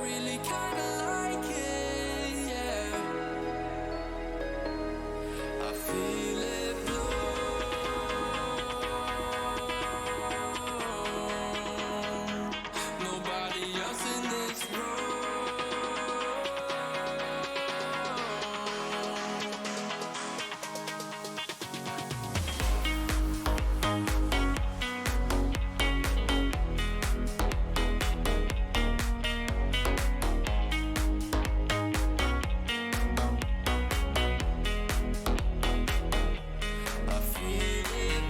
really kinda like it, yeah. I feel it blow. Nobody else in this room. I feel it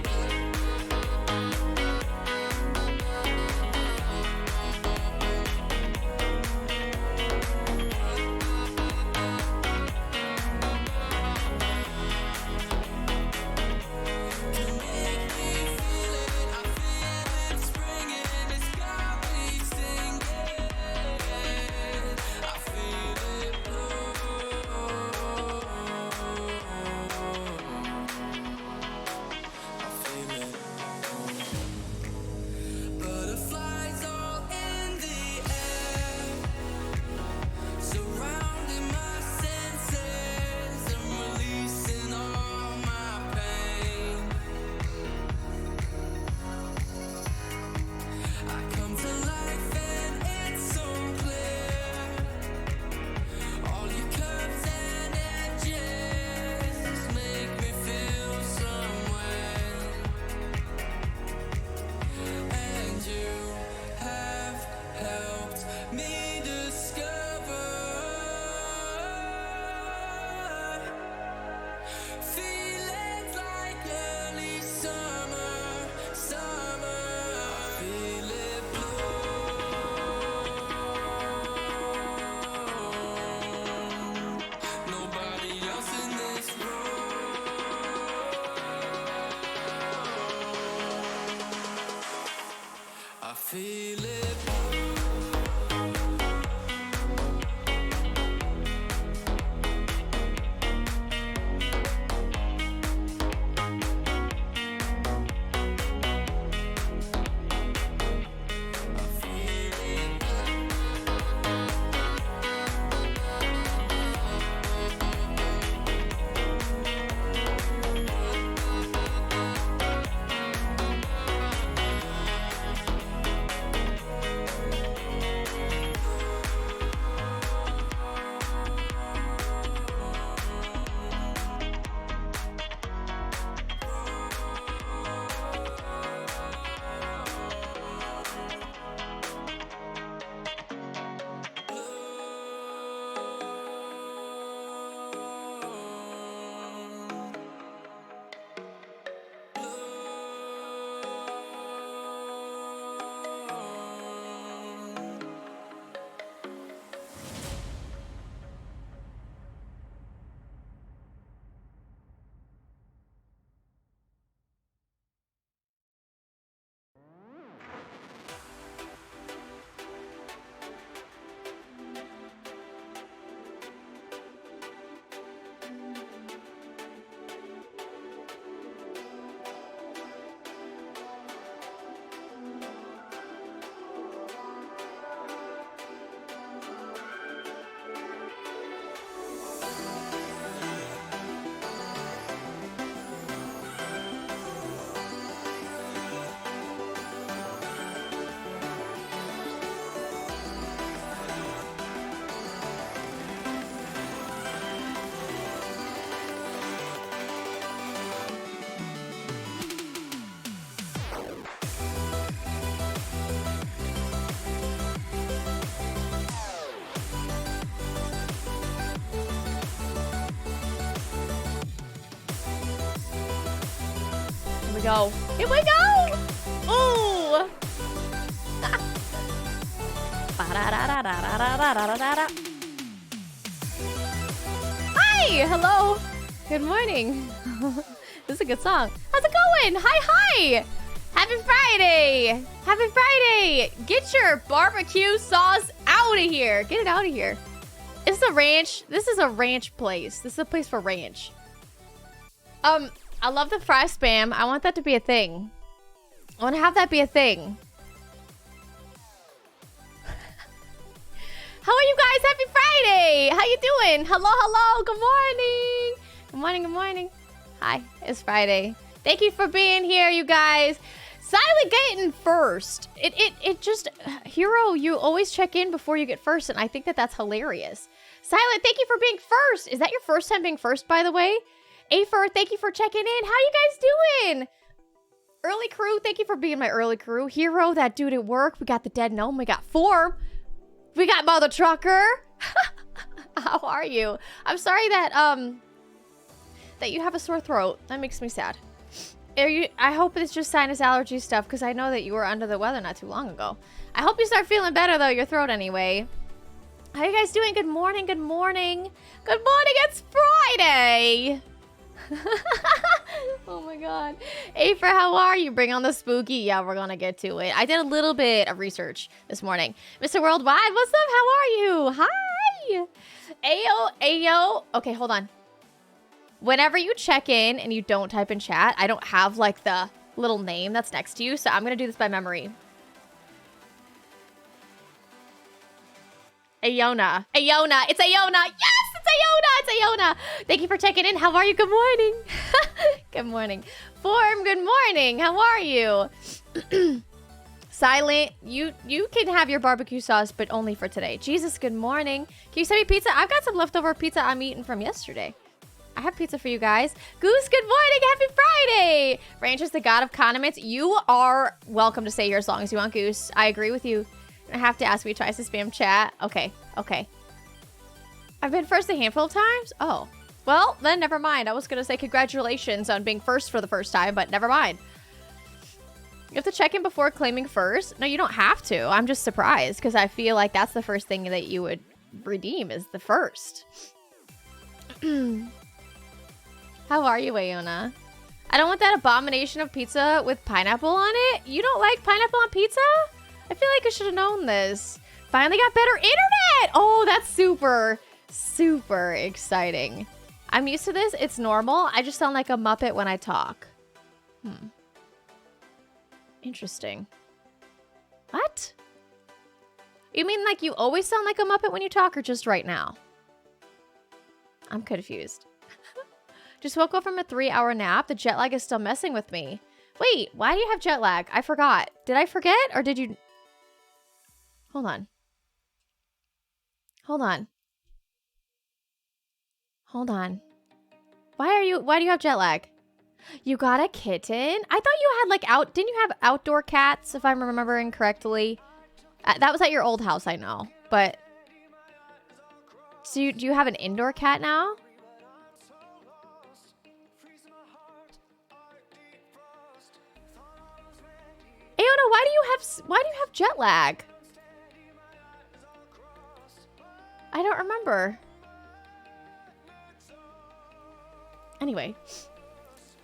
can make me feel it. I feel it springing. It's got me singing. I feel it blow. I feel it. Butterflies all in the air, surrounding my senses and releasing all my pain. I come to life and it's so clear. All your curves and edges make me feel somewhere. And you have helped me discover feelings like early summer, summer. I feel it blow. Nobody else in this room. I feel it. I feel it. Here we go. Here we go! Ooh! Ba-da-da-da-da-da-da-da-da-da. Hi! Hello! Good morning. This is a good song. How's it going? Hi, hi! Happy Friday! Happy Friday! Get your barbecue sauce out of here. Get it out of here. It's a ranch. This is a ranch place. This is a place for ranch. I love the fry spam. I want that to be a thing. I want to have that be a thing. Friday. How you doing? Hello, hello. Good morning. Good morning, good morning. Hi, it's Friday. Thank you for being here, you guys. Silent getting first. It just, Hero, you always check in before you get first, and I think that that's hilarious. Silent, thank you for being first. Is that your first time being first, by the way? Afer, thank you for checking in. How you guys doing? Early crew, thank you for being my early crew. Hero, that dude at work. We got the dead gnome. We got Form. We got Mother Trucker. How are you? I'm sorry that that you have a sore throat. That makes me sad. I hope it's just sinus allergy stuff, because I know that you were under the weather not too long ago. I hope you start feeling better, though, your throat anyway. How you guys doing? Good morning, good morning. Good morning, it's Friday. Oh my god. Afer, how are you? Bring on the spooky. Yeah, we're gonna get to it. I did a little bit of research this morning. Mr. Worldwide, what's up? How are you? Hi. Ayo, ayo. Okay, hold on. Whenever you check in and you don't type in chat, I don't have like the little name that's next to you, so I'm gonna do this by memory. Ayona. Ayona. It's Ayona. Yes, it's Ayona. It's Ayona. Thank you for checking in. How are you? Good morning. Good morning. Form, good morning. How are you? Silent, you can have your barbecue sauce, but only for today. Jesus, good morning. Can you send me pizza? I've got some leftover pizza I'm eating from yesterday. I have pizza for you guys. Goose, good morning. Happy Friday. Ranch is the god of condiments. You are welcome to stay here as long as you want, Goose. I agree with you. I have to ask me twice to spam chat. Okay, okay. I've been first a handful of times? Oh. Well, then never mind. I was going to say congratulations on being first for the first time, but never mind. You have to check in before claiming first? No, you don't have to. I'm just surprised because I feel like that's the first thing that you would redeem is the first. How are you, Ayona? I don't want that abomination of pizza with pineapple on it. You don't like pineapple on pizza? I feel like I should have known this. Finally got better internet! Oh, that's super, super exciting. I'm used to this. It's normal. I just sound like a Muppet when I talk. Interesting. What? You mean like you always sound like a Muppet when you talk or just right now? I'm confused. Just woke up from a 3-hour nap. The jet lag is still messing with me. Wait, why do you have jet lag? I forgot. Did I forget or did you... Hold on. Hold on. Hold on. Why do you have jet lag? You got a kitten? I thought you had like didn't you have outdoor cats if I'm remembering correctly? That was at your old house, I know. But so do you have an indoor cat now? Aona, why do you have jet lag? I don't remember. Anyway,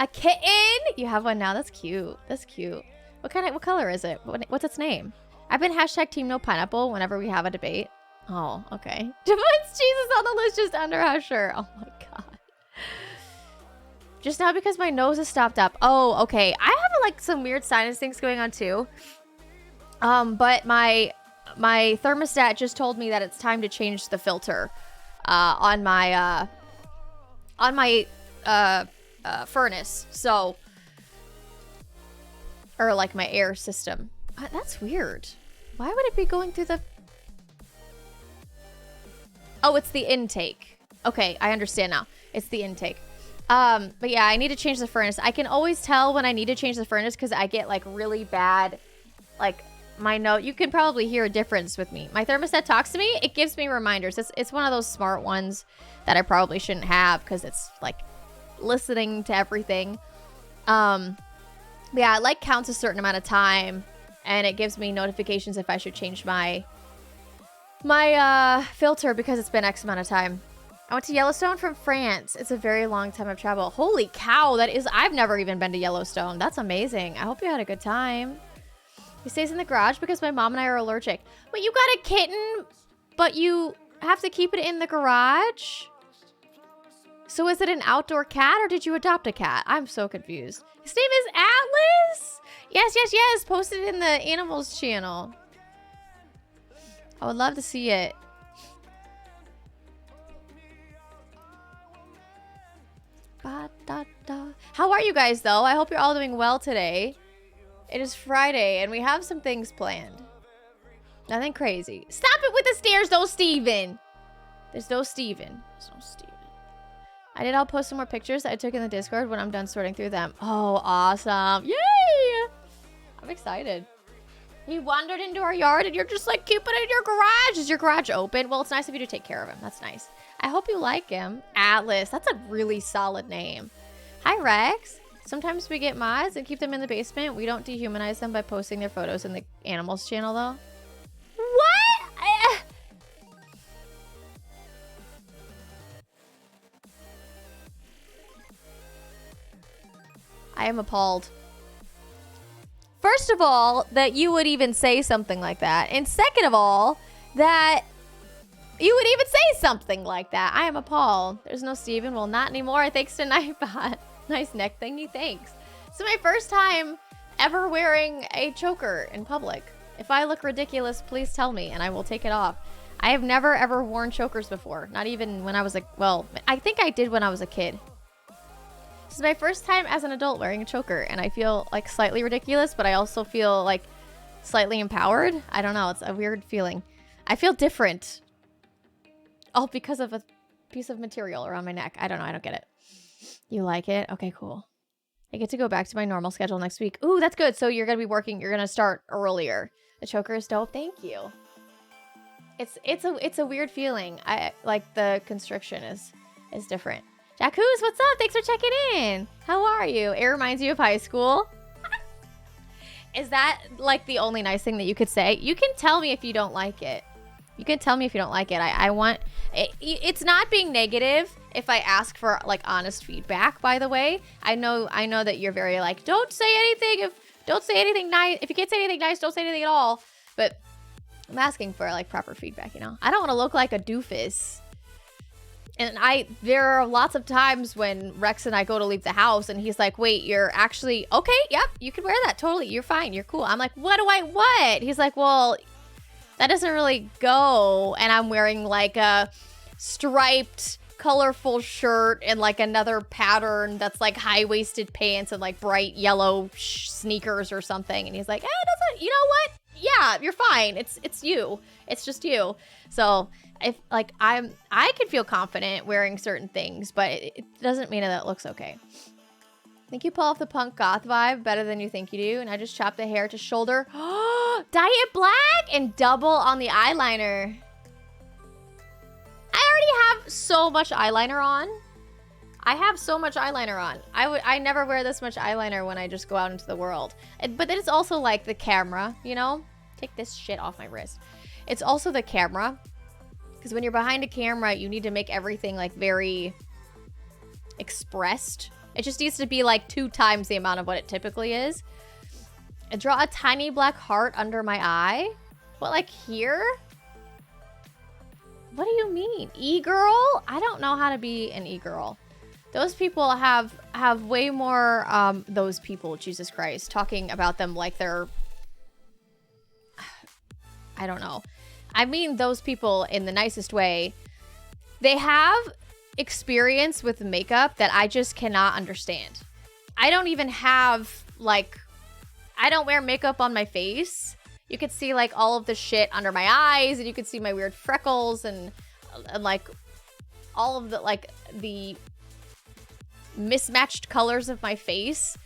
a kitten. You have one now. That's cute. That's cute. What color is it? What's its name? I've been hashtag team no pineapple whenever we have a debate. Oh, okay. Divine's Jesus on the list just under how sure. Oh my god. Just now because my nose is stopped up. Oh, okay. I have like some weird sinus things going on too. But my thermostat just told me that it's time to change the filter on my furnace. So, or like my air system. That's weird. Why would it be going through the... Oh, it's the intake. Okay, I understand now. It's the intake. But yeah, I need to change the furnace. I can always tell when I need to change the furnace because I get like really bad, like my note. You can probably hear a difference with me. My thermostat talks to me. It gives me reminders. It's one of those smart ones that I probably shouldn't have because it's like listening to everything. Yeah, it like counts a certain amount of time and it gives me notifications if I should change my filter because it's been X amount of time. I went to Yellowstone from France. It's a very long time of travel. Holy cow, I've never even been to Yellowstone. That's amazing. I hope you had a good time. He stays in the garage because my mom and I are allergic. Wait, you got a kitten, but you have to keep it in the garage? So is it an outdoor cat or did you adopt a cat? I'm so confused. His name is Atlas? Yes, yes, yes. Post it in the animals channel. I would love to see it. How are you guys, though? I hope you're all doing well today. It is Friday, and we have some things planned. Nothing crazy. Stop it with the stairs, though, Steven. There's no Steven. There's no Steven. I'll post some more pictures that I took in the Discord when I'm done sorting through them. Oh, awesome. Yay! I'm excited. He wandered into our yard, and you're just like, keep it in your garage. Is your garage open? Well, it's nice of you to take care of him. That's nice. I hope you like him. Atlas. That's a really solid name. Hi, Rex. Sometimes we get mods and keep them in the basement. We don't dehumanize them by posting their photos in the animals channel, though. What? I am appalled. First of all, that you would even say something like that. And second of all, that you would even say something like that. I am appalled. There's no Steven. Well, not anymore. Thanks to Nightbot. Nice neck thingy. Thanks. It's my first time ever wearing a choker in public. If I look ridiculous, please tell me and I will take it off. I have never ever worn chokers before. Not even when I was well, I think I did when I was a kid. This is my first time as an adult wearing a choker, and I feel like slightly ridiculous, but I also feel like slightly empowered. I don't know. It's a weird feeling. I feel different. All because of a piece of material around my neck. I don't know. I don't get it. You like it? Okay, cool. I get to go back to my normal schedule next week. Ooh, that's good. So you're going to be working. You're going to start earlier. The choker is dope. Thank you. It's a weird feeling. I like the constriction is different. Jacuz, what's up? Thanks for checking in. How are you? It reminds you of high school. Is that like the only nice thing that you could say? You can tell me if you don't like it. You can tell me if you don't like it. I want it, it's not being negative if I ask for like honest feedback, by the way. I know that you're very like, don't say anything nice. If you can't say anything nice, don't say anything at all. But I'm asking for like proper feedback, you know? I don't want to look like a doofus. And there are lots of times when Rex and I go to leave the house and he's like, wait, you're actually, okay, yep, you can wear that, totally, you're fine, you're cool. I'm like, what? He's like, well, that doesn't really go. And I'm wearing like a striped, colorful shirt and like another pattern that's like high-waisted pants and like bright yellow sneakers or something. And he's like, you know what? Yeah, you're fine. It's you. It's just you. So if like I can feel confident wearing certain things, but it doesn't mean that it looks okay. I think you pull off the punk goth vibe better than you think you do, and I just chop the hair to shoulder. Dye it black and double on the eyeliner. I already have so much eyeliner on. I never wear this much eyeliner when I just go out into the world. But then it's also like the camera, you know? Take this shit off my wrist. It's also the camera. Because when you're behind a camera, you need to make everything like very expressed. It just needs to be like 2 times the amount of what it typically is. I draw a tiny black heart under my eye. What, like here? What do you mean? E-girl? I don't know how to be an e-girl. Those people have way more, those people, Jesus Christ, talking about them like they're, I don't know. I mean those people in the nicest way. They have experience with makeup that I just cannot understand. I don't even have, like, I don't wear makeup on my face. You could see, like, all of the shit under my eyes, and you could see my weird freckles and like, all of the, like, the mismatched colors of my face.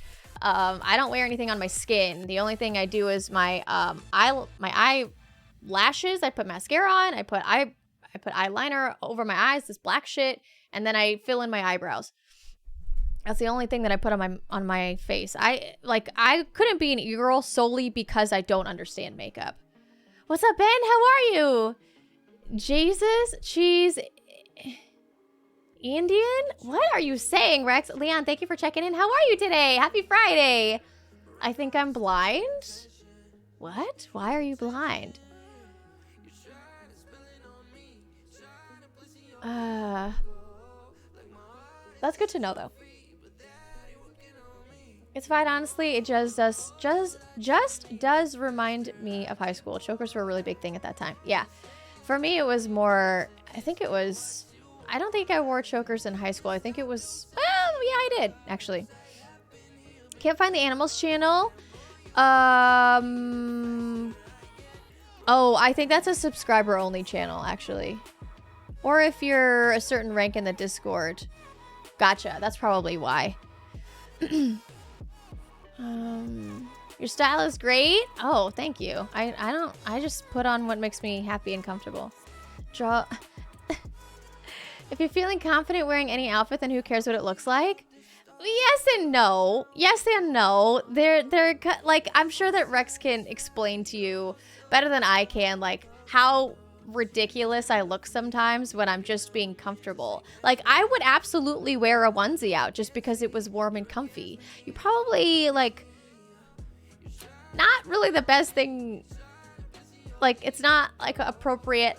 I don't wear anything on my skin. The only thing I do is my eyelashes. I put mascara on. I put eyeliner over my eyes, this black shit, and then I fill in my eyebrows. That's the only thing that I put on my face. I couldn't be an e-girl solely because I don't understand makeup. What's up, Ben? How are you? Jesus, cheese, Indian? What are you saying, Rex? Leon, thank you for checking in. How are you today? Happy Friday. I think I'm blind. What? Why are you blind? That's good to know, though. It's fine, honestly. It just does remind me of high school. Chokers were a really big thing at that time. Yeah. For me, it was more, I don't think I wore chokers in high school. I think it was, well, I did, actually. Can't find the animals channel. Oh, I think that's a subscriber only channel, actually. Or if you're a certain rank in the Discord. Gotcha. That's probably why. Your style is great. Oh, thank you. I just put on what makes me happy and comfortable. Draw. If you're feeling confident wearing any outfit, then who cares what it looks like? Yes and no. Yes and no. They're like, I'm sure that Rex can explain to you better than I can, like, how ridiculous I look sometimes when I'm just being comfortable. Like, I would absolutely wear a onesie out just because it was warm and comfy. You probably, like, not really the best thing. Like, it's not, like, appropriate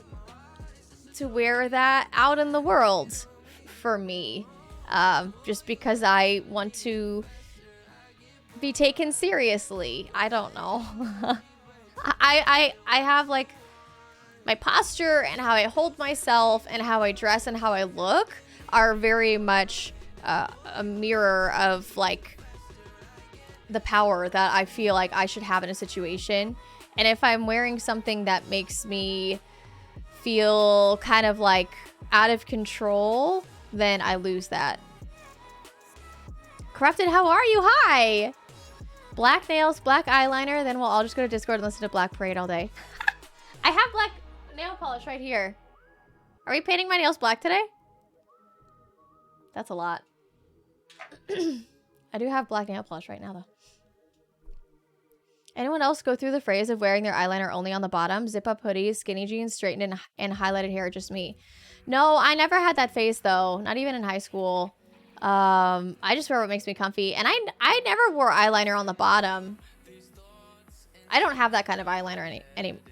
to wear that out in the world for me. Just because I want to be taken seriously. I don't know. I have, like, my posture and how I hold myself and how I dress and how I look are very much a mirror of, like, the power that I feel like I should have in a situation. And if I'm wearing something that makes me feel kind of, like, out of control, then I lose that. Corrupted, how are you? Hi! Black nails, black eyeliner, then we'll all just go to Discord and listen to Black Parade all day. I have black nail polish right here. Are we painting my nails black today? That's a lot. I do have black nail polish right now, though. Anyone else go through the phrase of wearing their eyeliner only on the bottom? Zip-up hoodies, skinny jeans, straightened and highlighted hair, just me. No, I never had that phase, though. Not even in high school. I just wear what makes me comfy. And I never wore eyeliner on the bottom. I don't have that kind of eyeliner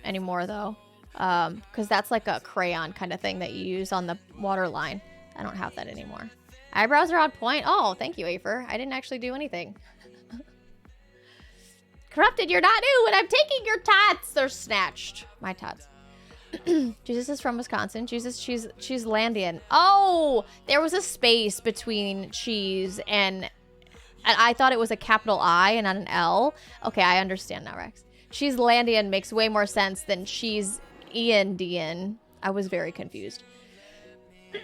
anymore, though. Because that's like a crayon kind of thing that you use on the waterline. I don't have that anymore. Eyebrows are on point. Oh, thank you, Afer. I didn't actually do anything. Corrupted, you're not new, and I'm taking your tots. They're snatched. My tots. Jesus is from Wisconsin. Jesus, she's Landian. Oh, there was a space between cheese and I thought it was a capital I and not an L. Okay, I understand now, Rex. She's Landian makes way more sense than she's Iandian. I was very confused.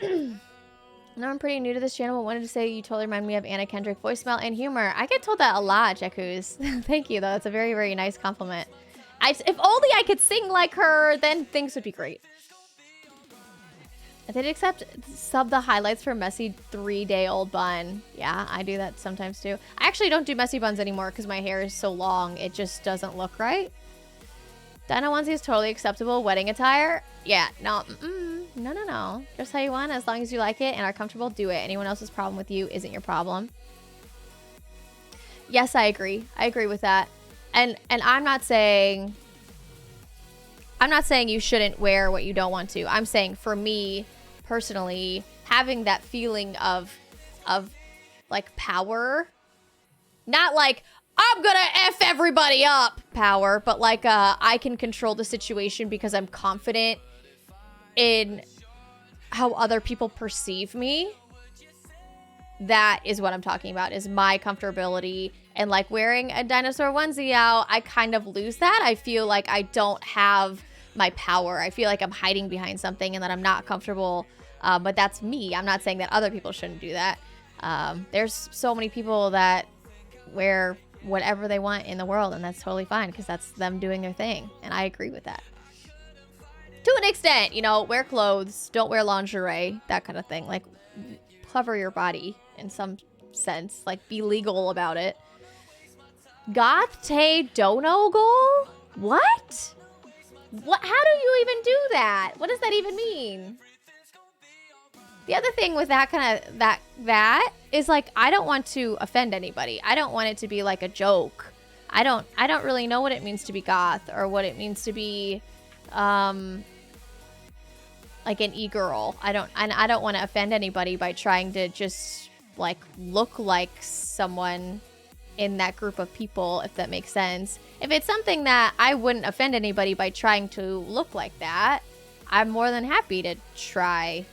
No, I'm pretty new to this channel, but wanted to say you totally remind me of Anna Kendrick voicemail and humor. I get told that a lot, Jacuz. Thank you, though. It's a very, very nice compliment. If only I could sing like her, then things would be great. I did accept sub the highlights for messy 3-day-old bun. Yeah, I do that sometimes too. I actually don't do messy buns anymore because my hair is so long. It just doesn't look right. Dino onesie is totally acceptable. Wedding attire? Yeah, no. No. Just how you want. As long as you like it and are comfortable, do it. Anyone else's problem with you isn't your problem. Yes, I agree. I agree with that. And I'm not saying you shouldn't wear what you don't want to. I'm saying for me personally, having that feeling of like power, not like I'm gonna F everybody up power, but like I can control the situation because I'm confident in how other people perceive me. That is what I'm talking about, is my comfortability. And like wearing a dinosaur onesie out, I kind of lose that. I feel like I don't have my power. I feel like I'm hiding behind something and that I'm not comfortable. But that's me. I'm not saying that other people shouldn't do that. There's so many people that wear whatever they want in the world, and that's totally fine because that's them doing their thing. And I agree with that. To an extent, you know, wear clothes, don't wear lingerie, that kind of thing. Like, cover your body in some sense. Like, be legal about it. Goth Tay Donogle? What? What? How do you even do that? What does that even mean? The other thing with that kind of that is like, I don't want to offend anybody. I don't want it to be like a joke. I don't really know what it means to be goth or what it means to be like an e-girl. I don't want to offend anybody by trying to just like look like someone in that group of people, if that makes sense. If it's something that I wouldn't offend anybody by trying to look like that, I'm more than happy to try.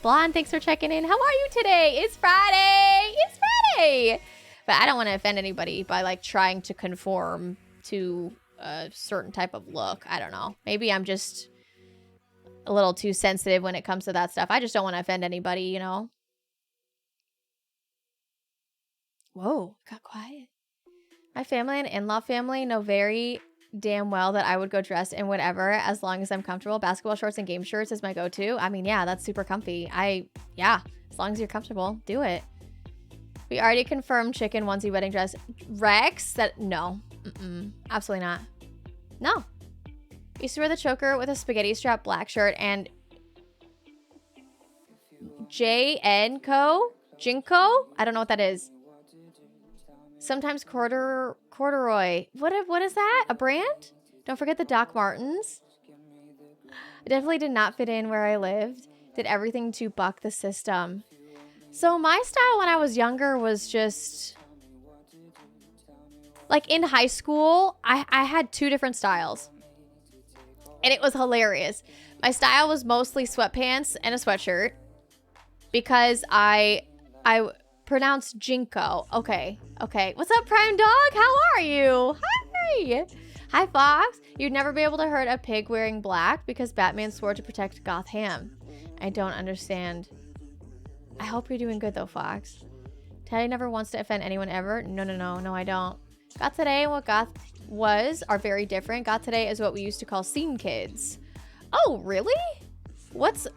Blonde, thanks for checking in. How are you today? It's Friday. It's Friday. But I don't want to offend anybody by like trying to conform to a certain type of look. I don't know. Maybe I'm just a little too sensitive when it comes to that stuff. I just don't want to offend anybody, you know? Whoa, got quiet. My family and in-law family know very damn well that I would go dressed in whatever as long as I'm comfortable. Basketball shorts and game shirts is my go-to. I mean, yeah, that's super comfy. Yeah, as long as you're comfortable, do it. We already confirmed chicken onesie wedding dress. Rex, no. Absolutely not. No. Used to wear the choker with a spaghetti strap black shirt and JNCO? Jinko? I don't know what that is. Sometimes corduroy. What is that? A brand? Don't forget the Doc Martens. I definitely did not fit in where I lived. Did everything to buck the system. So my style when I was younger was just... Like in high school, I had two different styles. And it was hilarious. My style was mostly sweatpants and a sweatshirt. Because I pronounced Jinko. Okay. What's up, Prime Dog? How are you? Hi. Hi, Fox. You'd never be able to hurt a pig wearing black because Batman swore to protect Gotham. I don't understand. I hope you're doing good, though, Fox. Teddy never wants to offend anyone ever. No, I don't. Goth today and what goth was are very different. Goth today is what we used to call scene kids. Oh, really? What's...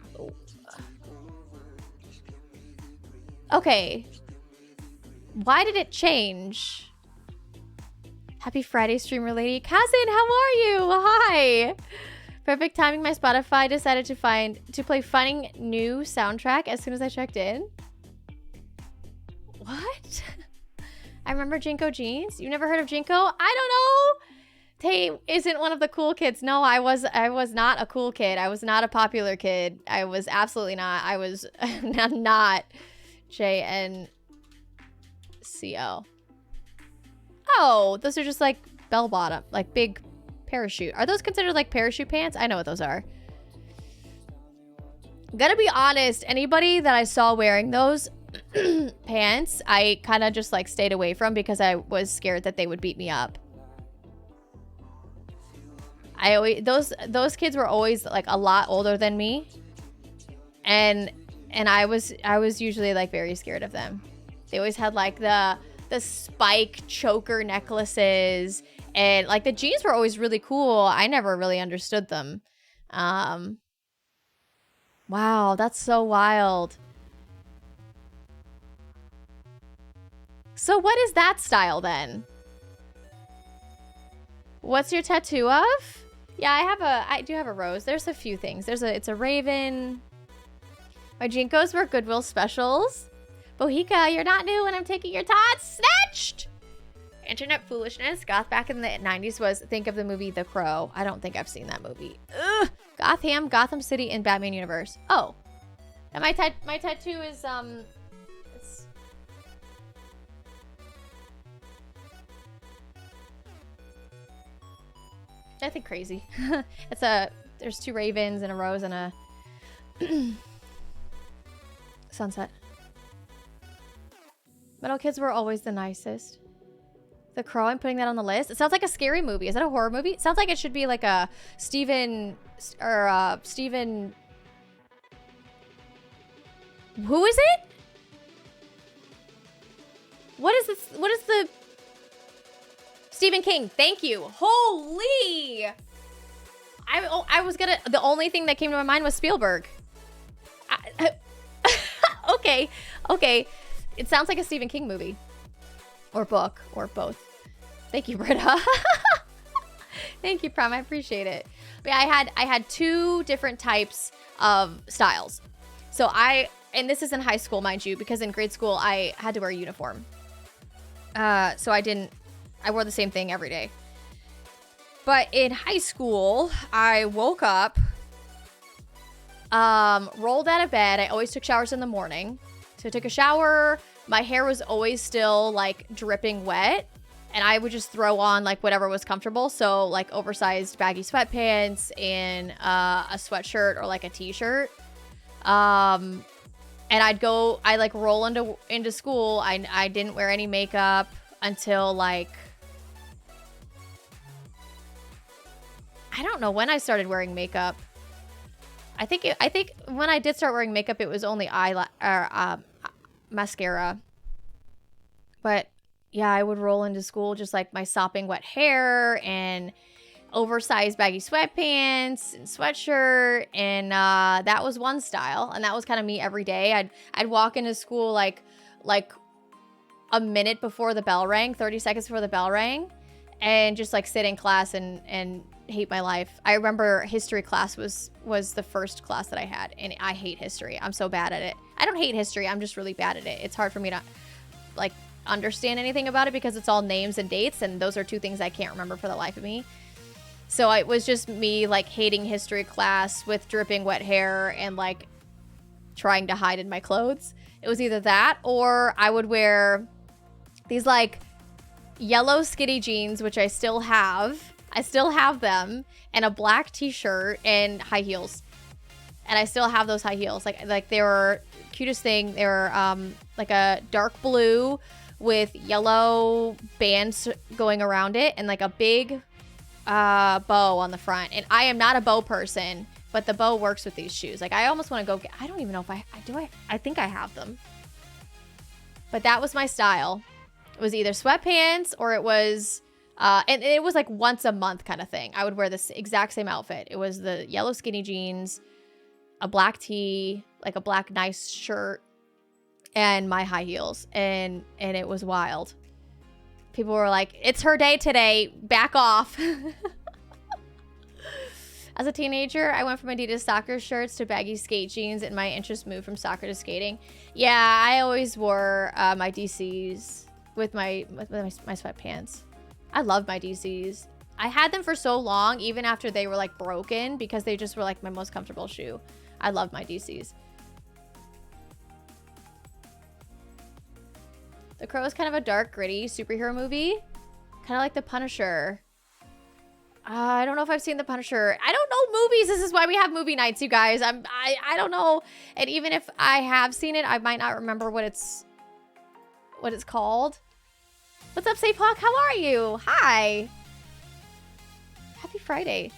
Okay. Why did it change? Happy Friday, streamer lady. Cousin, how are you? Hi. Perfect timing. My Spotify decided to play Finding New soundtrack as soon as I checked in. What? I remember Jinko jeans. You never heard of Jinko? I don't know. Tay isn't one of the cool kids. No, I was not a cool kid. I was not a popular kid. I was absolutely not. I was not JNCO. Oh, those are just like bell bottom, like big parachute. Are those considered like parachute pants? I know what those are. Gotta be honest, anybody that I saw wearing those pants, I kind of just like stayed away from because I was scared that they would beat me up. Those kids were always like a lot older than me. And I was usually like very scared of them. They always had like the spike choker necklaces, and like the jeans were always really cool. I never really understood them. Wow, that's so wild. So what is that style then? What's your tattoo of? Yeah, I do have a rose. There's a few things. It's a raven. My Jinkos were Goodwill specials. Bohica, you're not new and I'm taking your tots. Snatched! Internet foolishness. Goth back in the 90s was, think of the movie The Crow. I don't think I've seen that movie. Ugh. Gotham City in Batman universe. Oh. And my tattoo is, it's... Nothing crazy. There's two ravens and a rose and a sunset. Metal kids were always the nicest. The Crow, I'm putting that on the list. It sounds like a scary movie. Is that a horror movie? It sounds like it should be like a Steven... Who is it? What is this? What is the... Stephen King. Thank you. Holy! I was gonna... The only thing that came to my mind was Spielberg. Okay. It sounds like a Stephen King movie. Or book. Or both. Thank you, Britta. Thank you, Prom. I appreciate it. But yeah, I had two different types of styles. So and this is in high school, mind you, because in grade school, I had to wear a uniform. So I wore the same thing every day. But in high school, I woke up, rolled out of bed. I always took showers in the morning. So I took a shower. My hair was always still like dripping wet. And I would just throw on like whatever was comfortable. So like oversized baggy sweatpants and a sweatshirt or like a t-shirt. And I like roll into school. I didn't wear any makeup until like, I don't know when I started wearing makeup. I think when I did start wearing makeup, it was only mascara. But yeah, I would roll into school just like my sopping wet hair and oversized baggy sweatpants and sweatshirt, and that was one style, and that was kind of me every day. I'd walk into school like a minute before the bell rang, 30 seconds before the bell rang, and just like sit in class and hate my life. I remember history class was the first class that I had, and I hate history. I'm so bad at it. I don't hate history, I'm just really bad at it. It's hard for me to like understand anything about it because it's all names and dates, and those are two things I can't remember for the life of me. So it was just me like hating history class with dripping wet hair and like trying to hide in my clothes. It was either that or I would wear these like yellow skinny jeans, which I still have. I still have them, and a black t-shirt and high heels. And I still have those high heels. Like they were cutest thing. They were like a dark blue with yellow bands going around it and like a big bow on the front. And I am not a bow person, but the bow works with these shoes. Like I almost want to go get, I don't even know if I think I have them. But that was my style. It was either sweatpants or it was and it was like once a month kind of thing. I would wear this exact same outfit. It was the yellow skinny jeans, a black tee, like a black nice shirt, and my high heels. And it was wild. People were like, it's her day today. Back off. As a teenager, I went from Adidas soccer shirts to baggy skate jeans, and my interest moved from soccer to skating. Yeah, I always wore my DCs with my sweatpants. I love my DCs. I had them for so long, even after they were like broken, because they just were like my most comfortable shoe. I love my DCs. The Crow is kind of a dark, gritty superhero movie. Kind of like The Punisher. I don't know if I've seen The Punisher. I don't know movies. This is why we have movie nights, you guys. I don't know. And even if I have seen it, I might not remember what it's called. What's up, Safe Hawk? How are you? Hi. Happy Friday.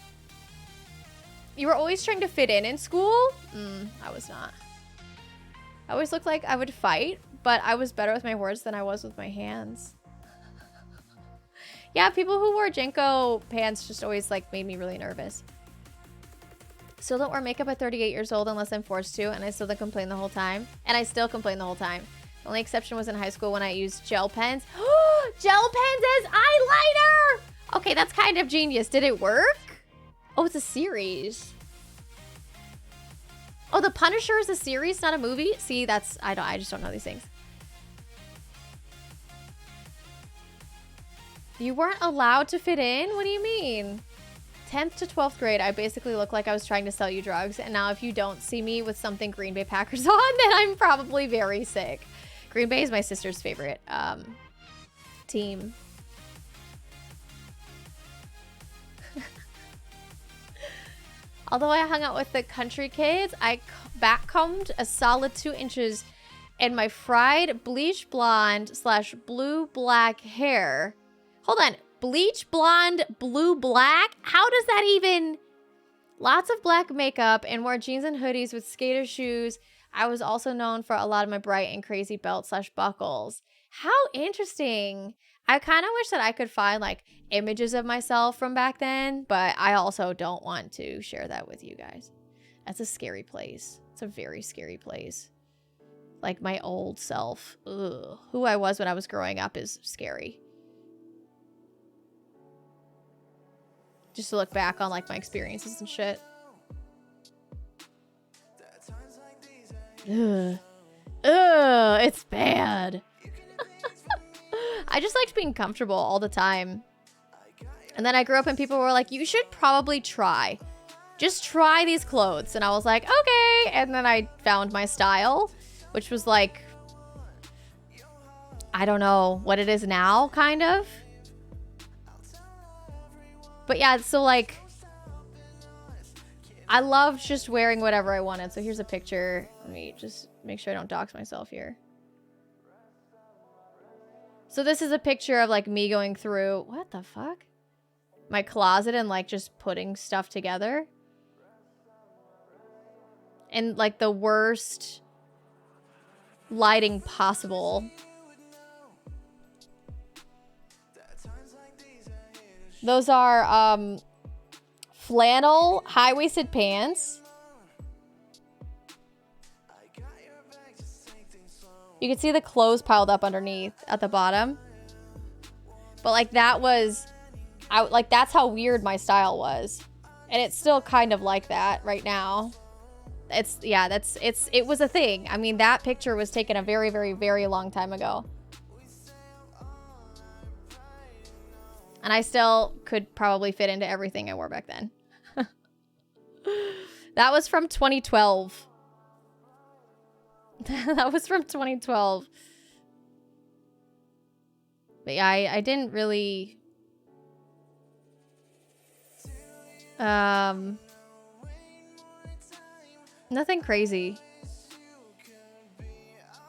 You were always trying to fit in school? I was not. I always looked like I would fight, but I was better with my words than I was with my hands. Yeah, people who wore Jenko pants just always like made me really nervous. Still don't wear makeup at 38 years old unless I'm forced to, and I still complain the whole time. And I still complain the whole time. The only exception was in high school when I used gel pens. Gel pens as eyeliner! Okay, that's kind of genius. Did it work? Oh, it's a series. Oh, The Punisher is a series, not a movie? See, that's... I just don't know these things. You weren't allowed to fit in? What do you mean? 10th to 12th grade, I basically looked like I was trying to sell you drugs. And now if you don't see me with something Green Bay Packers on, then I'm probably very sick. Green Bay is my sister's favorite team. Although I hung out with the country kids, I backcombed a solid 2 inches in my fried bleach blonde / blue black hair. Hold on. Bleach blonde, blue black? How does that even... Lots of black makeup and wore jeans and hoodies with skater shoes. I was also known for a lot of my bright and crazy belt / buckles. How interesting. I kind of wish that I could find like images of myself from back then, but I also don't want to share that with you guys. That's a scary place. It's a very scary place. Like my old self. Ugh. Who I was when I was growing up is scary. Just to look back on like my experiences and shit. Ugh. Ugh, it's bad. I just liked being comfortable all the time. And then I grew up and people were like, you should probably try. Just try these clothes. And I was like, okay. And then I found my style, which was like, I don't know what it is now, kind of. But yeah, so like, I loved just wearing whatever I wanted. So here's a picture. Let me just make sure I don't dox myself here. So this is a picture of like me going through, what the fuck? My closet and like just putting stuff together. And like the worst lighting possible. Those are flannel high-waisted pants. You can see the clothes piled up underneath at the bottom. But like that was, like that's how weird my style was. And it's still kind of like that right now. It was a thing. I mean, that picture was taken a very, very, very long time ago. And I still could probably fit into everything I wore back then. That was from 2012. That was from 2012. But yeah, I didn't really... Nothing crazy.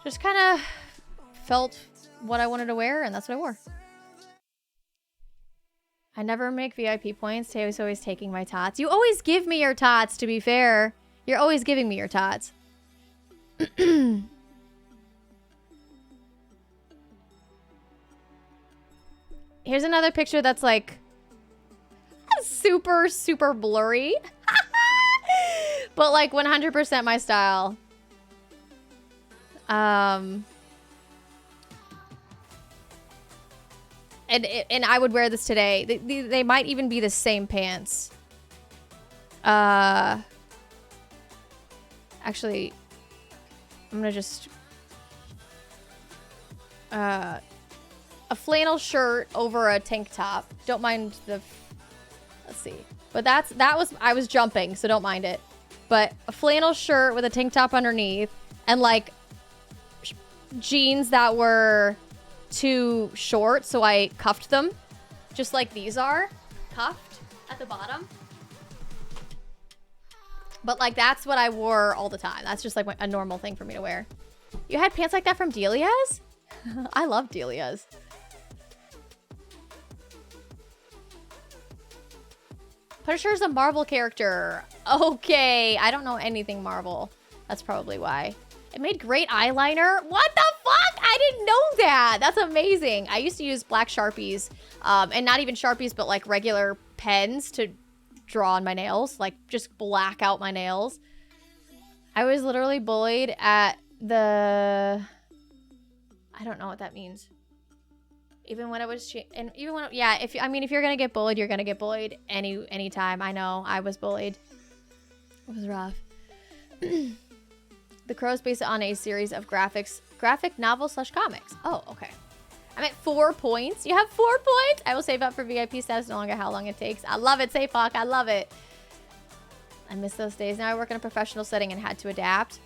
Just kind of felt what I wanted to wear, and that's what I wore. I never make VIP points. Tayo's always taking my tots. You always give me your tots, to be fair. You're always giving me your tots. Here's another picture that's like super, super blurry. But like 100% my style. And I would wear this today. They might even be the same pants. Actually, I'm gonna just... a flannel shirt over a tank top. Don't mind the... Let's see. But that was... I was jumping, so don't mind it. But a flannel shirt with a tank top underneath. And like... jeans that were... too short, so I cuffed them. Just like these are. Cuffed at the bottom. But like that's what I wore all the time. That's just like a normal thing for me to wear. You had pants like that from Delia's? I love Delia's. Punisher's a Marvel character. Okay, I don't know anything Marvel. That's probably why. It made great eyeliner. What the fuck? I didn't know that. That's amazing. I used to use black Sharpies. And not even Sharpies, but like regular pens to draw on my nails. Like just black out my nails. I was literally bullied at the... I don't know what that means. Even when it was... And even when... Yeah, if you're gonna get bullied, you're gonna get bullied anytime. I know. I was bullied. It was rough. The Crow is based on a series of graphic novels/comics. Oh, okay. I'm at 4 points. You have 4 points? I will save up for VIP status no longer how long it takes. I love it, Sayfuck. I love it. I miss those days. Now I work in a professional setting and had to adapt.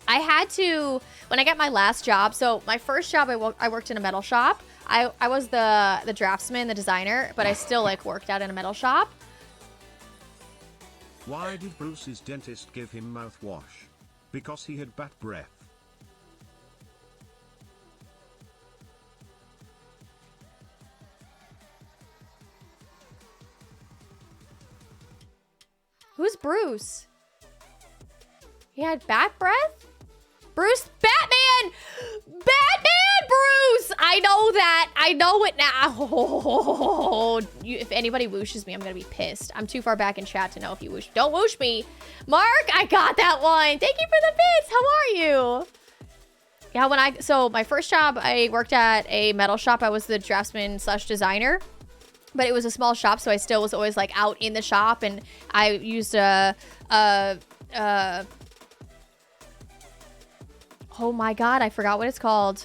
I had to, when I got my last job, so my first job, I worked in a metal shop. I was the draftsman, the designer, but I still like worked out in a metal shop. Why did Bruce's dentist give him mouthwash? Because he had bad breath. Who's Bruce? He had bat breath? Bruce? Batman! Batman Bruce! I know that. I know it now. Oh, if anybody whooshes me, I'm going to be pissed. I'm too far back in chat to know if you whoosh. Don't whoosh me. Mark, I got that one. Thank you for the bits. How are you? Yeah, so my first job, I worked at a metal shop. I was the draftsman/designer. But it was a small shop, so I still was always like out in the shop, and I used oh my god, I forgot what it's called.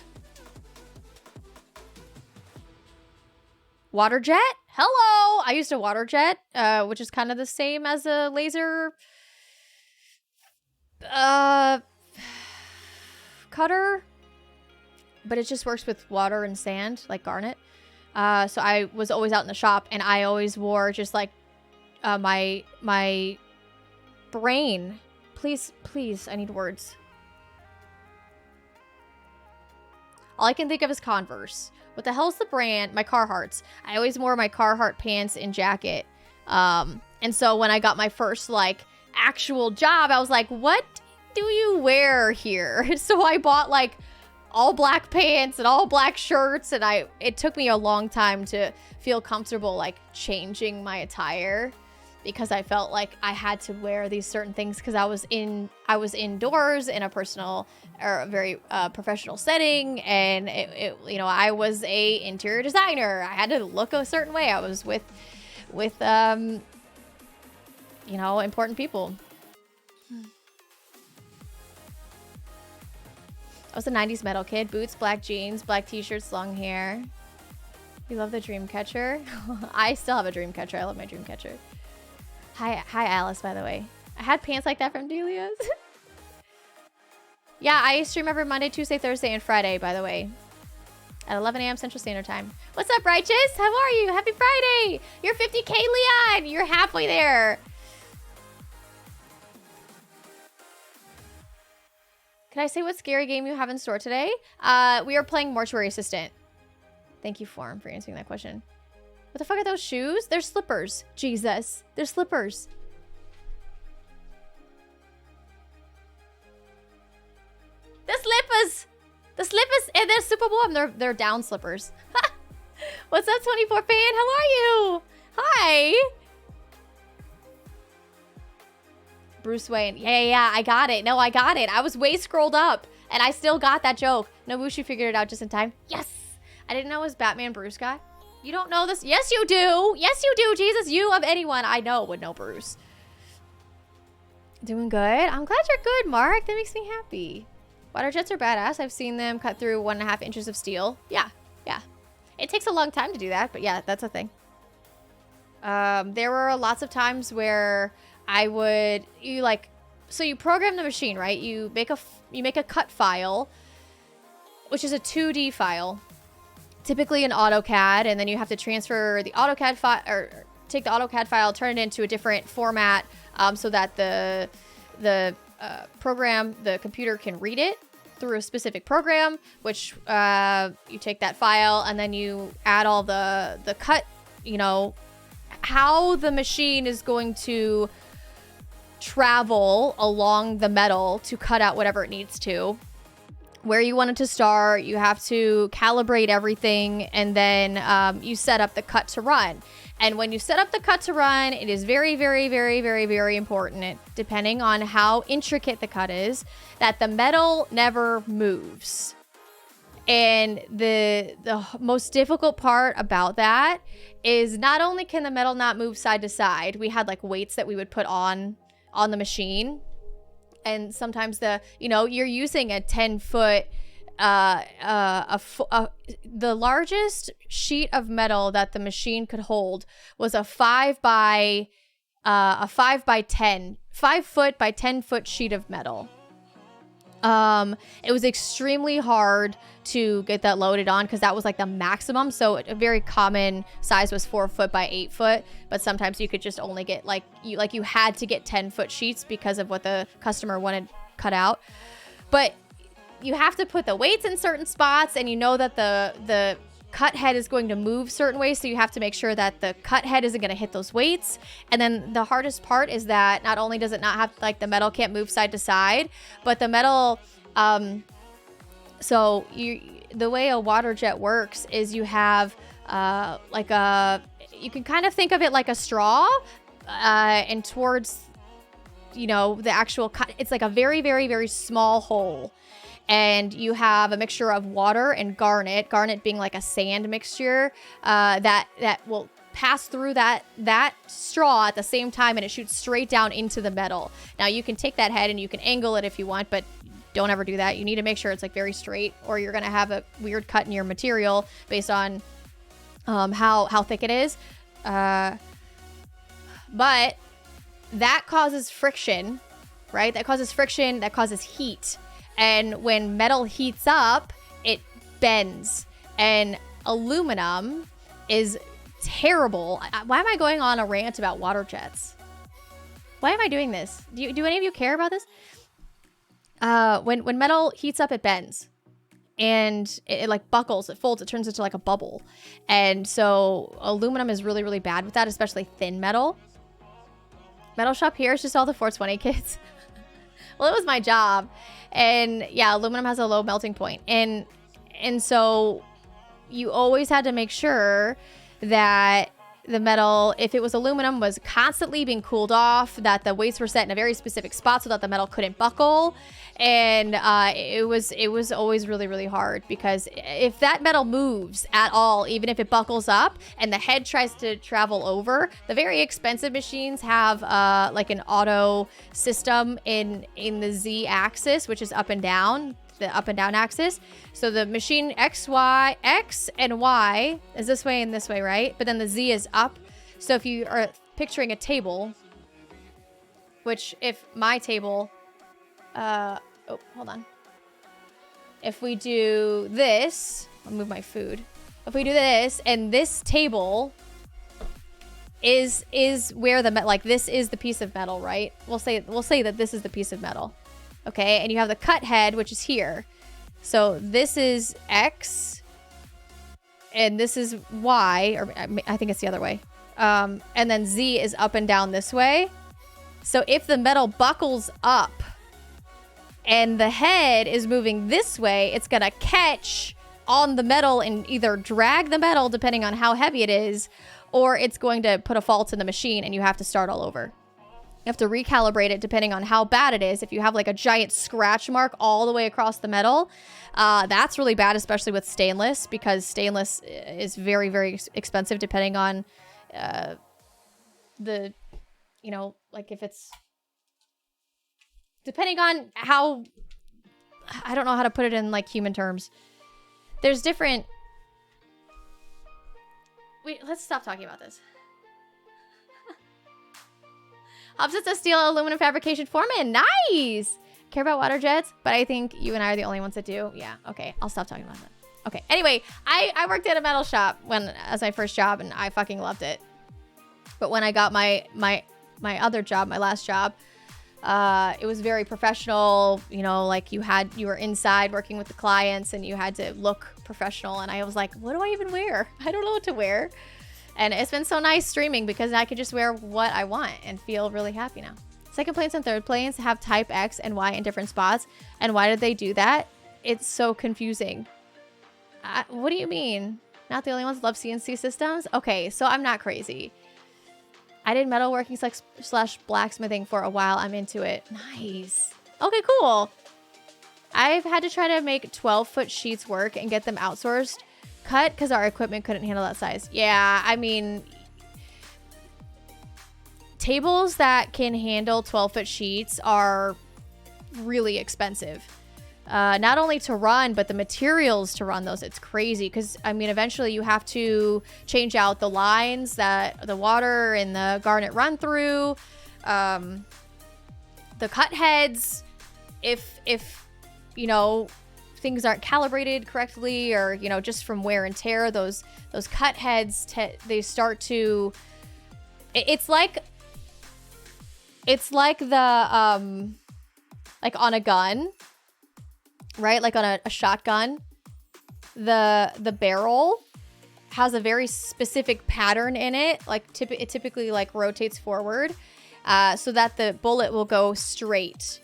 Water jet? Hello! I used a water jet, which is kind of the same as a laser cutter. But it just works with water and sand, like garnet. So I was always out in the shop, and I always wore just like my brain. Please, please, I need words. All I can think of is Converse. What the hell's the brand? My Carhartts. I always wore my Carhartt pants and jacket. And so when I got my first, like, actual job, I was like, what do you wear here? So I bought, like, all black pants and all black shirts, and it took me a long time to feel comfortable, like, changing my attire, because I felt like I had to wear these certain things because I was indoors in a personal or a very professional setting, and you know, I was a interior designer. I had to look a certain way. I was with you know, important people. I was a 90s metal kid. Boots, black jeans, black t-shirts, long hair. You love the Dreamcatcher? I still have a Dreamcatcher. I love my Dreamcatcher. Hi Alice, by the way. I had pants like that from Delia's. Yeah, I stream every Monday, Tuesday, Thursday, and Friday, by the way. At 11 a.m. Central Standard Time. What's up, Righteous? How are you? Happy Friday! You're 50K, Leon! You're halfway there. Can I say what scary game you have in store today? We are playing Mortuary Assistant. Thank you, Form, for answering that question. What the fuck are those shoes? They're slippers. Jesus. They're slippers. The slippers! The slippers! And they're super warm. They're down slippers. What's up, 24 fan? How are you? Hi! Bruce Wayne. Yeah, I got it. No, I got it. I was way scrolled up, and I still got that joke. Nobushu figured it out just in time. Yes! I didn't know it was Batman Bruce guy. You don't know this? Yes, you do. Yes, you do. Jesus, you of anyone I know would know Bruce. Doing good. I'm glad you're good, Mark. That makes me happy. Water jets are badass. I've seen them cut through 1.5 inches of steel. Yeah. It takes a long time to do that, but yeah, that's a thing. There were lots of times where I would, so you program the machine, right? You make a cut file, which is a 2D file. Typically in AutoCAD, and then you have to transfer the AutoCAD file, or take the AutoCAD file, turn it into a different format, so that the program, the computer can read it through a specific program, which you take that file and then you add all the cut, you know, how the machine is going to travel along the metal to cut out whatever it needs to. Where you want it to start, you have to calibrate everything, and then you set up the cut to run. And when you set up the cut to run, it is very, very, very, very, very important, depending on how intricate the cut is, that the metal never moves. And the most difficult part about that is not only can the metal not move side to side, we had like weights that we would put on the machine. And sometimes you're using a 10-foot, the largest sheet of metal that the machine could hold was a 5 by 5 foot by 10 foot sheet of metal. It was extremely hard to get that loaded on because that was like the maximum. So a very common size was 4 foot by 8 foot, but sometimes you could just only get you had to get 10-foot sheets because of what the customer wanted cut out. But you have to put the weights in certain spots, and you know that the cut head is going to move certain ways, so you have to make sure that the cut head isn't going to hit those weights. And then the hardest part is that not only does it not have, like, the metal can't move side to side, but the metal, so the way a water jet works is you have you can kind of think of it like a straw, and towards, the actual cut, it's like a very, very, very small hole. And you have a mixture of water and garnet being like a sand mixture, that will pass through that straw at the same time, and it shoots straight down into the metal. Now you can take that head and you can angle it if you want, but don't ever do that. You need to make sure it's like very straight, or you're gonna have a weird cut in your material based on how thick it is. But that causes friction, right? That causes friction, that causes heat. And when metal heats up, it bends. And aluminum is terrible. Why am I going on a rant about water jets? Why am I doing this? Do any of you care about this? When metal heats up, it bends. And it like buckles, it folds, it turns into like a bubble. And so aluminum is really, really bad with that, especially thin metal. Metal shop here is just all the 420 kids. Well, it was my job. And yeah, aluminum has a low melting point. And so you always had to make sure that the metal, if it was aluminum, was constantly being cooled off, that the weights were set in a very specific spot so that the metal couldn't buckle. And it was always really, really hard, because if that metal moves at all, even if it buckles up and the head tries to travel over, the very expensive machines have like an auto system in the Z axis, which is up and down, the up and down axis. So the machine X and Y is this way and this way, right? But then the Z is up. So if you are picturing a table, which if my table, oh, hold on. If we do this, I'll move my food. If we do this, and this table is where the like this is the piece of metal, right? We'll say that this is the piece of metal. Okay, and you have the cut head, which is here. So this is X, and this is Y, or I think it's the other way. And then Z is up and down this way. So if the metal buckles up and the head is moving this way, it's gonna catch on the metal and either drag the metal, depending on how heavy it is, or it's going to put a fault in the machine and you have to start all over. You have to recalibrate it depending on how bad it is. If you have like a giant scratch mark all the way across the metal, that's really bad, especially with stainless, because stainless is very, very expensive depending on the, you know, like if it's, depending on how, I don't know how to put it in like human terms. There's different, wait, let's stop talking about this. Opposite of steel aluminum fabrication foreman. Nice. Care about water jets, but I think you and I are the only ones that do. Yeah. Okay. I'll stop talking about that. Okay. Anyway, I worked at a metal shop as my first job, and I fucking loved it. But when I got my other job, my last job, it was very professional. You know, like you were inside working with the clients, and you had to look professional. And I was like, what do I even wear? I don't know what to wear. And it's been so nice streaming because I could just wear what I want and feel really happy now. Second planes and third planes have type X and Y in different spots. And why did they do that? It's so confusing. What do you mean? Not the only ones love CNC systems? Okay, so I'm not crazy. I did metalworking / blacksmithing for a while. I'm into it. Nice. Okay, cool. I've had to try to make 12-foot sheets work and get them outsourced. Cut because our equipment couldn't handle that size. Yeah, I mean, tables that can handle 12-foot sheets are really expensive. Not only to run, but the materials to run those. It's crazy because, I mean, eventually you have to change out the lines that the water and the garnet run through. The cut heads, if you know, things aren't calibrated correctly, or you know, just from wear and tear, those cut heads they start to, it's like the like on a gun, right? Like on a shotgun, the barrel has a very specific pattern in it. Like it typically like rotates forward so that the bullet will go straight.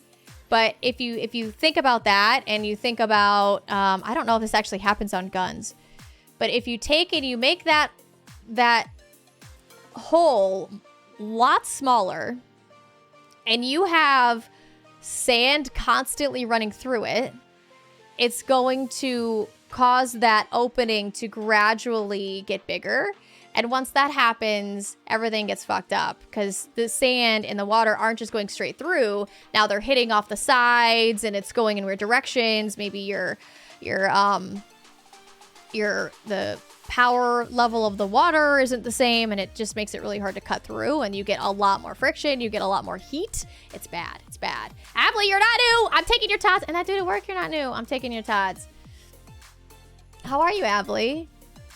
But if you think about that, and you think about, I don't know if this actually happens on guns, but if you take and you make that hole a lot smaller, and you have sand constantly running through it, it's going to cause that opening to gradually get bigger. And once that happens, everything gets fucked up because the sand and the water aren't just going straight through. Now they're hitting off the sides and it's going in weird directions. Maybe the power level of the water isn't the same, and it just makes it really hard to cut through, and you get a lot more friction, you get a lot more heat. It's bad. It's bad. Abley, you're not new. I'm taking your tots. And that dude at work, you're not new. I'm taking your tots. How are you, Abley?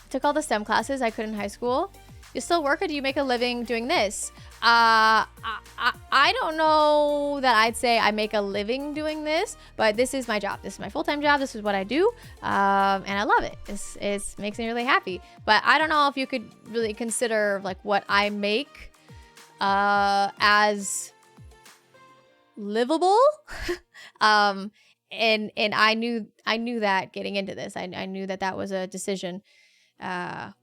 Took all the STEM classes I could in high school. You still work, or do you make a living doing this? I don't know that I'd say I make a living doing this, but this is my job. This is my full-time job. This is what I do, and I love it. It makes me really happy. But I don't know if you could really consider like what I make as livable. And I knew that getting into this. I knew that was a decision I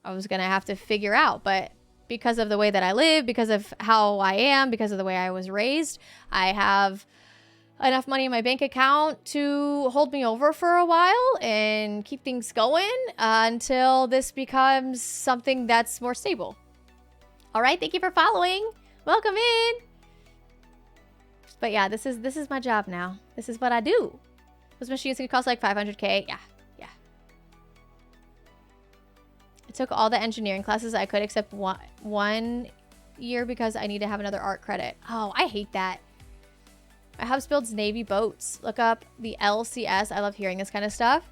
was gonna have to figure out, but because of the way that I live, because of how I am, because of the way I was raised, I have enough money in my bank account to hold me over for a while and keep things going until this becomes something that's more stable. All right, thank you for following. Welcome in. But yeah, this is my job now. This is what I do. Those machines can cost like 500K. Yeah. I took all the engineering classes I could except one year because I need to have another art credit. Oh, I hate that. My house builds Navy boats. Look up the LCS. I love hearing this kind of stuff.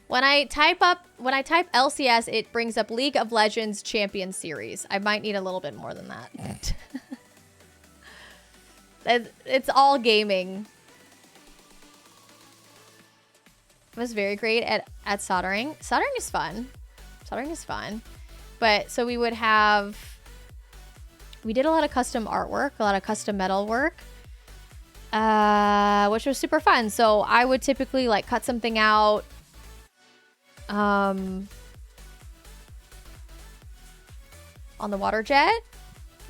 When I type LCS, it brings up League of Legends Champions Series. I might need a little bit more than that. It's all gaming. I was very great at soldering. Soldering is fun. But so we did a lot of custom artwork, a lot of custom metal work, which was super fun. So I would typically like cut something out, on the water jet,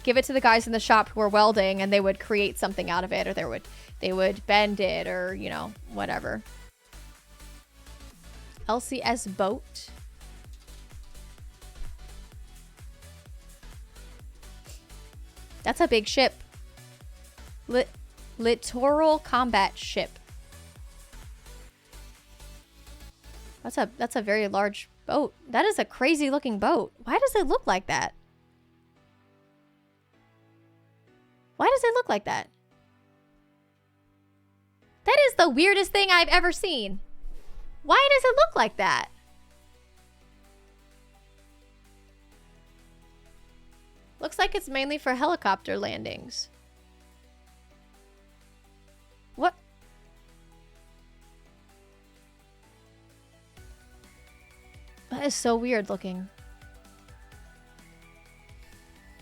give it to the guys in the shop who were welding, and they would create something out of it, or they would bend it, or you know, whatever. LCS boat. That's a big ship. Littoral combat ship. That's a very large boat. That is a crazy looking boat. Why does it look like that? Why does it look like that? That is the weirdest thing I've ever seen. Why does it look like that? Looks like it's mainly for helicopter landings. What? That is so weird looking.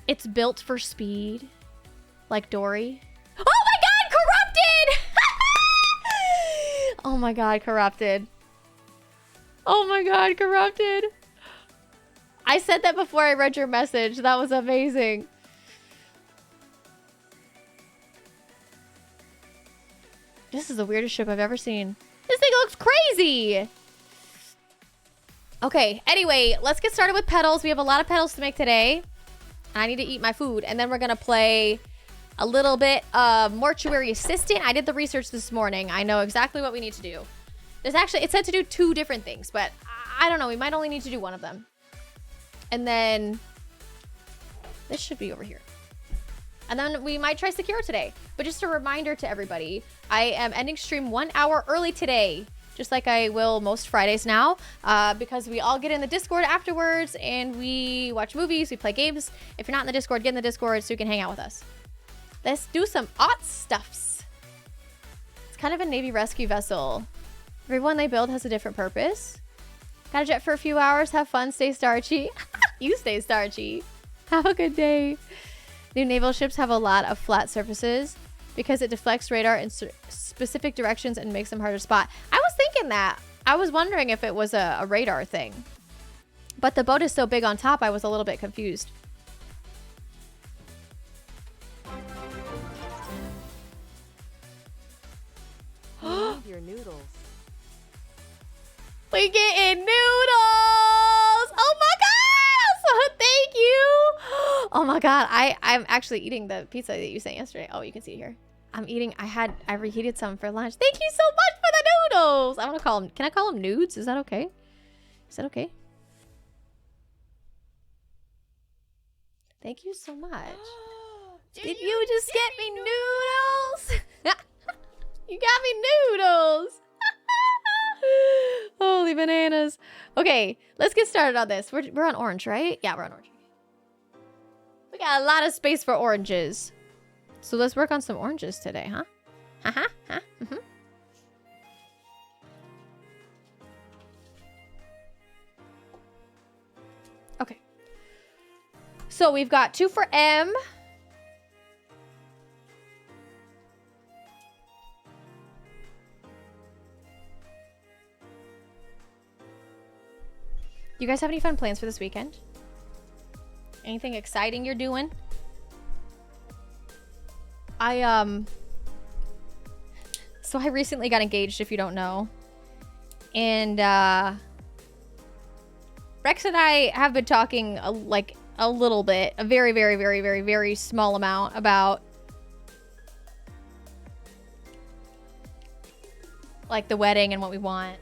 It's built for speed. Like Dory. Oh my god, corrupted! Oh my god, corrupted. Oh my god, corrupted. I said that before I read your message. That was amazing. This is the weirdest ship I've ever seen. This thing looks crazy. Okay, anyway, let's get started with petals. We have a lot of petals to make today. I need to eat my food. And then we're going to play a little bit of Mortuary Assistant. I did the research this morning. I know exactly what we need to do. There's actually, it said to do 2 different things, but I don't know. We might only need to do one of them. And then this should be over here. And then we might try Secure today. But just a reminder to everybody, I am ending stream 1 hour early today, just like I will most Fridays now, because we all get in the Discord afterwards and we watch movies, we play games. If you're not in the Discord, get in the Discord so you can hang out with us. Let's do some art stuffs. It's kind of a Navy rescue vessel. Everyone they build has a different purpose. Got a jet for a few hours. Have fun. Stay starchy. You stay starchy. Have a good day. New naval ships have a lot of flat surfaces because it deflects radar in specific directions and makes them hard to spot. I was thinking that. I was wondering if it was a radar thing. But the boat is so big on top, I was a little bit confused. Your noodles. We getting noodles! Oh my god! So thank you! Oh my god, I'm actually eating the pizza that you sent yesterday. Oh, you can see it here. I'm eating, I reheated some for lunch. Thank you so much for the noodles! I want to call them, can I call them nudes? Is that okay? Is that okay? Thank you so much. Did you just get me noodles? You got me noodles! Holy totally bananas. Okay, let's get started on this. We're on orange, right? Yeah, we're on orange. We got a lot of space for oranges. So let's work on some oranges today, huh? Huh? Mm-hmm. Okay. So we've got 2 for M. You guys have any fun plans for this weekend? Anything exciting you're doing? So I recently got engaged, if you don't know. And Rex and I have been talking like a little bit, a very, very, very, very, very small amount about like the wedding and what we want.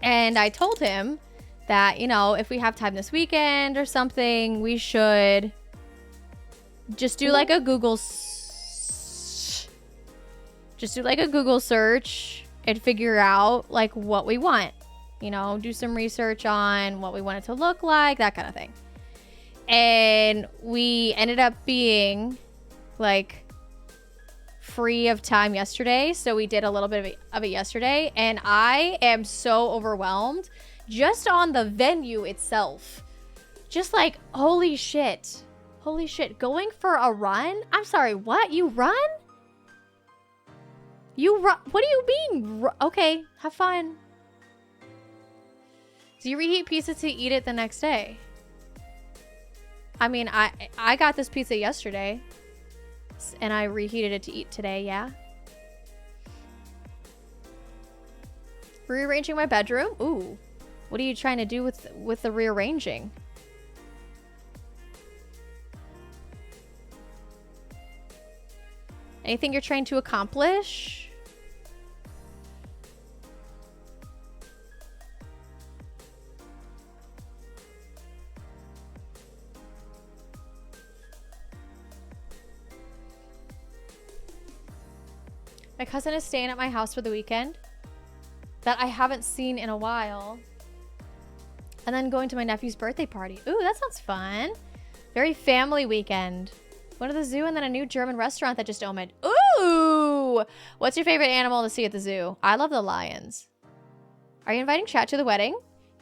And I told him that, you know, if we have time this weekend or something, we should just do like a Google search and figure out like what we want. You know, do some research on what we want it to look like, that kind of thing. And we ended up being like free of time yesterday, so we did a little bit of it yesterday, and I am so overwhelmed just on the venue itself. Just like, holy shit, going for a run? I'm sorry, what? You run? What do you mean? Okay, have fun. Do you reheat pizza to eat it the next day? I mean, I got this pizza yesterday and I reheated it to eat today, yeah. Rearranging my bedroom? Ooh. What are you trying to do with the rearranging? Anything you're trying to accomplish? My cousin is staying at my house for the weekend that I haven't seen in a while. And then going to my nephew's birthday party. Ooh, that sounds fun. Very family weekend. Going to the zoo and then a new German restaurant that just opened. Ooh! What's your favorite animal to see at the zoo? I love the lions. Are you inviting chat to the wedding?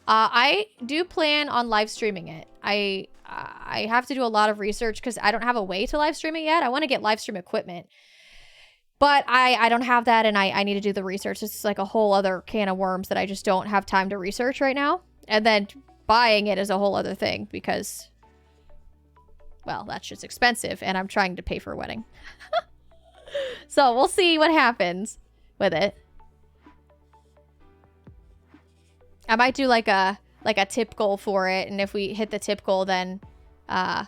I do plan on live streaming it. I have to do a lot of research because I don't have a way to live stream it yet. I want to get live stream equipment. But I don't have that, and I need to do the research. It's like a whole other can of worms that I just don't have time to research right now. And then buying it is a whole other thing because, well, that's just expensive, and I'm trying to pay for a wedding. So we'll see what happens with it. I might do like a tip goal for it, and if we hit the tip goal, then I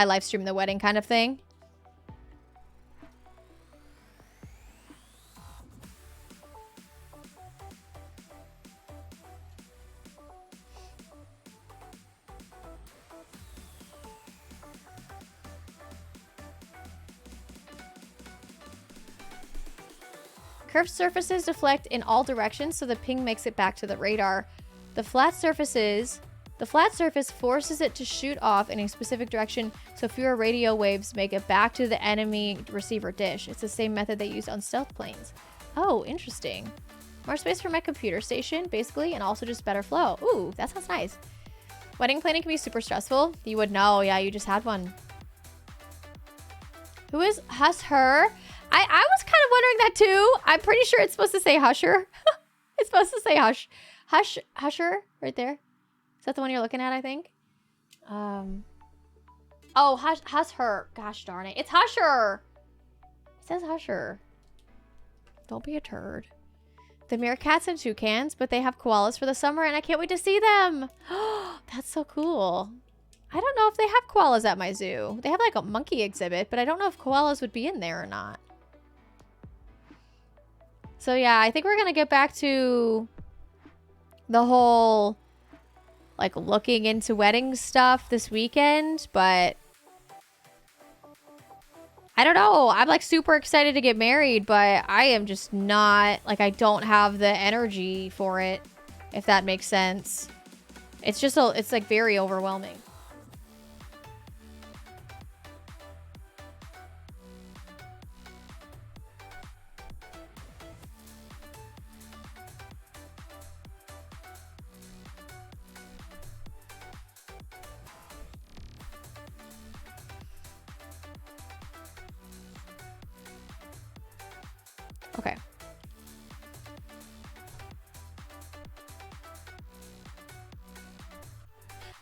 live stream the wedding kind of thing. Curved surfaces deflect in all directions, so the ping makes it back to the radar. The flat surface forces it to shoot off in a specific direction, so fewer radio waves make it back to the enemy receiver dish. It's the same method they use on stealth planes. Oh, interesting. More space for my computer station, basically, and also just better flow. Ooh, that sounds nice. Wedding planning can be super stressful. You would know. Yeah, you just had one. Who is Her? I was kind of wondering that too. I'm pretty sure it's supposed to say Husher. It's supposed to say Husher right there. Is that the one you're looking at, I think? Oh, Husher. Gosh darn it. It's Husher. It says Husher. Don't be a turd. The meerkats and toucans, but they have koalas for the summer, and I can't wait to see them. That's so cool. I don't know if they have koalas at my zoo. They have like a monkey exhibit, but I don't know if koalas would be in there or not. So yeah, I think we're going to get back to the whole like looking into wedding stuff this weekend, but I I don't know. I'm like super excited to get married, but I am just not, like, I don't have the energy for it, if that makes sense. It's just, it's like very overwhelming. Okay.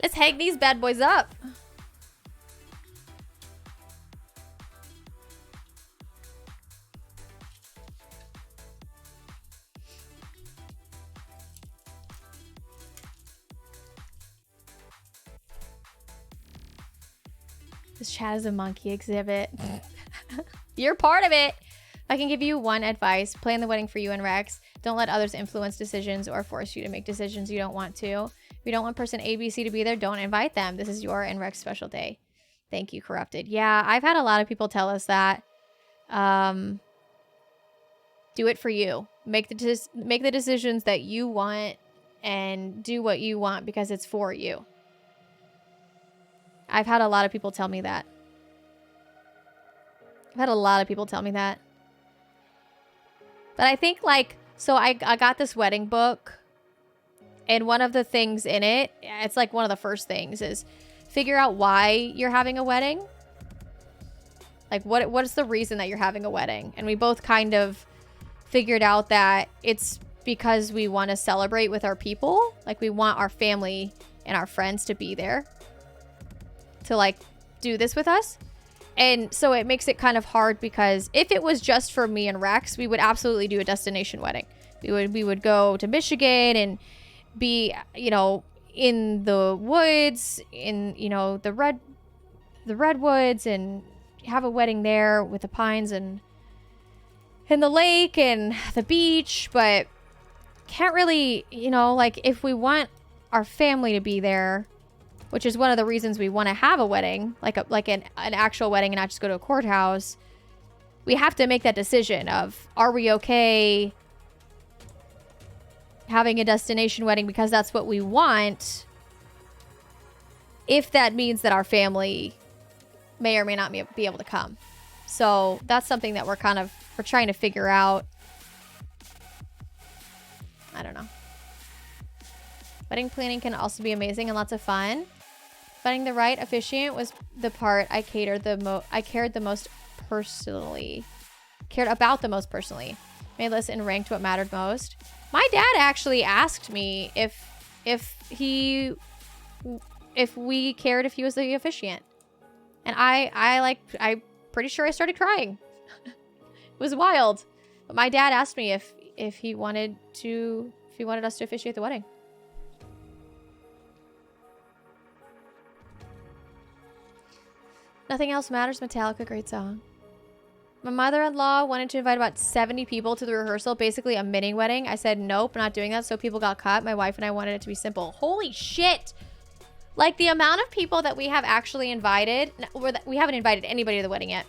Let's hang these bad boys up. This chat is a monkey exhibit. You're part of it. I can give you one advice. Plan the wedding for you and Rex. Don't let others influence decisions or force you to make decisions you don't want to. If you don't want person A, B, C to be there, don't invite them. This is your and Rex special day. Thank you, Corrupted. Yeah, I've had a lot of people tell us that. Do it for you. Make the decisions that you want and do what you want because it's for you. I've had a lot of people tell me that. I've had a lot of people tell me that. But I think, like, so I got this wedding book, and one of the things in it, it's like one of the first things, is figure out why you're having a wedding. Like, what is the reason that you're having a wedding? And we both kind of figured out that it's because we want to celebrate with our people. Like, we want our family and our friends to be there to, like, do this with us. And so it makes it kind of hard because if it was just for me and Rex, we would absolutely do a destination wedding. We would go to Michigan and be, you know, in the woods, in, you know, the redwoods, and have a wedding there with the pines and in the lake and the beach. But can't really, you know, like, if we want our family to be there, which is one of the reasons we want to have a wedding, like an actual wedding and not just go to a courthouse, we have to make that decision of, are we okay having a destination wedding because that's what we want, if that means that our family may or may not be able to come. So that's something that we're trying to figure out. I don't know. Wedding planning can also be amazing and lots of fun. Finding the right officiant was the part I cared about the most personally. Made lists and ranked what mattered most. My dad actually asked me if we cared if he was the officiant. And I'm pretty sure I started crying. It was wild. But my dad asked me if he wanted us to officiate the wedding. Nothing Else Matters, Metallica, great song. My mother-in-law wanted to invite about 70 people to the rehearsal, basically a mini wedding. I said, nope, not doing that, so people got cut. My wife and I wanted it to be simple. Holy shit! Like, the amount of people that we have actually invited, we haven't invited anybody to the wedding yet,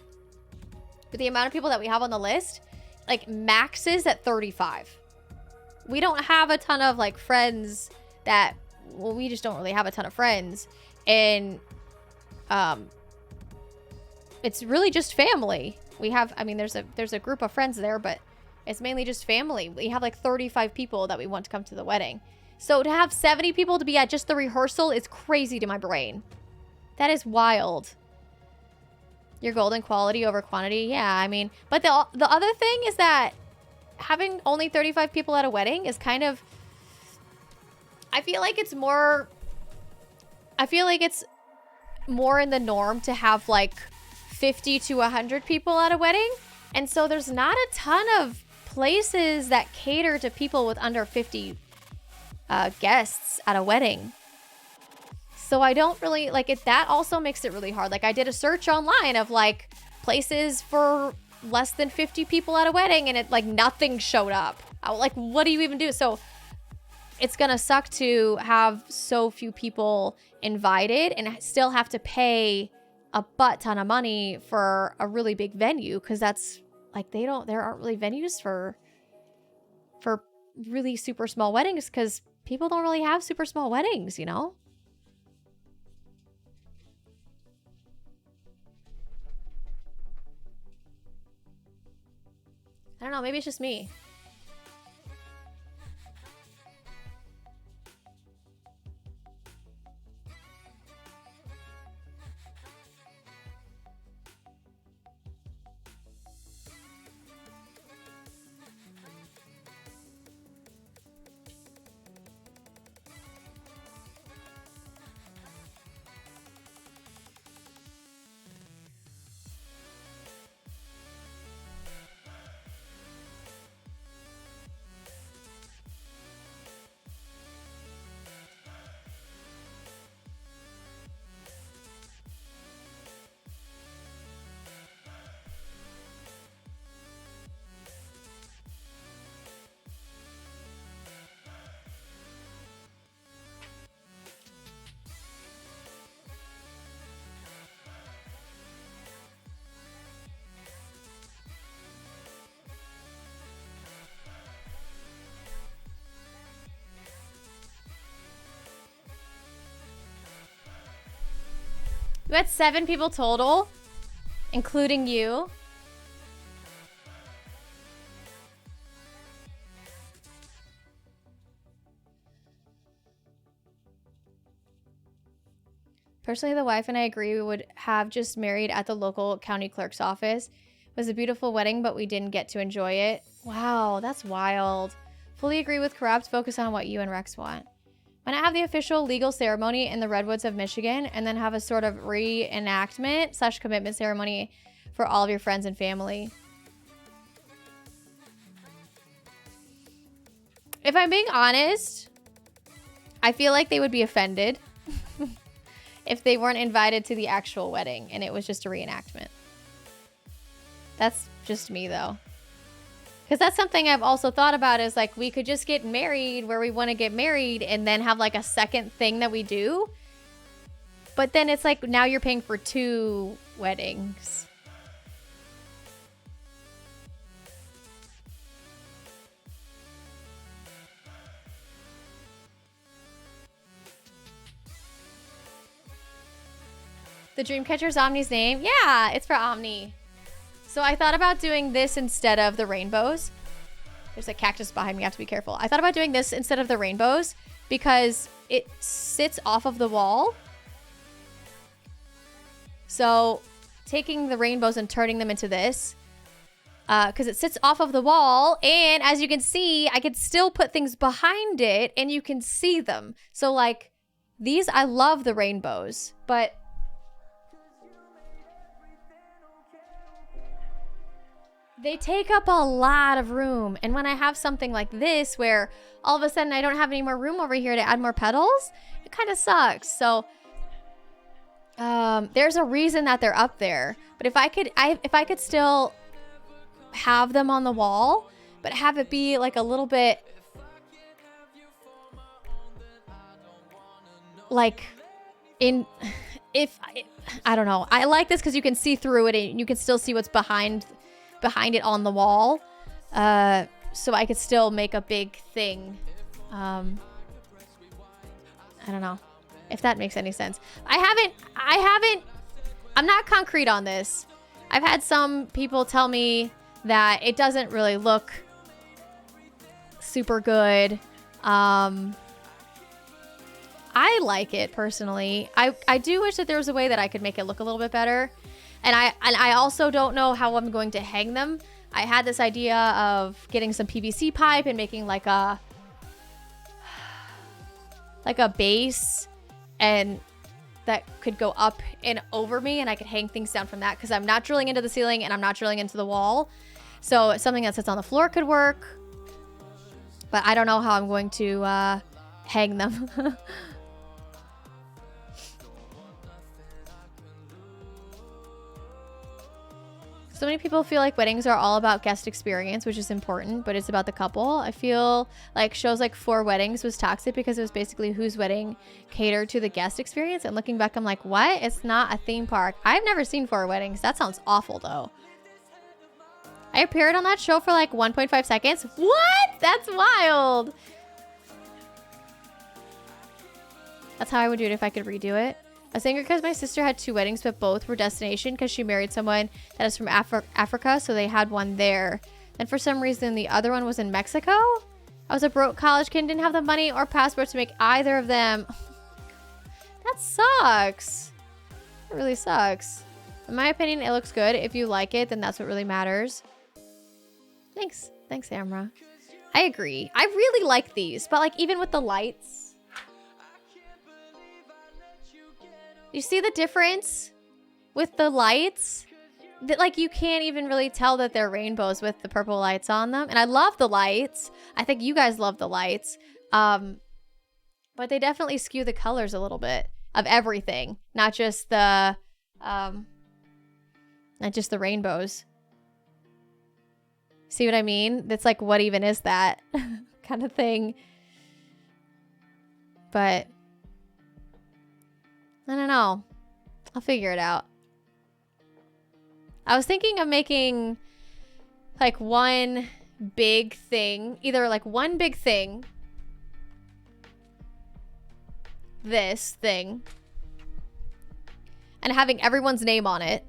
but the amount of people that we have on the list, like, maxes at 35. We don't have a ton of, like, friends that, well, we just don't really have a ton of friends. And, it's really just family. We have, I mean, there's a group of friends there, but it's mainly just family. We have like 35 people that we want to come to the wedding. So to have 70 people to be at just the rehearsal is crazy to my brain. That is wild. Your golden quality over quantity. Yeah, I mean, but the other thing is that having only 35 people at a wedding is kind of, I feel like it's more in the norm to have like 50 to 100 people at a wedding. And so there's not a ton of places that cater to people with under 50 guests at a wedding. So I don't really like it. That also makes it really hard. Like, I did a search online of like places for less than 50 people at a wedding, and it like nothing showed up. I was like, what do you even do? So it's gonna suck to have so few people invited and still have to pay a butt ton of money for a really big venue, because that's like there aren't really venues for really super small weddings, because people don't really have super small weddings, you know? I don't know, maybe it's just me. We had 7 people total, including you. Personally, the wife and I agree we would have just married at the local county clerk's office. It was a beautiful wedding, but we didn't get to enjoy it. Wow, that's wild. Fully agree with Corrupt. Focus on what you and Rex want. Why not have the official legal ceremony in the Redwoods of Michigan and then have a sort of reenactment / commitment ceremony for all of your friends and family? If I'm being honest, I feel like they would be offended if they weren't invited to the actual wedding and it was just a reenactment. That's just me, though. Because that's something I've also thought about, is like we could just get married where we want to get married and then have like a second thing that we do. But then it's like now you're paying for 2 weddings. The Dreamcatcher's Omni's name? Yeah, it's for Omni. So I thought about doing this instead of the rainbows. There's a cactus behind me. I have to be careful. I thought about doing this instead of the rainbows because it sits off of the wall. So taking the rainbows and turning them into this, because it sits off of the wall. And as you can see, I could still put things behind it and you can see them. So like these, I love the rainbows, but they take up a lot of room. And when I have something like this where all of a sudden I don't have any more room over here to add more petals, it kind of sucks. So there's a reason that they're up there. But if I could still have them on the wall, but have it be like a little bit like I don't know. I like this because you can see through it and you can still see what's behind it on the wall, so I could still make a big thing. I don't know if that makes any sense. I'm not concrete on this. I've had some people tell me that it doesn't really look super good. I like it personally. I do wish that there was a way that I could make it look a little bit better. And I also don't know how I'm going to hang them. I had this idea of getting some PVC pipe and making like a base, and that could go up and over me, and I could hang things down from that because I'm not drilling into the ceiling and I'm not drilling into the wall. So something that sits on the floor could work, but I don't know how I'm going to hang them. So many people feel like weddings are all about guest experience, which is important, but it's about the couple. I feel like shows like Four Weddings was toxic because it was basically whose wedding catered to the guest experience. And looking back, I'm like, what? It's not a theme park. I've never seen Four Weddings. That sounds awful, though. I appeared on that show for like 1.5 seconds. What? That's wild. That's how I would do it if I could redo it. I was angry because my sister had 2 weddings, but both were destination because she married someone that is from Africa, so they had one there. And for some reason, the other one was in Mexico. I was a broke college kid and didn't have the money or passport to make either of them. That sucks. It really sucks. In my opinion, it looks good. If you like it, then that's what really matters. Thanks. Thanks, Amra. I agree. I really like these, but like even with the lights. You see the difference with the lights? That like you can't even really tell that they're rainbows with the purple lights on them. And I love the lights. I think you guys love the lights. But they definitely skew the colors a little bit of everything, not just the rainbows. See what I mean? It's like, what even is that kind of thing? But I don't know. I'll figure it out. I was thinking of making like one big thing, either like one big thing, this thing, and having everyone's name on it,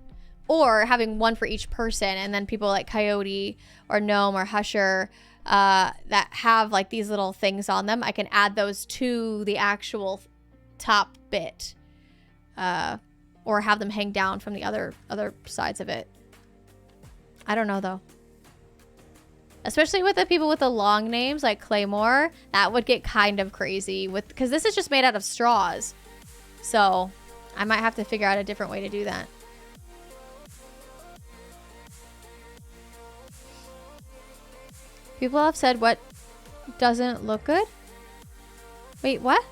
or having one for each person, and then people like Coyote or Gnome or Husher that have like these little things on them, I can add those to the actual top bit. Or have them hang down from the other sides of it. I don't know though. Especially with the people with the long names like Claymore, that would get kind of crazy because this is just made out of straws. So I might have to figure out a different way to do that. People have said what doesn't look good. Wait, what?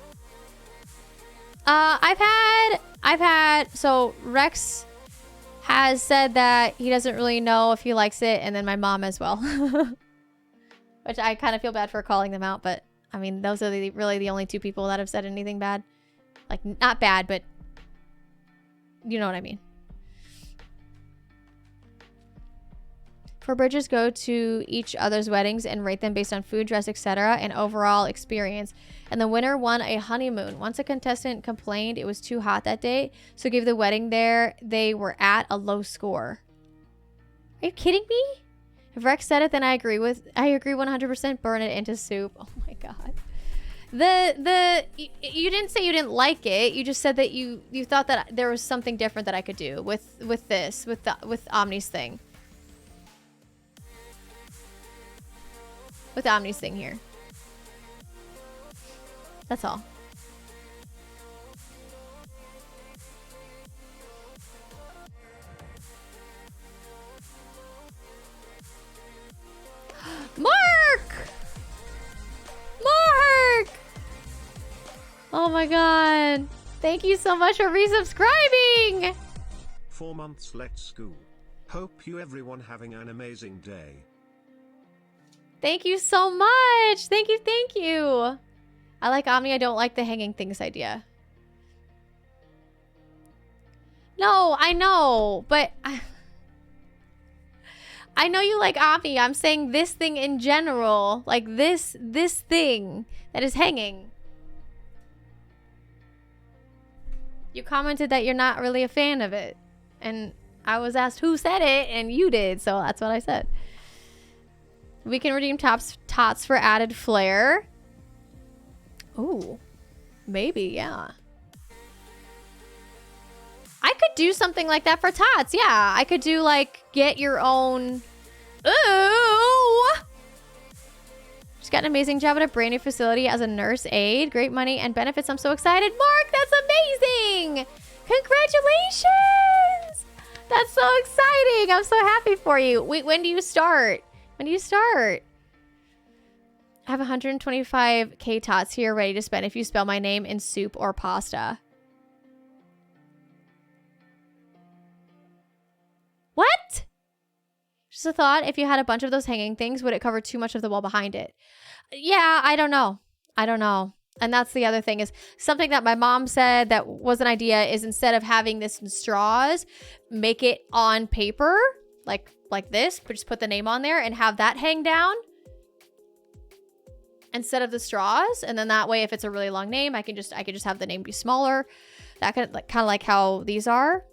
I've had, so Rex has said that he doesn't really know if he likes it, and then my mom as well. Which I kind of feel bad for calling them out, but I mean, those are really the only 2 people that have said anything bad. Like, not bad, but you know what I mean. For bridges, go to each other's weddings and rate them based on food, dress, etc. and overall experience. And the winner won a honeymoon. Once a contestant complained it was too hot that day, so gave the wedding they were at a low score. Are you kidding me? If Rex said it, then I agree 100%. Burn it into soup. Oh my god. You didn't say you didn't like it. You just said that you thought that there was something different that I could do with Omni's thing. With Omni's thing here. That's all. Mark! Oh my god. Thank you so much for resubscribing. 4 months, let's go. Hope you everyone having an amazing day. Thank you so much. Thank you. I like Omni. I don't like the hanging things idea. No, I know, but I know you like Omni. I'm saying this thing in general, like this thing that is hanging. You commented that you're not really a fan of it, and I was asked who said it, and you did, so that's what I said. We can redeem tots for added flair. Ooh, maybe, yeah. I could do something like that for tots. Yeah, I could do like get your own. Ooh. She's got an amazing job at a brand new facility as a nurse aide. Great money and benefits. I'm so excited. Mark, that's amazing. Congratulations. That's so exciting. I'm so happy for you. Wait, when do you start? When do you start? I have 125k tots here ready to spend if you spell my name in soup or pasta. What? Just a thought, if you had a bunch of those hanging things, would it cover too much of the wall behind it? Yeah, I don't know. I don't know. And that's the other thing is something that my mom said that was an idea is instead of having this in straws, make it on paper, like this, but just put the name on there and have that hang down instead of the straws. And then that way, if it's a really long name, I can just have the name be smaller. That could kind of like how these are.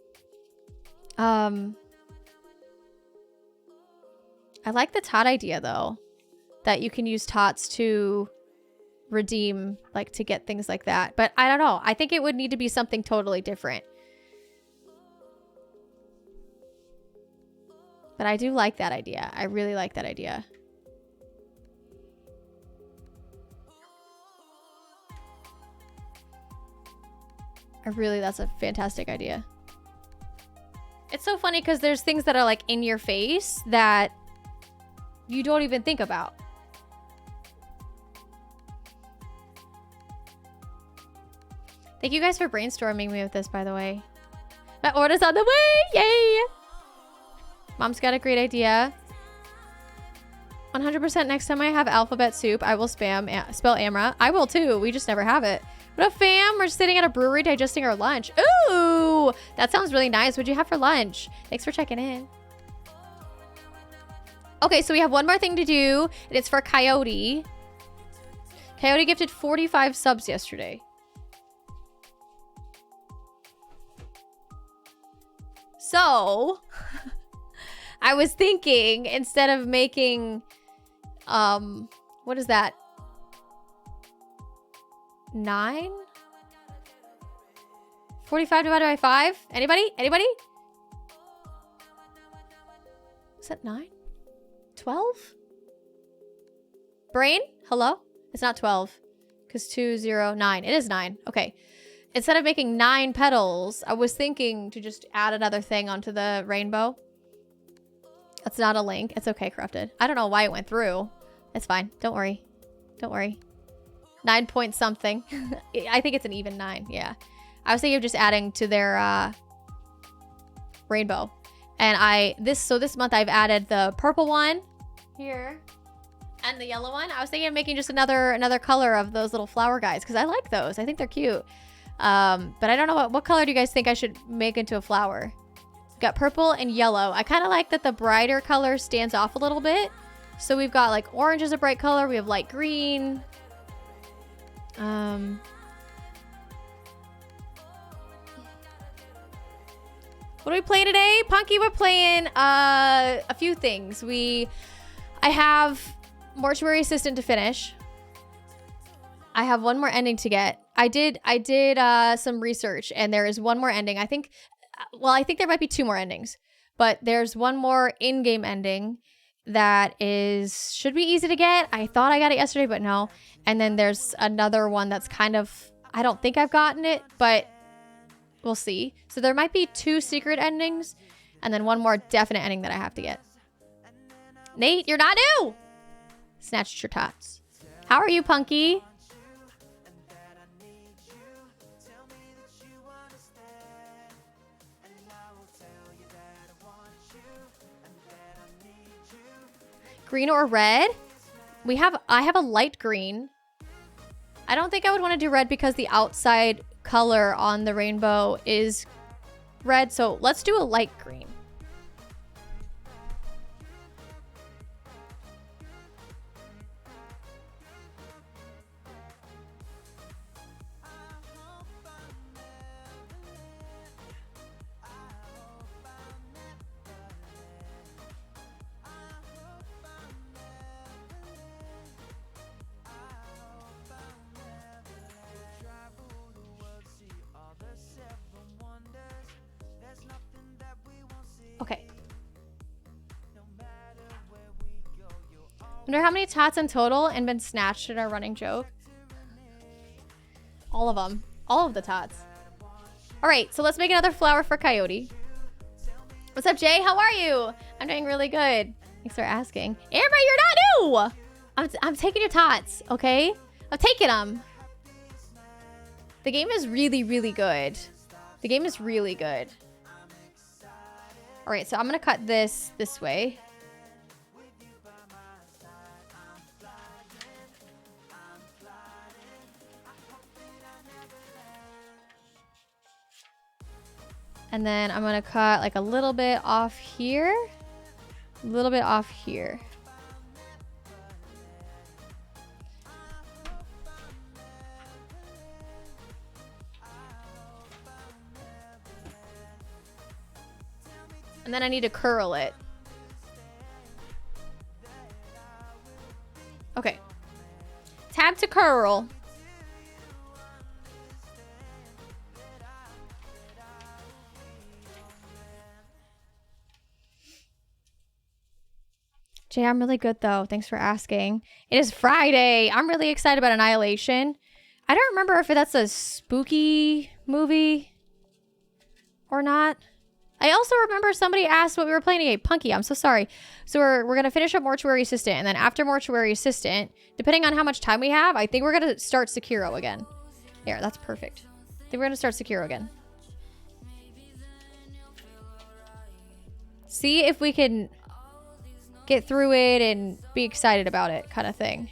I like the tot idea though, that you can use tots to redeem, like to get things like that. But I don't know. I think it would need to be something totally different. But I do like that idea. I really like that idea. That's a fantastic idea. It's so funny because there's things that are like in your face that you don't even think about. Thank you guys for brainstorming me with this, by the way. My order's on the way! Yay! Mom's got a great idea. 100% next time I have alphabet soup, I will spell Amra. I will too. We just never have it. What up, fam? We're sitting at a brewery digesting our lunch. Ooh! That sounds really nice. What'd you have for lunch? Thanks for checking in. Okay, so we have one more thing to do, and it's for Coyote. Coyote gifted 45 subs yesterday. So, I was thinking, instead of making, what is that? 9? 45 divided by 5? Anybody? Anybody? Is that 9? 12? Brain? Hello? It's not 12. Because 2, 0, 9. It is 9. Okay. Instead of making 9 petals, I was thinking to just add another thing onto the rainbow. That's not a link. It's okay, Corrupted. I don't know why it went through. It's fine. Don't worry. Don't worry. 9 point something. I think it's an even 9. Yeah. I was thinking of just adding to their rainbow. And this month I've added the purple one here and the yellow one. I was thinking of making just another color of those little flower guys because I like those. I think they're cute. But I don't know what color do you guys think I should make into a flower? Got purple and yellow. I kind of like that the brighter color stands off a little bit. So we've got like orange is a bright color. We have light green. What are we playing today? Punky, we're playing a few things. I have Mortuary Assistant to finish. I have one more ending to get. I did some research and there is one more ending. I think there might be 2 more endings, but there's one more in-game ending that should be easy to get. I thought I got it yesterday, but no. And then there's another one that's kind of, I don't think I've gotten it, but we'll see. So there might be 2 secret endings and then one more definite ending that I have to get. Nate, you're not new! Snatched your tots. How are you, Punky? Green or red? I have a light green. I don't think I would want to do red because the outside color on the rainbow is red. So let's do a light green. Okay. Wonder how many tots in total and been snatched in our running joke. All of them. All of the tots. All right, so let's make another flower for Coyote. What's up, Jay? How are you? I'm doing really good. Thanks for asking. Amber, you're not new! I'm taking your tots, okay? I'm taking them. The game is really, really good. The game is really good. All right, so I'm gonna cut this way. And then I'm gonna cut like a little bit off here. A little bit off here. And then I need to curl it. Okay. Tab to curl. Jay, I'm really good though. Thanks for asking. It is Friday. I'm really excited about Annihilation. I don't remember if that's a spooky movie or not. I also remember somebody asked what we were playing today. Punky, I'm so sorry. So we're going to finish up Mortuary Assistant. And then after Mortuary Assistant, depending on how much time we have, I think we're going to start Sekiro again. There, that's perfect. I think we're going to start Sekiro again. See if we can get through it and be excited about it, kind of thing.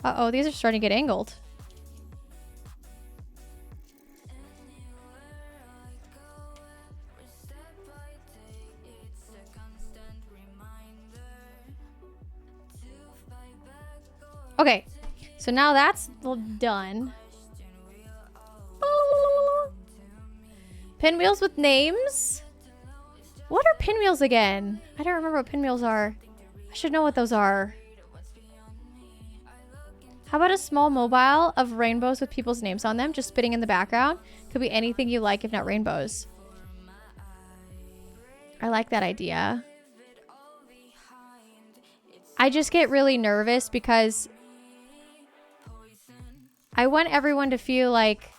Uh-oh, these are starting to get angled. Okay, so now that's done. Pinwheels with names? What are pinwheels again? I don't remember what pinwheels are. I should know what those are. How about a small mobile of rainbows with people's names on them, just spitting in the background? Could be anything you like, if not rainbows. I like that idea. I just get really nervous because I want everyone to feel like...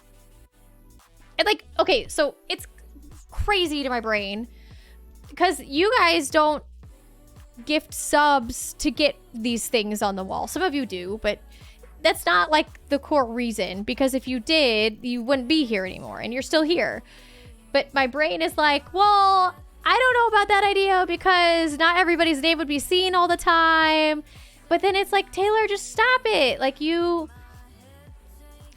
okay, so it's crazy to my brain because you guys don't gift subs to get these things on the wall. Some of you do, but that's not like the core reason, because if you did, you wouldn't be here anymore and you're still here. But my brain is like, well, I don't know about that idea because not everybody's name would be seen all the time. But then it's like, Taylor, just stop it. Like you,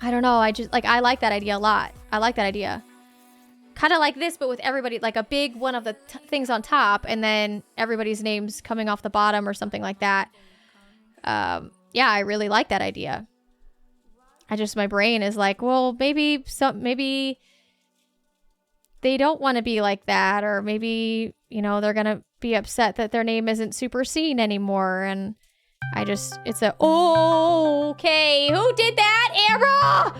I don't know. I like that idea a lot. I like that idea. Kind of like this, but with everybody, like a big one of the things on top and then everybody's names coming off the bottom or something like that. Yeah, I really like that idea. My brain is like, well, maybe they don't want to be like that, or maybe, you know, they're going to be upset that their name isn't super seen anymore. And okay, who did that, Era?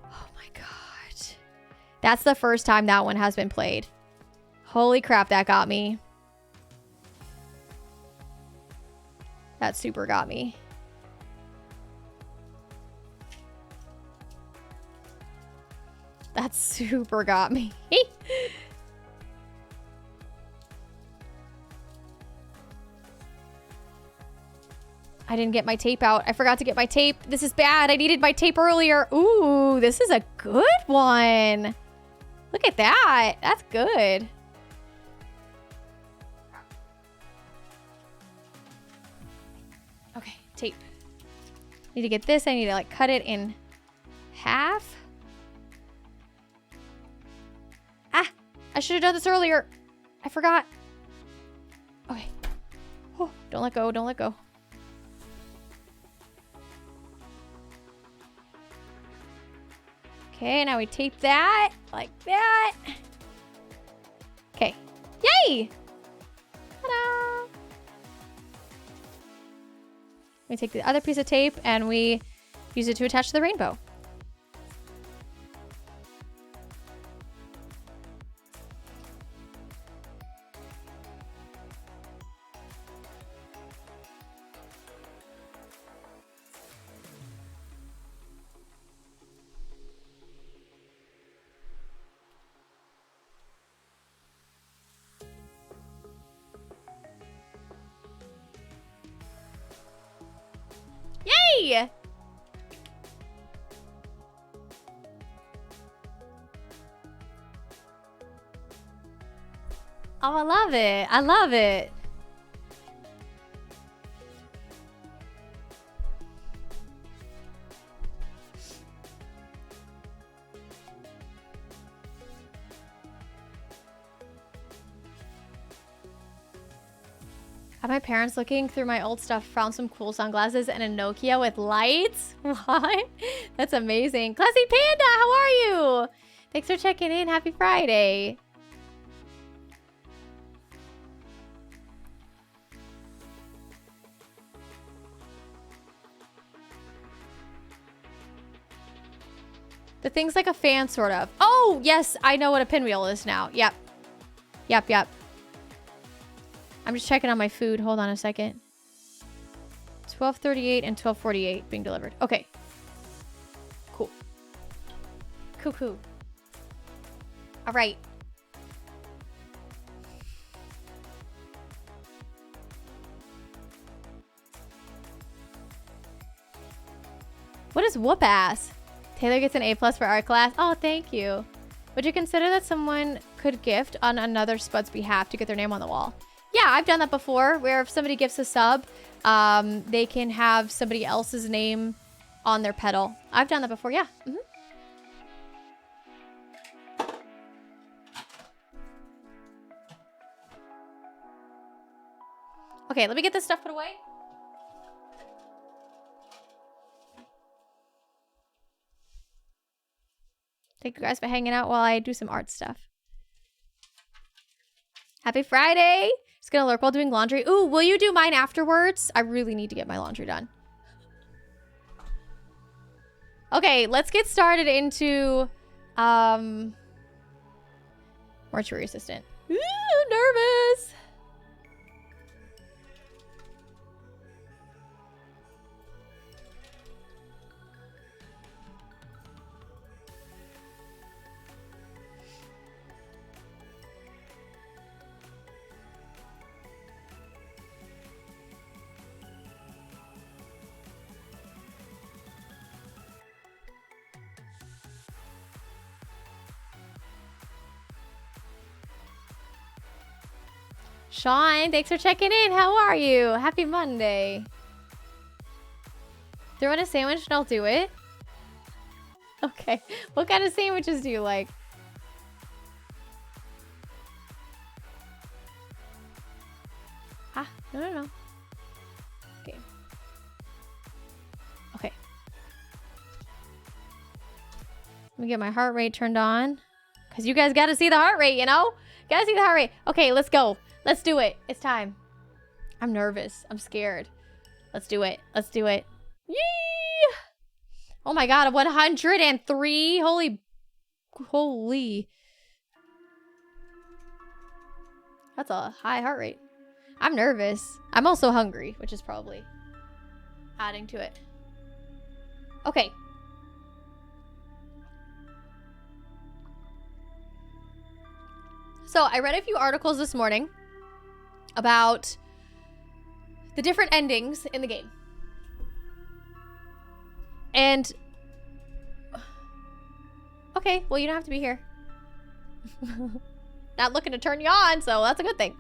Oh my God. That's the first time that one has been played. Holy crap, that got me. That super got me. That super got me. I didn't get my tape out. I forgot to get my tape. This is bad. I needed my tape earlier. Ooh, this is a good one. Look at that. That's good. Okay, tape. Need to get this. I need to like cut it in half. Ah, I should have done this earlier. I forgot. Okay. Oh, don't let go. Don't let go. Okay, now we tape that like that. Okay. Yay! Ta-da! We take the other piece of tape and we use it to attach to the rainbow. hi! Oh, I love it. I love it. Have my parents looking through my old stuff found some cool sunglasses and a Nokia with lights? What? That's amazing. Classy Panda, how are you? Thanks for checking in. Happy Friday. The thing's like a fan, sort of. Oh, yes. I know what a pinwheel is now. Yep. Yep, yep. I'm just checking on my food. Hold on a second. 12:38 and 12:48 being delivered. Okay. Cool. Cool. All right. What is whoop ass? Taylor gets an A+ for art class. Oh, thank you. Would you consider that someone could gift on another Spud's behalf to get their name on the wall? Yeah, I've done that before, where if somebody gifts a sub, they can have somebody else's name on their pedal. I've done that before, yeah. Mm-hmm. Okay, let me get this stuff put away. Thank you guys for hanging out while I do some art stuff. Happy Friday! Just gonna lurk while doing laundry. Ooh, will you do mine afterwards? I really need to get my laundry done. Okay, let's get started into Mortuary Assistant. Ooh, nervous! Sean, thanks for checking in. How are you? Happy Monday. Throw in a sandwich and I'll do it. Okay. What kind of sandwiches do you like? Ah, no. Okay. Okay. Let me get my heart rate turned on. Because you guys got to see the heart rate, you know? Gotta see the heart rate. Okay, let's go. Let's do it. It's time. I'm nervous. I'm scared. Let's do it. Let's do it. Yee! Oh my god, 103. Holy. That's a high heart rate. I'm nervous. I'm also hungry, which is probably adding to it. Okay. So I read a few articles this morning about the different endings in the game. And okay, well, you don't have to be here. Not looking to turn you on, so that's a good thing.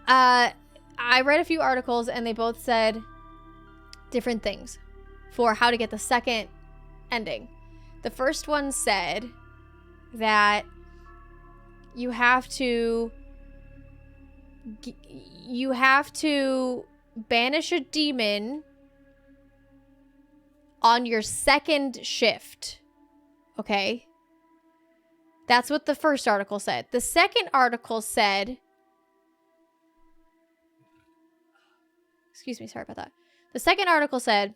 I read a few articles and they both said different things for how to get the second ending. The first one said that you have to banish a demon on your second shift. Okay? That's what the first article said. The second article said... Excuse me, sorry about that. The second article said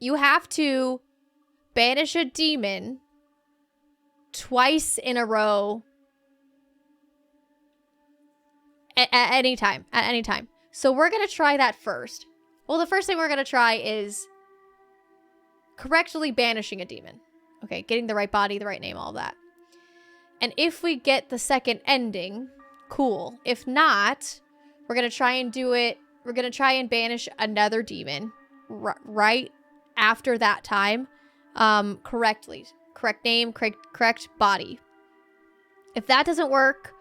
you have to banish a demon twice in a row at any time. At any time. So we're going to try that first. Well, the first thing we're going to try is correctly banishing a demon. Okay, getting the right body, the right name, all of that. And if we get the second ending, cool. If not, we're going to try and do it. We're going to try and banish another demon right after that time correctly. Correct name, correct body. If that doesn't work,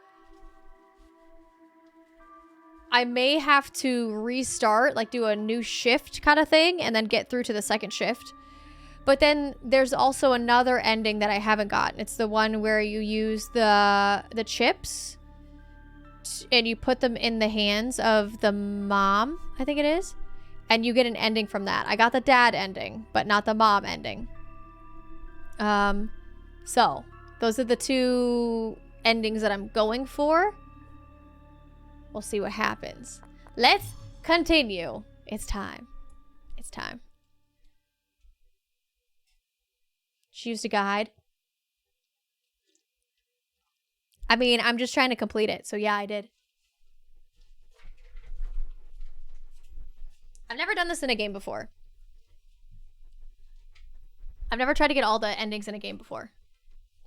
I may have to restart, like do a new shift kind of thing, and then get through to the second shift. But then there's also another ending that I haven't gotten. It's the one where you use the chips and you put them in the hands of the mom, I think it is. And you get an ending from that. I got the dad ending, but not the mom ending. So those are the two endings that I'm going for. We'll see what happens. Let's continue. It's time. It's time. She used a guide. I mean, I'm just trying to complete it. So yeah, I did. I've never done this in a game before. I've never tried to get all the endings in a game before.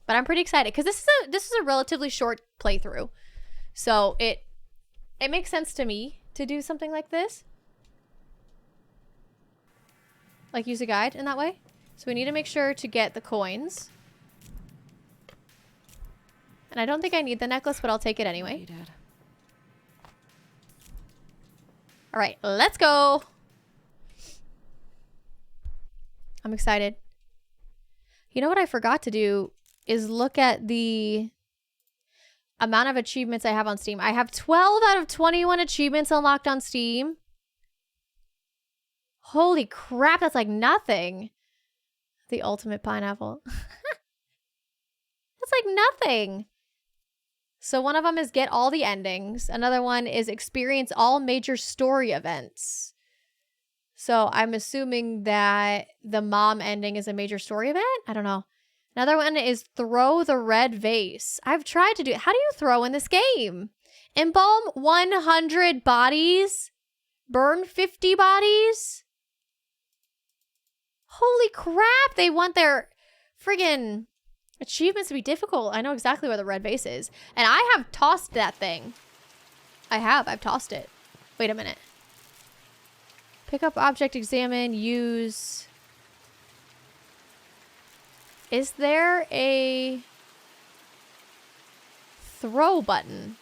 But I'm pretty excited because this is a relatively short playthrough. So it makes sense to me to do something like this. Like use a guide in that way. So we need to make sure to get the coins. And I don't think I need the necklace, but I'll take it anyway. All right, let's go. I'm excited. You know what I forgot to do is look at the amount of achievements I have on Steam. I have 12 out of 21 achievements unlocked on Steam. Holy crap, that's like nothing. The ultimate pineapple. That's like nothing. So one of them is get all the endings. Another one is experience all major story events. So I'm assuming that the mom ending is a major story event? I don't know. Another one is throw the red vase. I've tried to do it. How do you throw in this game? Embalm 100 bodies? Burn 50 bodies? Holy crap, they want their friggin' achievements to be difficult. I know exactly where the red vase is. And I have tossed that thing. I've tossed it. Wait a minute. Pick up object, examine, use. Is there a throw button?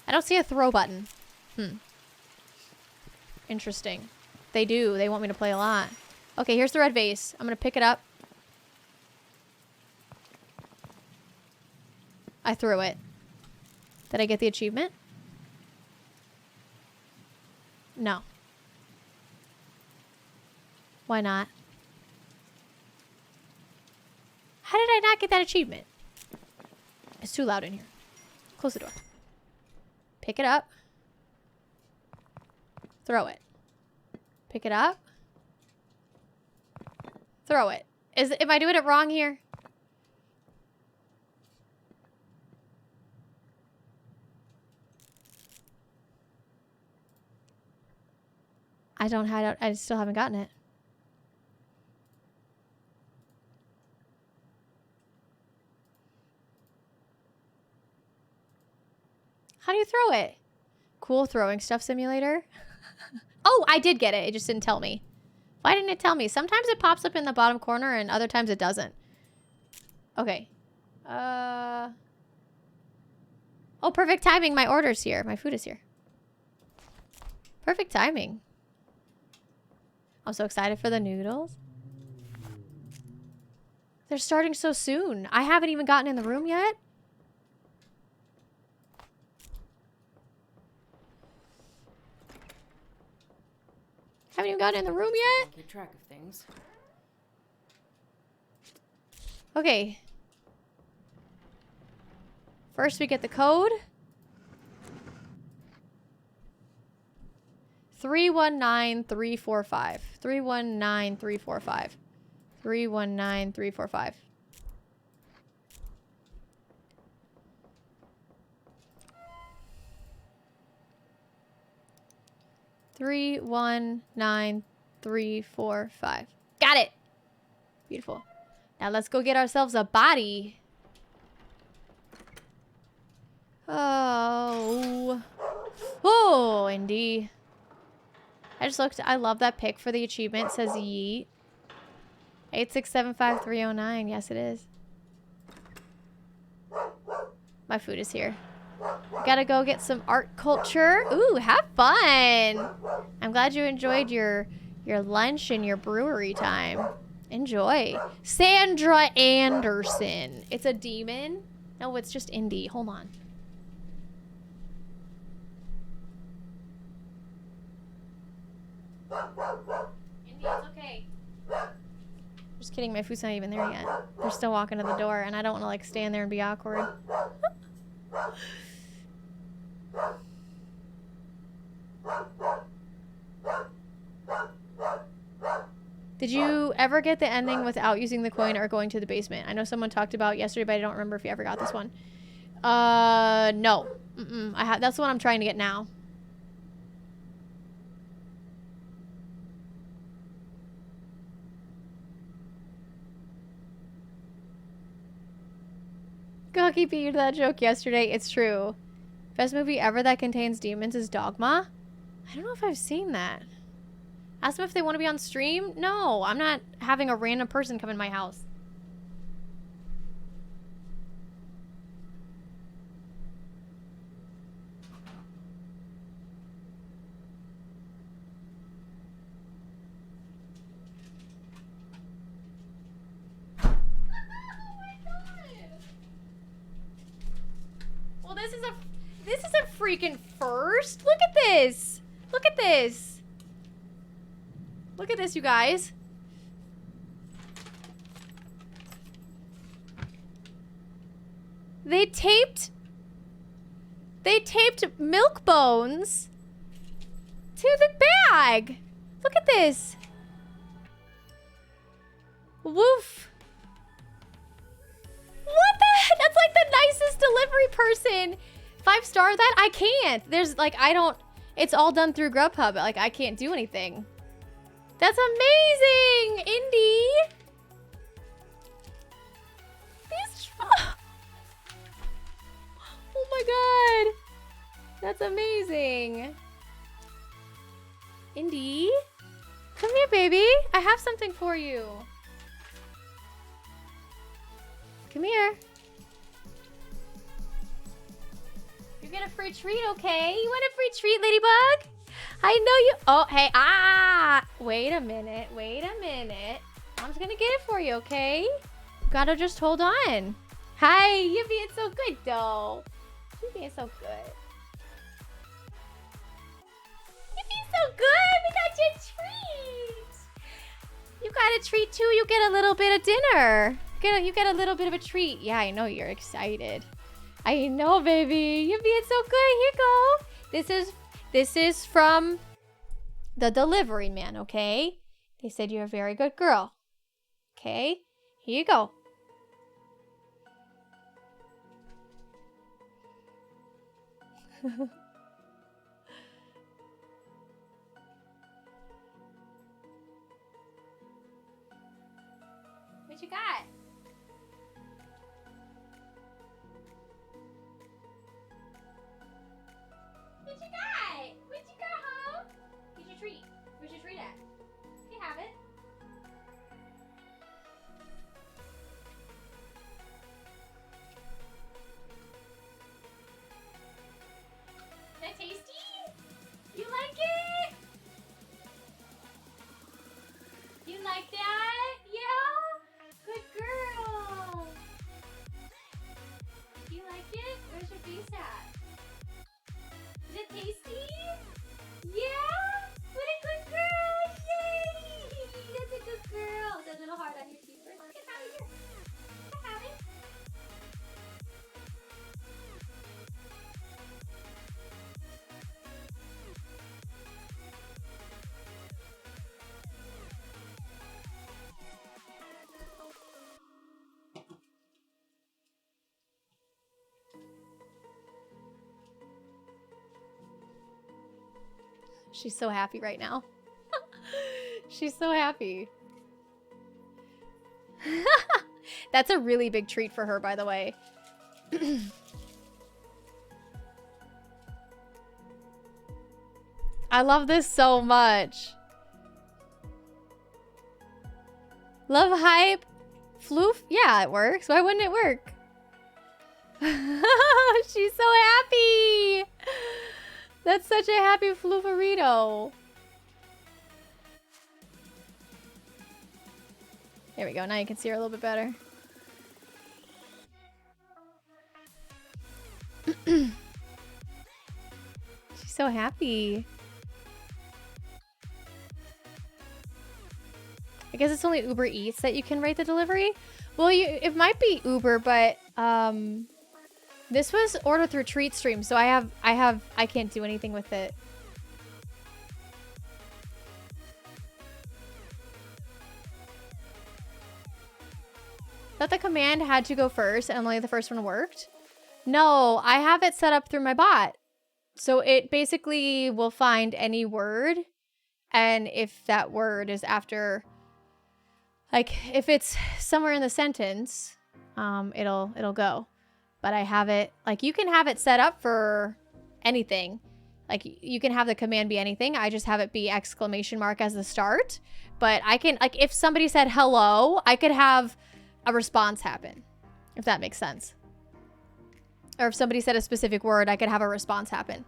I don't see a throw button. Interesting. They do. They want me to play a lot. Okay, here's the red vase. I'm going to pick it up. I threw it. Did I get the achievement? No. Why not? How did I not get that achievement? It's too loud in here. Close the door. Pick it up. Throw it. Pick it up. Throw it. Am I doing it wrong here? I still haven't gotten it. How do you throw it? Cool throwing stuff simulator. Oh, I did get it. It just didn't tell me. Why didn't it tell me? Sometimes it pops up in the bottom corner and other times it doesn't. Okay. Oh, perfect timing. My order's here. My food is here. Perfect timing. I'm so excited for the noodles. They're starting so soon. I haven't even gotten in the room yet. Haven't even gotten in the room yet. Keep track of things. Okay. First we get the code. 319345. 319345. 319345. Three, 1, 9, 3, 4, 5. Got it. Beautiful. Now let's go get ourselves a body. Oh. Oh, Indy. I just looked. I love that pic for the achievement. It says yeet. 8675309. Yes, it is. My food is here. Gotta go get some art culture. Ooh, have fun. I'm glad you enjoyed your lunch and your brewery time. Enjoy. Sandra Anderson. It's a demon? No, it's just Indy. Hold on. Indy, it's okay. Just kidding, my food's not even there yet. They're still walking to the door, and I don't want to, like, stand there and be awkward. Did you ever get the ending without using the coin or going to the basement? I know someone talked about yesterday, but I don't remember if you ever got this one. No. That's the one I'm trying to get now. Gawky beat you to that joke yesterday. It's true. Best movie ever that contains demons is Dogma. I don't know if I've seen that. Ask them if they want to be on stream. No, I'm not having a random person come in my house. Well, this is a freaking first. Look at this. Look at this. Look at this, you guys. They taped milk bones to the bag. Look at this. Woof. What the heck? That's like the nicest delivery person. 5-star that? I can't. There's like, it's all done through Grubhub. Like, I can't do anything. That's amazing, Indy. Oh my god. That's amazing. Indy, come here, baby. I have something for you. Come here. You get a free treat, okay? You want a free treat, Ladybug? I know you. Oh, hey. Wait a minute. I'm just gonna get it for you, okay? Gotta just hold on. Hi. You're being so good, though. You're being so good. You're being so good. We got your treat. You got a treat, too. You get a little bit of dinner. You get a little bit of a treat. Yeah, I know you're excited. I know, baby. You're being so good. Here you go. This is from the delivery man, okay? They said you're a very good girl. Okay? Here you go. What you got? What you got? What you got, huh? Get your treat. Where's your treat at? You have it. Is that tasty? You like it? You like that? Yeah? Good girl. You like it? Where's your face at? Is it tasty? Yeah? What a good girl! Yay! That's a good girl. That little heart on your teeth. Get out of here. I have it. She's so happy right now. She's so happy. That's a really big treat for her, by the way. I love this so much. Love hype. Floof? Yeah, it works. Why wouldn't it work? She's so happy. That's such a happy floofarito. There we go. Now you can see her a little bit better. She's so happy. I guess it's only Uber Eats that you can rate the delivery. Well, it might be Uber, but this was ordered through TreatStream, so I can't do anything with it. Thought the command had to go first and only the first one worked. No, I have it set up through my bot. So it basically will find any word, and if that word is after, like, if it's somewhere in the sentence, it'll go. But I have it, like, you can have it set up for anything. Like, you can have the command be anything. I just have it be exclamation mark as the start. But I can, like, if somebody said hello, I could have a response happen, if that makes sense. Or if somebody said a specific word, I could have a response happen.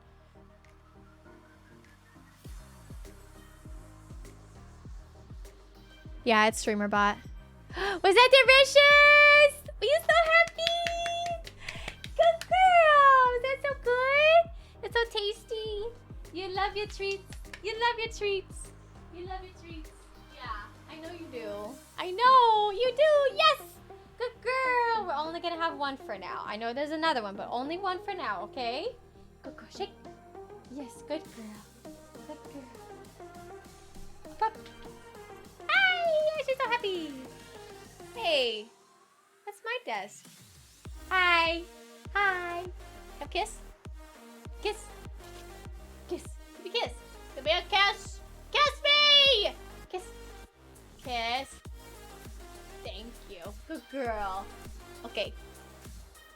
Yeah, it's streamer bot. Was that delicious? Are you so happy? Good girl. Is that so good? It's so tasty. You love your treats. You love your treats. You love your treats. Yeah, I know you do. I know you do. Yes. Good girl. We're only gonna have one for now. I know there's another one, but only one for now, okay? Good girl. Shake. Yes, good girl. Good girl. Pop. Hi! She's so happy. Hey, that's my desk. Hi. Hi. Have a kiss. Kiss. Kiss. Give me a kiss. Give me a kiss. Kiss me. Kiss. Kiss. Thank you. Good girl. Okay.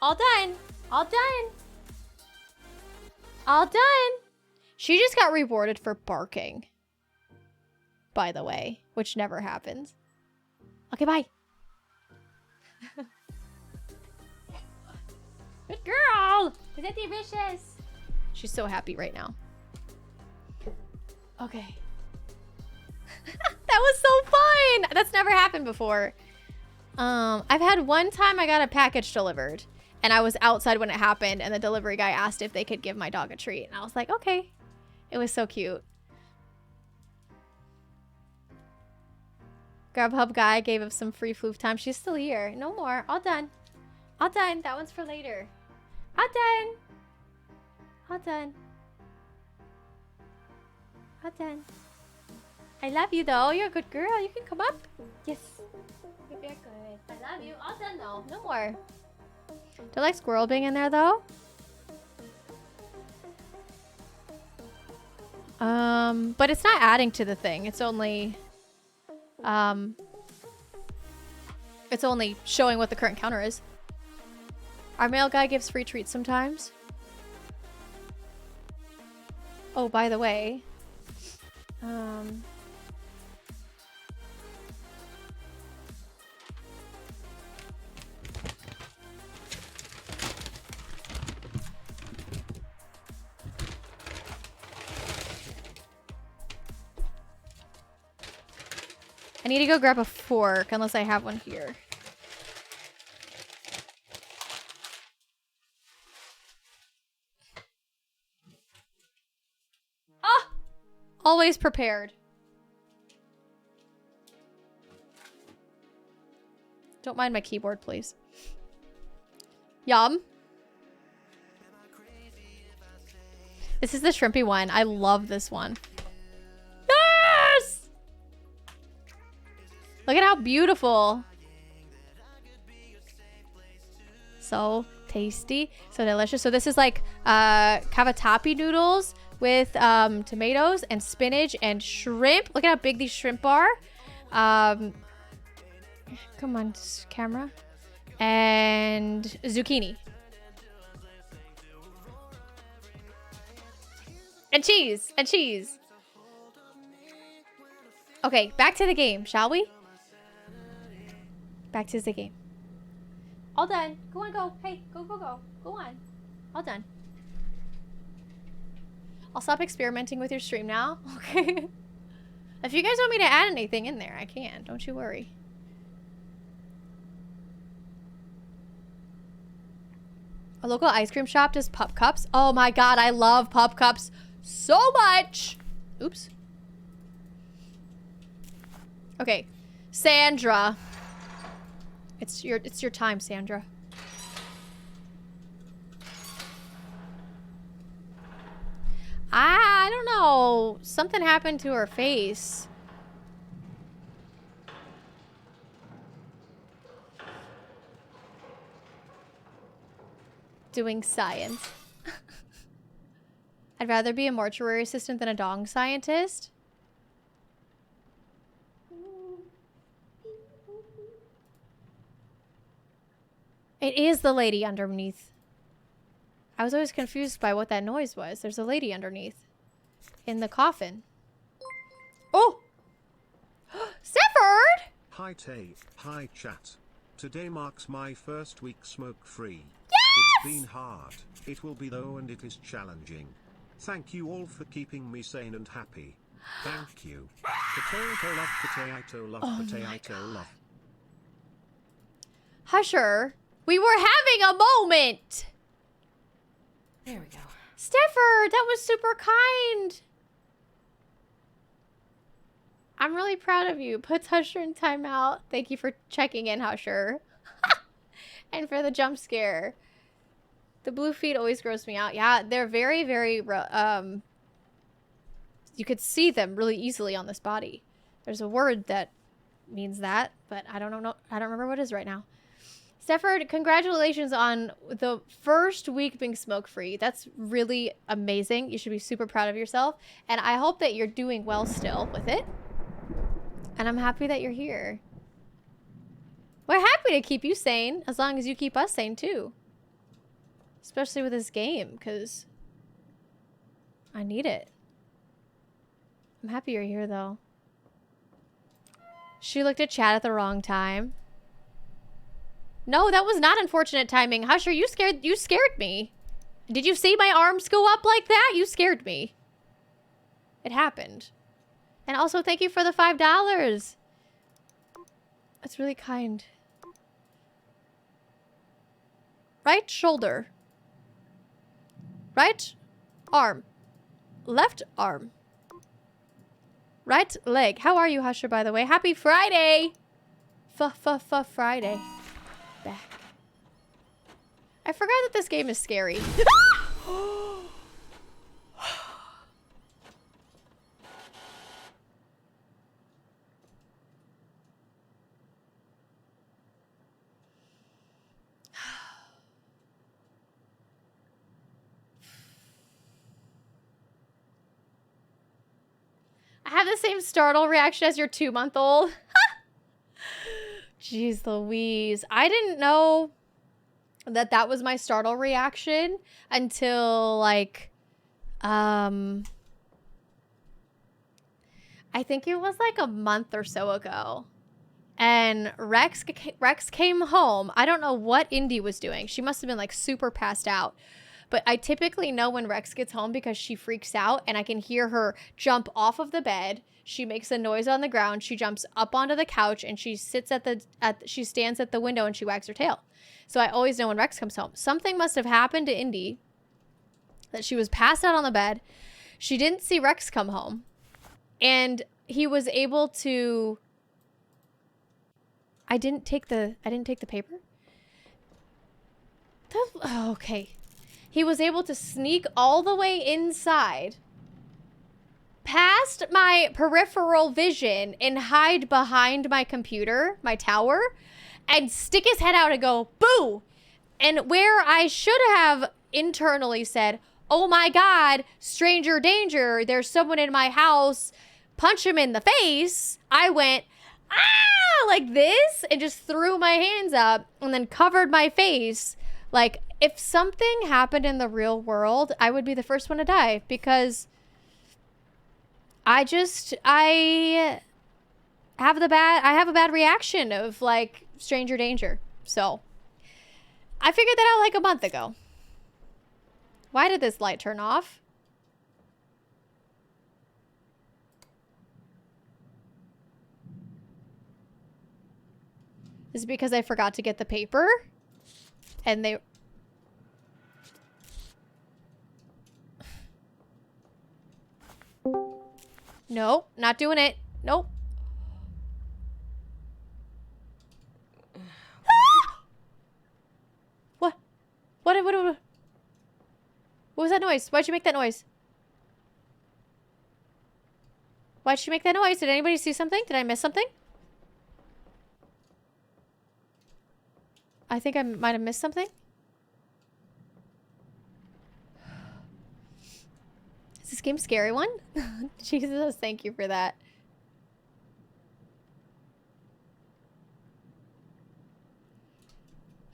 All done. All done. All done. She just got rewarded for barking. By the way, which never happens. Okay, bye. Good girl. Is that delicious? She's so happy right now. Okay. That was so fun. That's never happened before. I've had one time I got a package delivered and I was outside when it happened and the delivery guy asked if they could give my dog a treat. And I was like, okay. It was so cute. Grubhub guy gave us some free floof time. She's still here. No more. All done. All done. That one's for later. All done. All done. All done. I love you though. You're a good girl. You can come up. Yes. You're good. I love you. All done though. No more. Do you like squirrel being in there though? But it's not adding to the thing. It's only showing what the current counter is. Our mail guy gives free treats sometimes. Oh, by the way, I need to go grab a fork unless I have one here. Ah! Always prepared. Don't mind my keyboard, please. Yum. This is the shrimpy one. I love this one. Yes! Look at how beautiful. So tasty. So delicious. So this is like cavatappi noodles with tomatoes and spinach and shrimp. Look at how big these shrimp are. Come on, camera. And zucchini. And cheese. And cheese. Okay, back to the game, shall we? Back to the game. All done. Go on, go. Hey, go, go, go. Go on. All done. I'll stop experimenting with your stream now. Okay. If you guys want me to add anything in there, I can. Don't you worry. A local ice cream shop does pup cups. Oh my god, I love pup cups so much. Oops. Okay. Sandra. It's your time, Sandra. I don't know. Something happened to her face. Doing science. I'd rather be a mortuary assistant than a dog scientist. It is the lady underneath. I was always confused by what that noise was. There's a lady underneath. In the coffin. Oh! Stafford! Hi Tay, hi chat. Today marks my first week smoke-free. Yes! It's been hard. It will be though, and it is challenging. Thank you all for keeping me sane and happy. Thank you. Potato love, potato love, potato love. Husher, we were having a moment! There we go. Stafford, that was super kind. I'm really proud of you. Puts Husher in timeout. Thank you for checking in, Husher. And for the jump scare. The blue feet always gross me out. Yeah, they're very, very, you could see them really easily on this body. There's a word that means that, but I don't know. I don't remember what it is right now. Stafford, congratulations on the first week being smoke-free. That's really amazing. You should be super proud of yourself. And I hope that you're doing well still with it. And I'm happy that you're here. We're happy to keep you sane, as long as you keep us sane too. Especially with this game, because I need it. I'm happy you're here, though. She looked at chat at the wrong time. No, that was not unfortunate timing. Husher, you scared me. Did you see my arms go up like that? You scared me. It happened. And also, thank you for the $5. That's really kind. Right shoulder. Right arm. Left arm. Right leg. How are you, Husher, by the way? Happy Friday! Friday. Back. I forgot that this game is scary. I have the same startle reaction as your 2-month-old. Jeez Louise. I didn't know that that was my startle reaction until, like, I think it was like a month or so ago. And Rex came home. I don't know what Indy was doing. She must have been, like, super passed out. But I typically know when Rex gets home because she freaks out and I can hear her jump off of the bed. She makes a noise on the ground. She jumps up onto the couch and she sits she stands at the window and she wags her tail. So I always know when Rex comes home. Something must have happened to Indy that she was passed out on the bed. She didn't see Rex come home and he was able to... I didn't take the paper. Oh, okay. He was able to sneak all the way inside, past my peripheral vision, and hide behind my computer, my tower, and stick his head out and go, boo! And where I should have internally said, oh my god, stranger danger, there's someone in my house, punch him in the face, I went, ah, like this, and just threw my hands up, and then covered my face. Like, if something happened in the real world, I would be the first one to die because I have a bad reaction of like stranger danger. So I figured that out like a month ago. Why did this light turn off? Is it because I forgot to get the paper? And they... Nope, not doing it. Nope. What? What was that noise? Why'd you make that noise? Why'd she make that noise? Did anybody see something? Did I miss something? I think I might have missed something. Is this game a scary one? Jesus, thank you for that.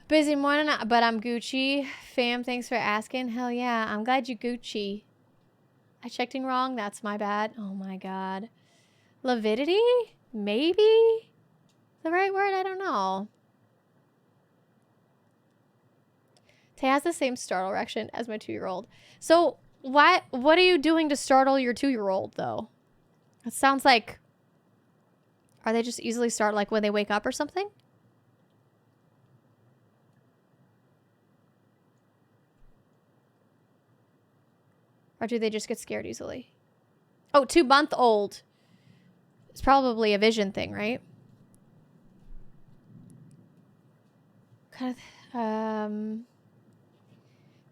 Busy morning, but I'm Gucci. Fam, thanks for asking. Hell yeah, I'm glad you Gucci. I checked in wrong. That's my bad. Oh my god. Lividity? Maybe? The right word? I don't know. Tay has the same startle reaction as my 2-year-old. So, what are you doing to startle your 2-year-old, though? It sounds like... Are they just easily startled, like, when they wake up or something? Or do they just get scared easily? Oh, 2-month-old. It's probably a vision thing, right? Kind of...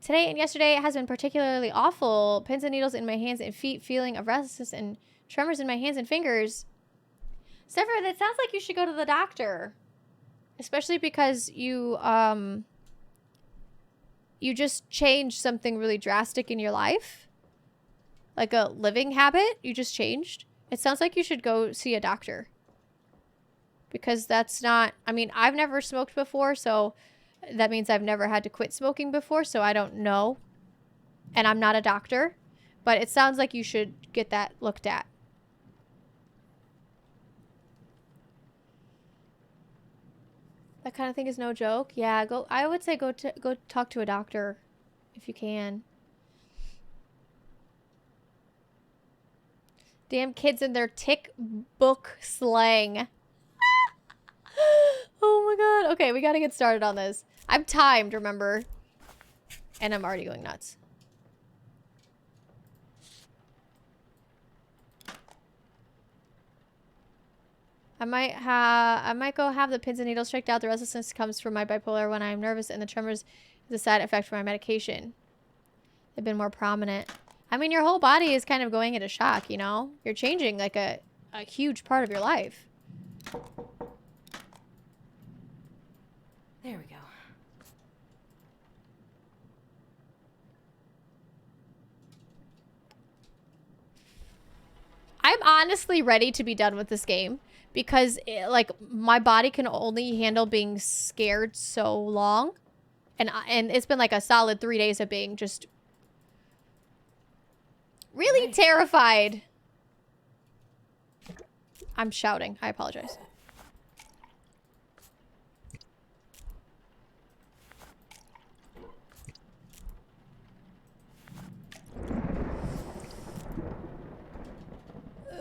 Today and yesterday it has been particularly awful. Pins and needles in my hands and feet, feeling of restlessness and tremors in my hands and fingers. Sever, that sounds like you should go to the doctor. Especially because you just changed something really drastic in your life. Like a living habit you just changed. It sounds like you should go see a doctor. Because that's not... I mean, I've never smoked before, so... That means I've never had to quit smoking before, so I don't know. And I'm not a doctor. But it sounds like you should get that looked at. That kind of thing is no joke. Yeah, go. I would say go talk to a doctor if you can. Damn kids and their tick book slang. Oh my god. Okay, we gotta get started on this. I'm timed, remember? And I'm already going nuts. I might go have the pins and needles checked out. The resistance comes from my bipolar when I'm nervous, and the tremors is a side effect from my medication. They've been more prominent. I mean, your whole body is kind of going into shock, you know? You're changing like a huge part of your life. There we go. I'm honestly ready to be done with this game because like my body can only handle being scared so long, and it's been like a solid 3 days of being just really terrified. I'm shouting. I apologize.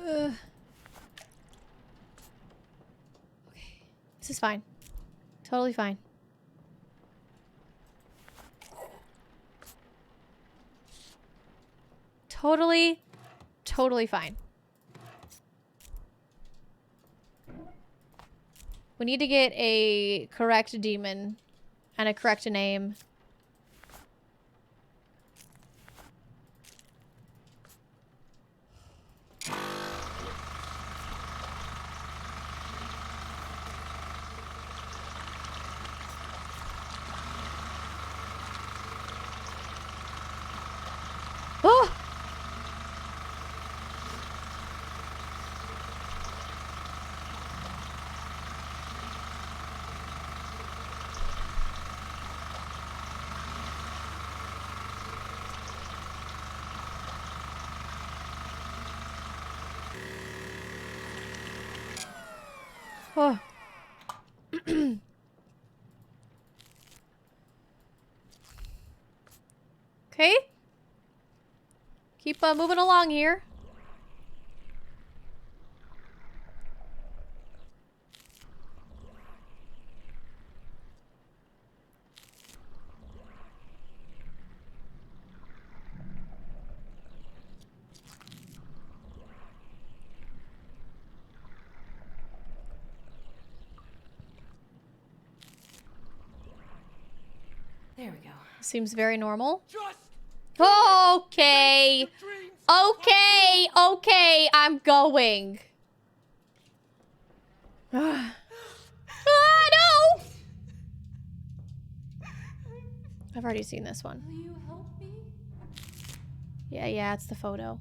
Okay. This is fine. Totally fine. Totally fine. We need to get a correct demon and a correct name. Oh! Okay. Keep moving along here. There we go. Seems very normal. Just Okay. dreams. Okay. Okay. I'm going. Ah, no! I've already seen this one. Will you help me? Yeah, it's the photo.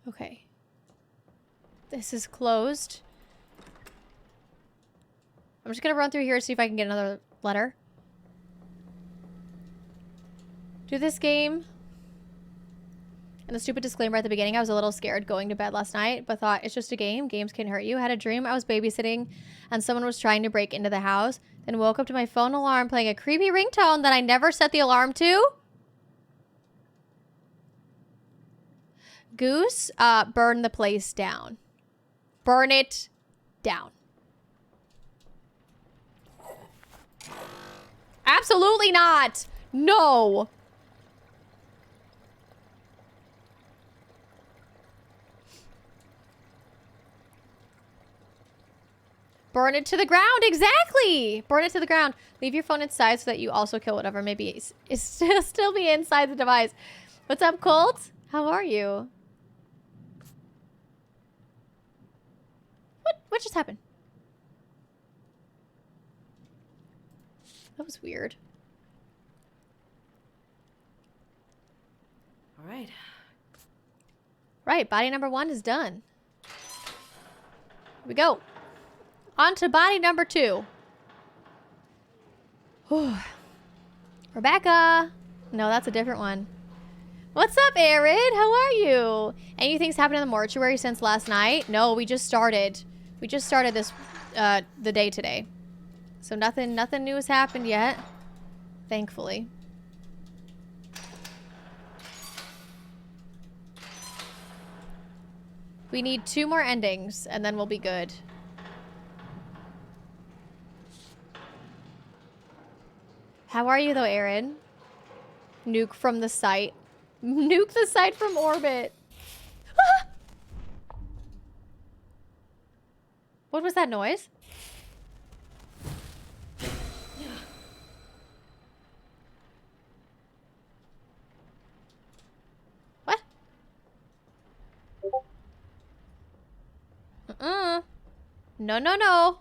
Okay. This is closed. I'm just gonna run through here to see if I can get another letter. Do this game. And the stupid disclaimer at the beginning, I was a little scared going to bed last night, but thought it's just a game. Games can hurt you. Had a dream I was babysitting and someone was trying to break into the house. Then woke up to my phone alarm playing a creepy ringtone that I never set the alarm to. Goose, burn the place down. Burn it down. Absolutely not. No. Burn it to the ground. Exactly. Burn it to the ground. Leave your phone inside so that you also kill whatever maybe is still be inside the device. What's up, Colt? How are you? What just happened? That was weird. All right. Right, body number 1 is done. Here we go. On to body number 2. Whew. Rebecca. No, that's a different one. What's up, Arid? How are you? Anything's happened in the mortuary since last night? No, we just started. We just started this, the day today. So nothing new has happened yet. Thankfully. We need 2 more endings, and then we'll be good. How are you, though, Aaron? Nuke from the site. Nuke the site from orbit. Ah! What was that noise? What? No, no, no.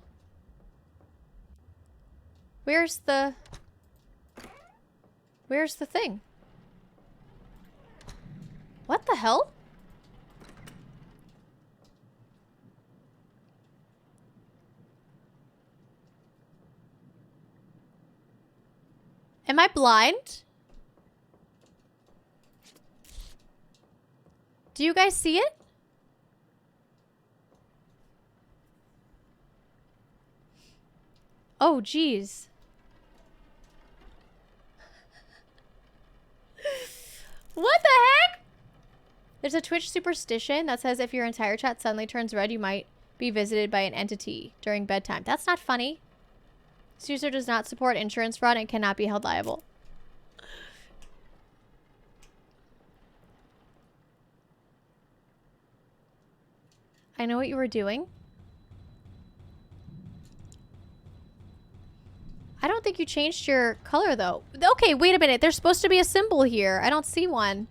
Where's the thing? What the hell? Am I blind? Do you guys see it? Oh, geez. What the heck? There's a Twitch superstition that says if your entire chat suddenly turns red, you might be visited by an entity during bedtime. That's not funny. This user does not support insurance fraud and cannot be held liable. I know what you were doing. I don't think you changed your color, though. Okay, wait a minute. There's supposed to be a symbol here. I don't see one.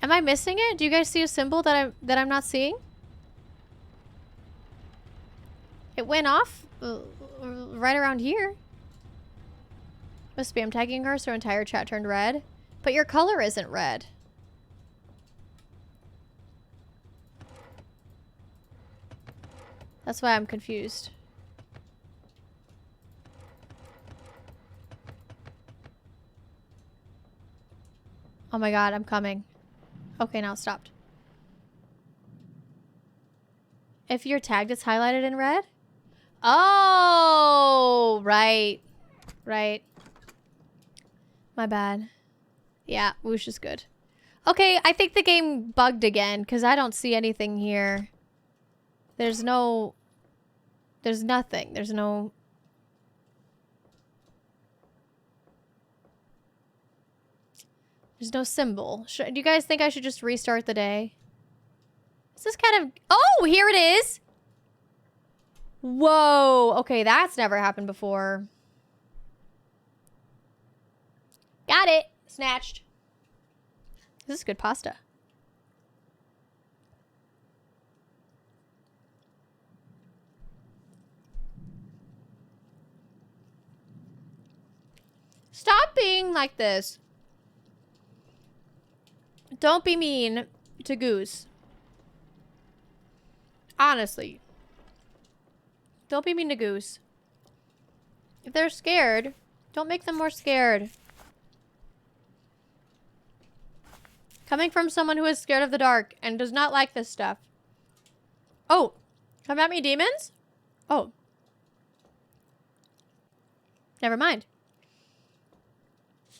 Am I missing it? Do you guys see a symbol that I'm not seeing? It went off right around here. Was spam tagging her so her entire chat turned red? But your color isn't red. That's why I'm confused. Oh my god, I'm coming. Okay, now it stopped. If you're tagged, it's highlighted in red? Oh, right. Right. My bad. Yeah, whoosh is good. Okay, I think the game bugged again because I don't see anything here. There's no... There's nothing. There's no... There's no symbol. Do you guys think I should just restart the day? Is this kind of... Oh, here it is! Whoa. Okay, that's never happened before. Got it. Snatched. This is good pasta. Stop being like this. Don't be mean to Goose. Honestly. Don't be mean to Goose. If they're scared, don't make them more scared. Coming from someone who is scared of the dark and does not like this stuff. Oh, come at me, demons? Oh. Never mind.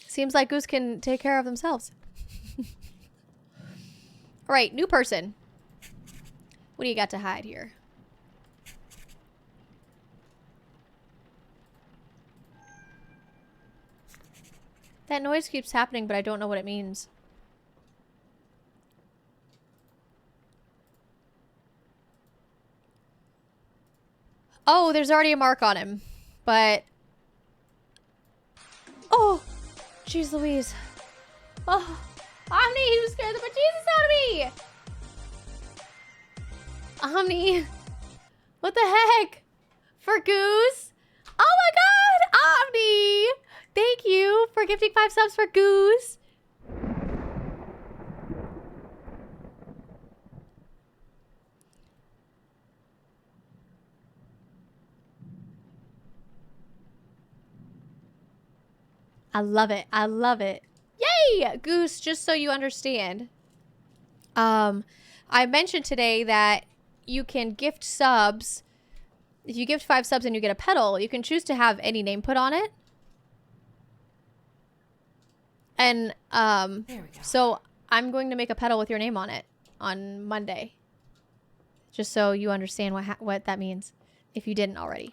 Seems like Goose can take care of themselves. Alright, new person. What do you got to hide here? That noise keeps happening, but I don't know what it means. Oh, there's already a mark on him. But... Oh! Jeez Louise. Oh! Omni, you scared the bejesus out of me! Omni! What the heck? For Goose? Oh my god! Omni! Thank you for gifting 5 subs for Goose. I love it. I love it. Yay! Goose, just so you understand. I mentioned today that you can gift subs. If you gift 5 subs and you get a pedal, you can choose to have any name put on it. And, There we go. so I'm going to make a pedal with your name on it on Monday. Just so you understand what that means, if you didn't already.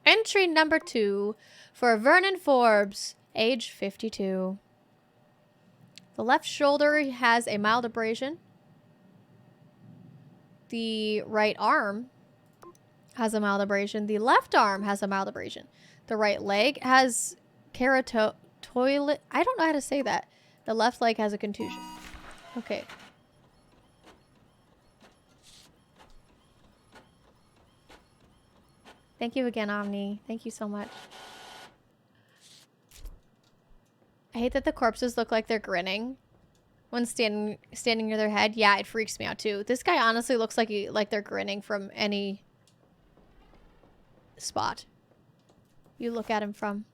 Entry number 2 for Vernon Forbes, age 52. The left shoulder has a mild abrasion. The right arm has a mild abrasion. The left arm has a mild abrasion. The right leg has toilet. I don't know how to say that. The left leg has a contusion. Okay. Thank you again, Omni. Thank you so much. I hate that the corpses look like they're grinning when standing near their head. Yeah, it freaks me out too. This guy honestly looks like they're grinning from any spot you look at him from.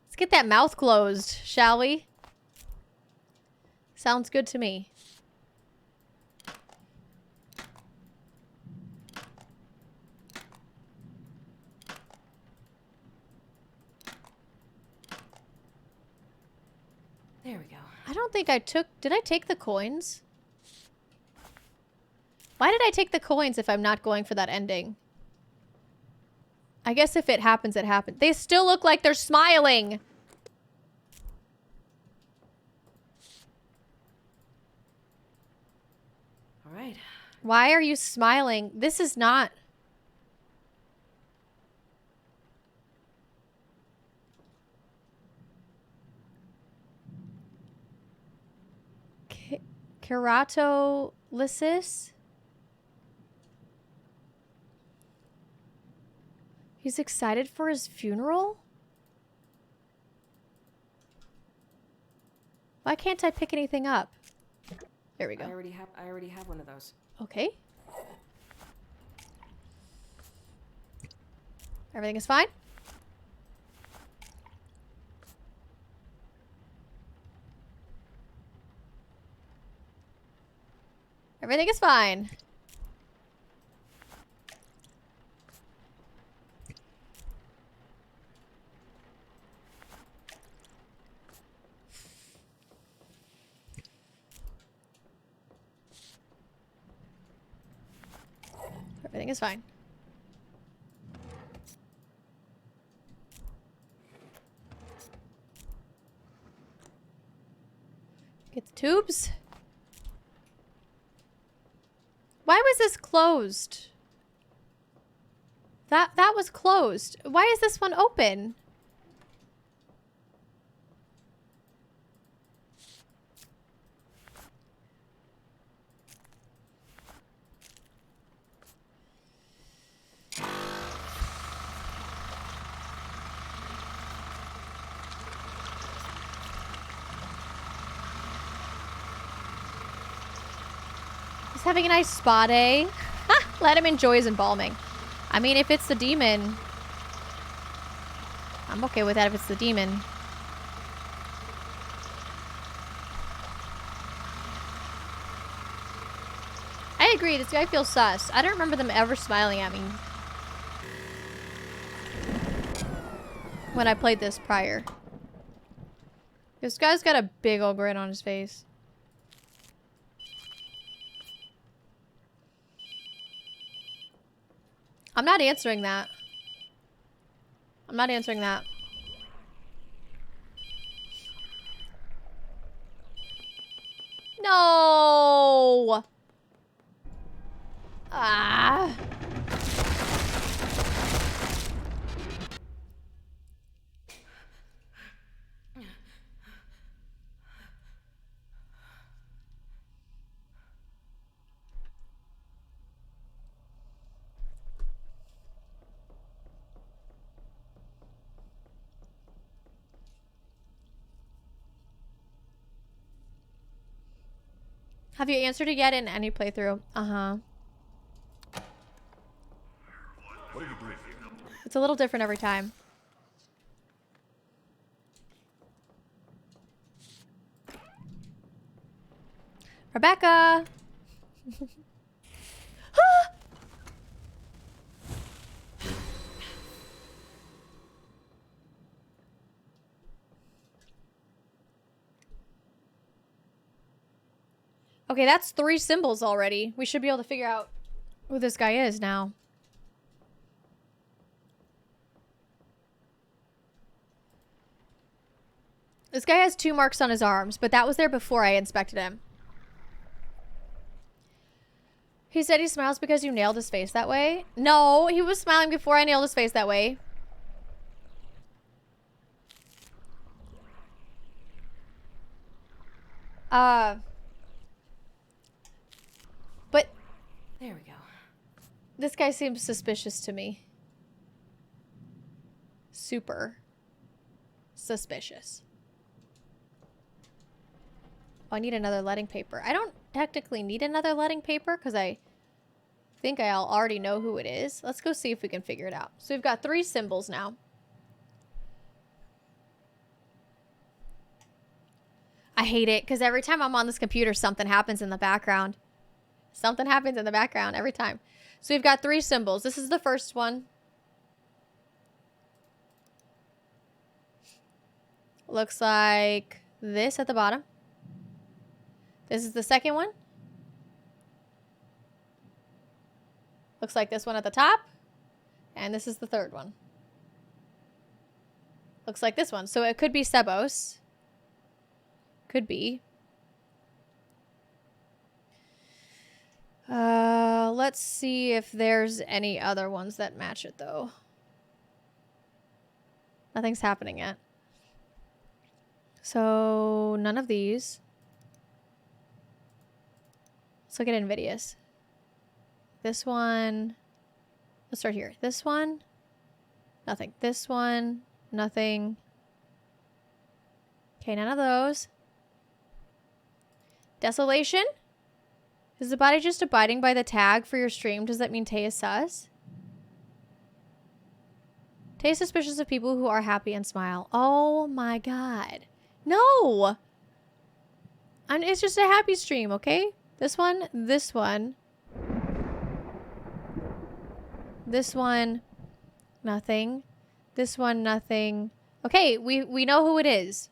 Let's get that mouth closed, shall we? Sounds good to me. There we go. I don't think I took... Did I take the coins? Why did I take the coins if I'm not going for that ending? I guess if it happens, it happens. They still look like they're smiling. All right. Why are you smiling? This is not... Keratolysis? He's excited for his funeral? Why can't I pick anything up? There we go. I already have one of those. Okay. Everything is fine? Everything is fine. Everything is fine. Get the tubes. Why was this closed? That was closed. Why is this one open? He's having a nice spa day. Let him enjoy his embalming. I mean, if it's the demon, I'm okay with that if it's the demon. I agree, this guy feels sus. I don't remember them ever smiling at me when I played this prior. This guy's got a big old grin on his face. I'm not answering that. I'm not answering that. No! Ah. Have you answered it yet in any playthrough? Uh-huh. What are you doing here? It's a little different every time. Rebecca! Okay, that's 3 symbols already. We should be able to figure out who this guy is now. This guy has 2 marks on his arms, but that was there before I inspected him. He said he smiles because you nailed his face that way. No, he was smiling before I nailed his face that way. But There we go. this guy seems suspicious to me. Super suspicious. Oh, I need another letting paper. I don't technically need another letting paper because I think I'll already know who it is. Let's go see if we can figure it out. So we've got 3 symbols now. I hate it because every time I'm on this computer, something happens in the background. Something happens in the background every time. So we've got 3 symbols. This is the first one. Looks like this at the bottom. This is the second one. Looks like this one at the top. And this is the third one. Looks like this one. So it could be Sebos. Could be. Let's see if there's any other ones that match it, though. Nothing's happening yet. So, none of these. Let's look at Invidious. This one. Let's start here. This one. Nothing. This one. Nothing. Okay, none of those. Desolation? Is the body just abiding by the tag for your stream? Does that mean Tay is sus? Tay is suspicious of people who are happy and smile. Oh my god. No! And it's just a happy stream, okay? This one, this one. This one, nothing. This one, nothing. Okay, we know who it is.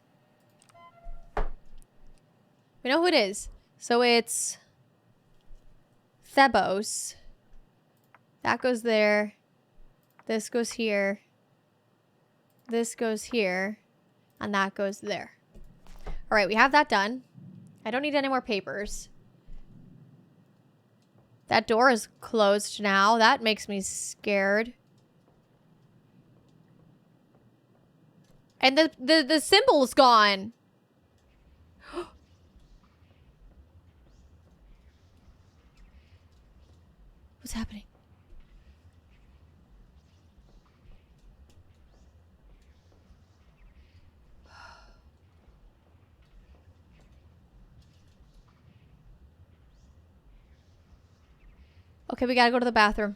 We know who it is. So it's Thebos. That goes there. This goes here. This goes here. And that goes there. Alright, we have that done. I don't need any more papers. That door is closed now. That makes me scared. And the symbol's gone. What's happening? Okay, we gotta go to the bathroom.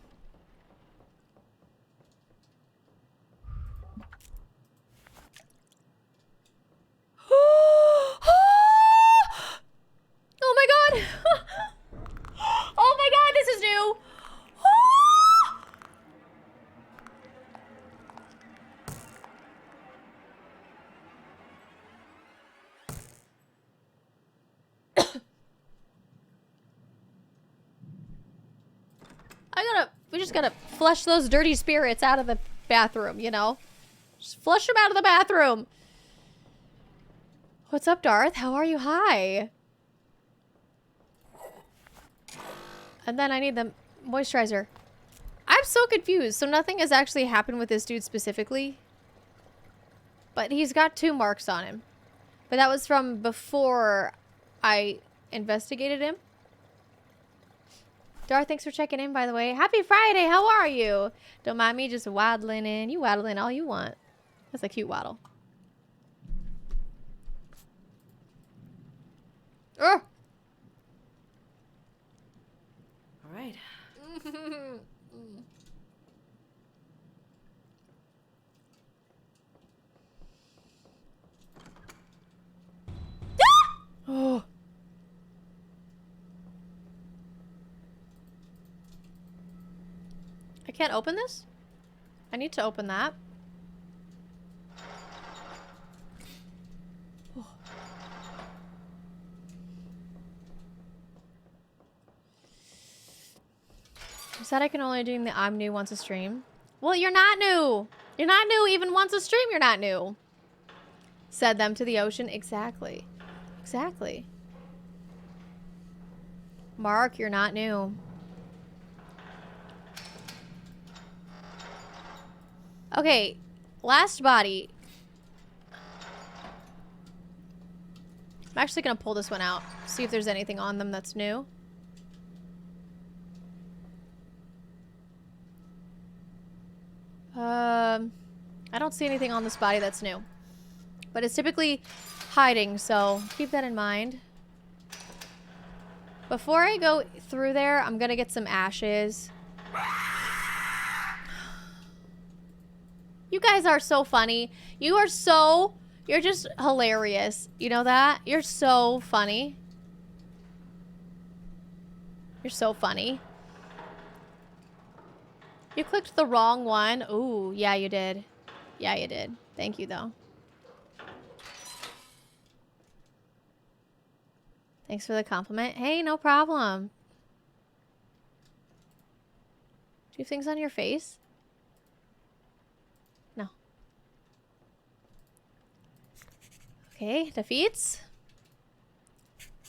Oh my god! Oh my god, this is new! We just gotta flush those dirty spirits out of the bathroom, you know? Just flush them out of the bathroom. What's up, Darth? How are you? Hi. And then I need the moisturizer. I'm so confused. So nothing has actually happened with this dude specifically. But he's got 2 marks on him. But that was from before I investigated him. Darth, thanks for checking in, by the way. Happy Friday. How are you? Don't mind me just waddling in. You waddle in all you want. That's a cute waddle. All right. Oh. I can't open this? I need to open that. Oh. You said I can only do the I'm new once a stream. Well, you're not new. You're not new even once a stream. You're not new. Said them to the ocean. Exactly. Exactly. Mark, you're not new. Okay, last body. I'm actually gonna pull this one out. See if there's anything on them that's new. I don't see anything on this body that's new. But it's typically hiding, so keep that in mind. Before I go through there, I'm gonna get some ashes. You guys are so funny. You're just hilarious. You know that? You're so funny. You're so funny. You clicked the wrong one. Ooh, yeah, you did. Yeah, you did. Thank you, though. Thanks for the compliment. Hey, no problem. Do you have things on your face? No. Okay, defeats.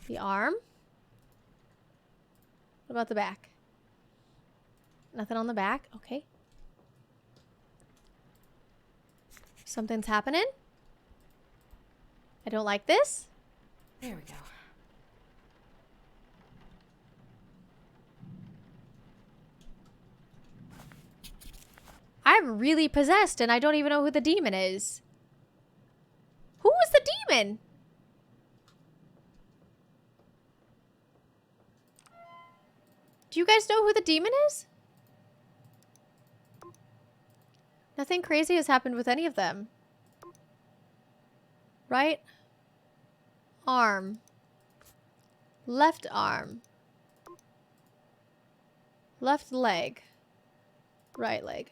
The arm. What about the back? Nothing on the back? Okay. Something's happening. I don't like this. There we go. I'm really possessed and I don't even know who the demon is. Who is the demon? Do you guys know who the demon is? Nothing crazy has happened with any of them. Right arm. Left arm. Left leg. Right leg.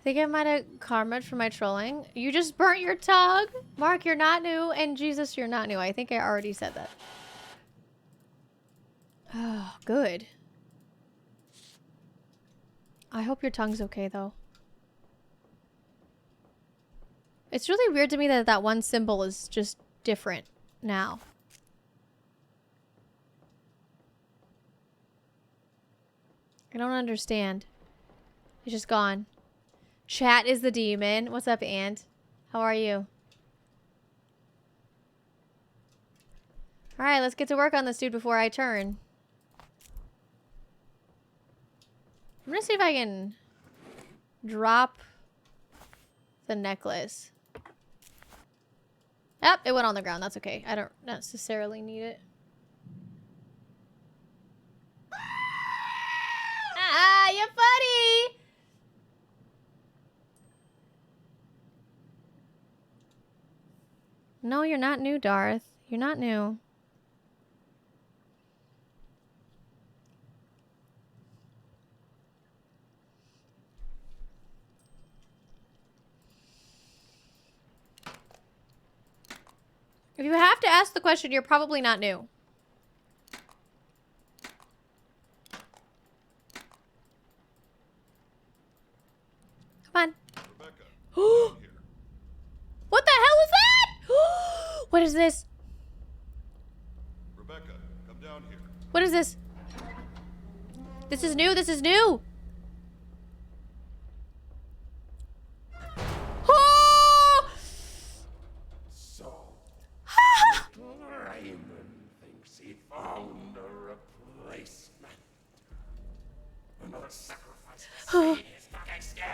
Think I might have karma for my trolling. You just burnt your tongue. Mark, you're not new. And Jesus, you're not new. I think I already said that. Oh, good. I hope your tongue's okay, though. It's really weird to me that that one symbol is just different now. I don't understand. It's just gone. Chat is the demon. What's up, Ant? How are you? Alright, let's get to work on this dude before I turn. I'm gonna see if I can drop the necklace. Yep, it went on the ground. That's okay. I don't necessarily need it. Ah, you're funny! No, you're not new, Darth. You're not new. If you have to ask the question, you're probably not new. Come on. Rebecca, down here. What the hell is that? What is this? Rebecca, come down here. What is this? This is new. This is new. Oh! So, Raymond thinks he found a replacement. Another sacrifice to save his fucking skin.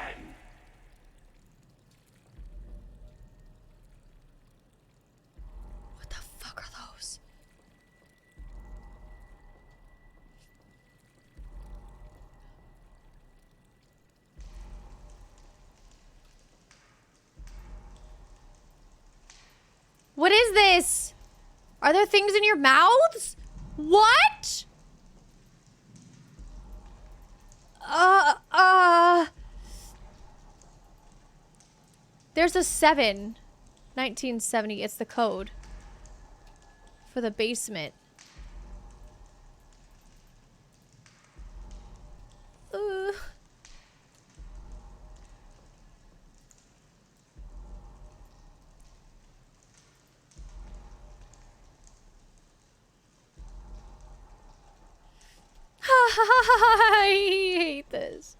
What the fuck are those? What is this? Are there things in your mouths? What? There's a 7. 1970. It's the code for the basement. Ugh. I hate this.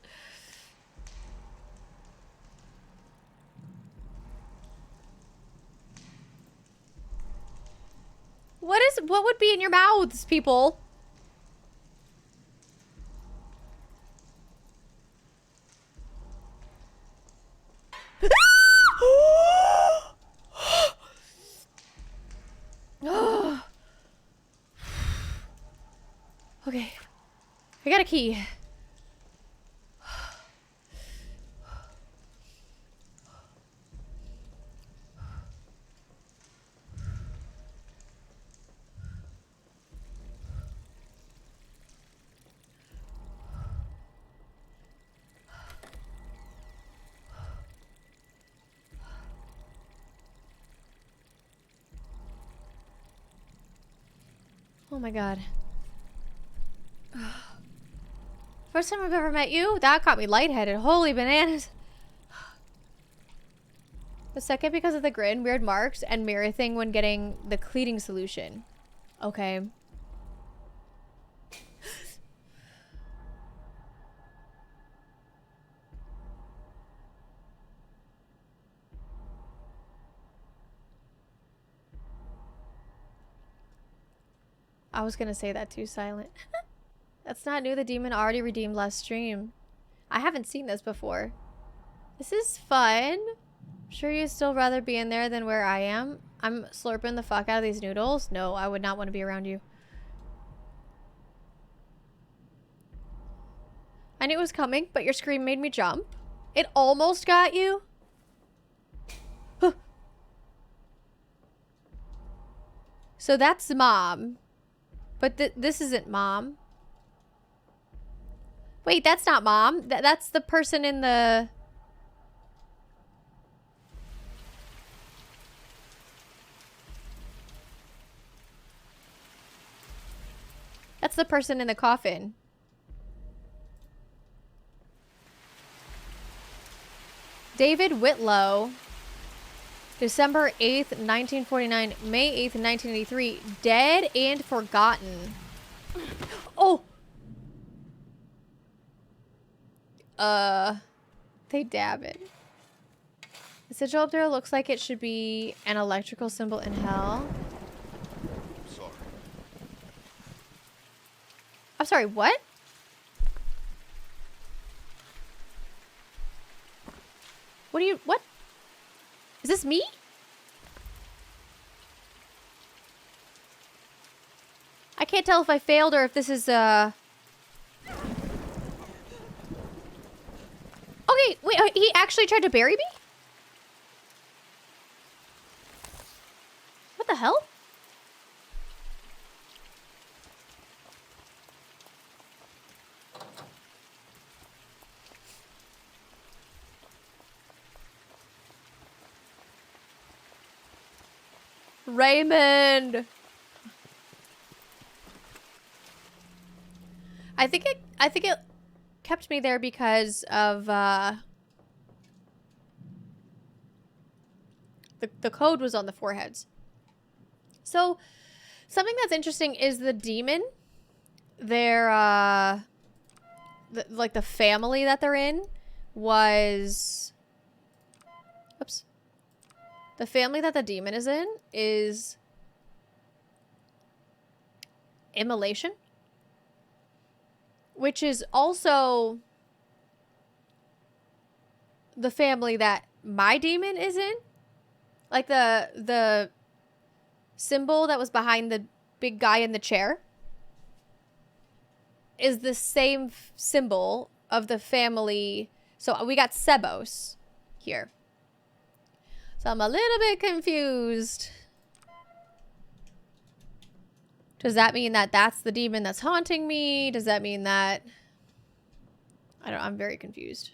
What would be in your mouths, people? Okay. I got a key. Oh my god. First time I've ever met you? That got me lightheaded. Holy bananas. The second because of the grin, weird marks, and mirror thing when getting the cleaning solution. Okay. I was gonna say that too, Silent. That's not new. The demon already redeemed last stream. I haven't seen this before. This is fun. I'm sure you'd still rather be in there than where I am. I'm slurping the fuck out of these noodles. No, I would not want to be around you. I knew it was coming, but your scream made me jump. It almost got you. So that's Mom. But this isn't mom. Wait, that's not mom. That's the person in the... That's the person in the coffin. David Whitlow. December 8th, 1949. May 8th, 1983. Dead and forgotten. Oh! They dab it. The sigil up there looks like it should be an electrical symbol in hell. Sorry. I'm sorry, what? What? Is this me? I can't tell if I failed or if this is, Okay, wait, he actually tried to bury me? What the hell? Raymond. I think it kept me there because of the code was on the foreheads. So something that's interesting is the demon. Their like the family that they're in was, oops. The family that the demon is in is immolation, which is also the family that my demon is in. Like the symbol that was behind the big guy in the chair is the same symbol of the family. So we got Sebos here. So I'm a little bit confused. Does that mean that that's the demon that's haunting me? Does that mean that... I don't know, I'm very confused.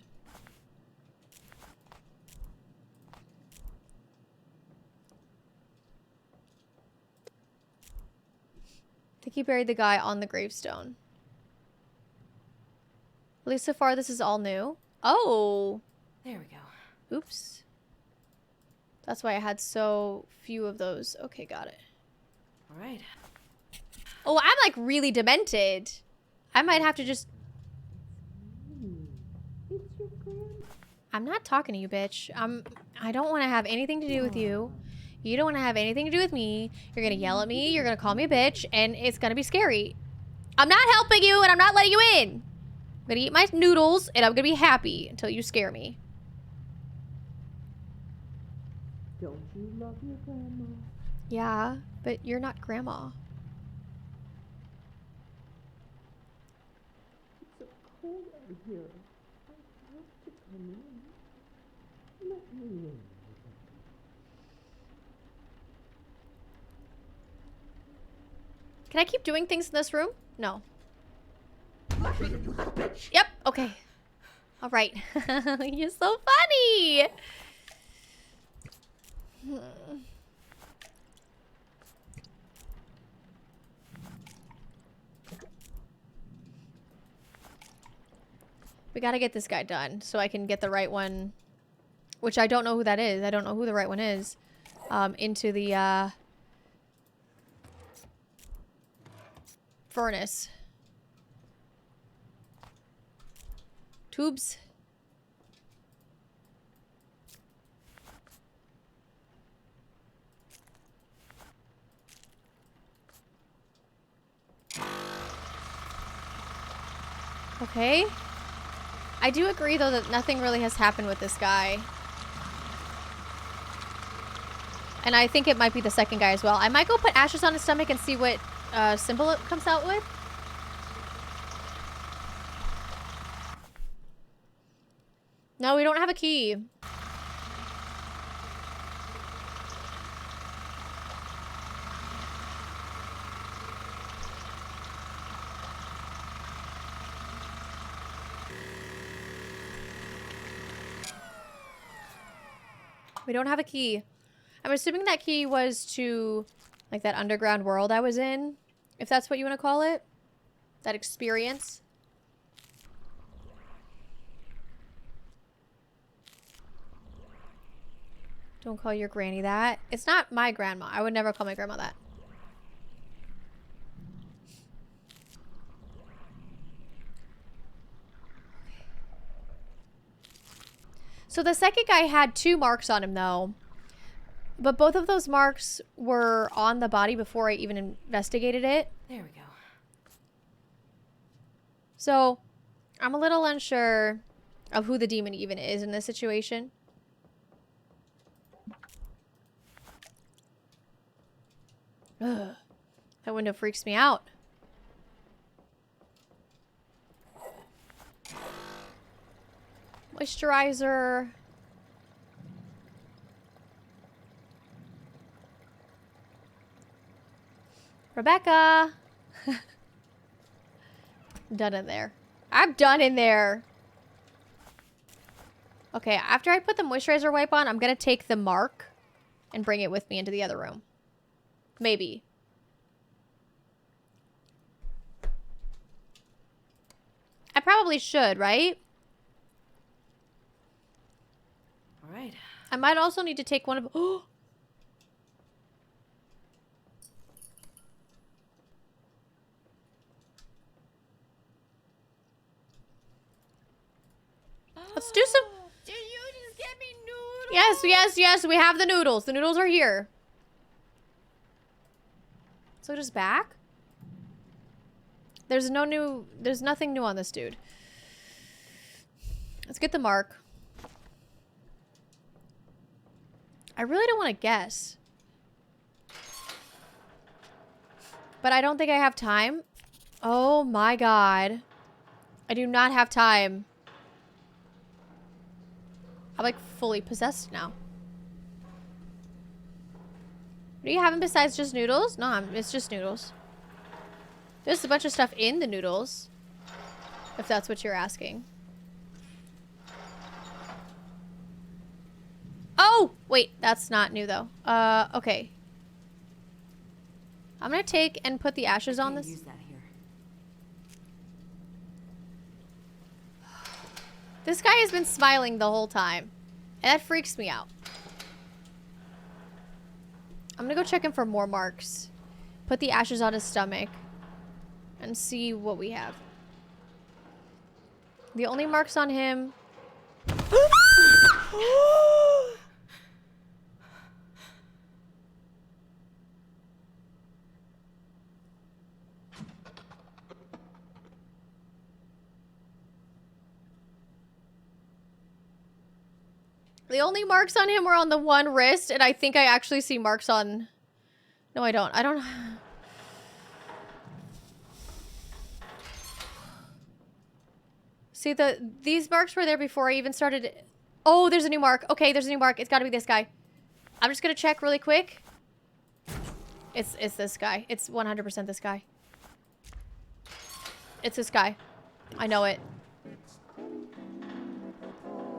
I think he buried the guy on the gravestone. At least so far this is all new. Oh! There we go. Oops. That's why I had so few of those. Okay, got it. All right. Oh, I'm like really demented. I might have to just... I'm not talking to you, bitch. I don't want to have anything to do with you. You don't want to have anything to do with me. You're going to yell at me. You're going to call me a bitch. And it's going to be scary. I'm not helping you and I'm not letting you in. I'm going to eat my noodles and I'm going to be happy until you scare me. Don't you love your grandma? Yeah, but you're not grandma. It's so cold out here. I have to come in. Let me in. Can I keep doing things in this room? No. Yep, okay. All right. You're so funny. We gotta get this guy done so I can get the right one, which I don't know who that is. I don't know who the right one is. Into the furnace. Tubes. Okay. I do agree, though, that nothing really has happened with this guy. And I think it might be the second guy as well. I might go put ashes on his stomach and see what symbol it comes out with. No, we don't have a key. We don't have a key. I'm assuming that key was to, like, that underground world I was in. If that's what you want to call it. That experience. Don't call your granny that. It's not my grandma. I would never call my grandma that. So the second guy had 2 marks on him, though. But both of those marks were on the body before I even investigated it. There we go. So, I'm a little unsure of who the demon even is in this situation. Ugh. That window freaks me out. Moisturizer. Rebecca. I'm done in there. I'm done in there. Okay, after I put the moisturizer wipe on, I'm gonna take the mark and bring it with me into the other room. Maybe. I probably should, right? All right. I might also need to take one of... Oh! Let's do some... Did you just get me noodles? Yes, yes, yes, we have the noodles. The noodles are here. So just back? There's nothing new on this dude. Let's get the mark. I really don't want to guess. But I don't think I have time. Oh my god. I do not have time. I'm like fully possessed now. What are you having besides just noodles? No, it's just noodles. There's a bunch of stuff in the noodles. If that's what you're asking. Oh! Wait, that's not new though. Okay. I'm gonna take and put the ashes on this. Use that here. This guy has been smiling the whole time. And that freaks me out. I'm gonna go check him for more marks. Put the ashes on his stomach. And see what we have. The only marks on him... The only marks on him were on the one wrist, and I think I actually see marks on... No, I don't. I don't... See, these marks were there before I even started... Oh, there's a new mark. Okay, there's a new mark. It's gotta be this guy. I'm just gonna check really quick. It's this guy. It's 100% this guy. It's this guy. I know it.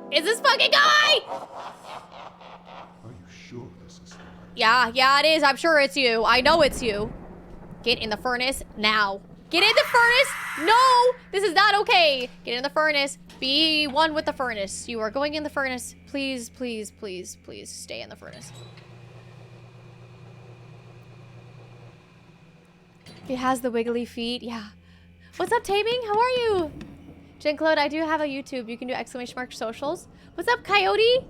It's this fucking guy! Are you sure this is the right? Yeah, it is. I'm sure it's you. I know it's you. Get in the furnace now. Get in the furnace! No! This is not okay. Get in the furnace. Be one with the furnace. You are going in the furnace. Please, please, please, please stay in the furnace. It has the wiggly feet. Yeah. What's up, Taming? How are you? Jean-Claude, I do have a YouTube. You can do !mark socials. What's up, Coyote?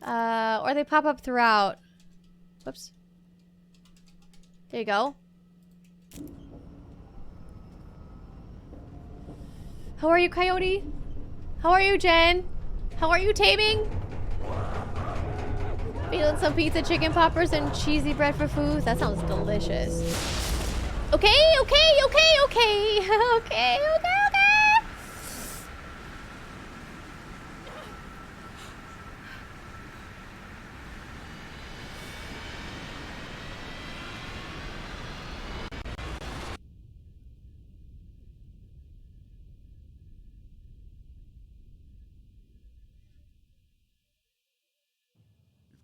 Or they pop up throughout. Whoops. There you go. How are you, Coyote? How are you, Jen? How are you, Taming? Feeling some pizza, chicken poppers, and cheesy bread for food? That sounds delicious. Okay. Okay. You've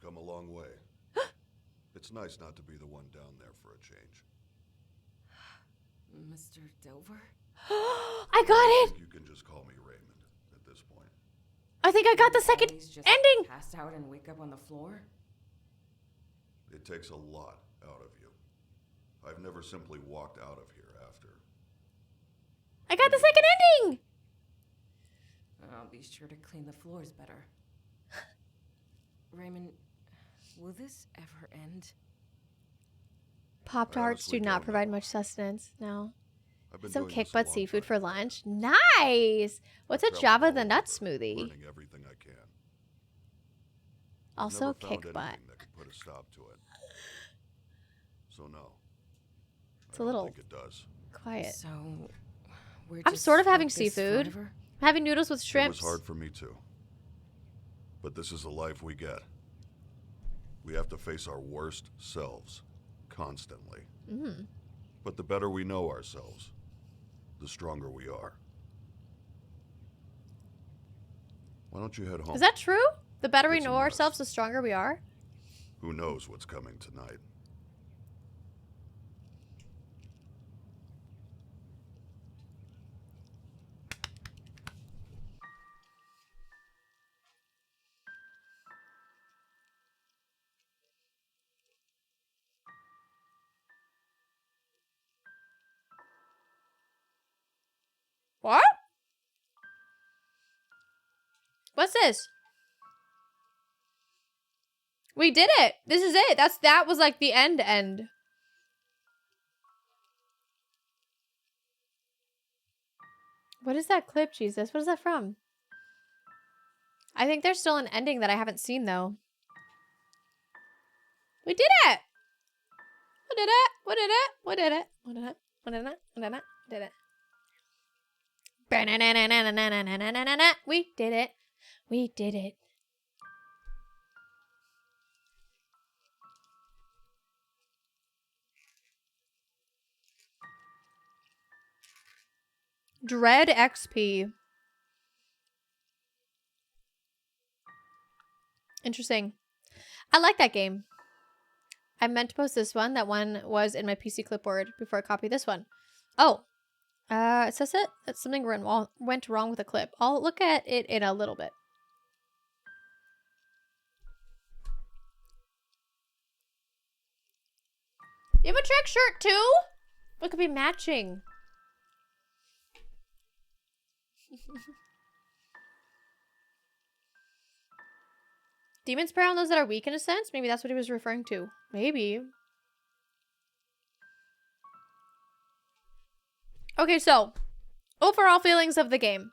come a long way. It's nice not to be the one down there for a change. Mr. Dover? I got it! You can just call me Raymond at this point. I think I got the second Always just ending! Passed out and wake up on the floor? It takes a lot out of you. I've never simply walked out of here after. I got the second ending! I'll be sure to clean the floors better. Raymond, will this ever end? Pop-Tarts do honestly not don't provide know. much sustenance. No. I've been Some doing kick this a butt long seafood time for now. lunch. Nice! What's a I've traveled Java all the over, Nut smoothie? learning everything I can. I've Also never found kick butt. anything that could put a stop to it. So no. It's I a don't little think it does. quiet. So, we're I'm just sort of like having this seafood. forever? I'm having noodles with It shrimps. was hard for me too. But this is the life we get. We have to face our worst selves constantly. But the better we know ourselves, the stronger we are. Why don't you head home? Is that true? The better we Get some know rest. ourselves, the stronger we are? Who knows what's coming tonight? What? What's this? We did it. This is it. That was like the end. What is that clip, Jesus? What is that from? I think there's still an ending that I haven't seen though. We did it. We did it. We did it. We did it. We did it. We did it. We did it. We did it. We did it. We did it. Dread XP. Interesting. I like that game. I meant to post this one. That one was in my PC clipboard before I copied this one. Oh. It says that something went wrong with the clip. I'll look at it in a little bit. You have a trick shirt too? What could be matching? Demons prey on those that are weak in a sense? Maybe that's what he was referring to. Maybe. Okay, so overall feelings of the game.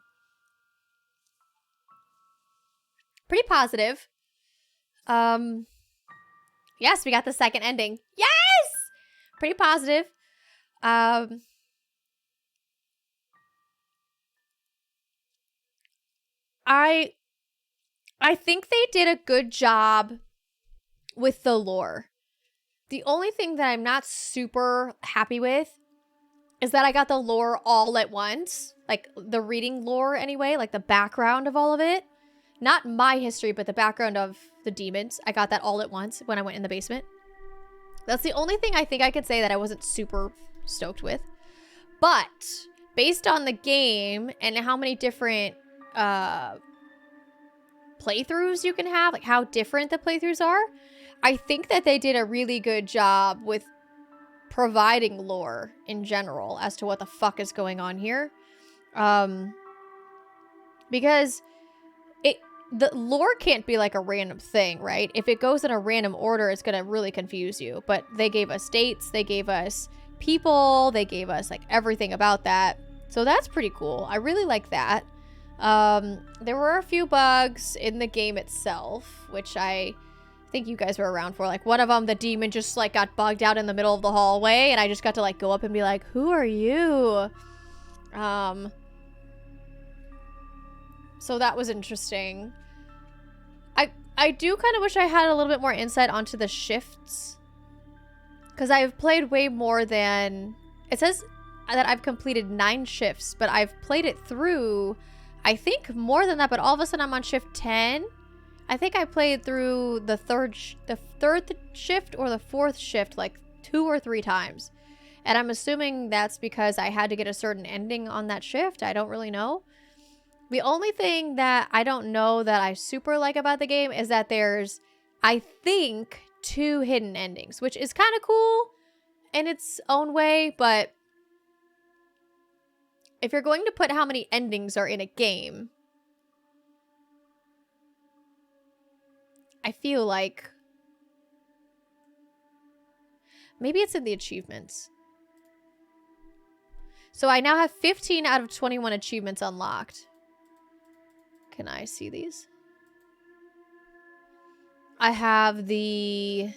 Pretty positive. Yes, we got the second ending. Yes! Pretty positive. I think they did a good job with the lore. The only thing that I'm not super happy with is that I got the lore all at once. Like, the reading lore anyway, like the background of all of it. Not my history, but the background of the demons. I got that all at once when I went in the basement. That's the only thing I think I could say that I wasn't super stoked with. But, based on the game and how many different playthroughs you can have, like how different the playthroughs are, I think that they did a really good job with providing lore in general as to what the fuck is going on here. Because the lore can't be like a random thing, right? If it goes in a random order, it's gonna really confuse you. But they gave us dates, they gave us people, they gave us like everything about that. So that's pretty cool. I really like that. There were a few bugs in the game itself, which I think you guys were around for. Like, one of them, the demon just like got bugged out in the middle of the hallway, and I just got to like go up and be like, who are you? So that was interesting. I do kind of wish I had a little bit more insight onto the shifts, because I've played way more than... It says that I've completed 9 shifts, but I've played it through, I think, more than that, but all of a sudden I'm on shift 10, I think I played through the third shift or the fourth shift like 2 or 3 times. And I'm assuming that's because I had to get a certain ending on that shift. I don't really know. The only thing that I don't know that I super like about the game is that there's, I think, 2 hidden endings, which is kind of cool in its own way, but if you're going to put how many endings are in a game, I feel like maybe it's in the achievements. So I now have 15 out of 21 achievements unlocked. Can I see these? I have the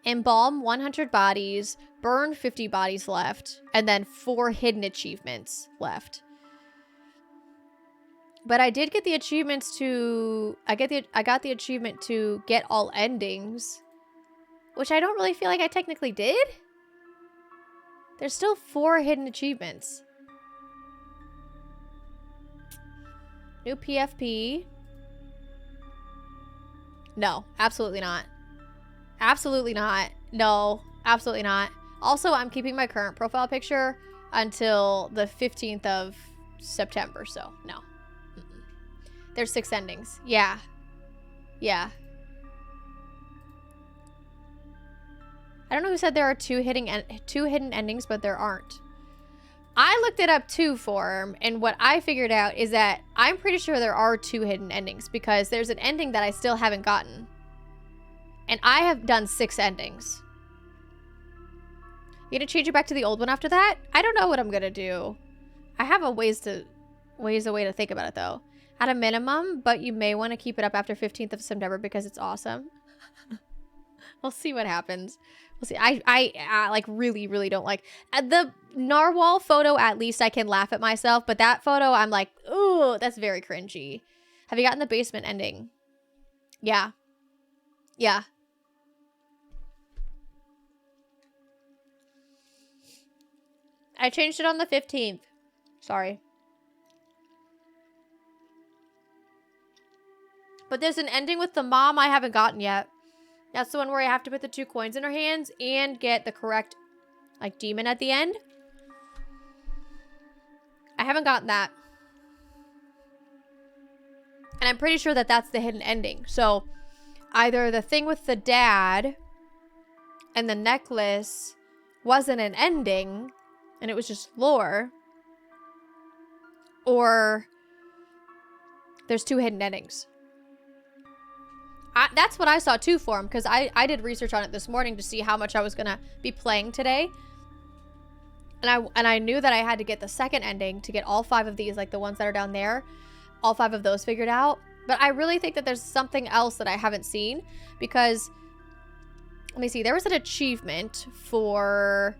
embalm 100 bodies, burn 50 bodies left, and then 4 hidden achievements left. But I did get the achievements to I got the achievement to get all endings, which I don't really feel like I technically did. There's still 4 hidden achievements. New PFP. No, absolutely not. Absolutely not. No, absolutely not. Also, I'm keeping my current profile picture until the 15th of September, so no. There's 6 endings. Yeah. Yeah. I don't know who said there are 2 hidden endings, but there aren't. I looked it up too, Form, and what I figured out is that I'm pretty sure there are 2 hidden endings because there's an ending that I still haven't gotten. And I have done 6 endings. You gonna change it back to the old one after that? I don't know what I'm gonna do. I have a way to think about it though. At a minimum, but you may want to keep it up after 15th of September because it's awesome. We'll see what happens. We'll see. I like really don't like the narwhal photo. At least I can laugh at myself, but that photo I'm like, ooh, that's very cringy. Have you gotten the basement ending? Yeah. Yeah. I changed it on the 15th. Sorry. But there's an ending with the mom I haven't gotten yet. That's the one where I have to put the 2 coins in her hands and get the correct, like, demon at the end. I haven't gotten that. And I'm pretty sure that that's the hidden ending. So, either the thing with the dad and the necklace wasn't an ending, and it was just lore, or there's 2 hidden endings. That's what I saw too for him, because I did research on it this morning to see how much I was gonna be playing today, and I knew that I had to get the second ending to get all 5 of these, like the ones that are down there, all 5 of those figured out. But I really think that there's something else that I haven't seen, because let me see, there was an achievement for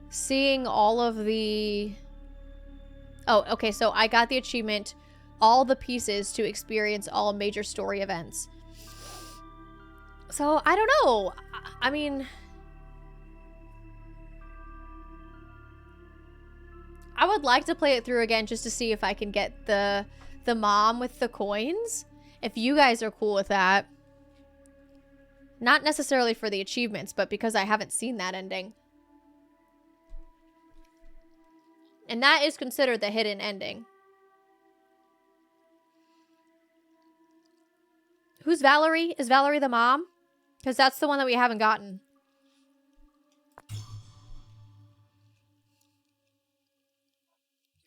seeing all of the, oh, okay, so I got the achievement, all the pieces to experience all major story events. So, I don't know. I mean, I would like to play it through again just to see if I can get the mom with the coins. If you guys are cool with that. Not necessarily for the achievements, but because I haven't seen that ending. And that is considered the hidden ending. Who's Valerie? Is Valerie the mom? Because that's the one that we haven't gotten.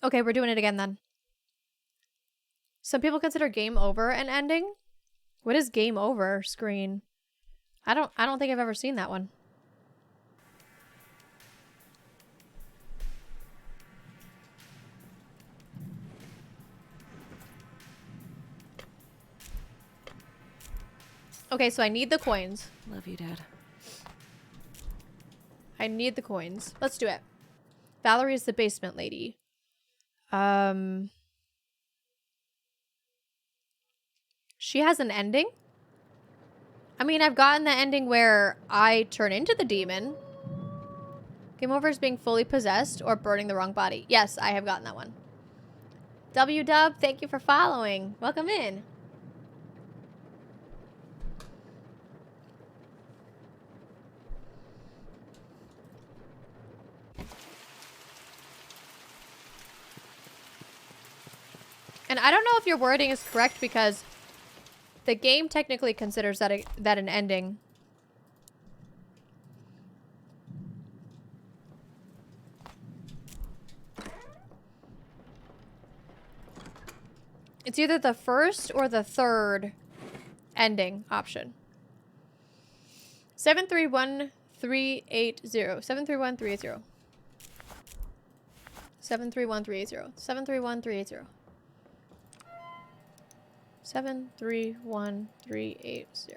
Okay, we're doing it again then. Some people consider game over an ending. What is game over screen? I don't think I've ever seen that one. Okay, so I need the coins. Love you, Dad. I need the coins. Let's do it. Valerie is the basement lady. She has an ending? I mean, I've gotten the ending where I turn into the demon. Game over is being fully possessed or burning the wrong body. Yes, I have gotten that one. W-Dub, thank you for following. Welcome in. And I don't know if your wording is correct because the game technically considers that an ending. It's either the first or the third ending option. 731380. 731380. 731380. 731380. 731380.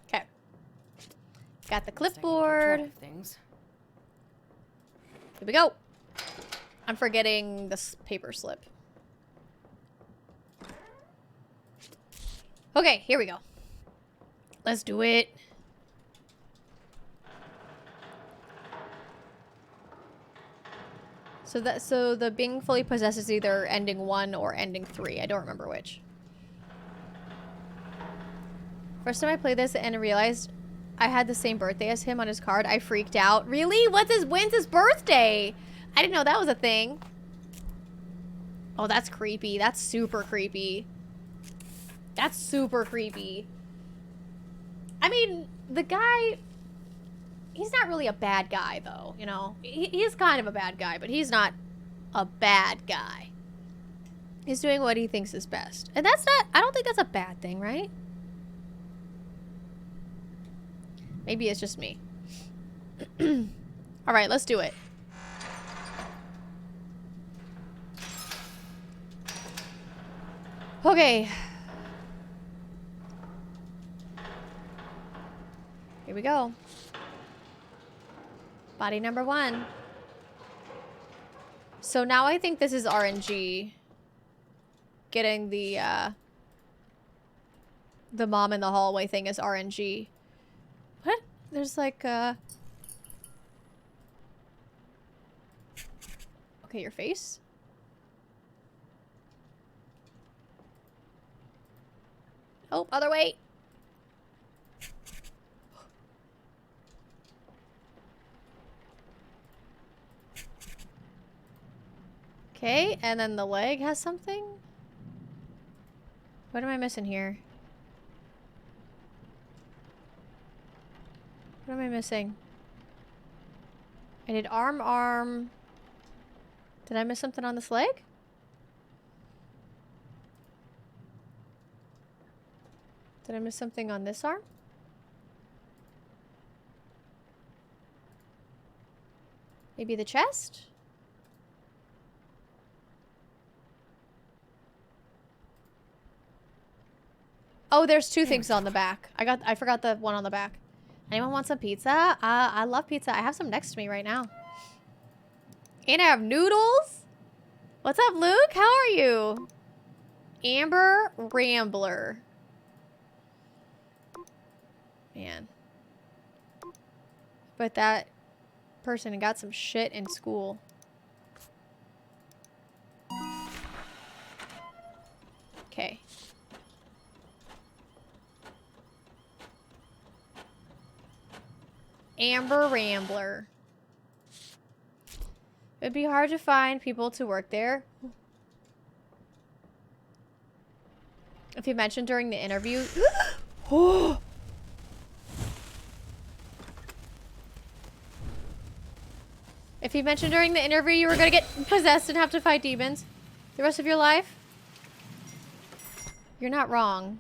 Okay. Got the clipboard. Things. Here we go. I'm forgetting this paper slip. Okay, here we go. Let's do it. So the being fully possessed is either ending 1 or ending 3. I don't remember which. First time I played this and realized I had the same birthday as him on his card, I freaked out. Really? When's his birthday? I didn't know that was a thing. Oh, that's creepy. That's super creepy. That's super creepy. I mean, the guy... He's not really a bad guy, though, you know? He is kind of a bad guy, but he's not a bad guy. He's doing what he thinks is best. And that's not... I don't think that's a bad thing, right? Maybe it's just me. Alright, let's do it. Okay. Here we go. Body number 1. So now I think this is RNG. Getting the mom in the hallway thing is RNG. What? There's like okay, your face? Oh, other way. Okay, and then the leg has something? What am I missing here? What am I missing? I did arm. Did I miss something on this leg? Did I miss something on this arm? Maybe the chest? Oh, there's 2 things on the back. I forgot the one on the back. Anyone want some pizza? I love pizza. I have some next to me right now. And I have noodles. What's up, Luke? How are you? Amber Rambler. Man. But that person got some shit in school. Okay. Amber Rambler. It'd be hard to find people to work there. If you mentioned during the interview... If you mentioned during the interview you were gonna get possessed and have to fight demons the rest of your life, you're not wrong.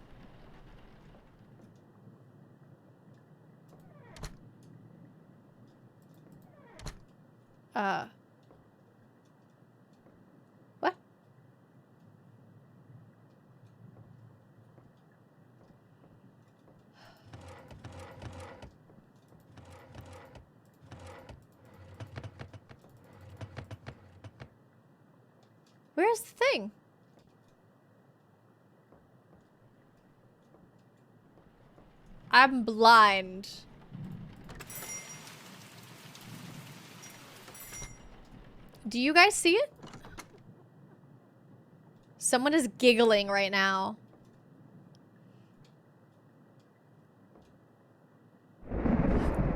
What? Where's the thing? I'm blind. Do you guys see it? Someone is giggling right now.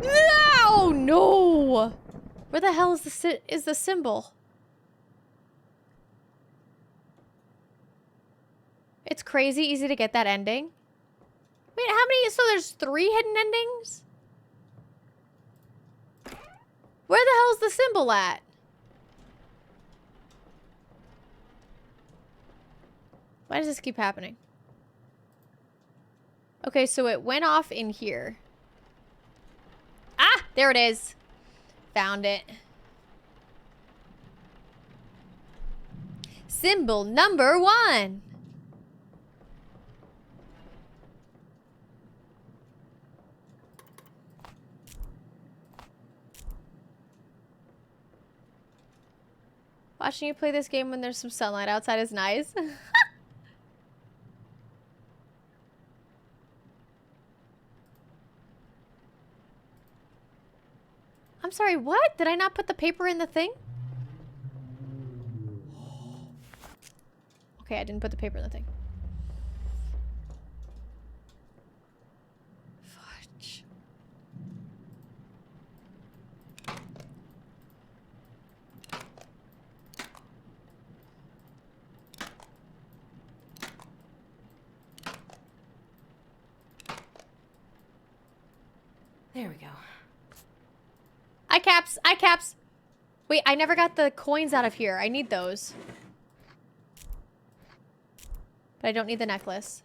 No! No! Where the hell is the symbol? It's crazy easy to get that ending. Wait, how many? So there's 3 hidden endings? Where the hell is the symbol at? Why does this keep happening? Okay, so it went off in here. Ah, there it is. Found it. Symbol number 1. Watching you play this game when there's some sunlight outside is nice. I'm sorry, what? Did I not put the paper in the thing? Okay, I didn't put the paper in the thing. Fudge. There we go. Eye caps. Wait, I never got the coins out of here. I need those. But I don't need the necklace.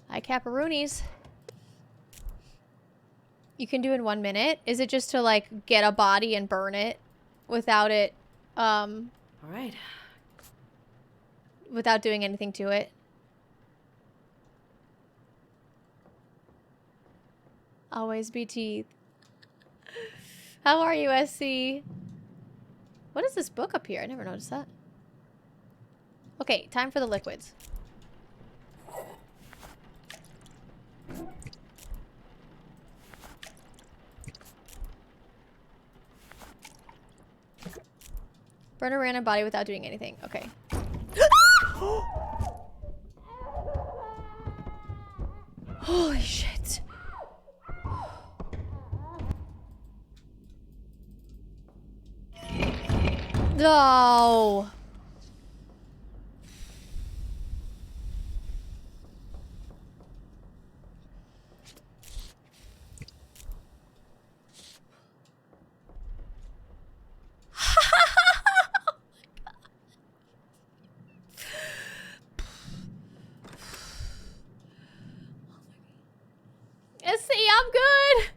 Eye caparoonies. You can do in 1 minute. Is it just to like get a body and burn it without it, All right. without doing anything to it? Always be teeth. How are you, SC? What is this book up here? I never noticed that. Okay, time for the liquids. Burn a random body without doing anything. Okay. Holy shit. No. See, I'm good.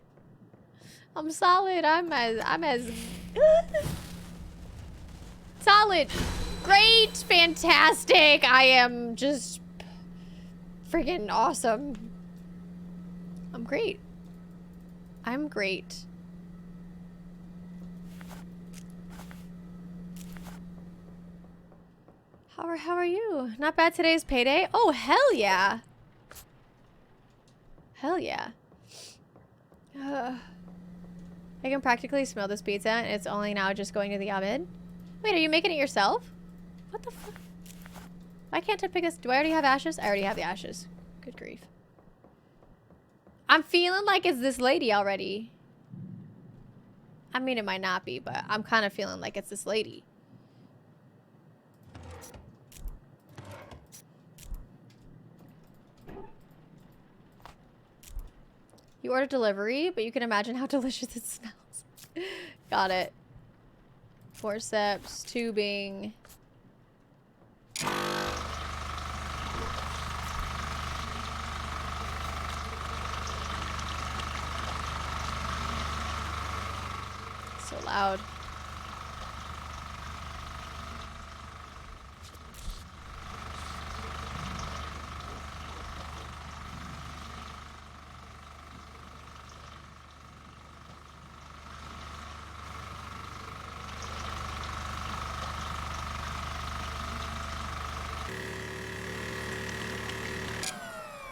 I'm solid. I'm as solid. Great. Fantastic. I am just freaking awesome. I'm great. I'm great. How are you? Not bad. Today's payday. Oh, hell yeah. Hell yeah. I can practically smell this pizza, and it's only now just going to the oven. Wait, are you making it yourself? What the fuck? Why can't I pick this? Do I already have ashes? I already have the ashes. Good grief. I'm feeling like it's this lady already. I mean, it might not be, but I'm kind of feeling like it's this lady. You ordered delivery, but you can imagine how delicious it smells. Got it. Forceps, tubing. So loud.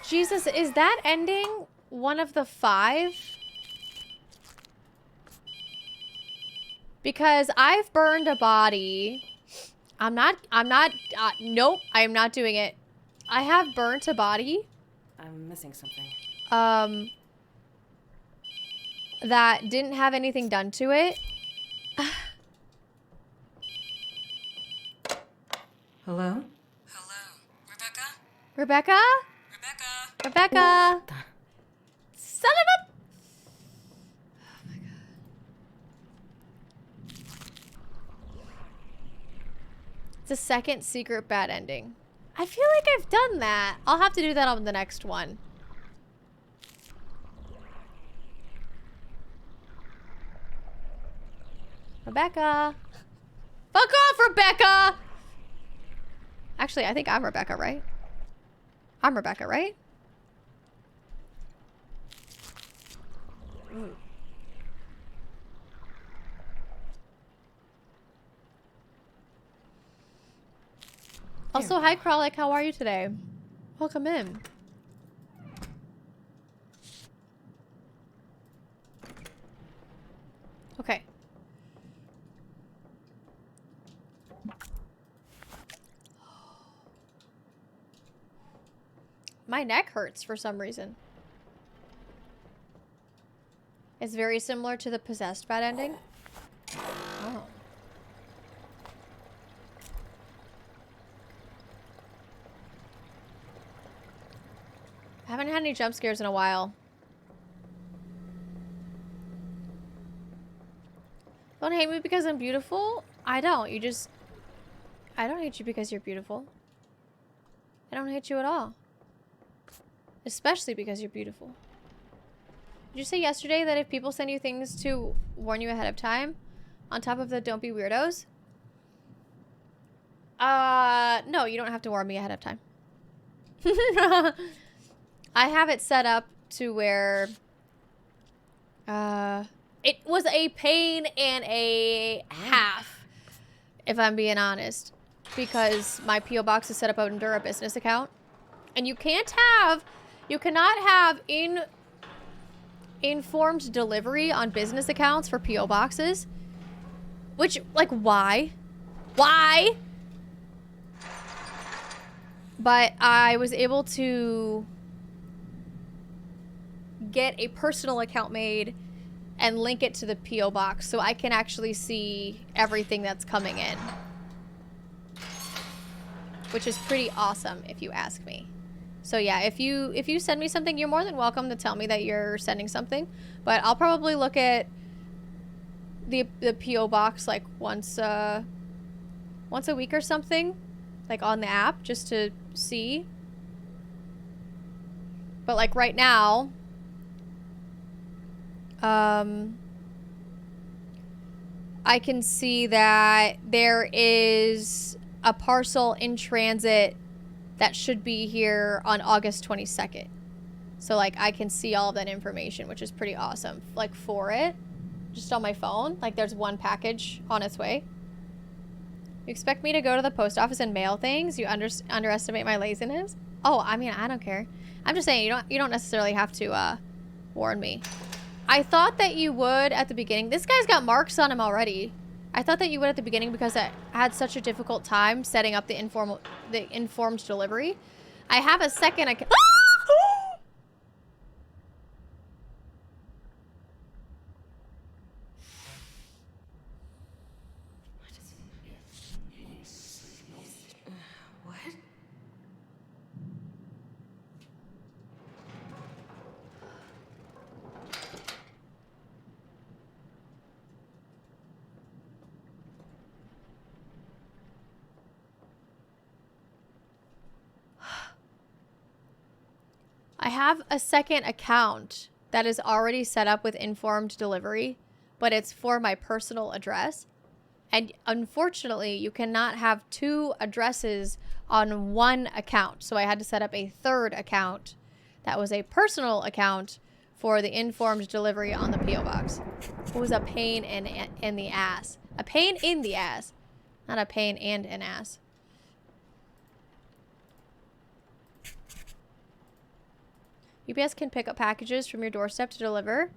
Jesus, is that ending one of the 5? Because I've burned a body. Nope, I am not doing it. I have burnt a body. I'm missing something. That didn't have anything done to it. Hello? Rebecca? Rebecca? Son of a... It's a second secret bad ending. I feel like I've done that. I'll have to do that on the next one. Rebecca. Fuck off, Rebecca! Actually, I think I'm Rebecca, right? I'm Rebecca, right? Ooh. Also, hi, Kralik. How are you today? Welcome in. Okay. My neck hurts for some reason. It's very similar to the possessed bad ending. Oh. I haven't had any jump scares in a while. Don't hate me because I'm beautiful? I don't. You just... I don't hate you because you're beautiful. I don't hate you at all. Especially because you're beautiful. Did you say yesterday that if people send you things to warn you ahead of time, on top of the don't be weirdos? No, you don't have to warn me ahead of time. I have it set up to where it was a pain and a half, if I'm being honest, because my P.O. box is set up under a business account, and you cannot have informed delivery on business accounts for P.O. boxes, which, like, why? But I was able to get a personal account made and link it to the P.O. box so I can actually see everything that's coming in. Which is pretty awesome if you ask me. So yeah, if you send me something, you're more than welcome to tell me that you're sending something. But I'll probably look at the P.O. box like once a week or something, like on the app, just to see. But like right now, I can see that there is a parcel in transit that should be here on August 22nd. So like I can see all of that information, which is pretty awesome. Like for it, just on my phone, like there's one package on its way. You expect me to go to the post office and mail things? You underestimate my laziness? Oh, I mean, I don't care. I'm just saying you don't necessarily have to warn me. I thought that you would at the beginning. This guy's got marks on him already. I thought that you would at the beginning because I had such a difficult time setting up the informed delivery. I have a second account. What? I have a second account that is already set up with informed delivery, but it's for my personal address. And unfortunately, you cannot have two addresses on one account. So I had to set up a third account that was a personal account for the informed delivery on the P.O. box. It was a pain in the ass. A pain in the ass. Not a pain and an ass. UPS can pick up packages from your doorstep to deliver.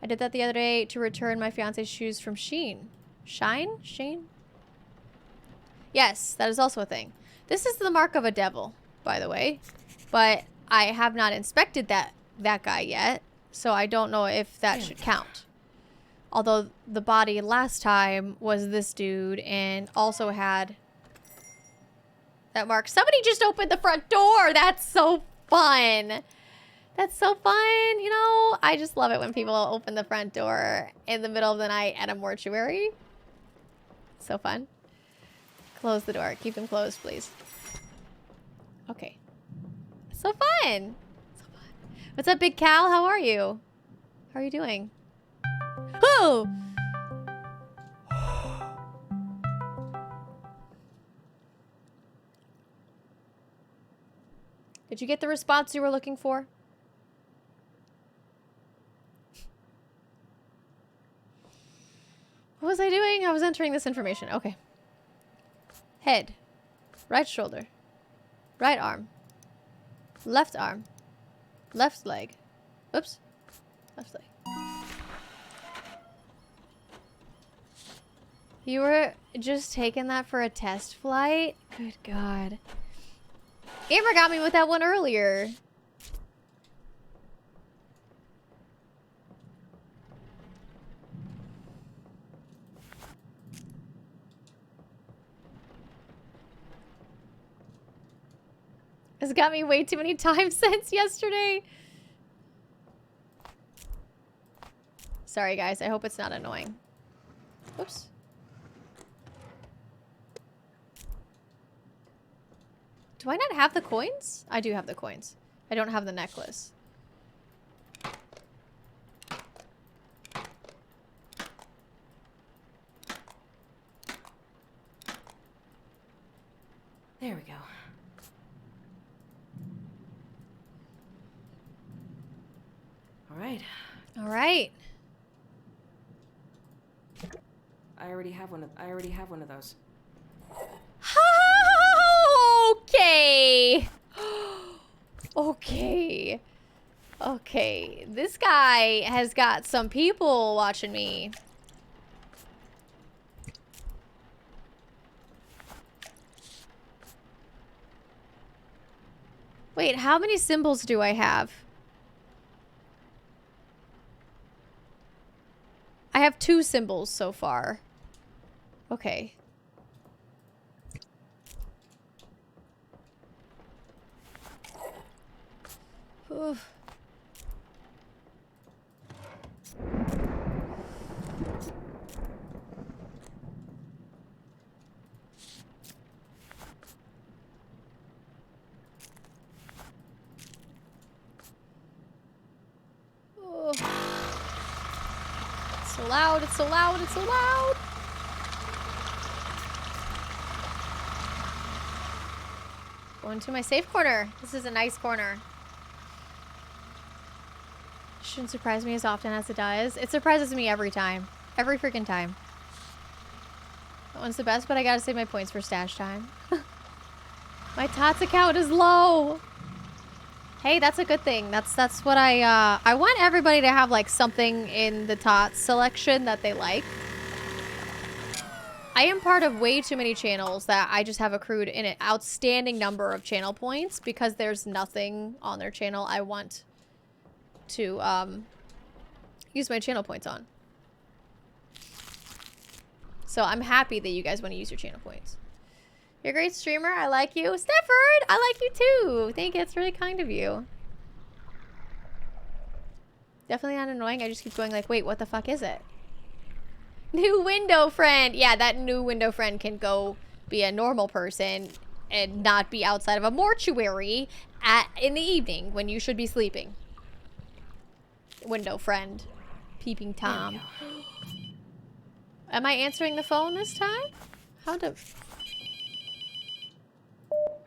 I did that the other day to return my fiance's shoes from Shein. Shine? Shane? Yes, that is also a thing. This is the mark of a devil, by the way. But I have not inspected that guy yet, so I don't know if that should count. Although the body last time was this dude and also had that mark. Somebody just opened the front door. That's so fun. That's so fun. You know, I just love it when people open the front door in the middle of the night at a mortuary. So fun. Close the door. Keep them closed, please. Okay. So fun. So fun. What's up, Big Cal? How are you? How are you doing? Oh! Did you get the response you were looking for? What was I doing? I was entering this information. Okay. Head. Right shoulder. Right arm. Left arm. Left leg. Oops. Left leg. You were just taking that for a test flight? Good God. Amber got me with that one earlier. It's got me way too many times since yesterday. Sorry, guys. I hope it's not annoying. Oops. Do I not have the coins? I do have the coins. I don't have the necklace. There we go. All right. All right. I already have one of those. Okay. Okay. Okay. This guy has got some people watching me. Wait, how many symbols do I have? I have 2 symbols so far. Okay. Oof. Oh. It's so loud, it's so loud, it's so loud. Going to my safe corner. This is a nice corner. Shouldn't surprise me as often as it does. It surprises me every time. Every freaking time. That one's the best, but I gotta save my points for stash time. My TOTS account is low. Hey, that's a good thing. That's what I want everybody to have like something in the TOTS selection that they like. I am part of way too many channels that I just have accrued an outstanding number of channel points because there's nothing on their channel I want to use my channel points on. So I'm happy that you guys want to use your channel points. You're a great streamer. I like you. Stefford, I like you too. Thank you. It's really kind of you. Definitely not annoying. I just keep going like, wait, what the fuck is it? New window friend. Yeah, that new window friend can go be a normal person and not be outside of a mortuary in the evening when you should be sleeping. Window friend. Peeping Tom. Am I answering the phone this time? How to...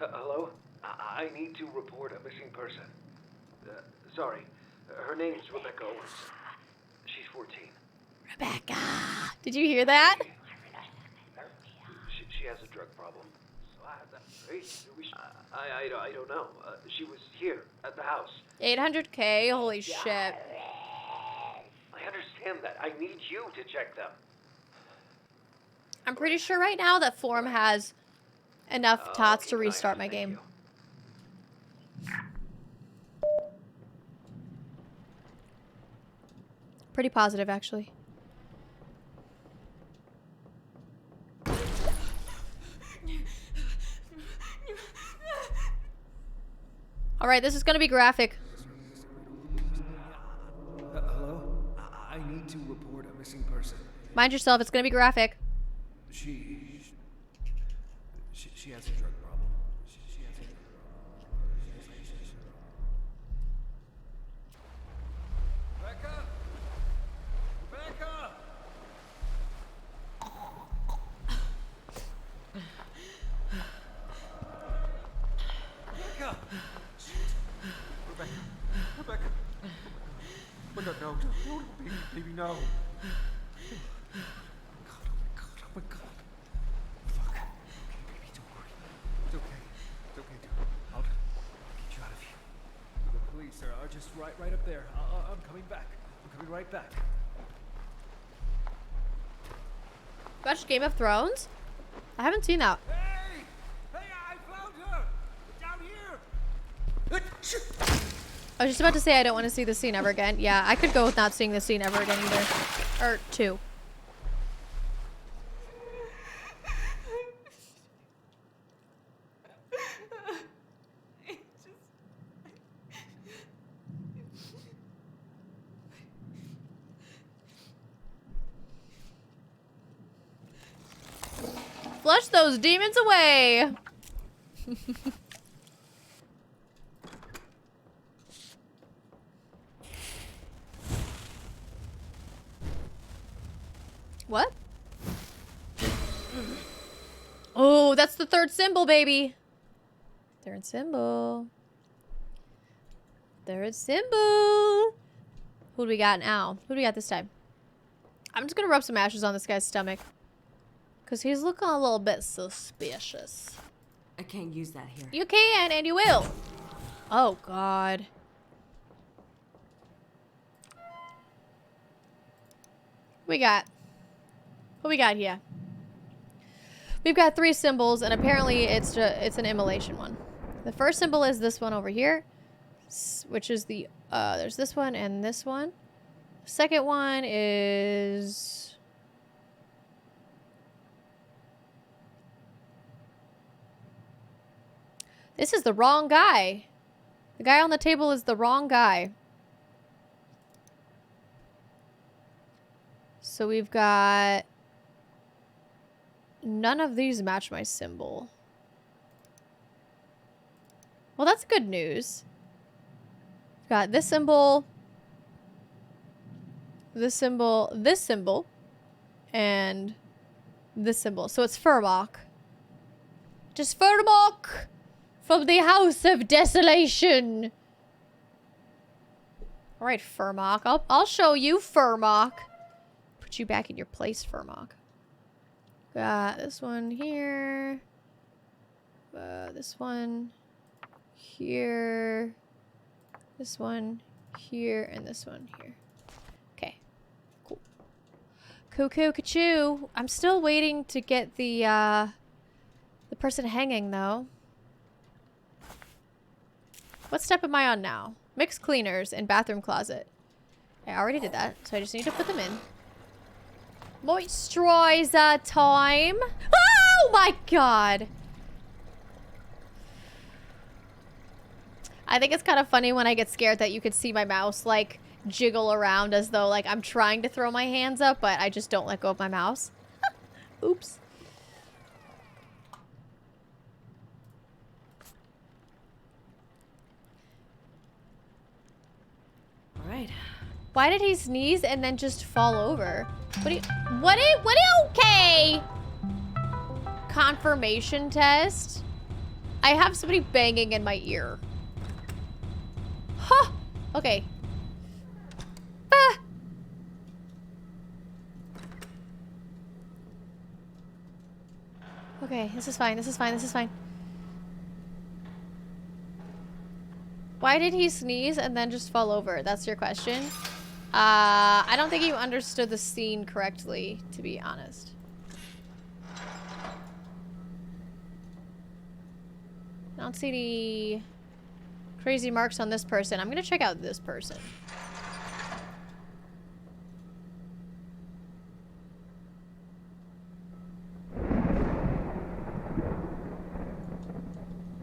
Hello? I need to report a missing person. Sorry. Her name's Rebecca Owens. She's 14. Rebecca! Did you hear that? She has a drug problem. I don't know. She was here at the house. 800K? Holy shit. I understand that. I need you to check them. I'm pretty sure right now that Forum has enough tots to restart my game. Pretty positive, actually. Alright, this is gonna be graphic. Hello? I need to report a missing person. Mind yourself, it's gonna be graphic. She has a drug problem. She has a drug problem. Rebecca! Rebecca! Rebecca! Rebecca, no, baby, no. Oh my God. Fuck. Okay, baby, don't worry. It's okay, dude. I'll get you out of here. The police are just right up there. I'm coming back. I'm coming right back. Watch Game of Thrones? I haven't seen that. Hey! Hey, I found her! Down here! I was just about to say I don't want to see this scene ever again. Yeah, I could go with not seeing this scene ever again either. Or two. Flush those demons away! What? Oh, that's the third symbol, baby. Third symbol. Third symbol. Who do we got now? Who do we got this time? I'm just gonna rub some ashes on this guy's stomach. Because he's looking a little bit suspicious. I can't use that here. You can, and you will. Oh, God. We got... What we got here? We've got 3 symbols, and apparently it's an immolation one. The first symbol is this one over here, which is the... there's this one and this one. The second one is... This is the wrong guy. The guy on the table is the wrong guy. So we've got... None of these match my symbol. Well, that's good news. We've got this symbol, and this symbol. So it's Furmok. Just Furmok from the House of Desolation. All right, Furmok. I'll show you, Furmok. Put you back in your place, Furmok. Got this one here. This one here. This one here, and this one here. Okay. Cool. Cuckoo, ka-choo. I'm still waiting to get the person hanging, though. What step am I on now? Mix cleaners and bathroom closet. I already did that, so I just need to put them in. Moisturizer time. Oh my god. I think it's kind of funny when I get scared that you could see my mouse like jiggle around as though like I'm trying to throw my hands up, but I just don't let go of my mouse. Oops. All right. Why did he sneeze and then just fall over? Okay. Confirmation test. I have somebody banging in my ear. Huh. Okay. Ah. Okay, this is fine. This is fine. Why did he sneeze and then just fall over? That's your question? I don't think you understood the scene correctly, to be honest. don't see any crazy marks on this person. I'm gonna check out this person.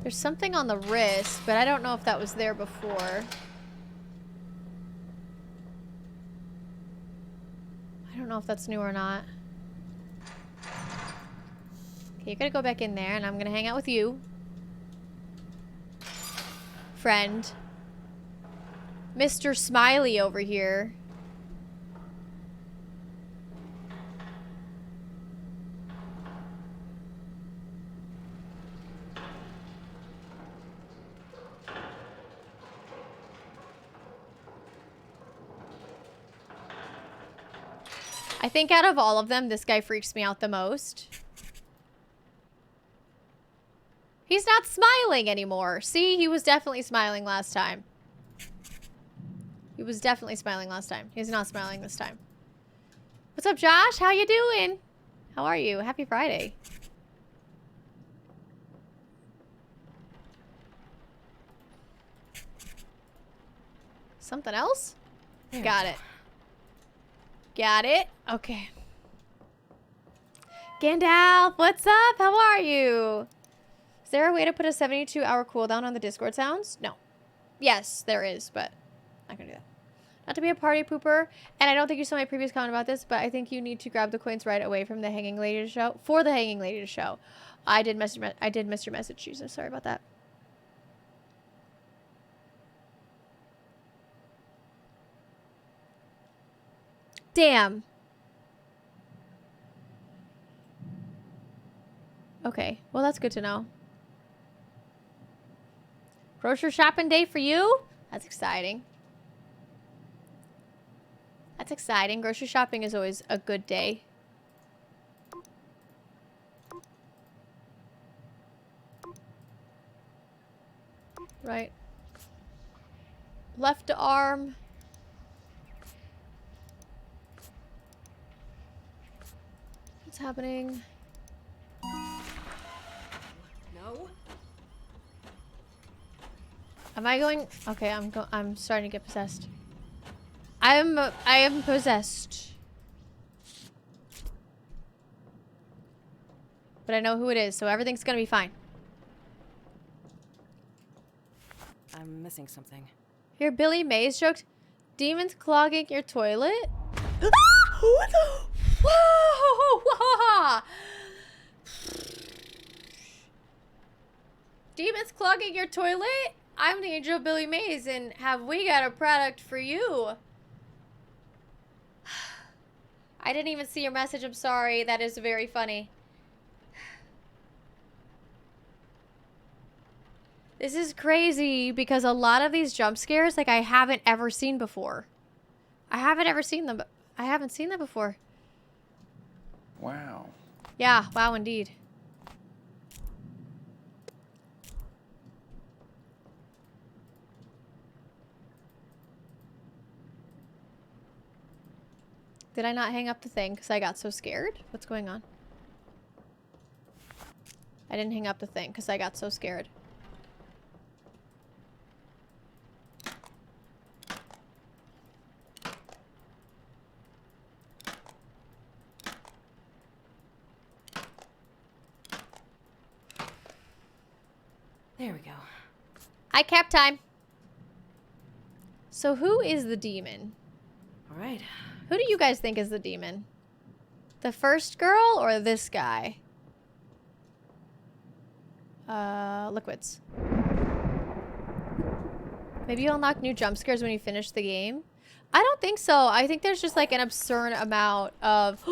There's something on the wrist, but I don't know if that was there before. I don't know if that's new or not. Okay, you're gonna go back in there, and I'm gonna hang out with you. Friend. Mr. Smiley over here. I think out of all of them, this guy freaks me out the most. He's not smiling anymore. See, he was definitely smiling last time. He was definitely smiling last time. He's not smiling this time. What's up, Josh? How you doing? How are you? Happy Friday. Something else? Got it. Got it. Okay. Gandalf, what's up? How are you? Is there a way to put a 72-hour cooldown on the Discord sounds? No. Yes, there is, but I'm not gonna do that. Not to be a party pooper, and I don't think you saw my previous comment about this, but I think you need to grab the coins right away from the hanging lady to show. For the hanging lady to show. I did miss your message, Jesus. Sorry about that. Damn. Okay, well that's good to know. Grocery shopping day for you? That's exciting. That's exciting. Grocery shopping is always a good day. Right. Left arm. What's happening? No. Am I going? Okay, I'm starting to get possessed. I am possessed. But I know who it is, so everything's gonna be fine. I'm missing something. Here, Billy Mays joked, demons clogging your toilet? What the? Whoa! Whoa! Demons clogging your toilet? I'm the angel Billy Mays, and have we got a product for you? I didn't even see your message. I'm sorry. That is very funny. This is crazy because a lot of these jump scares, like, I haven't ever seen before. I haven't ever seen them. I haven't seen them before. Wow. Yeah, wow, indeed. Did I not hang up the thing because I got so scared? What's going on? I didn't hang up the thing because I got so scared. There we go. I cap time. So who is the demon? All right. Who do you guys think is the demon? The first girl or this guy? Liquids. Maybe you'll unlock new jump scares when you finish the game? I don't think so. I think there's just like an absurd amount of...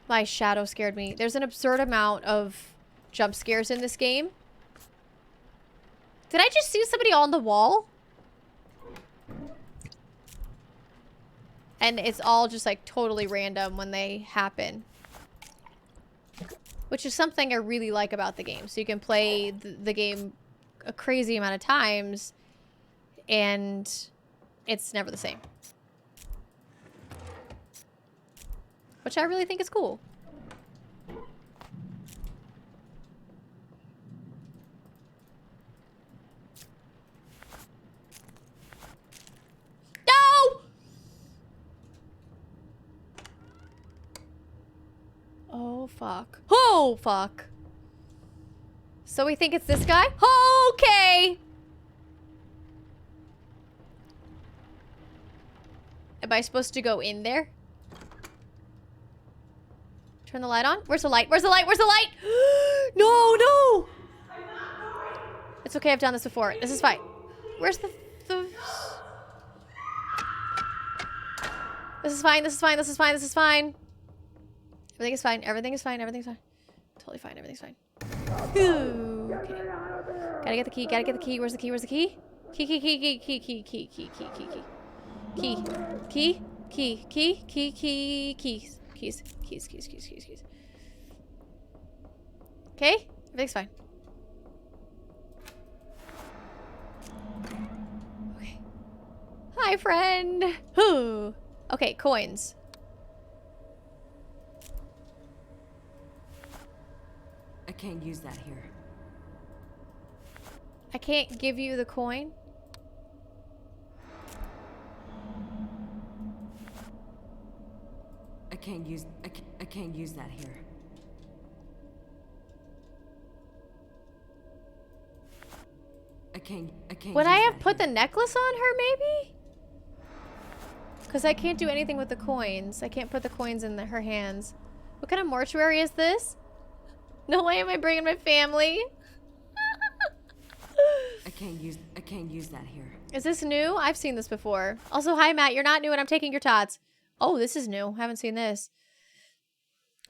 My shadow scared me. There's an absurd amount of jump scares in this game. Did I just see somebody on the wall? And it's all just like totally random when they happen. Which is something I really like about the game. So you can play the game a crazy amount of times and it's never the same. Which I really think is cool. fuck. Oh, fuck. So we think it's this guy? Okay. Am I supposed to go in there? Turn the light on? Where's the light? Where's the light? Where's the light? No, no. It's okay. I've done this before. This is fine. Where's the... This is fine. This is fine. This is fine. This is fine. Everything is fine. Everything is fine. Everything's fine. Totally fine. Everything's fine. Ooh, okay. Gotta get the key. Gotta get the key. Where's the key? Where's the key? Key, key, key, key, key, key, key, key, key, key, key. Key. Key. Key. Key. Key. Key. Keys. Keys. Keys. Keys. Keys. Keys. Keys. Okay? Everything's fine. Okay. Hi, friend. Whoo. Okay, coins. I can't use that here. I can't give you the coin. I can't use that here. I can't Would use I have that put here. the necklace on her, maybe? Because I can't do anything with the coins. I can't put the coins in her hands. What kind of mortuary is this? No way am I bringing my family. I can't use that here. Is this new? I've seen this before. Also, hi, Matt. You're not new and I'm taking your tots. Oh, this is new. Haven't seen this.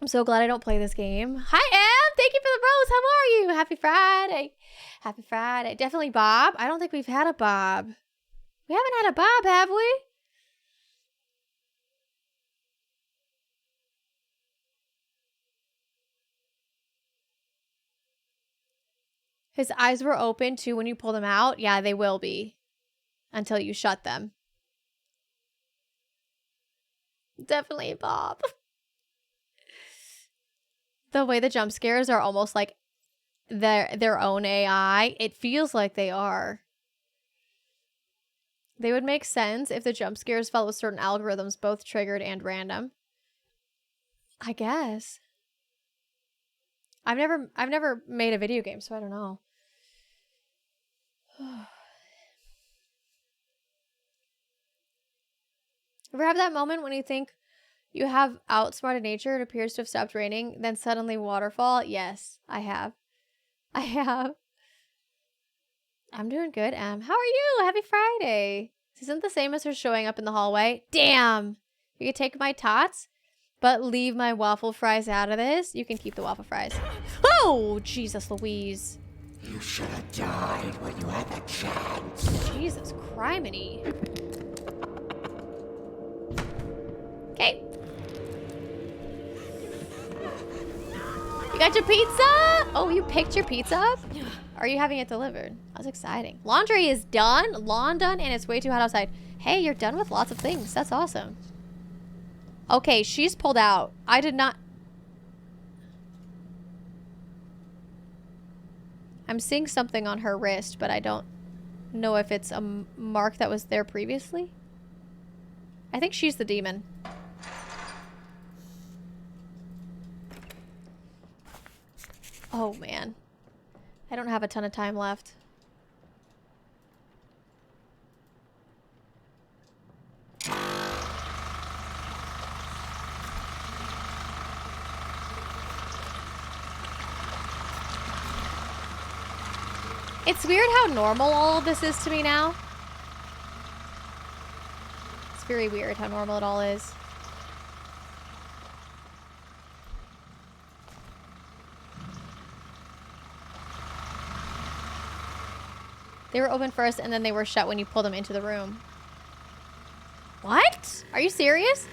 I'm so glad I don't play this game. Hi, Em. Thank you for the rose. How are you? Happy Friday. Happy Friday. Definitely Bob. I don't think we've had a Bob. We haven't had a Bob, have we? His eyes were open too when you pull them out. Yeah, they will be. Until you shut them. Definitely Bob. The way the jump scares are almost like their own AI. It feels like they are. They would make sense if the jump scares follow certain algorithms, both triggered and random. I guess. I've never made a video game, so I don't know. Ever have that moment when you think you have outsmarted nature, it appears to have stopped raining, then suddenly waterfall? Yes, I have. I have. I'm doing good, Em. How are you? Happy Friday. This isn't the same as her showing up in the hallway. Damn. You can take my tots, but leave my waffle fries out of this. You can keep the waffle fries. Oh, Jesus Louise. You should have died when you had the chance. Jesus criminy. Okay. You got your pizza? Oh, you picked your pizza up? Are you having it delivered? That's exciting. Laundry is done. Lawn done, and it's way too hot outside. Hey, you're done with lots of things. That's awesome. Okay, she's pulled out. I did not... I'm seeing something on her wrist, but I don't know if it's a mark that was there previously. I think she's the demon. Oh, man. I don't have a ton of time left. It's weird how normal all of this is to me now. It's very weird how normal it all is. They were open first and then they were shut when you pulled them into the room. What? Are you serious?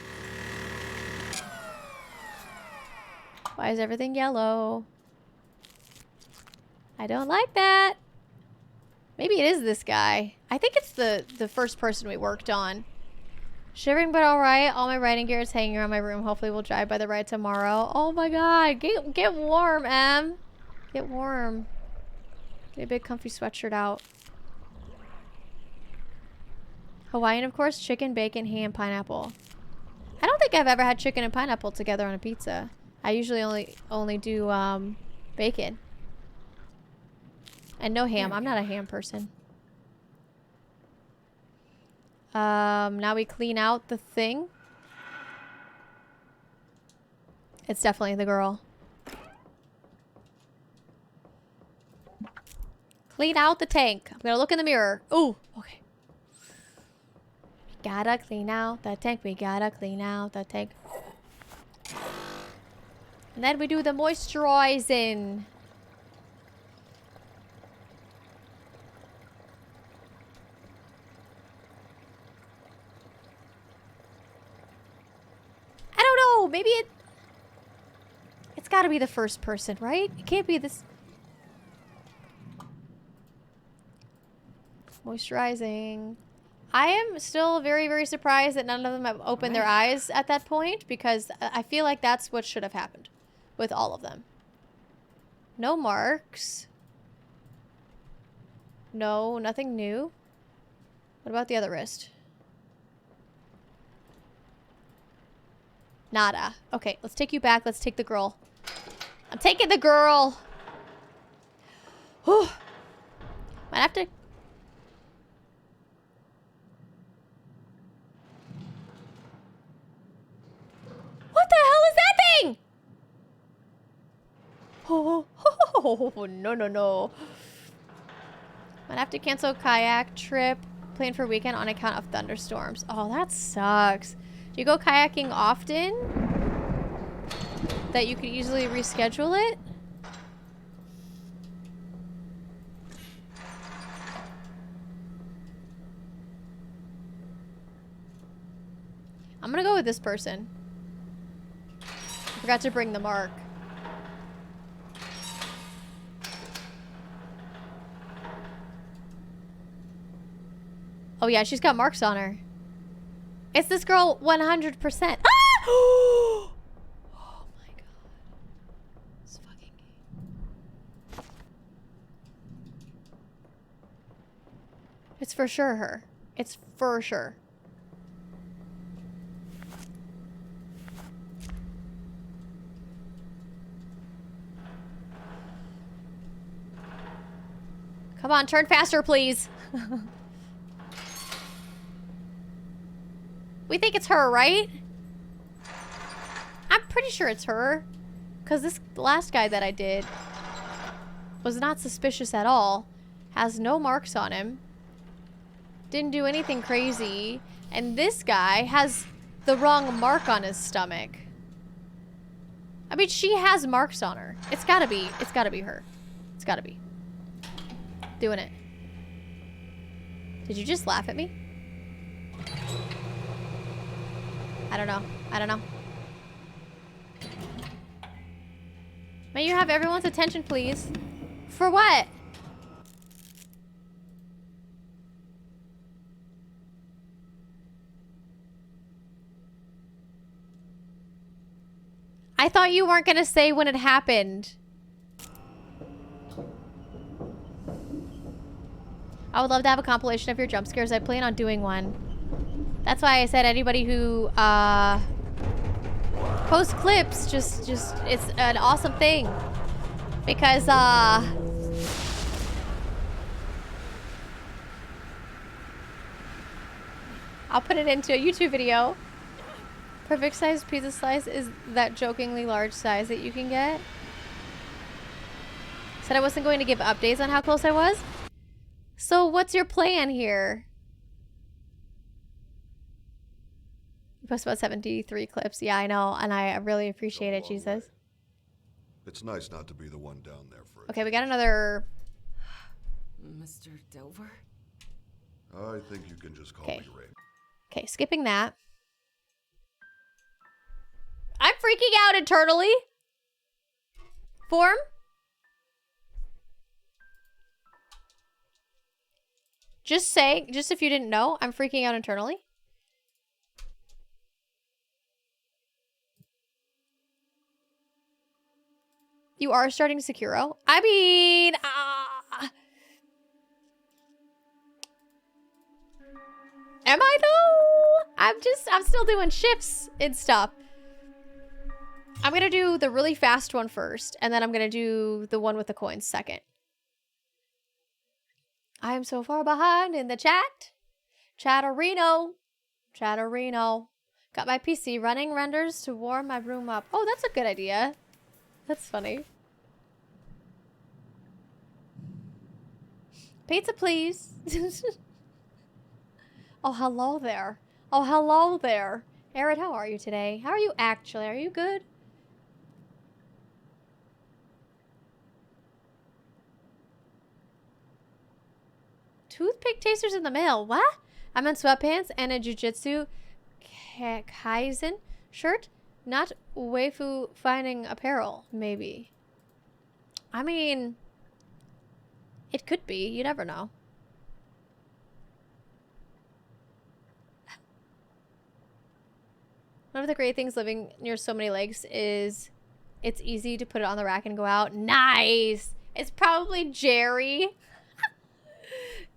Why is everything yellow? I don't like that. Maybe it is this guy. I think it's the first person we worked on. Shivering but alright. All my riding gear is hanging around my room. Hopefully we'll drive by the ride tomorrow. Oh my god. Get warm, Em. Get warm. Get a big comfy sweatshirt out. Hawaiian, of course. Chicken, bacon, ham, pineapple. I don't think I've ever had chicken and pineapple together on a pizza. I usually only do bacon. And no ham. I'm not a ham person. Now we clean out the thing. It's definitely the girl. Clean out the tank. I'm gonna look in the mirror. Ooh, okay. We gotta clean out the tank. We gotta clean out the tank. And then we do the moisturizing. I don't know. Maybe it's gotta be the first person, right? It can't be this. Moisturizing. I am still very, very surprised that none of them have opened their eyes at that point, because I feel like that's what should have happened with all of them. No marks. No, nothing new. What about the other wrist? Nada. Okay, let's take you back. Let's take the girl. I'm taking the girl. Whew. Might have to... What the hell is that thing? Oh, no, no, no. Might have to cancel kayak trip. Plan for weekend on account of thunderstorms. Oh, that sucks. Do you go kayaking often? That you could easily reschedule it? I'm gonna go with this person. I forgot to bring the mark. Oh yeah, she's got marks on her. It's this girl 100%. Ah! Oh my god. It's fucking gay. It's for sure her. It's for sure. Come on, turn faster, please. We think it's her, right? I'm pretty sure it's her. Because this last guy that I did was not suspicious at all. Has no marks on him. Didn't do anything crazy. And this guy has the wrong mark on his stomach. I mean, she has marks on her. It's gotta be her. It's gotta be. Doing it. Did you just laugh at me? I don't know. I don't know. May you have everyone's attention, please. For what? I thought you weren't gonna say when it happened. I would love to have a compilation of your jump scares. I plan on doing one. That's why I said anybody who posts clips, just it's an awesome thing. Because I'll put it into a YouTube video. Perfect size pizza slice is that jokingly large size that you can get. Said I wasn't going to give updates on how close I was. So what's your plan here? You post about 73 clips. Yeah, I know. And I really appreciate it, Jesus. It's nice not to be the one down there for it. Okay, we got another... Mr. Dover? I think you can just call me Ray. Okay, skipping that. I'm freaking out internally. Form? Just saying, just if you didn't know, I'm freaking out internally. You are starting Sekiro? I mean, am I though? I'm still doing shifts and stuff. I'm gonna do the really fast one first, and then I'm gonna do the one with the coins second. I am so far behind in the chat. Chatterino. Chatterino. Got my PC running renders to warm my room up. Oh, that's a good idea. That's funny. Pizza, please. Oh, hello there. Oh, hello there. Erin, how are you today? How are you actually? Are you good? Toothpick tasters in the mail. What? I'm in sweatpants and a jujitsu Kaizen shirt. Not waifu finding apparel, maybe. I mean, it could be. You never know. One of the great things living near so many lakes is it's easy to put it on the rack and go out. Nice! It's probably Jerry.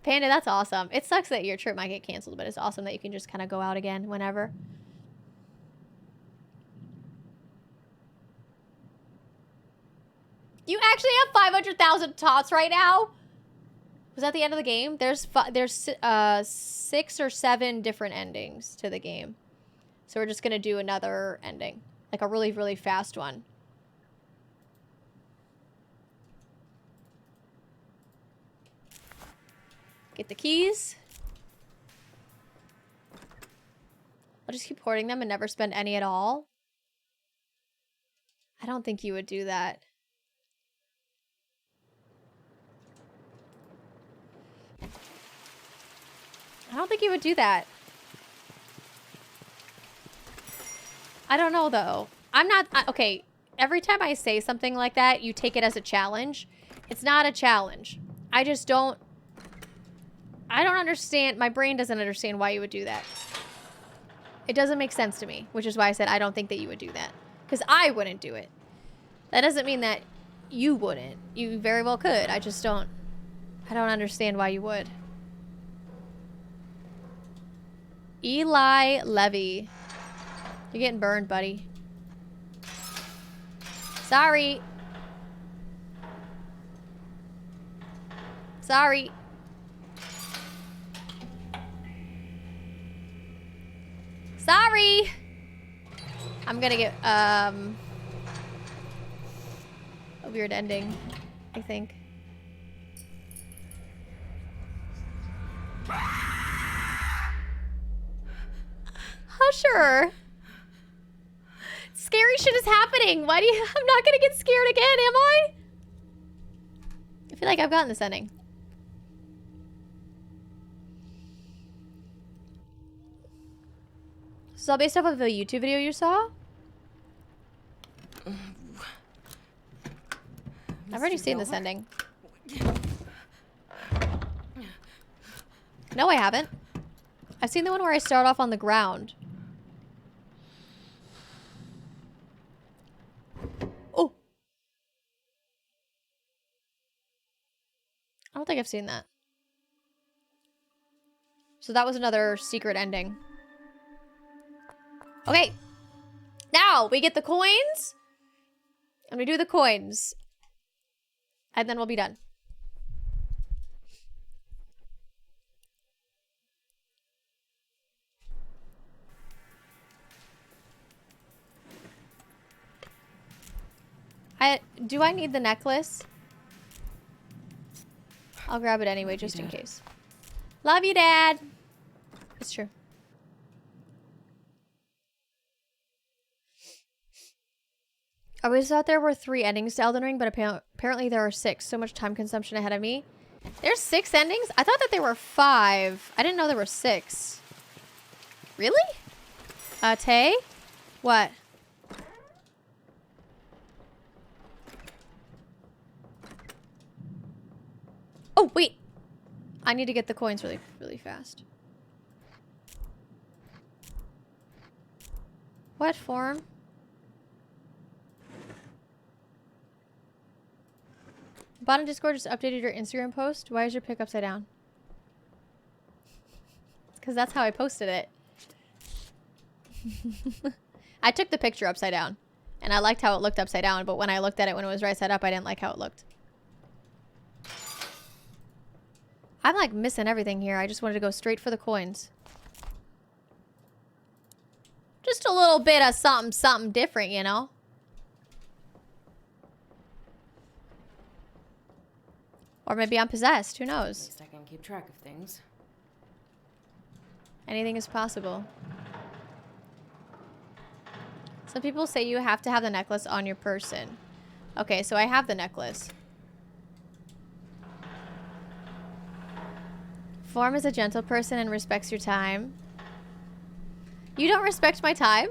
Panda, that's awesome. It sucks that your trip might get canceled, but it's awesome that you can just kind of go out again whenever. You actually have 500,000 tots right now? Was that the end of the game? There's 6 or 7 different endings to the game. So we're just going to do another ending. Like a really, really fast one. Get the keys. I'll just keep hoarding them and never spend any at all. I don't think you would do that. I don't think you would do that. I don't know, though. I'm not... okay, every time I say something like that, you take it as a challenge. It's not a challenge. I just don't... I don't understand. My brain doesn't understand why you would do that. It doesn't make sense to me, which is why I said I don't think that you would do that. Because I wouldn't do it. That doesn't mean that you wouldn't. You very well could. I just don't... I don't understand why you would. Eli Levy. You're getting burned, buddy. Sorry. Sorry. Sorry. I'm gonna get, a weird ending, I think. Husher. Scary shit is happening. Why do you... I'm not gonna get scared again, am I? I feel like I've gotten this ending. This is all based off of a YouTube video you saw? I've already seen this ending. No, I haven't. I've seen the one where I start off on the ground. Oh! I don't think I've seen that. So that was another secret ending. Okay. Now, we get the coins. And we do the coins. And then we'll be done. Do I need the necklace? I'll grab it anyway, just in case. Love you, Dad. It's true. I always thought there were 3 endings to Elden Ring, but apparently there are 6. So much time consumption ahead of me. There's 6 endings? I thought that there were 5. I didn't know there were 6. Really? Tay? What? Oh, wait. I need to get the coins really, really fast. What form? Bot on Discord just updated your Instagram post. Why is your pic upside down? Because that's how I posted it. I took the picture upside down. And I liked how it looked upside down, but when I looked at it when it was right side up, I didn't like how it looked. I'm like missing everything here. I just wanted to go straight for the coins. Just a little bit of something different, you know? Or maybe I'm possessed. Who At knows? least I can keep track of things. Anything is possible. Some people say you have to have the necklace on your person. Okay, so I have the necklace. Form is a gentle person and respects your time. You don't respect my time?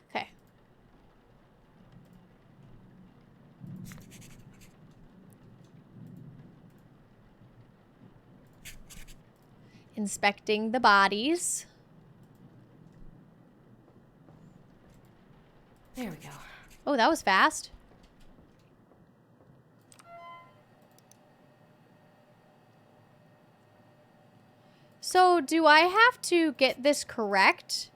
Okay. Inspecting the bodies. There we go. Oh, that was fast. So, do I have to get this correct?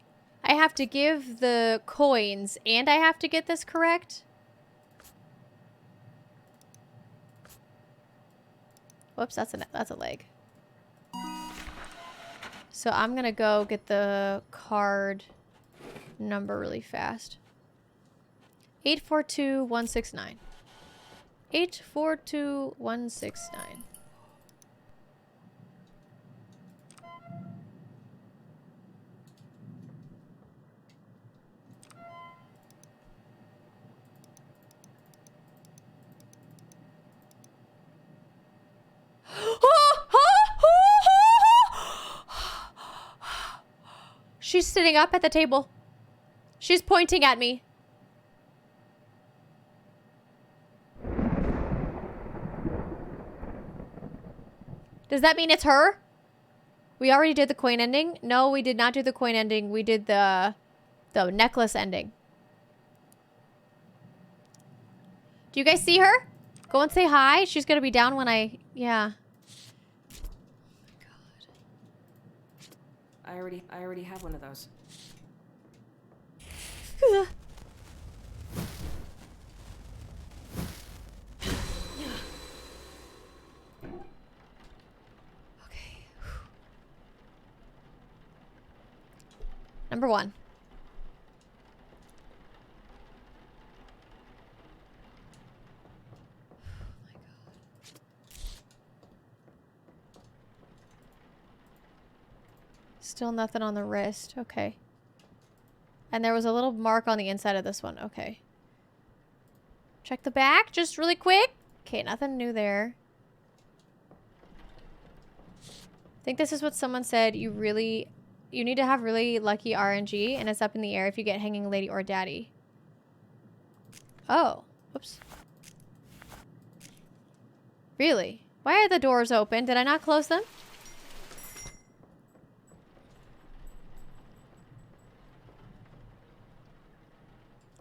I have to give the coins and I have to get this correct? Whoops, that's a leg. So I'm gonna go get the card number really fast. 842169. 842169. She's sitting up at the table. She's pointing at me. Does that mean it's her? We already did the coin ending? No, we did not do the coin ending. We did the necklace ending. Do you guys see her? Go and say hi. She's gonna be down when I... Yeah. I already have one of those. Okay. Number 1. Still nothing on the wrist. Okay. And there was a little mark on the inside of this one. Okay. Check the back just really quick. Okay, nothing new there. I think this is what someone said. You need to have really lucky RNG and it's up in the air if you get hanging lady or daddy. Oh. Whoops. Really? Why are the doors open? Did I not close them?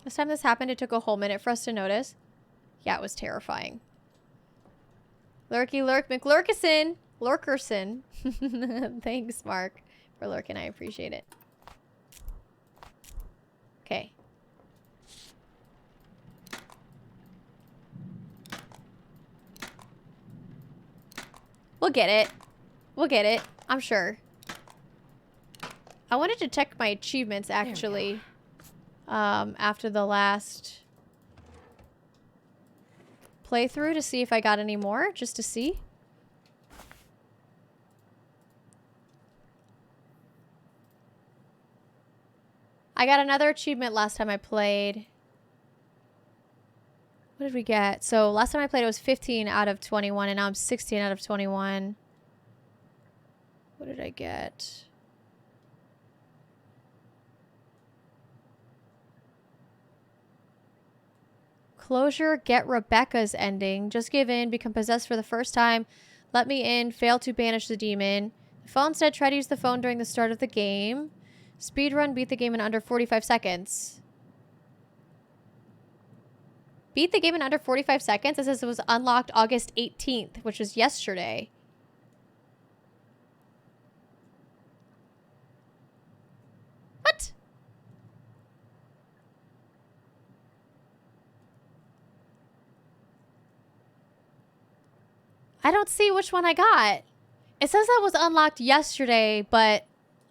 Last time this happened, it took a whole minute for us to notice. Yeah, it was terrifying. Lurky lurk McLurkison. Lurkerson. Thanks, Mark, for lurking. I appreciate it. Okay. We'll get it. We'll get it. I'm sure. I wanted to check my achievements, actually. After the last playthrough to see if I got any more, just to see. I got another achievement last time I played. What did we get? So last time I played it was 15 out of 21 and now I'm 16 out of 21. What did I get? Closure, get Rebecca's ending. Just give in, become possessed for the first time. Let me in, fail to banish the demon. The phone said try to use the phone during the start of the game. Speedrun, beat the game in under 45 seconds. Beat the game in under 45 seconds? It says it was unlocked August 18th, which was yesterday. What? I don't see which one I got. It says that was unlocked yesterday, but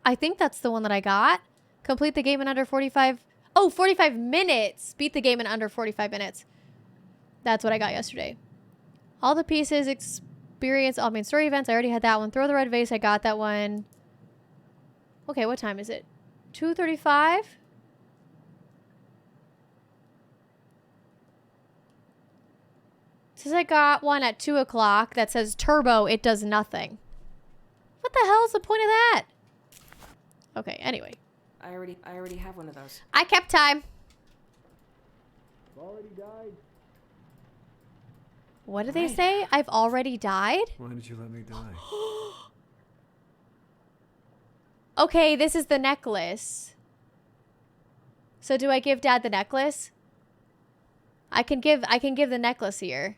I think that's the one that I got. Complete the game in under 45... Oh, 45 minutes. Beat the game in under 45 minutes. That's what I got yesterday. All the pieces, experience, all main story events. I already had that one. Throw the red vase. I got that one. Okay, what time is it? 2:35? Says I got one at 2 o'clock that says turbo. It does nothing. What the hell is the point of that? Okay, anyway. I already have one of those. I kept time. I've already died. What did they say? I've already died? Why did you let me die? Okay, this is the necklace. So do I give Dad the necklace? I can give the necklace here.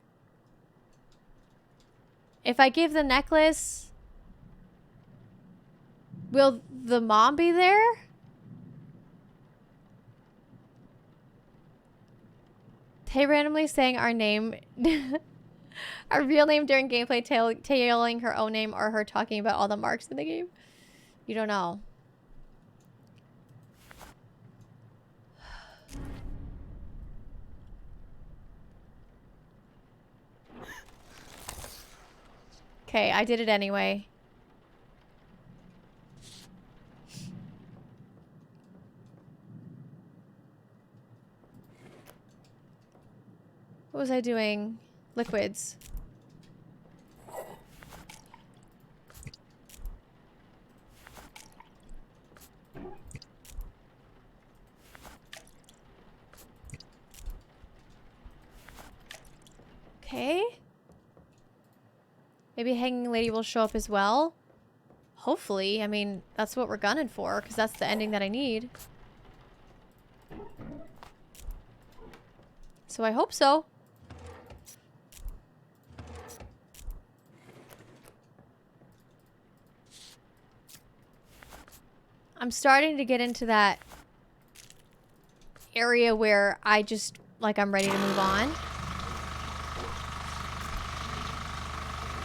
If I give the necklace, will the mom be there? They randomly saying our name, our real name during gameplay, tailing her own name, or her talking about all the marks in the game. You don't know. Okay, I did it anyway. What was I doing? Liquids. Okay. Maybe Hanging Lady will show up as well. Hopefully. I mean, that's what we're gunning for, because that's the ending that I need. So I hope so. I'm starting to get into that area where I just, like, I'm ready to move on.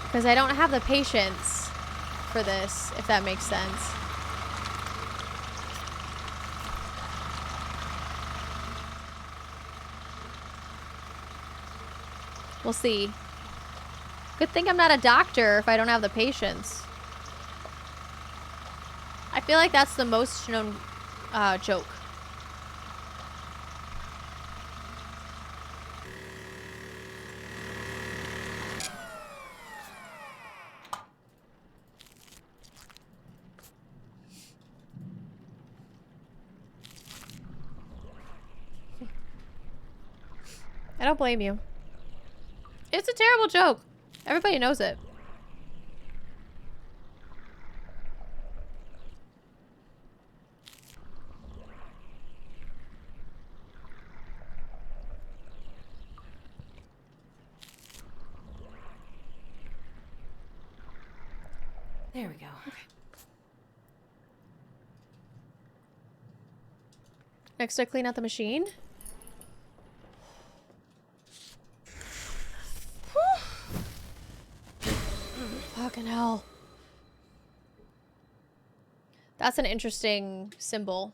Because I don't have the patience for this, if that makes sense. We'll see. Good thing I'm not a doctor if I don't have the patience. I feel like that's the most known joke. I don't blame you. It's a terrible joke. Everybody knows it. There we go. Okay. Next, I clean out the machine. Fucking hell. That's an interesting symbol.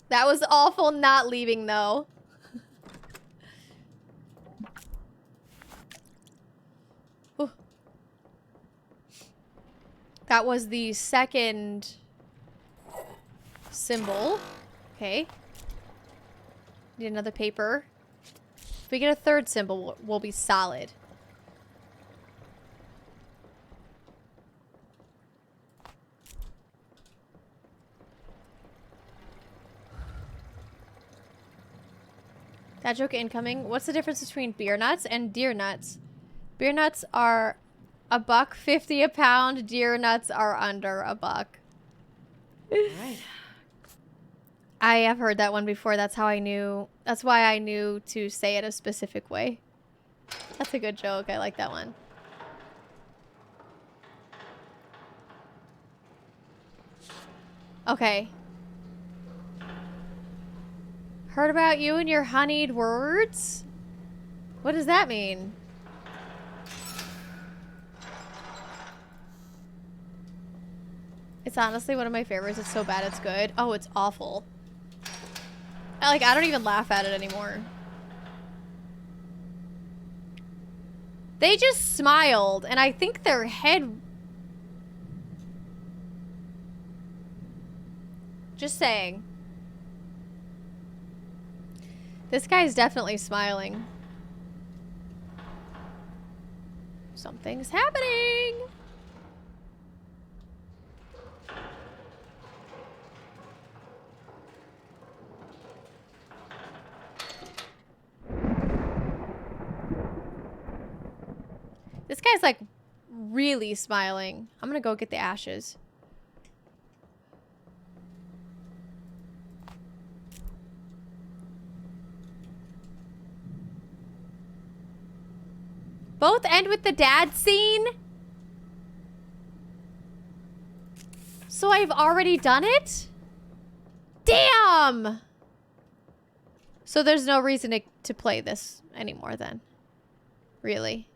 That was awful not leaving though. Whew. That was the second symbol. Okay. Need another paper. If we get a third symbol, we'll be solid. That joke incoming. What's the difference between beer nuts and deer nuts? Beer nuts are $1.50 a pound. Deer nuts are under $1. Alright. I have heard that one before. That's how I knew. That's why I knew to say it a specific way. That's a good joke. I like that one. Okay. Heard about you and your honeyed words? What does that mean? It's honestly one of my favorites. It's so bad it's good. Oh, it's awful. I don't even laugh at it anymore. They just smiled, and I think their head... Just saying. This guy's definitely smiling. Something's happening! This guy's like really smiling. I'm gonna go get the ashes. Both end with the dad scene? So I've already done it? Damn! So there's no reason to play this anymore then. Really?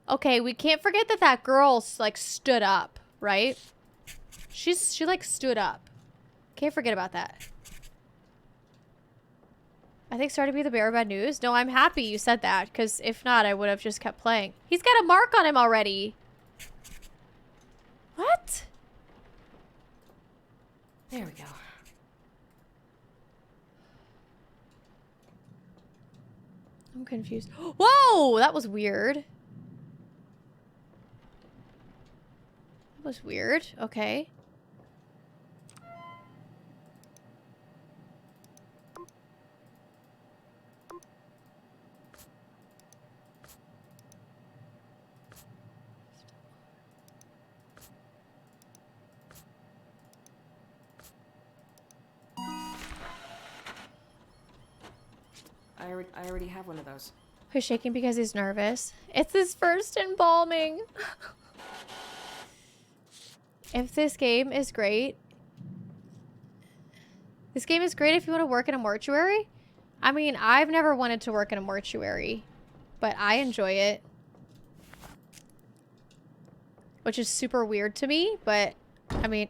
Okay, we can't forget that that girl, like, stood up, right? She, like, stood up. Can't forget about that. I think sorry to be the bearer of bad news. No, I'm happy you said that, because if not, I would have just kept playing. He's got a mark on him already. What? There we go. I'm confused. Whoa! That was weird. That was weird. Okay. I already have one of those. He's shaking because he's nervous. It's his first embalming. If this game is great... This game is great if you want to work in a mortuary. I mean, I've never wanted to work in a mortuary, but I enjoy it. Which is super weird to me, but, I mean...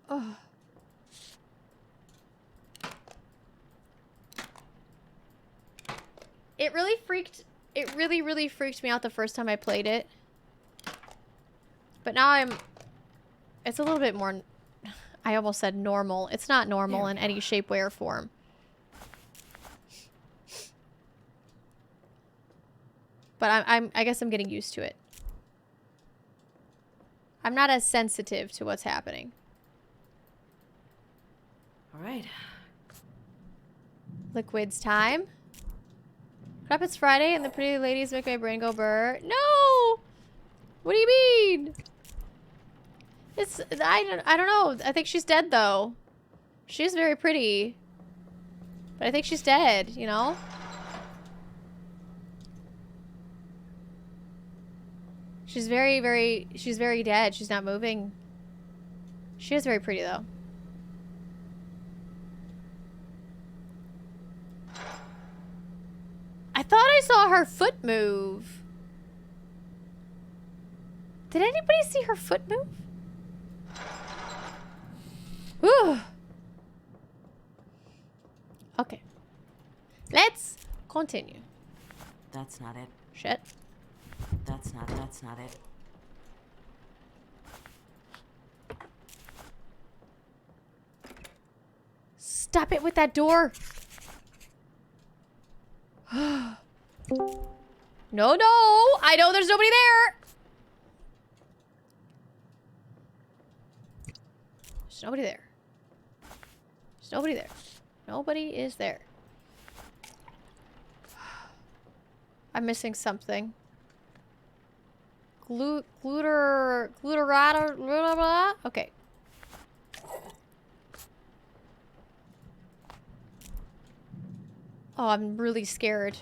Oh. It really freaked me out the first time I played it. But now it's a little bit more, I almost said normal. It's not normal in any shape, way, or form. But I guess I'm getting used to it. I'm not as sensitive to what's happening. Alright. Liquid's time. Crap, it's Friday and the pretty ladies make my brain go burr. No! What do you mean? It's, I don't know. I think she's dead, though. She's very pretty. But I think she's dead, you know? She's very dead. She's not moving. She is very pretty, though. I thought I saw her foot move. Did anybody see her foot move? Whew. Okay. Let's continue. That's not it. Shit. That's not it. Stop it with that door. No, I know there's nobody there. There's nobody there. There's nobody there. Nobody is there. I'm missing something. Glutarata, blah, blah. Okay. Oh, I'm really scared.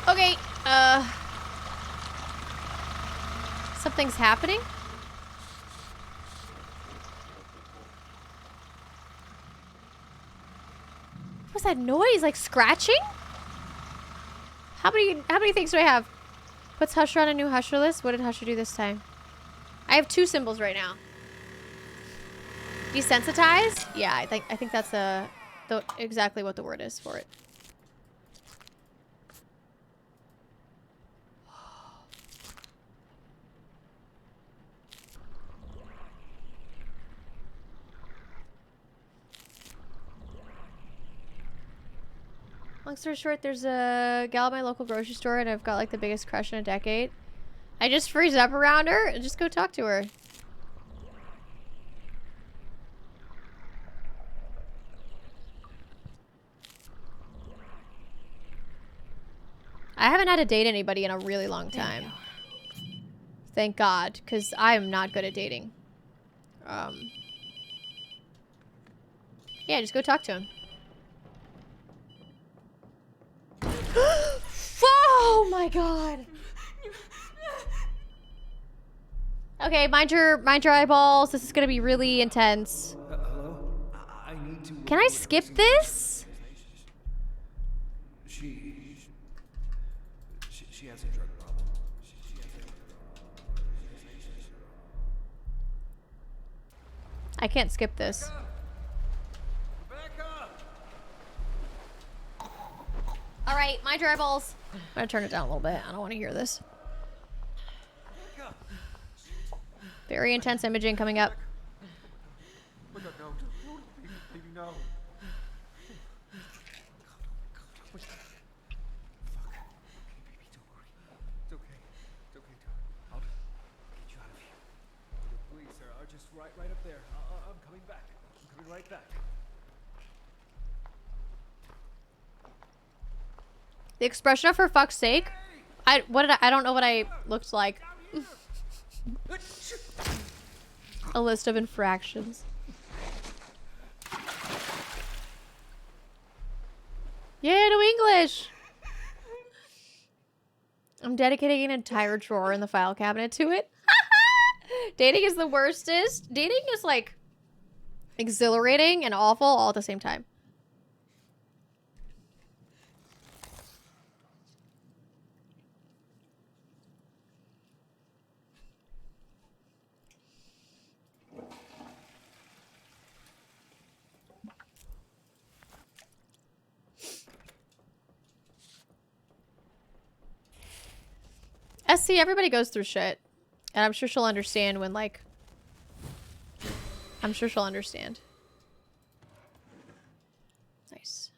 Okay, something's happening? What was that noise? Like scratching? How many things do I have? Puts Husher on a new Husher list? What did Husher do this time? I have 2 symbols right now. Desensitize? Yeah, I think that's exactly what the word is for it. Long story short, there's a gal at my local grocery store and I've got like the biggest crush in a decade. I just freeze up around her and just go talk to her. I haven't had to date anybody in a really long time. Thank God, because I am not good at dating. Yeah, just go talk to him. Oh my God. Okay, mind your eyeballs. This is gonna be really intense. Hello? I need to... Can I skip this? She has a drug problem. I can't skip this. Back up! All right, mind your eyeballs. I'm gonna turn it down a little bit. I don't want to hear this. Very intense imaging coming up. No, baby, no. Fuck. Okay, baby, don't worry. It's okay. It's okay, darling. I'll get you out of here. The police are just right up there. I'm coming back. I'm coming right back. The expression of "for fuck's sake." I don't know what I looked like. A list of infractions. Yeah, no English. I'm dedicating an entire drawer in the file cabinet to it. Dating is the worstest. Dating is like exhilarating and awful all at the same time. SC, everybody goes through shit. And I'm sure she'll understand when, like... I'm sure she'll understand. Nice.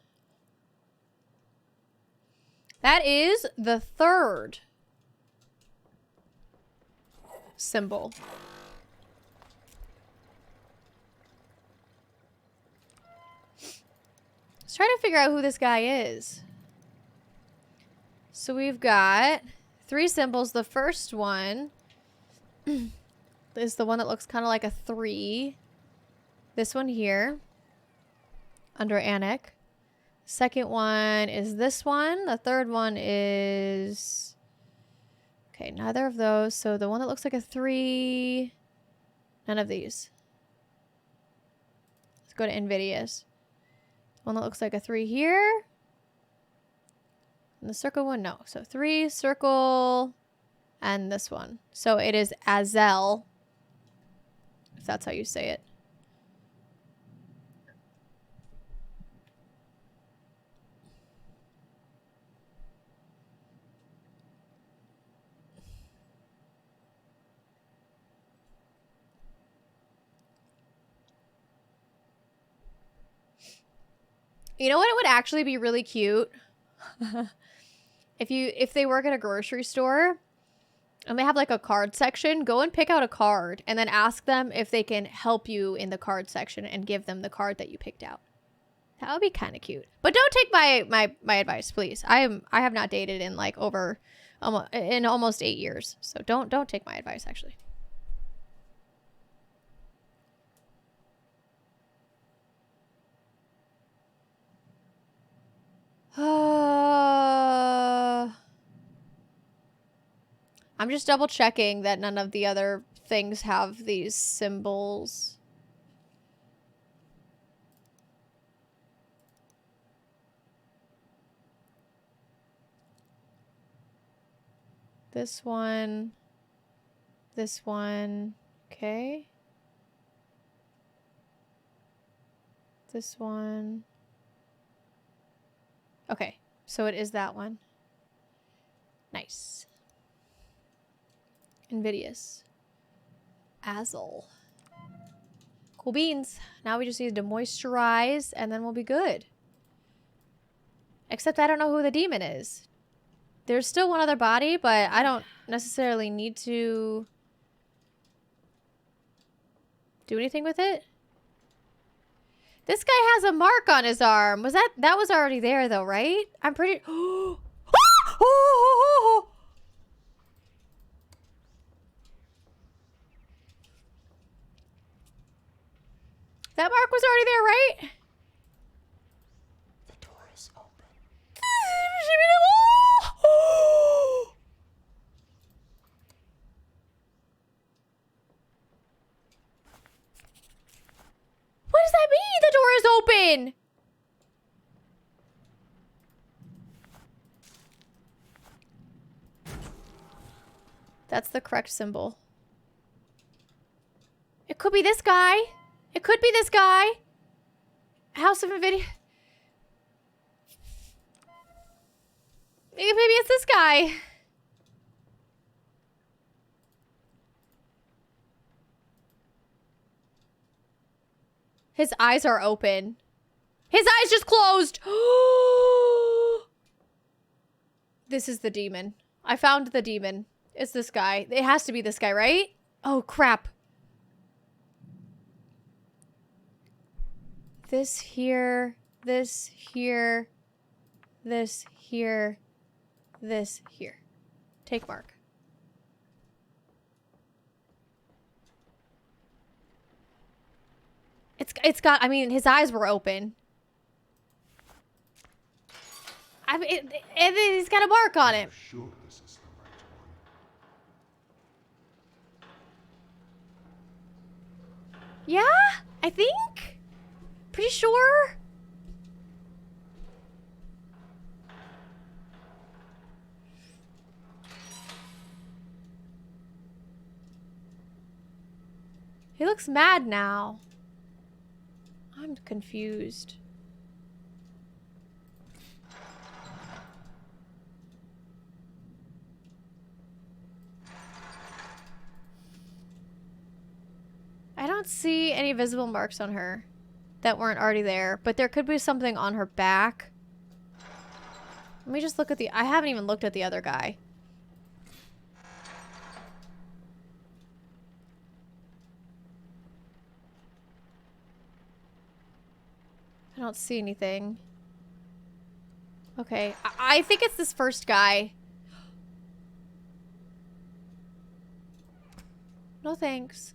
That is the 3rd symbol. Let's try to figure out who this guy is. So we've got 3 symbols. The first one is the one that looks kind of like a 3. This one here under Anik. Second one is this one. The third one is... Okay, neither of those. So the one that looks like a 3... None of these. Let's go to Invidious. One that looks like a 3 here. And the circle one, no. So 3, circle, and this one. So it is Azel, if that's how you say it. You know what? It would actually be really cute if they work at a grocery store and they have like a card section. Go and pick out a card and then ask them if they can help you in the card section and give them the card that you picked out. That would be kind of cute. But don't take my advice, please. I have not dated in like almost 8 years, so don't take my advice actually. I'm just double checking that none of the other things have these symbols. This one, okay. This one. Okay, so it is that one. Nice. Invidious. Azel. Cool beans. Now we just need to moisturize and then we'll be good. Except I don't know who the demon is. There's still one other body, but I don't necessarily need to do anything with it. This guy has a mark on his arm. That was already there though, right? I'm pretty That mark was already there, right? The door is open. What does that mean? The door is open. That's the correct symbol. It could be this guy. It could be this guy. House of Nvidia. Maybe it's this guy. His eyes are open. His eyes just closed. This is the demon. I found the demon. It's this guy. It has to be this guy, right? Oh, crap. This here, this here, this here, this here. Take mark. It's got, I mean, his eyes were open. I mean, he's got a mark on it. Sure, this is the right one. Yeah, I think. Pretty sure. He looks mad now. I'm confused. I don't see any visible marks on her that weren't already there, but there could be something on her back. Let me just look at I haven't even looked at the other guy. I don't see anything. Okay, I think it's this first guy. No thanks.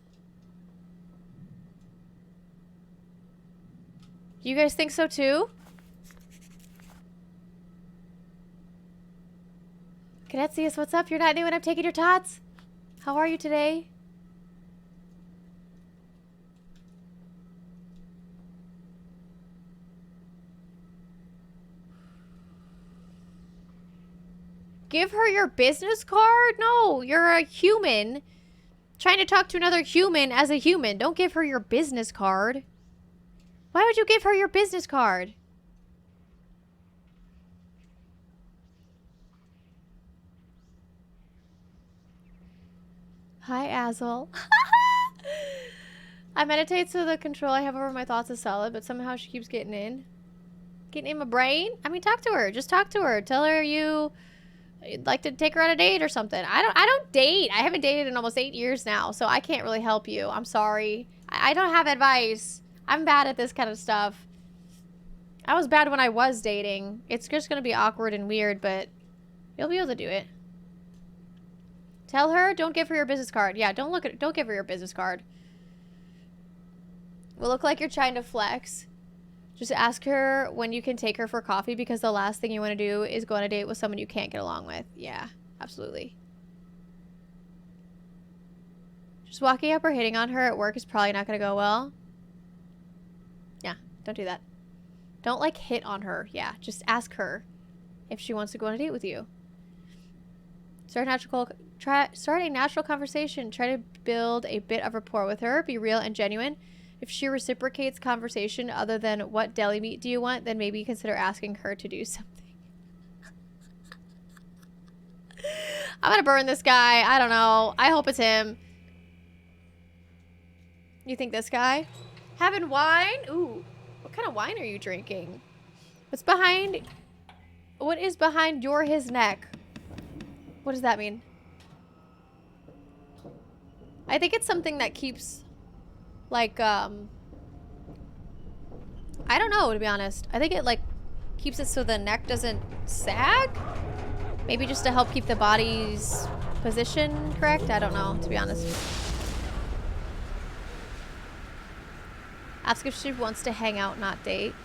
You guys think so too? Cadetsius, what's up? You're not new and I'm taking your tots. How are you today? Give her your business card? No, you're a human. Trying to talk to another human as a human. Don't give her your business card. Why would you give her your business card? Hi, Azel. I meditate so the control I have over my thoughts is solid, but somehow she keeps getting in. Getting in my brain? I mean, talk to her. Just talk to her. Tell her you'd like to take her on a date or something. I don't date. I haven't dated in almost 8 years now, so I can't really help you. I'm sorry. I don't have advice. I'm bad at this kind of stuff. I was bad when I was dating. It's just gonna be awkward and weird, but you'll be able to do it. Tell her, don't give her your business card. Yeah, don't give her your business card. Will look like you're trying to flex. Just ask her when you can take her for coffee, because the last thing you want to do is go on a date with someone you can't get along with. Yeah, absolutely. Just walking up or hitting on her at work is probably not going to go well. Yeah, don't do that. Don't, like, hit on her. Yeah, just ask her if she wants to go on a date with you. Start a natural conversation. Try to build a bit of rapport with her. Be real and genuine. If she reciprocates conversation other than what deli meat do you want, then maybe consider asking her to do something. I'm gonna burn this guy. I don't know. I hope it's him. You think this guy? Having wine? Ooh. What kind of wine are you drinking? What's behind... What is behind his neck? What does that mean? I think it's something that keeps... Like, I don't know, to be honest. I think it, like, keeps it so the neck doesn't sag? Maybe just to help keep the body's position correct? I don't know, to be honest. Ask if she wants to hang out, not date.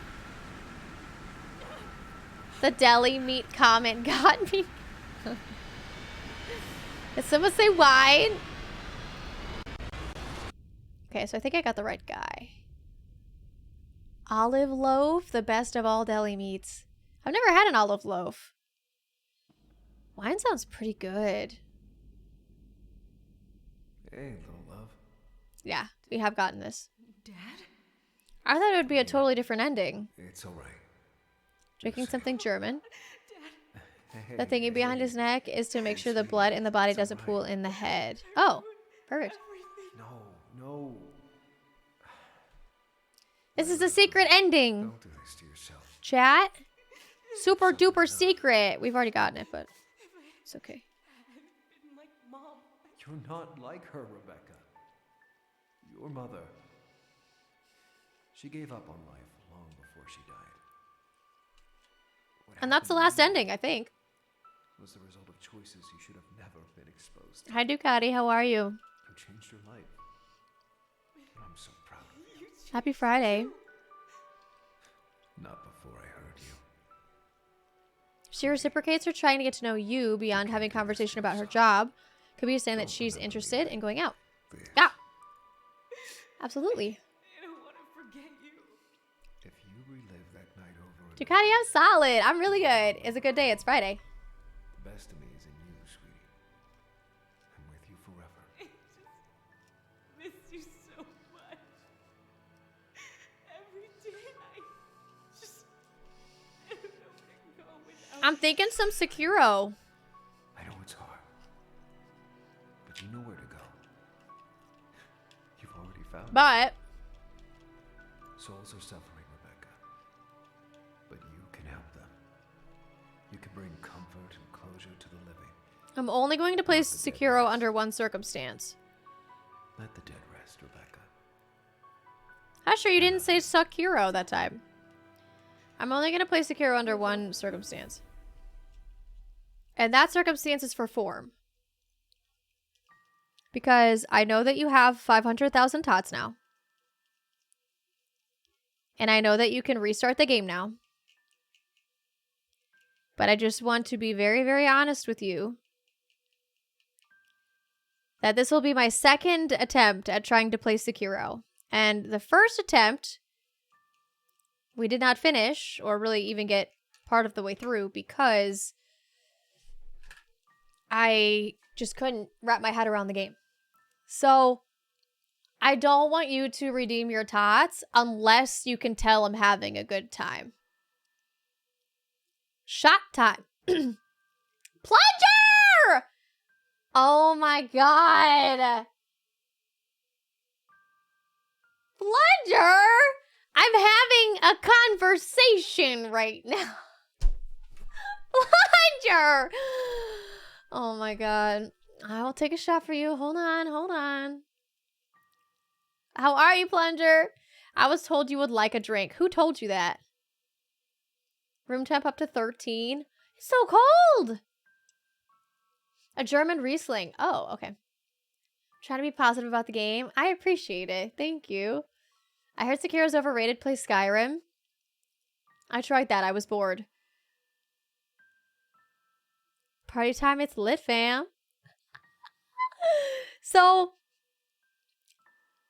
The deli meat comment got me. Did someone say wine? Okay, so I think I got the right guy. Olive loaf, the best of all deli meats. I've never had an olive loaf. Wine sounds pretty good. Hey, little love. Yeah, we have gotten this. Dad? I thought it would be a totally different ending. It's all right. Drinking something German. Hey, The thingy behind his neck is to make sure the blood in the body doesn't pool in the head. Oh, perfect. No. This is a secret ending. Don't do this to yourself. Chat? Super duper secret. We've already gotten it, but it's okay. Like Mom. You're not like her, Rebecca. Your mother. She gave up on life long before she died. What And that's the happened last to you ending, I think. was the result of choices you should have never been exposed to. Hi, Ducati. How are you? You changed your life. And I'm so proud of you. Happy Friday. Not before I heard you. She reciprocates her trying to get to know you beyond having conversation about her job. Could be saying that she's interested in going out. Yeah. Absolutely. I don't want to forget you. If you relive that night over again, Ducati, I'm solid. I'm really good. It's a good day. It's Friday. the best of me is in you, sweetie. I'm with you forever. I just miss you so much. Every day I just don't know where to go without I'm thinking some Sekiro. I know it's hard, but you know where to go. You've already found it. But Souls are suffering, Rebecca. But you can help them. You can bring comfort and closure to the living. I'm only going to play Sekiro under one circumstance. Let the dead rest, Rebecca. How sure you didn't say Sekiro that time? I'm only going to play Sekiro under one circumstance. And that circumstance is for form. Because I know that you have 500,000 tots now. And I know that you can restart the game now. But I just want to be very, very honest with you. That this will be my second attempt at trying to play Sekiro. And the first attempt, we did not finish, or really even get part of the way through, because I just couldn't wrap my head around the game. So I don't want you to redeem your tots unless you can tell I'm having a good time. Shot time. Plunger! Oh my god. Plunger! I'm having a conversation right now. Plunger! Oh my god. I will take a shot for you. Hold on, hold on. How are you, Plunger? I was told you would like a drink. Who told you that? Room temp up to 13. It's so cold! A German Riesling. Oh, okay. Try to be positive about the game. I appreciate it. Thank you. I heard Sekiro's overrated. Play Skyrim. I tried that. I was bored. Party time. It's lit, fam. So,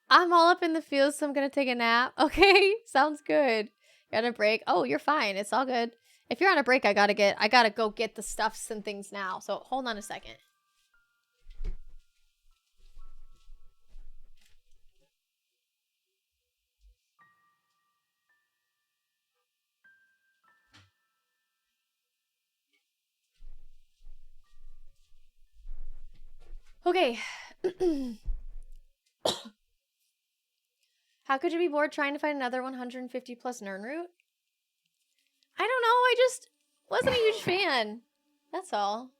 I'm all up in the fields, so I'm gonna take a nap. Okay? Sounds good. You're on a break? Oh, you're fine. It's all good. If you're on a break, I gotta go get the stuffs and things now. So, hold on a second. Okay. How could you be bored trying to find another 150 plus Nern route? I don't know. I just wasn't a huge fan. That's all.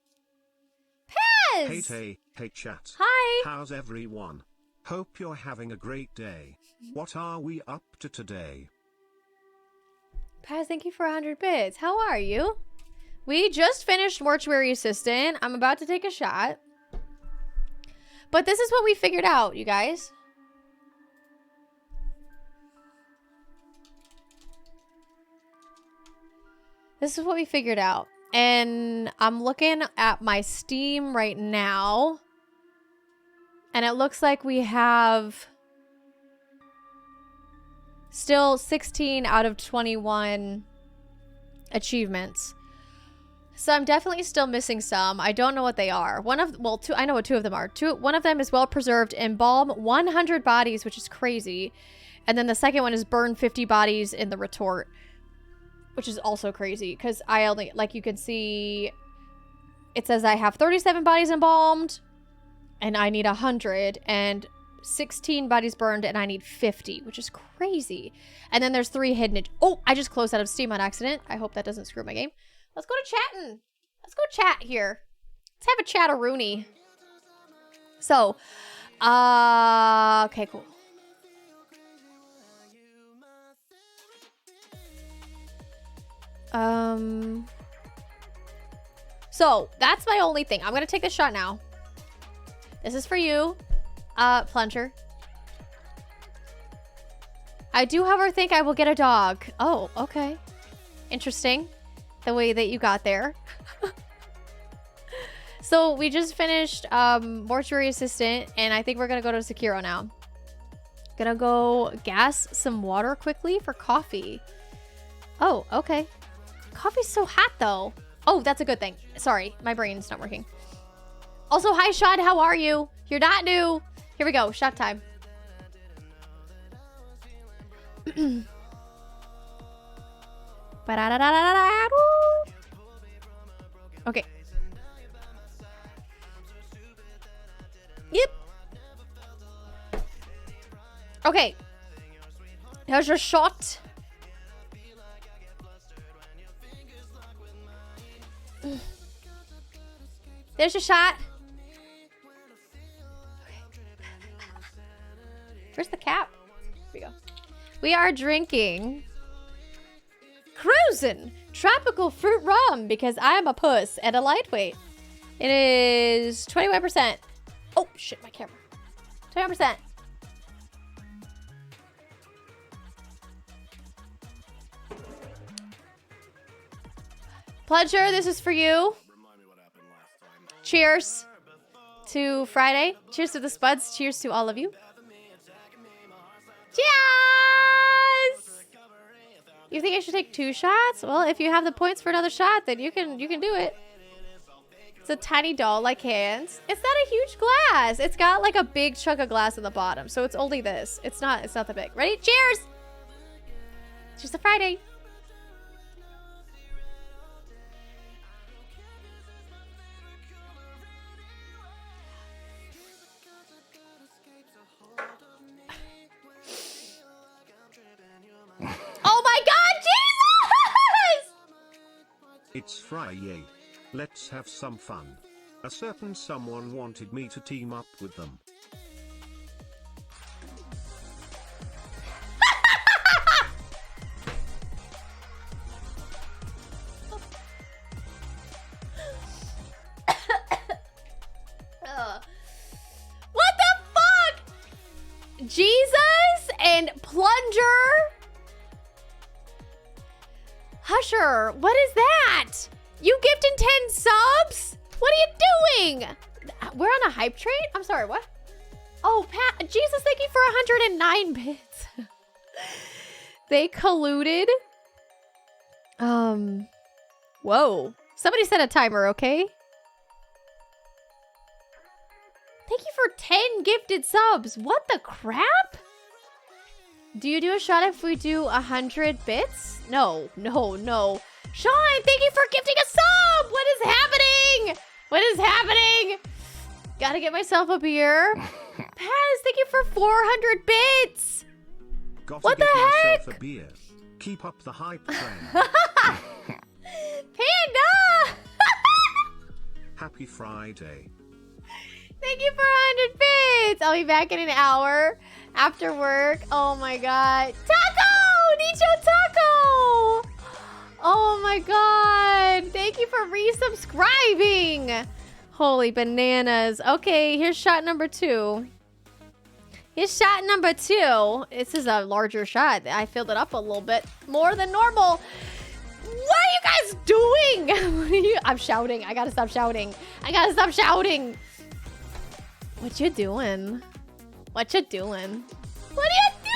Pez! Hey chat. Hi. How's everyone? Hope you're having a great day. What are we up to today? Paz, thank you for 100 bits. How are you? We just finished Mortuary Assistant. I'm about to take a shot. But this is what we figured out, you guys. This is what we figured out. And I'm looking at my Steam right now. And it looks like we have still 16 out of 21 achievements. So I'm definitely still missing some. I don't know what they are. Two, I know what two of them are. One of them is well preserved, embalm 100 bodies, which is crazy. And then the second one is burn 50 bodies in the retort, which is also crazy because I only, like you can see, it says I have 37 bodies embalmed and I need 100 and 16 bodies burned and I need 50, which is crazy. And then there's 3 hidden. Oh, I just closed out of Steam on accident. I hope that doesn't screw my game. Let's go to chatting. Let's go chat here. Let's have a chat-a-rooney. So, okay, cool. So that's my only thing. I'm gonna take this shot now. This is for you, Plunger. I do, however, think I will get a dog. Oh, okay. Interesting. The way that you got there. So we just finished Mortuary Assistant, and I think we're gonna go to Sekiro now. Gonna go gas some water quickly for coffee. Oh, okay. Coffee's so hot though. Oh, that's a good thing. Sorry, my brain's not working. Also, hi Shad, how are you? You're not new. Here we go, shot time. Okay. Yep. Okay. Here's your shot. There's your shot. Where's the cap? Here we go. We are drinking Cruisin' Tropical Fruit Rum because I'm a puss and a lightweight. It is 21%. Oh, shit, my camera. 21%. Pleasure, this is for you. Cheers to Friday. Cheers to the Spuds. Cheers to all of you. Cheers! You think I should take 2 shots? Well, if you have the points for another shot, then you can do it. It's a tiny doll-like hands. It's not a huge glass. It's got like a big chunk of glass in the bottom, so it's only this. It's not that big. Ready? Cheers! Cheers to Friday. Oh my god! It's Friday. Let's have some fun. A certain someone wanted me to team up with them. What the fuck? Jesus and Plunger? Husher, what is that? You gifted 10 subs? What are you doing? We're on a hype train? I'm sorry, what? Oh, Pat, Jesus, thank you for 109 bits. They colluded. Whoa. Somebody set a timer, okay? Thank you for 10 gifted subs. What the crap? Do you do a shot if we do 100 bits? No, no, no. Sean, thank you for gifting a sub! What is happening? What is happening? Gotta get myself a beer. Paz, thank you for 400 bits. Gotta What the get heck? myself a beer. Keep up the hype train. Panda! Happy Friday. Thank you for 100 bits. I'll be back in an hour after work. Oh my god. Taco! Nicho Taco! Oh my god. Thank you for resubscribing. Holy bananas. Okay, here's shot number 2. Here's shot number 2. This is a larger shot. I filled it up a little bit more than normal. What are you guys doing? I'm shouting. I gotta stop shouting. I gotta stop shouting. What you doing? What you doing? What are you doing?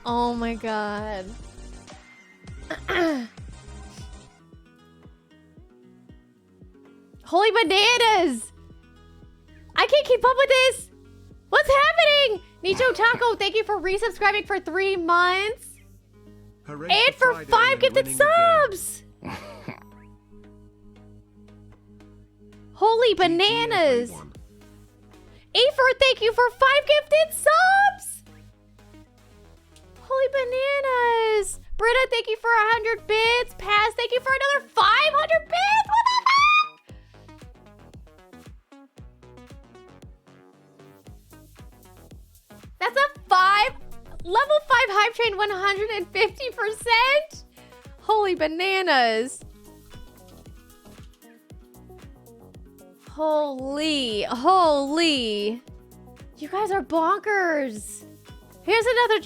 Oh my god. Holy bananas! I can't keep up with this! What's happening? Nicho Taco, thank you for resubscribing for 3 months. Hooray And for Friday 5 and gifted winning subs! Holy GG bananas! everyone. Afer, thank you for 5 gifted subs! Holy bananas! Britta, thank you for 100 bits. Paz, thank you for another 500 bits! What the heck? That's a 5... Level 5 hype train 150%? Holy bananas. Holy. You guys are bonkers. Here's another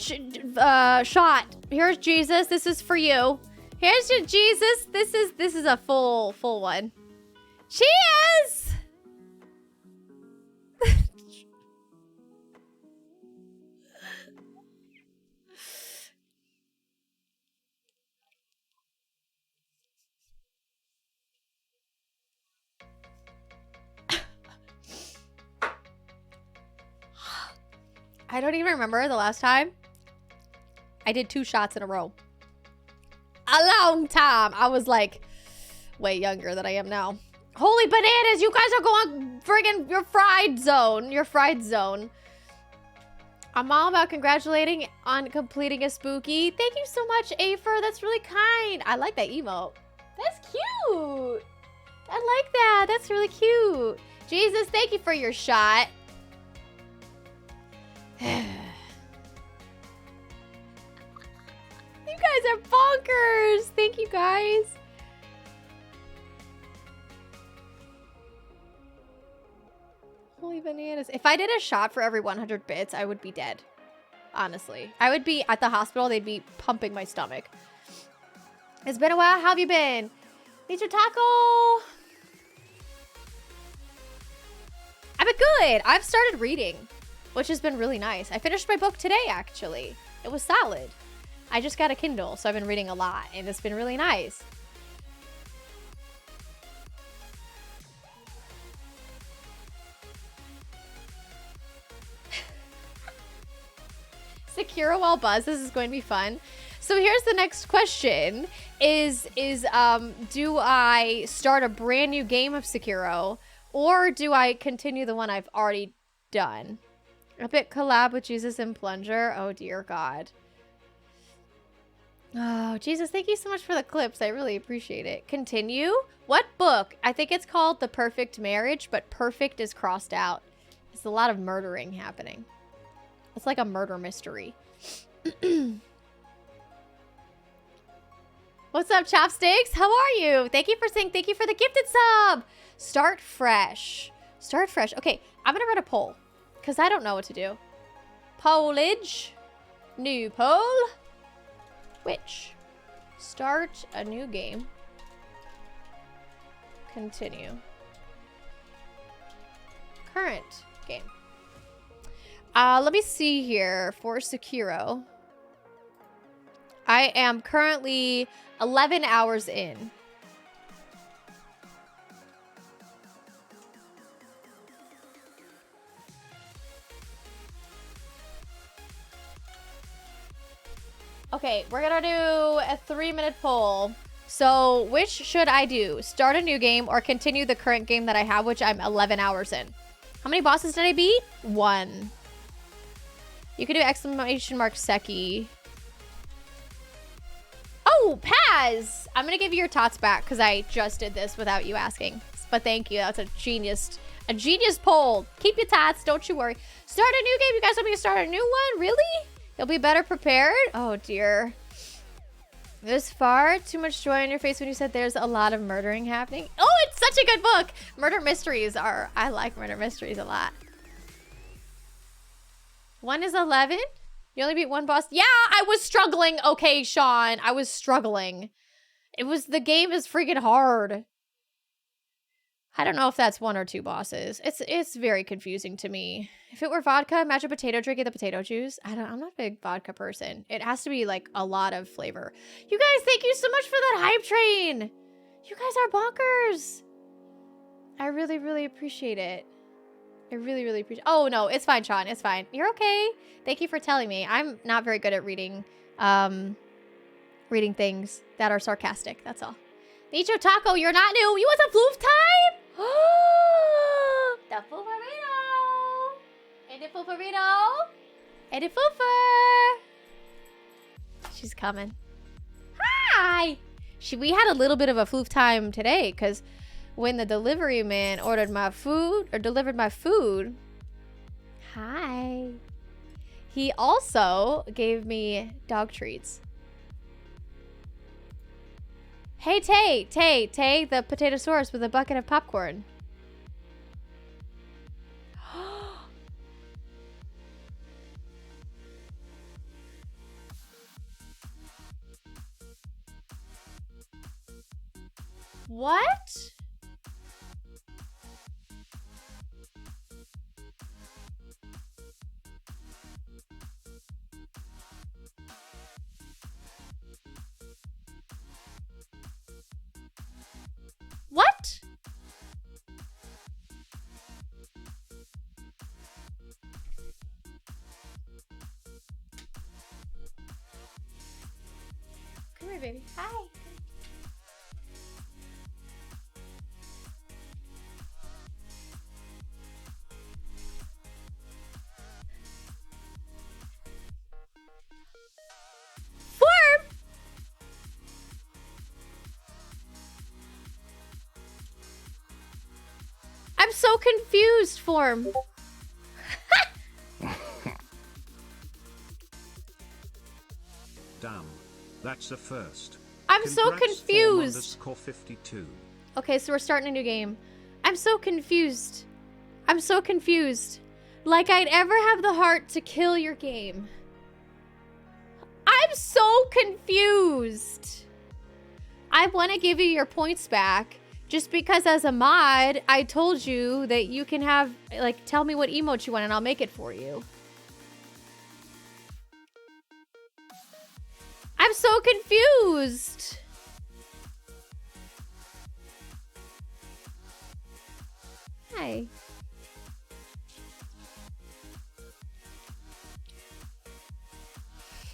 shot. Here's Jesus. This is for you. Here's your Jesus. This is a full one. Cheers! I don't even remember the last time I did 2 shots in a row. A long time. I was like way younger than I am now. Holy bananas, you guys are going friggin' your fried zone. I'm all about congratulating on completing a spooky. Thank you so much, Afer. That's really kind. I like that emote. That's cute. I like that. That's really cute. Jesus, thank you for your shot. You guys are bonkers. Thank you, guys. Holy bananas. If I did a shot for every 100 bits, I would be dead. Honestly. I would be at the hospital. They'd be pumping my stomach. It's been a while. How have you been? Need your taco. I've been good. I've started reading, which has been really nice. I finished my book today, actually. It was solid. I just got a Kindle, so I've been reading a lot, and it's been really nice. Sekiro while Buzz. This is going to be fun. So here's the next question: do I start a brand new game of Sekiro, or do I continue the one I've already done? Epic collab with Jesus and Plunger. Oh dear God. Oh, Jesus, thank you so much for the clips. I really appreciate it. Continue? What book? I think it's called The Perfect Marriage, but perfect is crossed out. There's a lot of murdering happening. It's like a murder mystery. What's up, Chopsticks? How are you? Thank you for saying thank you for the gifted sub. Start fresh. Start fresh. Okay, I'm going to run a poll because I don't know what to do. Pollage. New poll. Which? Start a new game. Continue. Current game. Let me see here for Sekiro. I am currently 11 hours in. Okay, we're gonna do a 3-minute poll. So, which should I do? Start a new game or continue the current game that I have, which I'm 11 hours in? How many bosses did I beat? 1. You could do exclamation mark Seki. Oh, Paz! I'm gonna give you your tots back because I just did this without you asking. But thank you. That's a genius poll. Keep your tots. Don't you worry. Start a new game. You guys want me to start a new one? Really? You'll be better prepared? Oh, dear. There's far too much joy on your face when you said there's a lot of murdering happening. Oh, it's such a good book. Murder mysteries are... I like murder mysteries a lot. 1 is 11? You only beat 1 boss? Yeah, I was struggling. Okay, Sean. I was struggling. The game is freaking hard. I don't know if that's 1 or 2 bosses. It's very confusing to me. If it were vodka, imagine potato drinking the potato juice. I'm not a big vodka person. It has to be like a lot of flavor. You guys, thank you so much for that hype train. You guys are bonkers. I really, really appreciate it. I really, really appreciate it. Oh, no, it's fine, Sean. It's fine. You're okay. Thank you for telling me. I'm not very good at reading things that are sarcastic. That's all. Nicho Taco, you're not new. You want some floof time? The foofarito. And the foofarito. And the foofer. She's coming. Hi. We had a little bit of a floof time today because when the delivery man ordered my food or delivered my food, hi, he also gave me dog treats. Hey, Tay, the potato source with a bucket of popcorn. What? What? Come here, baby. Hi. Form! I'm so confused, Form. Damn. That's a first. I'm so confused. _52. Okay, so we're starting a new game. I'm so confused. I'm so confused. Like I'd ever have the heart to kill your game. I'm so confused. I want to give you your points back just because as a mod, I told you that you can have, like, tell me what emote you want and I'll make it for you. I'm so confused. Hi.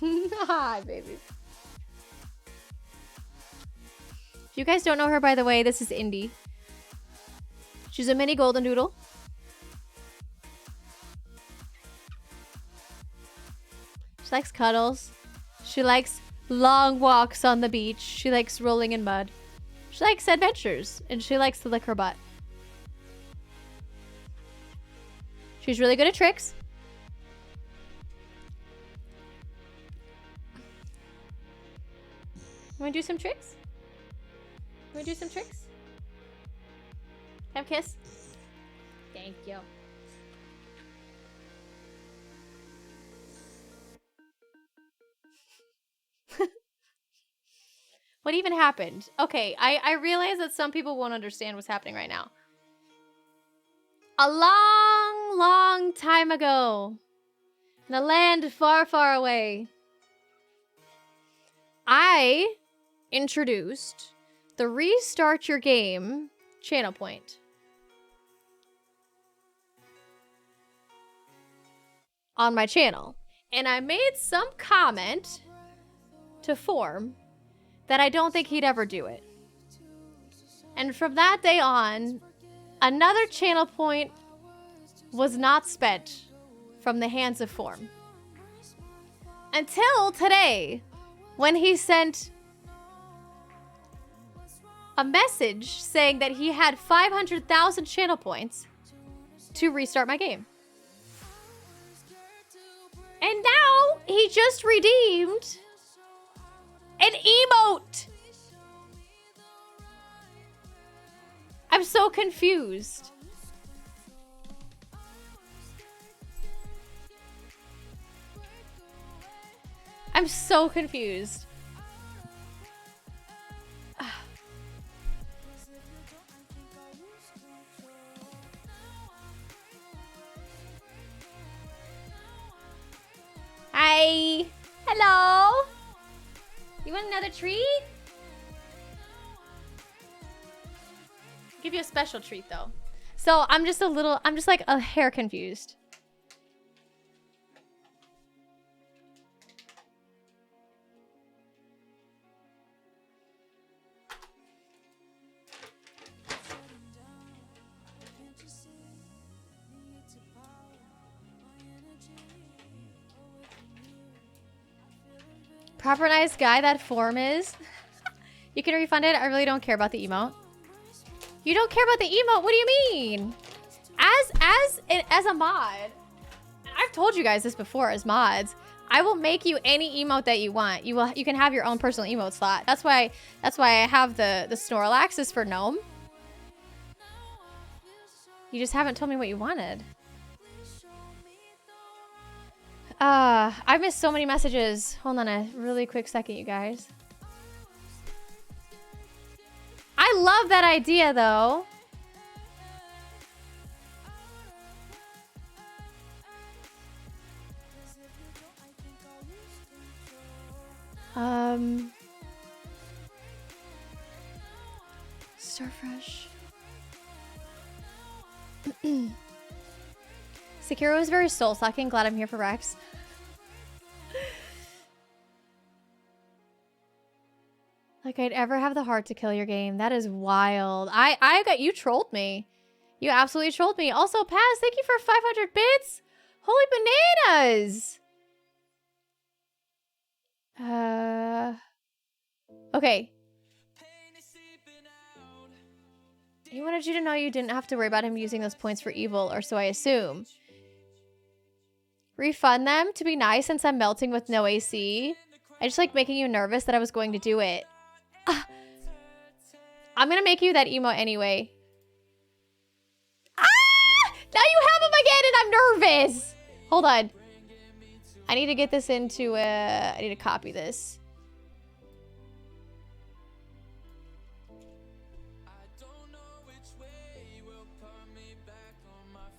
Hi, baby. If you guys don't know her, by the way, this is Indy. She's a mini golden doodle. She likes cuddles. She likes long walks on the beach. She likes rolling in mud. She likes adventures, and she likes to lick her butt. She's really good at tricks. Wanna do some tricks? Wanna do some tricks? Have a kiss? Thank you. What even happened? Okay, I realize that some people won't understand what's happening right now. A long, long time ago, in a land far, far away, I introduced the Restart Your Game channel point. On my channel. And I made some comment to Form that I don't think he'd ever do it. And from that day on, another channel point was not spent from the hands of Form. Until today, when he sent a message saying that he had 500,000 channel points to restart my game. And now he just redeemed an emote. I'm so confused. I'm so confused. Hi. Hello. You want another treat? I'll give you a special treat though. So I'm just like a hair confused. Proper nice guy that Form is. You can refund it. I really don't care about the emote. You don't care about the emote? What do you mean? As a mod, I've told you guys this before as mods, I will make you any emote that you want. You can have your own personal emote slot. That's why I have the Snorlax is for Gnome. You just haven't told me what you wanted. I missed so many messages. Hold on a really quick second, you guys. I love that idea, though. Starfresh. Sekiro is very soul-sucking. Glad I'm here for Rex. Like I'd ever have the heart to kill your game. That is wild. I got you trolled me. You absolutely trolled me. Also, Paz, thank you for 500 bits. Holy bananas. Okay. He wanted you to know you didn't have to worry about him using those points for evil, or so I assume. Refund them to be nice since I'm melting with no AC. I just like making you nervous that I was going to do it. I'm gonna make you that emote anyway. Ah! Now you have him again and I'm nervous. Hold on. I need to get this into, I need to copy this.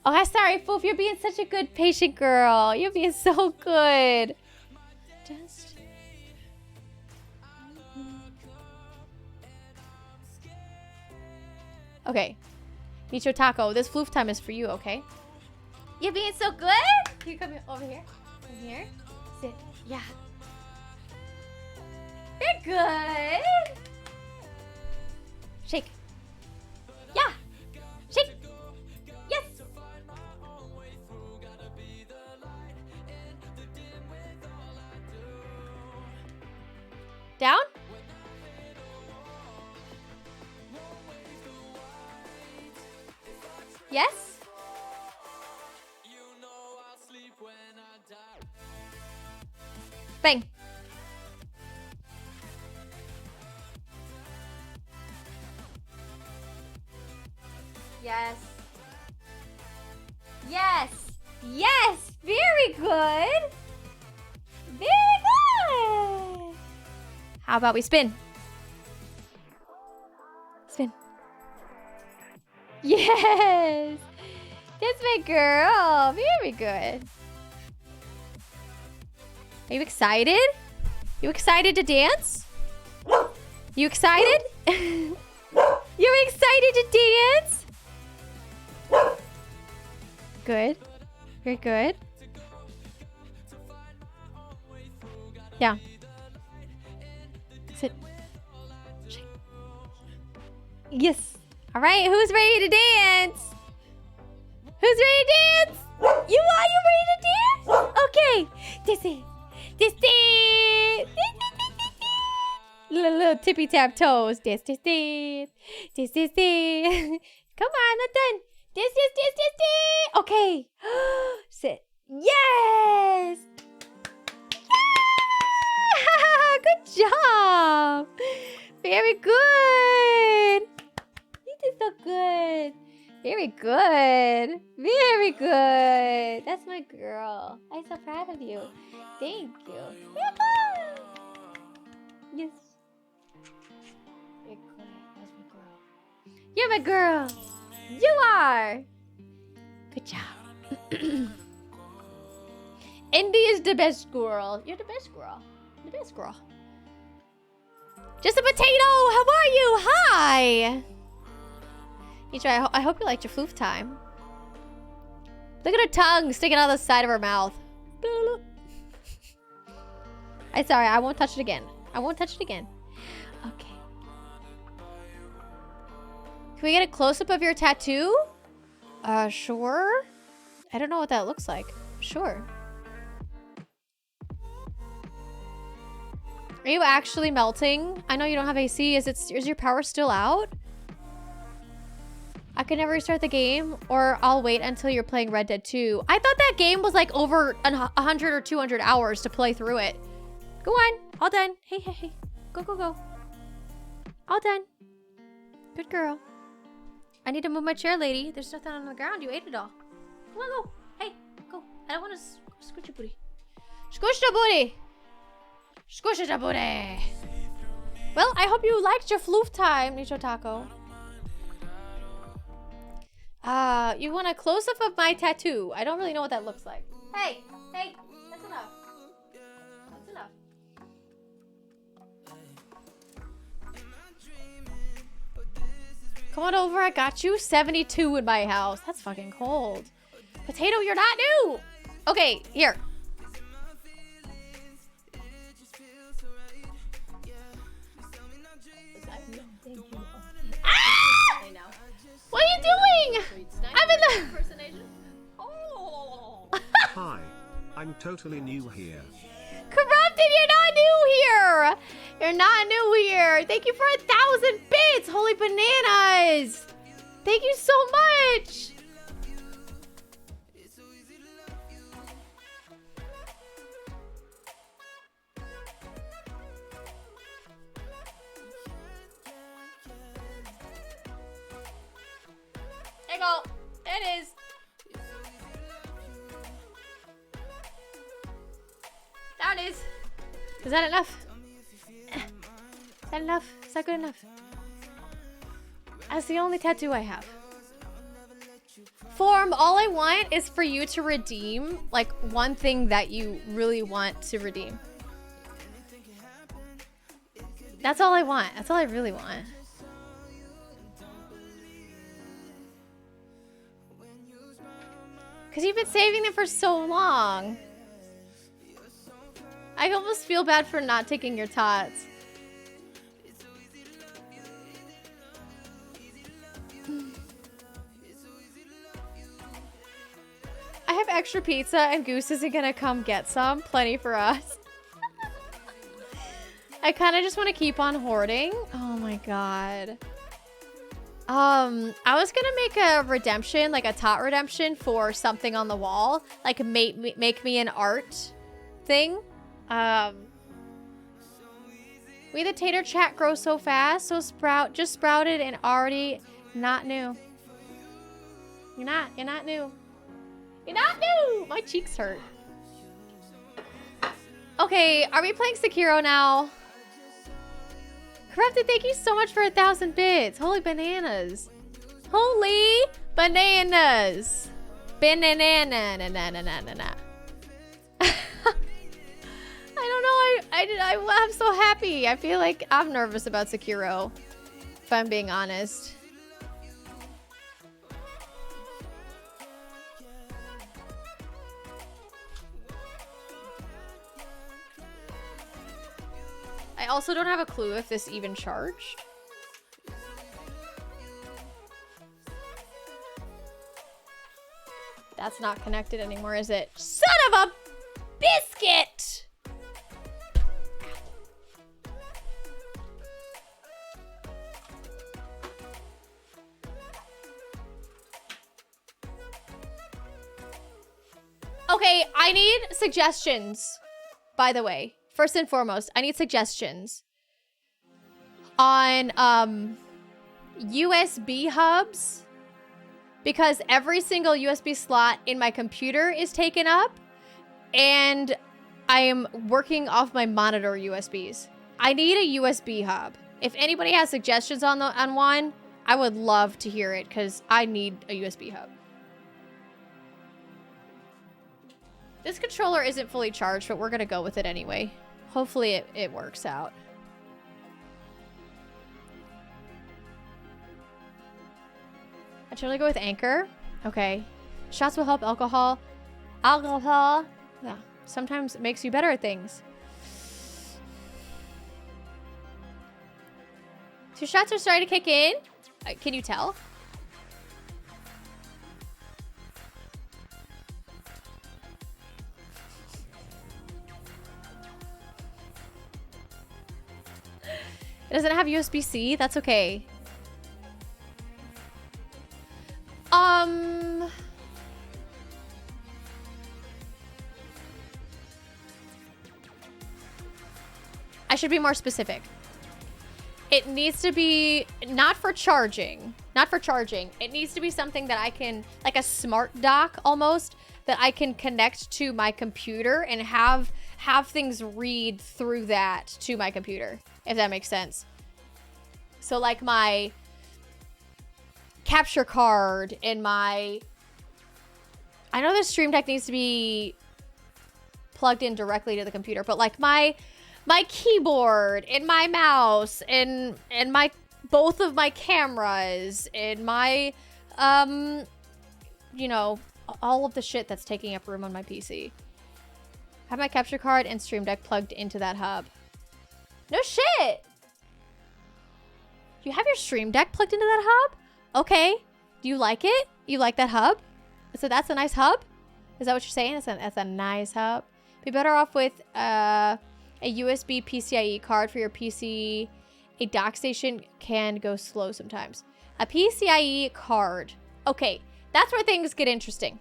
Oh, I'm sorry, Foof. You're being such a good patient girl. You're being so good. Just... Okay. Micho Taco, this floof time is for you, okay? You're being so good? Can you come over here? Come here. Sit. Yeah. You're good. Shake. Yeah. Shake. Yes. Down? Yes? Bang. Yes. Yes. Yes. Very good. Very good. How about we spin? Spin. Yes. That's my girl. Very good. Are you excited? You excited to dance? You excited? You're excited to dance? Good. Very good. Yeah. Sit. Shake. Yes. All right. Who's ready to dance? Who's ready to dance? You are? You ready to dance? Okay. This is. This is. Little tippy tap toes. This. Come on, not done. This. Okay. Sit. Yes. Yeah! Good job. Very good. You did so good. Very good. Very good. That's my girl. I'm so proud of you. Thank you. Yes. Very good. That's my girl. You're my girl. You are. Good job. Indy is the best girl. You're the best girl. The best girl. Just a potato. How are you? Hi. Mitra, I hope you liked your floof time. Look at her tongue sticking out the side of her mouth. I'm sorry. I won't touch it again. I won't touch it again. Okay. Can we get a close-up of your tattoo? Sure. I don't know what that looks like. Sure. Are you actually melting? I know you don't have AC. Is your power still out? I can never restart the game, or I'll wait until you're playing Red Dead 2. I thought that game was like over 100 or 200 hours to play through it. Go on. All done. Hey. Go. All done. Good girl. I need to move my chair, lady. There's nothing on the ground. You ate it all. Come on, go. Hey, go. I don't want to squish your booty. Squish the booty. Squish the booty. Well, I hope you liked your floof time, Nicho Taco. You want a close-up of my tattoo. I don't really know what that looks like. Hey, that's enough. That's enough. Come on over, I got you. 72 in my house. That's fucking cold. Potato, you're not new. Okay, here. Ah! What are you doing? I'm in the... Oh. Hi, I'm totally new here. Corrupted, you're not new here. You're not new here. Thank you for 1,000 bits. Holy bananas. Thank you so much. There you go. There it is. There it is. Is that enough? Is that enough? Is that good enough? That's the only tattoo I have. Form, all I want is for you to redeem, like, one thing that you really want to redeem. That's all I want. That's all I really want. Because you've been saving them for so long. I almost feel bad for not taking your tots. I have extra pizza and Goose isn't gonna come get some. Plenty for us. I kind of just want to keep on hoarding. Oh my god. I was gonna make a redemption, like a tot redemption for something on the wall, like make me an art thing. We the tater chat grow so fast, so just sprouted and already not new. You're not new. You're not new. My cheeks hurt. Okay, are we playing Sekiro now? Corrupted, thank you so much for 1,000 bits. Holy bananas. Holy bananas. Banana. I don't know. I'm so happy. I feel like I'm nervous about Sekiro, if I'm being honest. I also don't have a clue if this even charged. That's not connected anymore, is it? Son of a biscuit! Okay, I need suggestions, by the way. First and foremost, I need suggestions on USB hubs, because every single USB slot in my computer is taken up and I am working off my monitor USBs. I need a USB hub. If anybody has suggestions on one, I would love to hear it because I need a USB hub. This controller isn't fully charged, but we're gonna go with it anyway. Hopefully it works out. I totally go with Anchor. Okay. Shots will help alcohol. Alcohol. Yeah. Sometimes it makes you better at things. So shots are starting to kick in. Can you tell? It doesn't have USB-C. That's okay. I should be more specific. It needs to be not for charging. Not for charging. It needs to be something that I can, like a smart dock almost, that I can connect to my computer and have things read through that to my computer, if that makes sense. So like my capture card and my... I know the Stream Deck needs to be plugged in directly to the computer, but like my keyboard and my mouse and my both of my cameras and my you know, all of the shit that's taking up room on my PC. Have my capture card and Stream Deck plugged into that hub. No shit. You have your Stream Deck plugged into that hub? Okay. Do you like it? You like that hub? So that's a nice hub? Is that what you're saying? That's a nice hub. Be better off with a USB PCIe card for your PC. A dock station can go slow sometimes. A PCIe card. Okay, that's where things get interesting.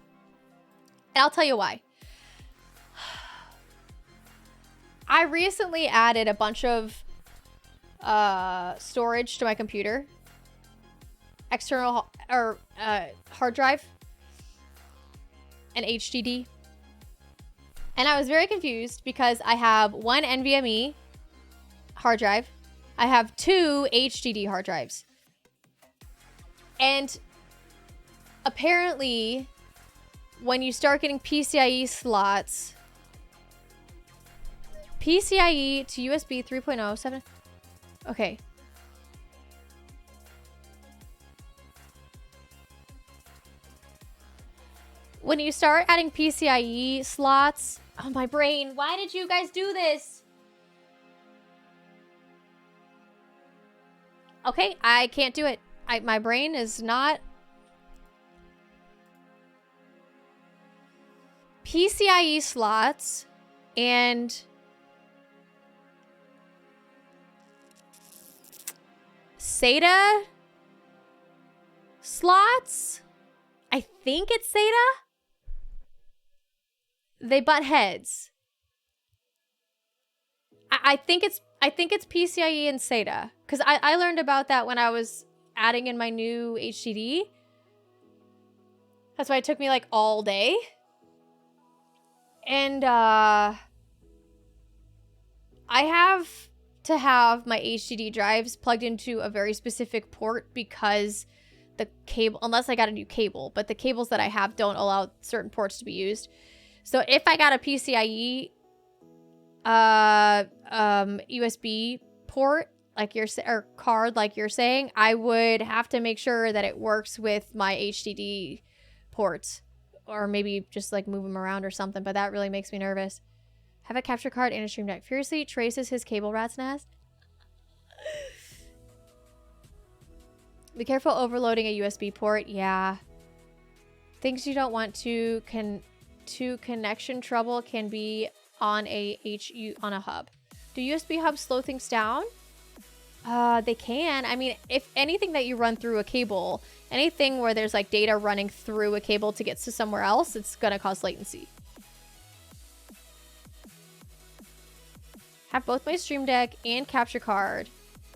And I'll tell you why. I recently added a bunch of storage to my computer. External or hard drive. An HDD. And I was very confused because I have one NVMe hard drive. I have two HDD hard drives. And apparently, when you start getting PCIe slots, PCIe to USB 3.0, 7... Okay. When you start adding PCIe slots... Oh, my brain. Why did you guys do this? Okay, I can't do it. My brain is not... PCIe slots and SATA slots. I think it's SATA. They butt heads. I think it's PCIe and SATA, because I learned about that when I was adding in my new HDD. That's why it took me like all day. And I have to have my HDD drives plugged into a very specific port because the cable, unless I got a new cable, but the cables that I have don't allow certain ports to be used. So if I got a PCIe USB port, like or card, like you're saying, I would have to make sure that it works with my HDD ports, or maybe just like move them around or something. But that really makes me nervous. Have a capture card and a stream deck. Furiously traces his cable rat's nest. Be careful overloading a USB port. Yeah. Things you don't want to connection trouble can be on a hub. Do USB hubs slow things down? They can. I mean, if anything that you run through a cable, anything where there's like data running through a cable to get to somewhere else, it's gonna cause latency. Have both my stream deck and capture card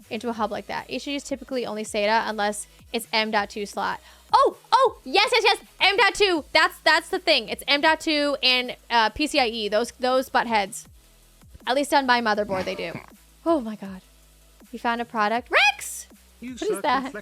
into a hub like that. HDD is typically only SATA unless it's M.2 slot. Oh, yes, M.2. That's the thing. It's M.2 and PCIe. Those butt heads. At least on my motherboard they do. Oh my god. You found a product. Rex! What is that?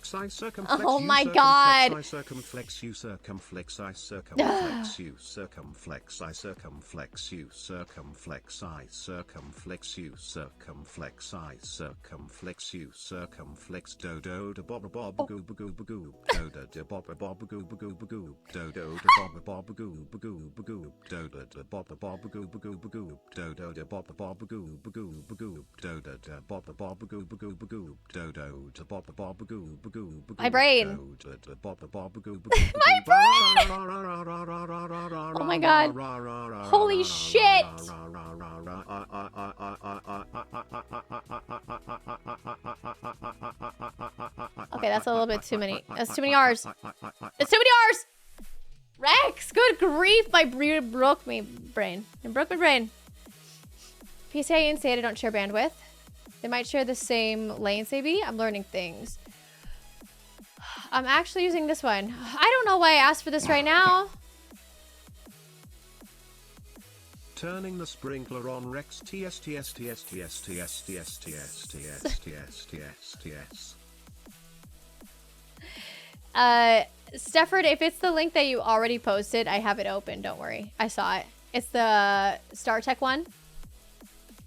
Oh my god. I circumflex you, circumflex I circumflex you, circumflex I circumflex you, circumflex I circumflex you, circumflex I circumflex you, circumflex do do da bob bob goo goo goo do da da bob bob goo goo goo do do da bob bob goo goo goo do da da bob bob goo goo goo do do da bob bob goo goo goo do da da bob bob goo goo goo do do da bob my brain. My brain! Oh my god. Holy shit. Okay, that's a little bit too many. That's too many R's. It's too many R's! Rex, good grief. My brain broke my brain. It broke my brain. PCIe and SATA don't share bandwidth. They might share the same lanes, maybe. I'm learning things. I'm actually using this one. I don't know why I asked for this right now. Turning the sprinkler on, Rex. Stefford, if it's the link that you already posted, I have it open. Don't worry. I saw it. It's the StarTech one.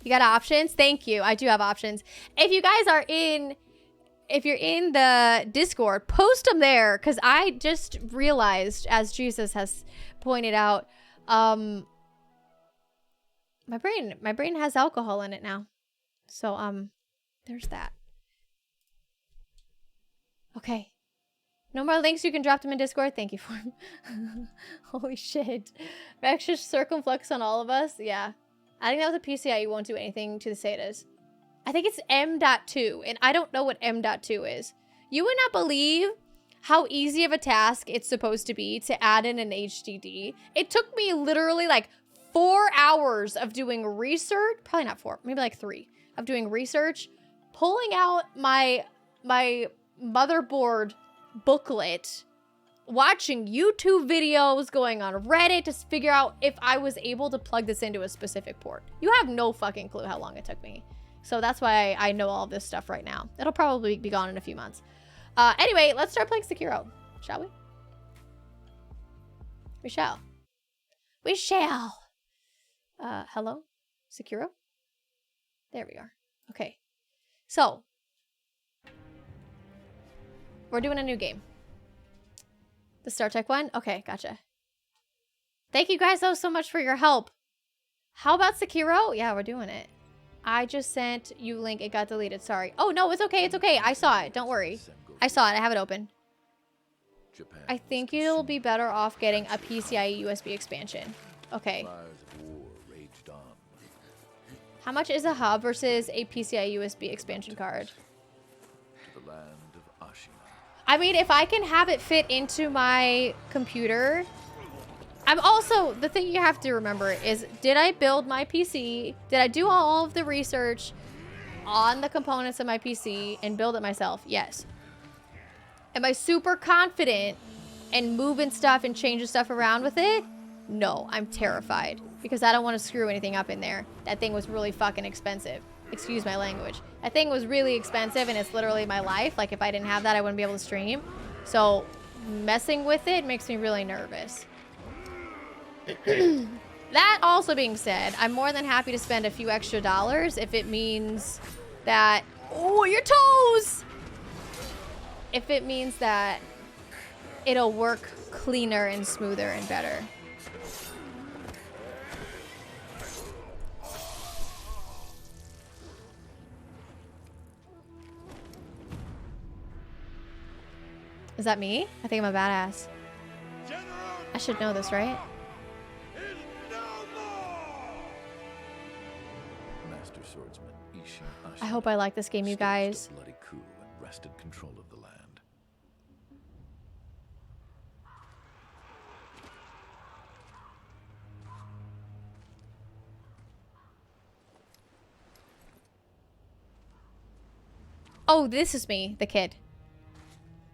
You got options? Thank you. I do have options. If you guys are if you're in the Discord, post them there, because I just realized, as Jesus has pointed out, my brain has alcohol in it now. So there's that. Okay. No more links. You can drop them in Discord. Thank you for them. Holy shit. Rex just circumflex on all of us. Yeah. I think that was a PCIe won't do anything to the SATAs. I think it's M.2, and I don't know what M.2 is. You would not believe how easy of a task it's supposed to be to add in an HDD. It took me literally like 4 hours of doing research, probably not 4, maybe like 3, of doing research, pulling out my motherboard booklet, watching YouTube videos, going on Reddit to figure out if I was able to plug this into a specific port. You have no fucking clue how long it took me. So that's why I know all this stuff right now. It'll probably be gone in a few months. Anyway, let's start playing Sekiro, shall we? We shall. We shall. Hello? Sekiro? There we are. Okay. So. We're doing a new game. The StarTech one? Okay, gotcha. Thank you guys so much for your help. How about Sekiro? Yeah, we're doing it. I just sent you a link. It got deleted. Sorry. Oh, no, it's okay. It's okay. I saw it. Don't worry. I saw it. I have it open. I think you'll be better off getting a PCIe USB expansion. Okay. How much is a hub versus a PCIe USB expansion card? the land of Ashina. I mean, if I can have it fit into my computer. I'm also, the thing you have to remember is, did I build my PC? Did I do all of the research on the components of my PC and build it myself? Yes. Am I super confident in moving stuff and changing stuff around with it? No, I'm terrified because I don't want to screw anything up in there. That thing was really fucking expensive. Excuse my language. That thing was really expensive and it's literally my life. Like if I didn't have that, I wouldn't be able to stream. So messing with it makes me really nervous. That also being said, I'm more than happy to spend a few extra dollars if it means that... Oh, your toes! If it means that it'll work cleaner and smoother and better. Is that me? I think I'm a badass. I should know this, right? Master swordsman Ishin Ashina I hope I like this game, you staged guys. a bloody coup and wrested control of the land. Oh, this is me, the kid.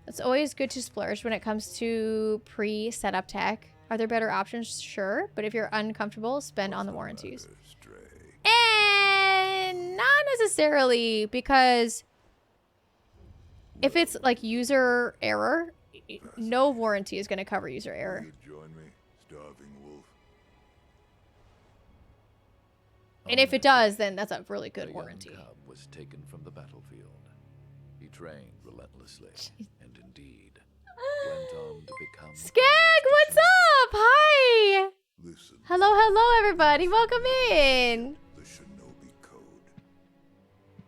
It's always good to splurge when it comes to pre-setup tech. Are there better options? Sure. But if you're uncomfortable, spend on the warranties. And not necessarily, because if it's like user error, no warranty is going to cover user error. Join me, starving wolf. And if it does, then that's a really good The warranty. young cub was taken from the battlefield. He trained relentlessly and indeed went on to become... Skag, what's up? Hi. Listen, Hello, hello, everybody. Welcome in. the Shinobi Code.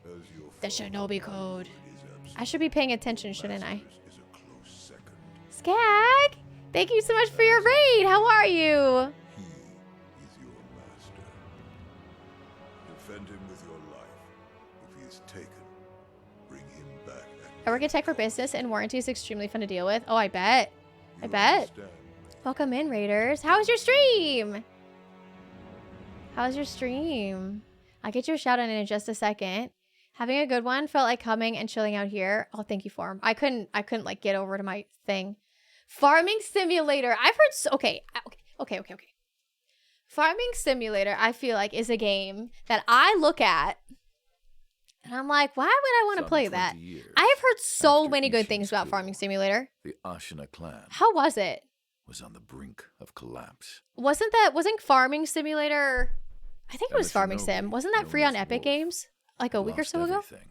As your The Shinobi Code. is absent, I should be paying attention, shouldn't I? is a close second. Skag, thank you so much for your raid. How are you? He is your master. Defend him with your life. If he is taken, bring him back. I work at Tech for Business, and warranty is extremely fun to deal with. Oh, I bet. I bet. Welcome in, Raiders. How was your stream? How was your stream? I'll get your shout out in just a second. Having a good one. Felt like coming and chilling out here. Oh, thank you, Farm. I couldn't like get over to my thing. Farming Simulator. I've heard okay. Farming Simulator, I feel like, is a game that I look at and I'm like, why would I want to Some play 20 that? years I have heard so after many good Ishin's things about coup, Farming Simulator. The Ashina clan How was it? was on the brink of collapse. Wasn't Farming Simulator? I think it And was the Farming shinobi, Sim. Wasn't that known free on as Epic Wolf, Games like a week or lost so ago? everything.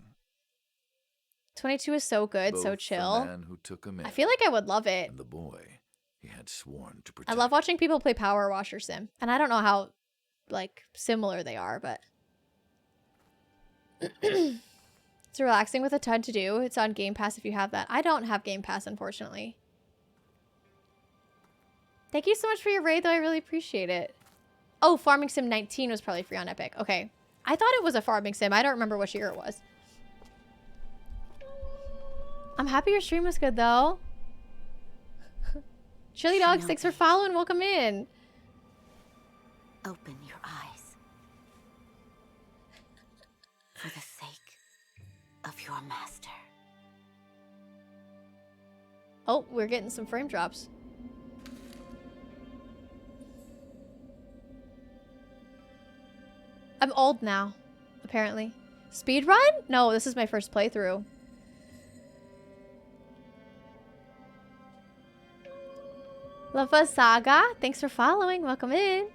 22 is so good, so Both chill. The man who took him in I feel like I would love it. and the boy he had sworn to protect. I love watching people play Power Washer Sim. And I don't know how, like, similar they are, but... It's relaxing with a ton to do. It's on Game Pass if you have that. I don't have Game Pass, unfortunately. Thank you so much for your raid, though. I really appreciate it. Oh, Farming Sim 19 was probably free on Epic. Okay. I thought it was a Farming Sim. I don't remember which year it was. I'm happy your stream was good, though. Chili Dogs, thanks for following. Welcome in. Open your eyes. For the sake of your master. Oh, we're getting some frame drops. I'm old now, apparently. Speedrun? No, this is my first playthrough. Lava Saga, thanks for following. Welcome in.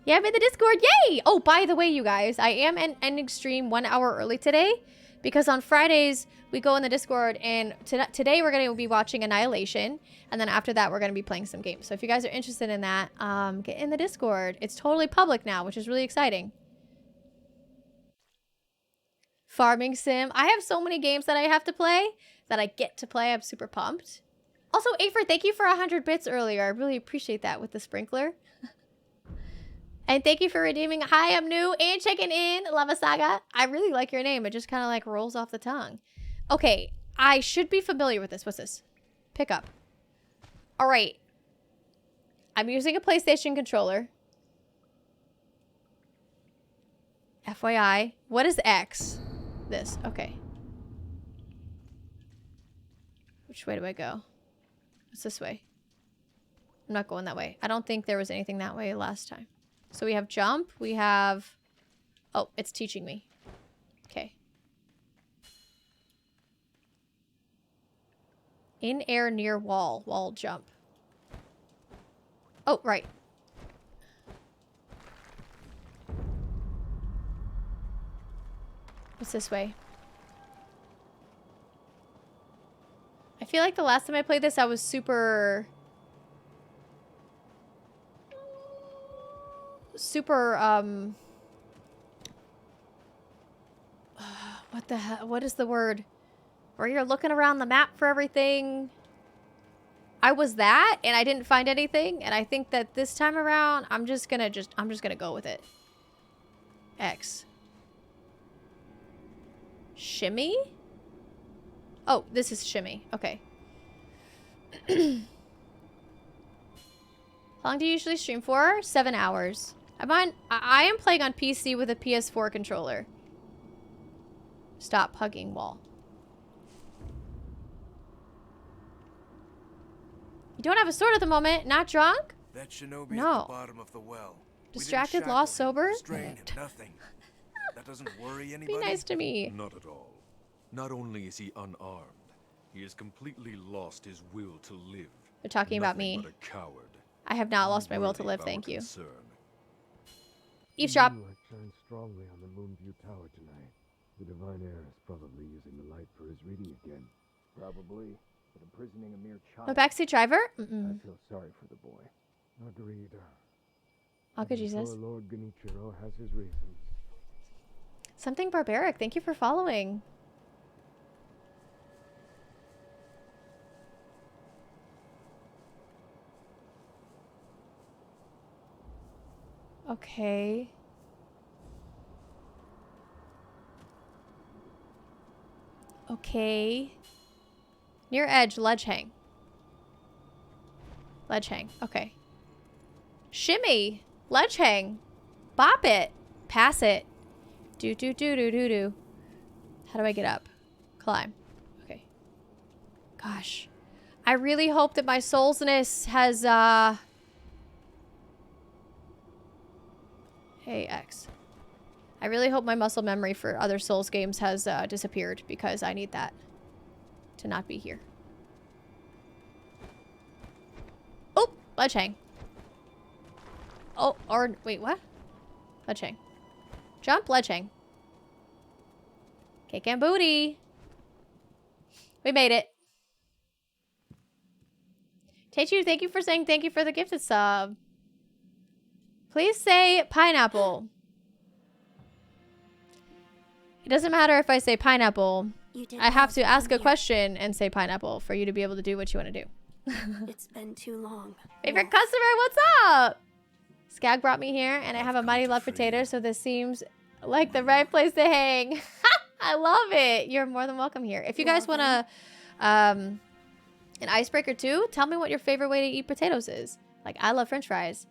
Yeah, I'm in the Discord. Yay! Oh, by the way, you guys, I am ending stream 1 hour early today because on Fridays we go in the Discord and today we're going to be watching Annihilation and then after that we're going to be playing some games. So if you guys are interested in that, get in the Discord. It's totally public now, which is really exciting. Farming Sim. I have so many games that I have to play that I get to play. I'm super pumped. Also, Afer, thank you for 100 bits earlier. I really appreciate that with the sprinkler. And thank you for redeeming. Hi, I'm new and checking in, Lava Saga. I really like your name. It just kind of like rolls off the tongue. Okay, I should be familiar with this. What's this? Pick up. All right. I'm using a PlayStation controller. FYI. What is X? This. Okay. Which way do I go? It's this way. I'm not going that way. I don't think there was anything that way last time. So we have jump. We have... Oh, it's teaching me. Okay. In air near wall. Wall jump. Oh, right. What's this way? I feel like the last time I played this, I was super... what the hell? What is the word? Where you're looking around the map for everything. I was that, and I didn't find anything, and I think that this time around, I'm just gonna go with it. X. Shimmy? Oh, this is shimmy. Okay. How long do you usually stream for? 7 hours. I am playing on PC with a PS4 controller. Stop hugging wall. You don't have a sword at the moment? Not drunk? That shinobi No. at the bottom of the well. We Distracted, didn't lost, shackle him, sober? restrain him, nothing. That doesn't worry anybody? Be nice to me. Not at all. Not only is he unarmed, he has completely lost his will to live. They're talking about me. But a coward. I have not lost my will to Unworthy live, of thank our you. concern. Eavesdrop. Moonlight shines strongly on the Moonview Tower tonight. The Divine Heir is probably using the light for his reading again. Probably, but imprisoning a mere child. No backseat driver? I feel sorry for the boy. Agreed. Okay, Jesus. Sure Lord Genichiro has his reasons. Something barbaric. Thank you for following. Okay. Okay. Near edge, ledge hang. Ledge hang. Okay. Shimmy. Ledge hang. Bop it. Pass it. Do do do do do do. How do I get up? Climb. Okay. Gosh. I really hope that my soulsness has Hey, X. I really hope my muscle memory for other Souls games has disappeared, because I need that to not be here. Oh! Ledge hang. Oh, or... Wait, what? Ledge hang. Jump, ledge hang. Cake and booty. We made it. Teichu, thank you for saying thank you for the gifted sub. Please say pineapple. It doesn't matter if I say pineapple. I have to ask a question and say pineapple for you to be able to do what you want to do. It's been too long. Favorite customer, what's up? Skag brought me here, and I have a mighty love for taters, so this seems like the right place to hang. I love it. You're more than welcome here. If you guys want to, an icebreaker too, tell me what your favorite way to eat potatoes is. Like, I love French fries.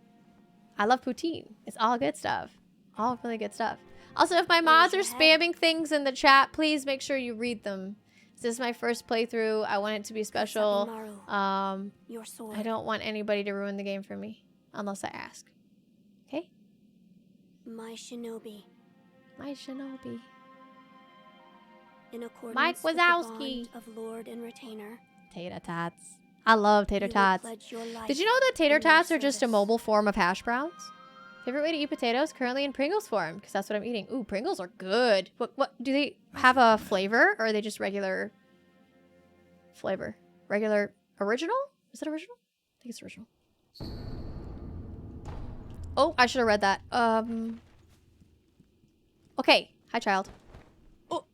I love poutine. It's all good stuff. All really good stuff. Also, if my mods are spamming things in the chat, please make sure you read them. This is my first playthrough. I want it to be special. I don't want anybody to ruin the game for me, unless I ask. Okay? My shinobi. My shinobi. In accordance Mike with Wazowski. the bond of Lord and Retainer. Tater tots. I love tater tots. Did you know that tater tots are just a mobile form of hash browns? Favorite way to eat potatoes? Currently in Pringles form, because that's what I'm eating. Ooh, Pringles are good. What do they have a flavor, or are they just regular flavor? Regular original? Is it original? I think it's original. Oh, I should have read that. Okay. Hi, child. Oh.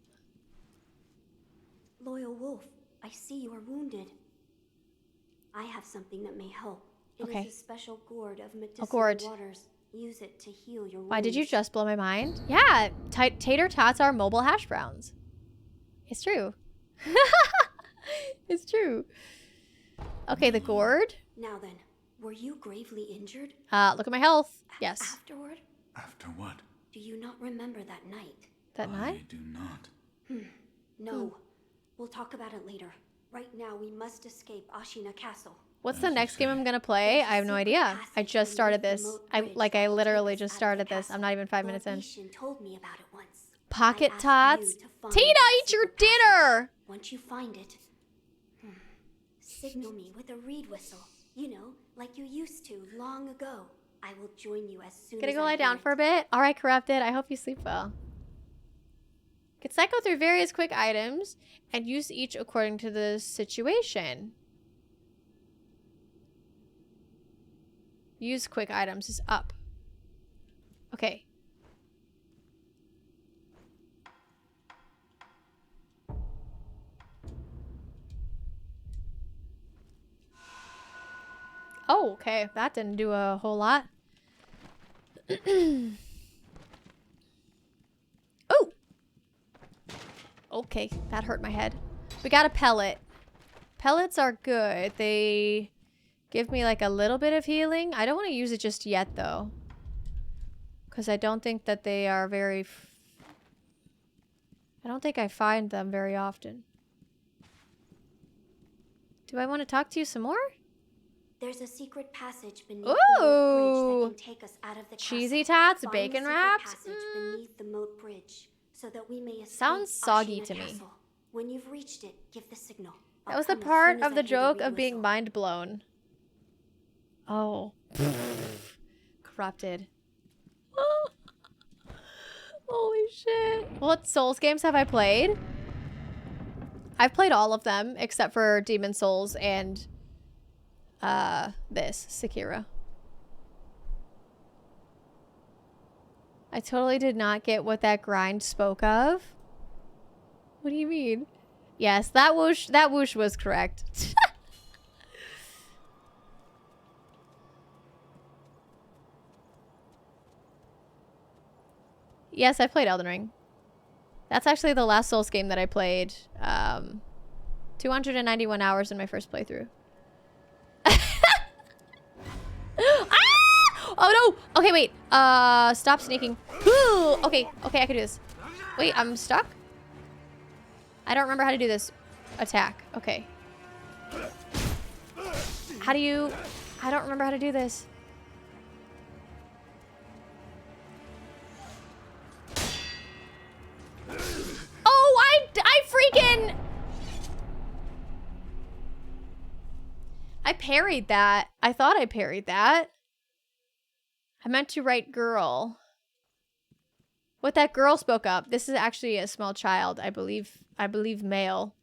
Loyal Wolf, I see you are wounded. I have something that may help. It Okay. is a special gourd of medicinal gourd. waters. Use it to heal your wounds. Why did you just blow my mind? Yeah, tater tots are mobile hash browns. It's true. It's true. Okay, the gourd. Now then, were you gravely injured? Look at my health. Yes. Afterward? After what? Do you not remember that night? That night? I do not. No. We'll talk about it later. Right now, we must escape Ashina Castle. What's the next game I'm gonna play? I have no idea. I just started this. I literally just started this. I'm not even 5 minutes in. Told me about it once. Pocket I asked tots. you to find Tina, that eat your secret passage. dinner. Once you find it, signal me with a reed whistle. You know, like you used to long ago. I will join you as soon Gonna as go I lie hear down it. for a bit. All right, Corrupted. I hope you sleep well. Could cycle through various quick items and use each according to the situation. Use quick items is up. Okay. Oh, okay. That didn't do a whole lot. Oh! Okay, that hurt my head. We got a pellet. Pellets are good. They give me like a little bit of healing. I don't want to use it just yet though. Because I don't think that they are very... I don't think I find them very often. Do I want to talk to you some more? There's a secret passage beneath the moat bridge that can take us out of the Cheesy castle. tots, Find bacon the secret wraps. passage beneath the moat bridge so that we may escape Sounds soggy Ashina to me. Castle. When you've reached it, give the signal. That was the part of the joke of being mind blown. Oh. Corrupted. Holy shit. What Souls games have I played? I've played all of them except for Demon Souls and this, Sekiro. I totally did not get what that grind spoke of. What do you mean? Yes, that whoosh was correct. Yes, I played Elden Ring. That's actually the last Souls game that I played. 291 hours in my first playthrough. Ah! Oh no! Okay, wait. Stop sneaking. Ooh, okay, I can do this. Wait, I'm stuck? I don't remember how to do this attack. Okay. How do you... I don't remember how to do this. Oh, I freaking... I parried that. I thought I parried that. I meant to write girl. What that girl spoke up. This is actually a small child. I believe male.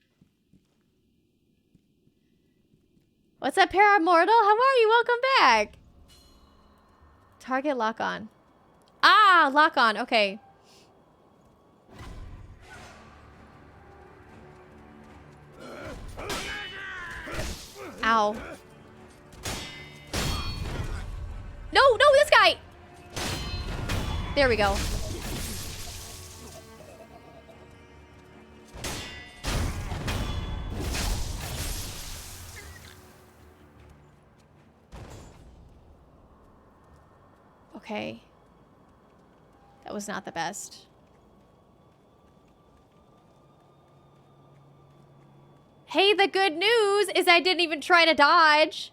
What's up, Paramortal? How are you? Welcome back. Target lock on. Ah, lock on. Okay. Ow. No, this guy. There we go. Okay. That was not the best. Hey, the good news is I didn't even try to dodge.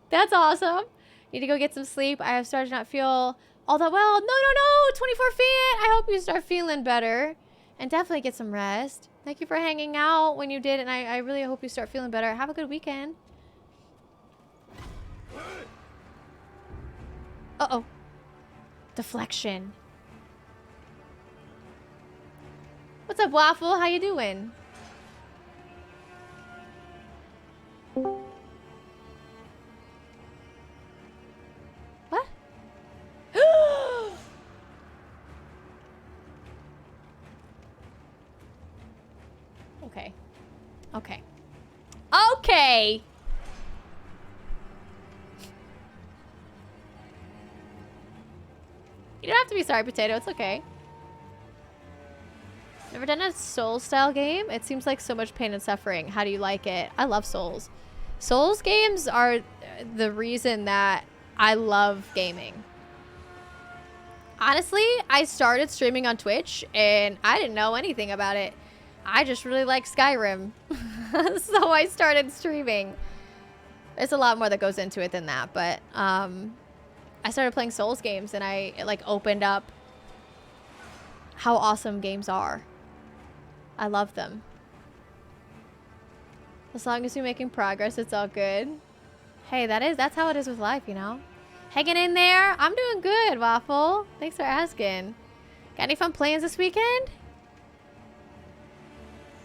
That's awesome. Need to go get some sleep. I have started to not feel all that well. No. 24 feet. I hope you start feeling better. And definitely get some rest. Thank you for hanging out when you did. And I really hope you start feeling better. Have a good weekend. Uh-oh. Deflection. What's up, Waffle? How you doing? What? Okay. Okay. Okay! You don't have to be sorry, Potato. It's okay. Never done a Souls style game? It seems like so much pain and suffering. How do you like it? I love Souls. Souls games are the reason that I love gaming. Honestly, I started streaming on Twitch and I didn't know anything about it. I just really like Skyrim. So I started streaming. There's a lot more that goes into it than that, but I started playing Souls games and it like opened up how awesome games are. I love them. As long as you're making progress, it's all good. Hey, that's how it is with life, you know? Hanging in there. I'm doing good, Waffle. Thanks for asking. Got any fun plans this weekend?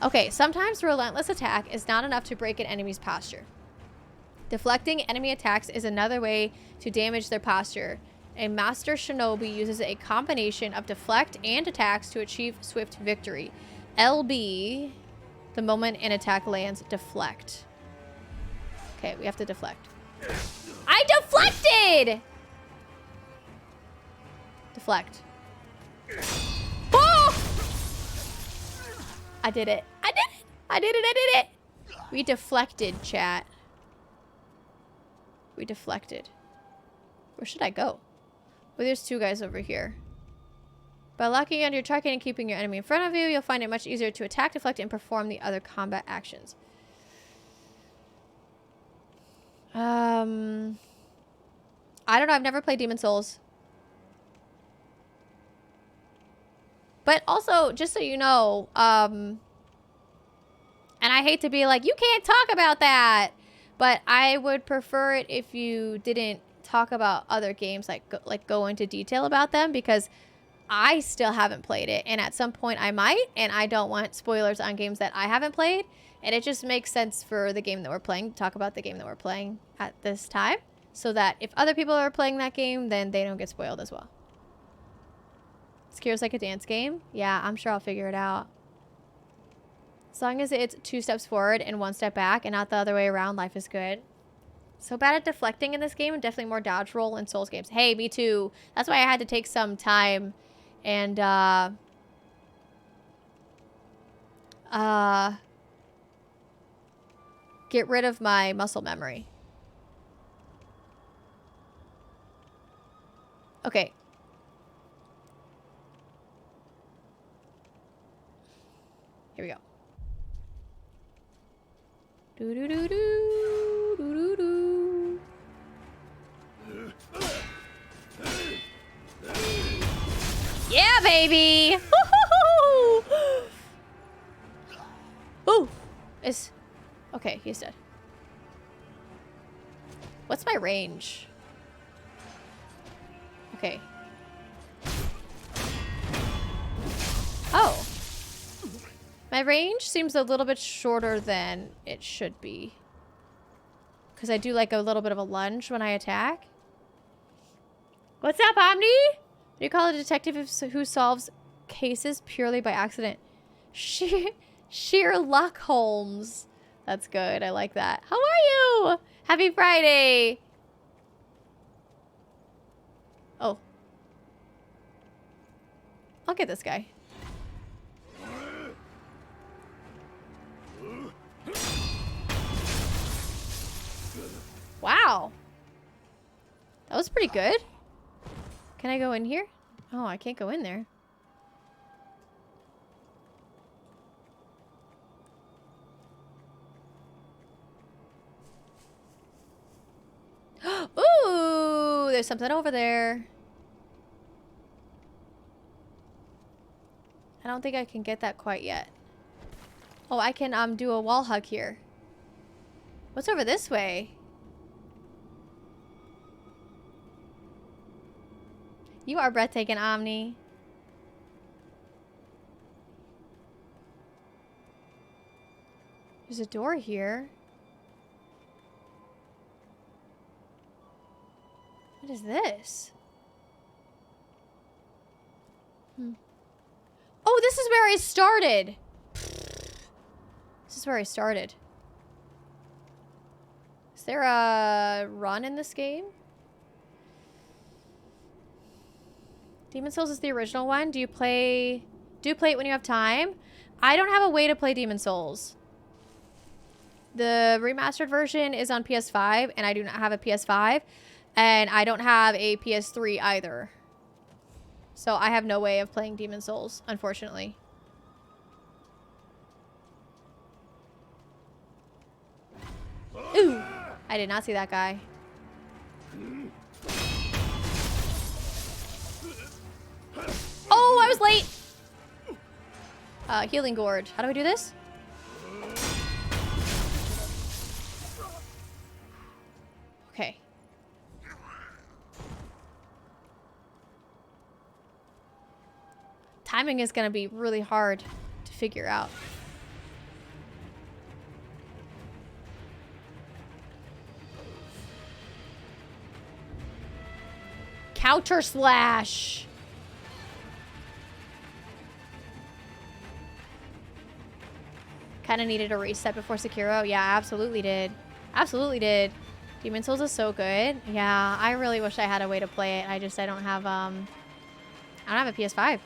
Okay, sometimes relentless attack is not enough to break an enemy's posture. Deflecting enemy attacks is another way to damage their posture. A master shinobi uses a combination of deflect and attacks to achieve swift victory. LB, the moment an attack lands, deflect. Okay, we have to deflect. I deflected! Deflect. Oh! I did it. I did it. I did it. I did it. We deflected, chat. We deflected. Where should I go? Well, there's two guys over here. By locking onto your target and keeping your enemy in front of you, you'll find it much easier to attack, deflect, and perform the other combat actions. I don't know. I've never played Demon Souls. But also, just so you know, and I hate to be like, you can't talk about that, but I would prefer it if you didn't talk about other games, like go into detail about them, because I still haven't played it, and at some point I might, and I don't want spoilers on games that I haven't played, and it just makes sense for the game that we're playing to talk about the game that we're playing at this time, so that if other people are playing that game, then they don't get spoiled as well. Sekiro's like a dance game? Yeah, I'm sure I'll figure it out. As long as it's 2 steps forward and 1 step back and not the other way around, life is good. So bad at deflecting in this game, and definitely more dodge roll in Souls games. Hey, me too. That's why I had to take some time and get rid of my muscle memory. Okay. Here we go. Do do do do do do do. Yeah, baby. Ooh, okay. He's dead. What's my range? Okay. Oh. My range seems a little bit shorter than it should be. Because I do like a little bit of a lunge when I attack. What's up, Omni? Do you call a detective who solves cases purely by accident? Sherlock Holmes. That's good. I like that. How are you? Happy Friday. Oh. I'll get this guy. Wow. That was pretty good. Can I go in here? Oh, I can't go in there. Ooh, there's something over there. I don't think I can get that quite yet. Oh, I can do a wall hug here. What's over this way? You are breathtaking, Omni. There's a door here. What is this? Oh, this is where I started. This is where I started. Is there a run in this game? Demon Souls is the original one. Do you play Do play it when you have time. I don't have a way to play Demon Souls. The remastered version is on PS5, and I do not have a PS5. And I don't have a PS3 either. So I have no way of playing Demon Souls, unfortunately. Ooh! I did not see that guy. Oh, I was late! Healing Gourd. How do I do this? Okay. Timing is going to be really hard to figure out. Counter slash. Kind of needed a reset before Sekiro. Yeah, absolutely did. Absolutely did. Demon Souls is so good. Yeah, I really wish I had a way to play it. I don't have I don't have a PS5.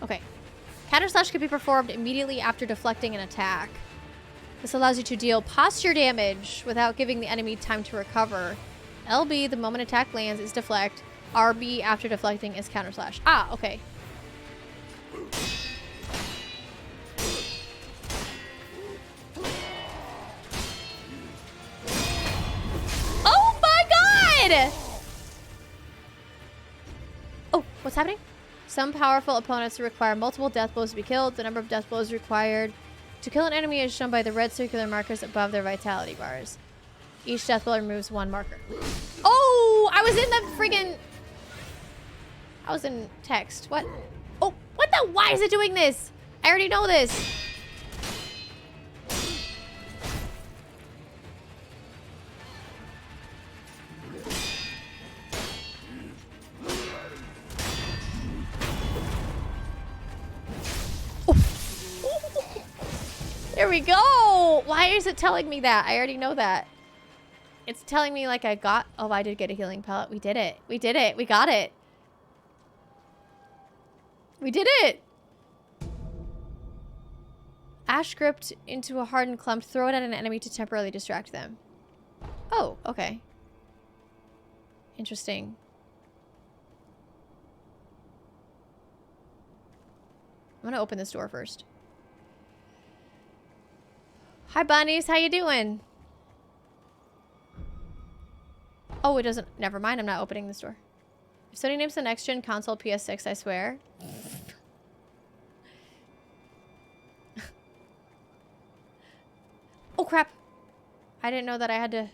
Okay. Counter slash can be performed immediately after deflecting an attack. This allows you to deal posture damage without giving the enemy time to recover. LB, the moment attack lands, is deflect. RB, after deflecting, is counter slash. Ah, okay. Oh my god! Oh, what's happening? Some powerful opponents require multiple death blows to be killed. The number of death blows required to kill an enemy is shown by the red circular markers above their vitality bars. Each death blow removes one marker. Oh, I was in the friggin'... I was in text. What? Oh, what the? Why is it doing this? I already know this. There we go. Why is it telling me that? I already know that. It's telling me like I got... Oh, I did get a healing pellet. We did it. We did it. We got it. We did it. Ash gripped into a hardened clump. Throw it at an enemy to temporarily distract them. Oh, okay. Interesting. I'm gonna open this door first. Hi, bunnies. How you doing? Oh, it doesn't... Never mind. I'm not opening this door. If Sony names the next-gen console PS6, I swear. Oh, crap. I didn't know that I had to...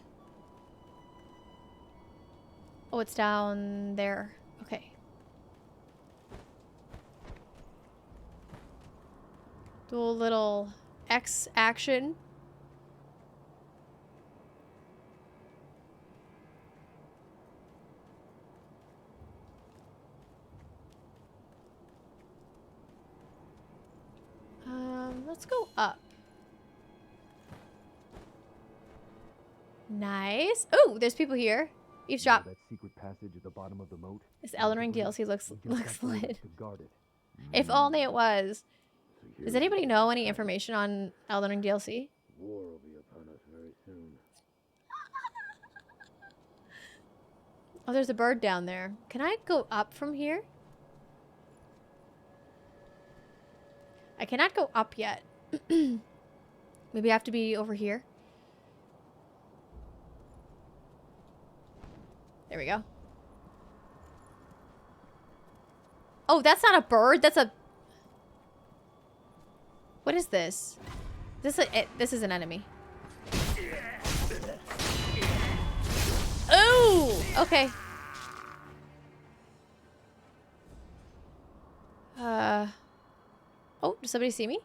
Oh, it's down there. Okay. Do a little X action. Let's go up. Nice. Oh, there's people here. Eavesdrop. That secret passage at the bottom of the moat. This Elden Ring DLC looks lit. To guard it. If only it was. Does anybody know any information on Elden Ring DLC? War will be upon us very soon. Oh, there's a bird down there. Can I go up from here? I cannot go up yet. Maybe I have to be over here. There we go. Oh, that's not a bird. That's a... What is this? This is an enemy. Ooh! Okay. Oh, does somebody see me?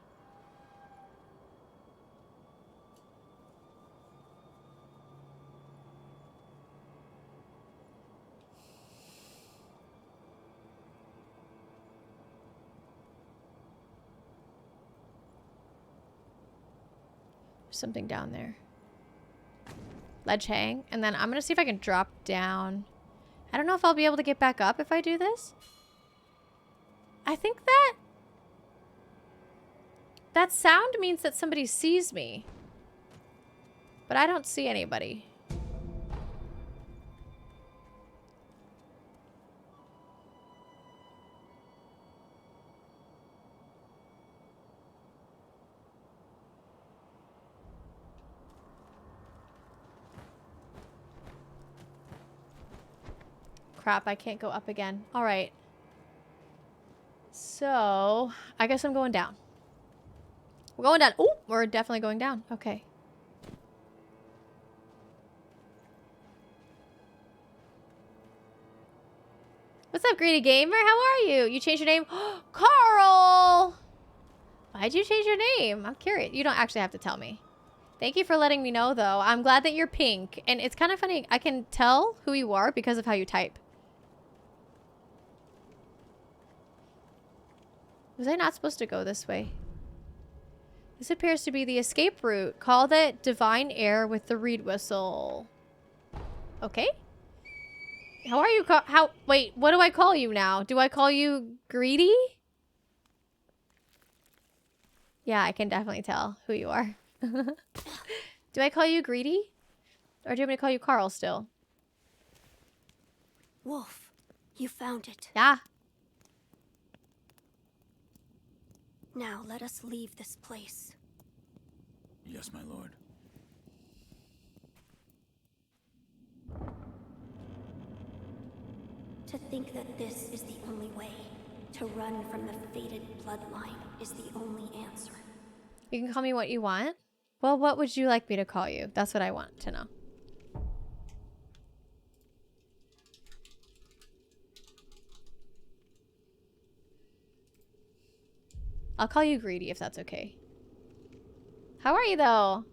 There's something down there. ledge hang. And then I'm going to see if I can drop down. I don't know if I'll be able to get back up if I do this. I think that sound means that somebody sees me. But I don't see anybody. Crap, I can't go up again. All right. So, I guess I'm going down. We're going down. Oh, we're definitely going down. Okay. What's up, Greedy Gamer? How are you? You changed your name? Carl! Why'd you change your name? I'm curious. You don't actually have to tell me. Thank you for letting me know, though. I'm glad that you're pink. And it's kind of funny. I can tell who you are because of how you type. Was I not supposed to go this way? This appears to be the escape route. Call that divine air with the reed whistle. Okay. How are you? Wait, what do I call you now? Do I call you Greedy? Yeah, I can definitely tell who you are. Do I call you Greedy? Or do you want me to call you Carl still? Wolf, you found it. Yeah. Now let us leave this place. Yes, my lord. To think that this is the only way, to run from the fated bloodline, is the only answer. You can call me what you want. Well, what would you like me to call you? That's what I want to know. I'll call you Greedy if that's okay. How are you, though?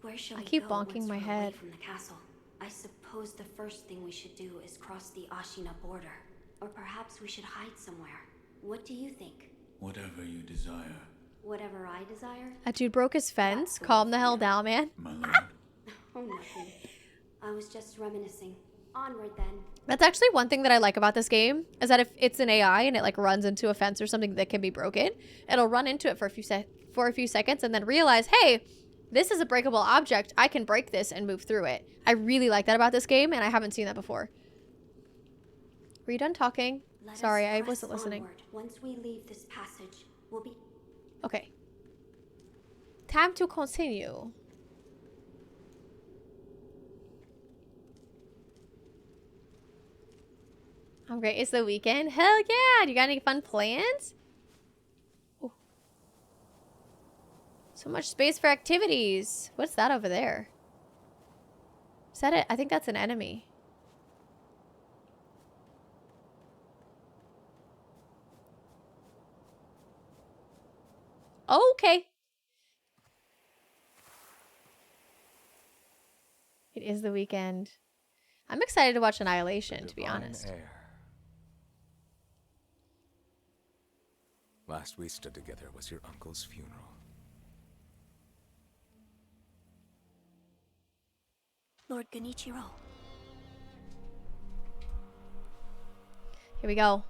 Where shall I we keep go bonking once my we're head. away from the castle? I suppose the first thing we should do is cross the Ashina border. Or perhaps we should hide somewhere. What do you think? Whatever you desire. Whatever I desire? A dude broke his fence. Calm the hell down, man. My lord. Oh, nothing. I was just reminiscing. Onward then. That's actually one thing that I like about this game, is that if it's an AI and it like runs into a fence or something that can be broken, it'll run into it for a few seconds and then realize, hey, this is a breakable object. I can break this and move through it. I really like that about this game, and I haven't seen that before. Were you done talking? Sorry, I wasn't listening. Onward. Once we leave this passage, we'll be... Okay. Time to continue. I'm great. It's the weekend. Hell yeah. Do you got any fun plans? Ooh. So much space for activities. What's that over there? Is that it? I think that's an enemy. Okay. It is the weekend. I'm excited to watch Annihilation, to be honest. Air. Last we stood together was your uncle's funeral. Lord Genichiro. Here we go.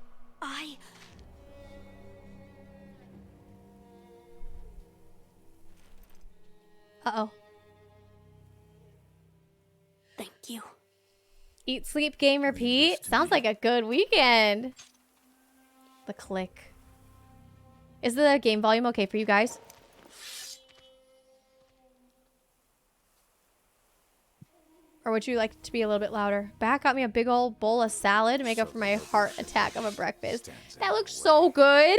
Uh-oh. Thank you. Eat, sleep, game, repeat. Sounds like a good weekend. The click. Is the game volume okay for you guys? Or would you like to be a little bit louder? Back got me a big old bowl of salad to make up for my heart attack of a breakfast. That looks so good.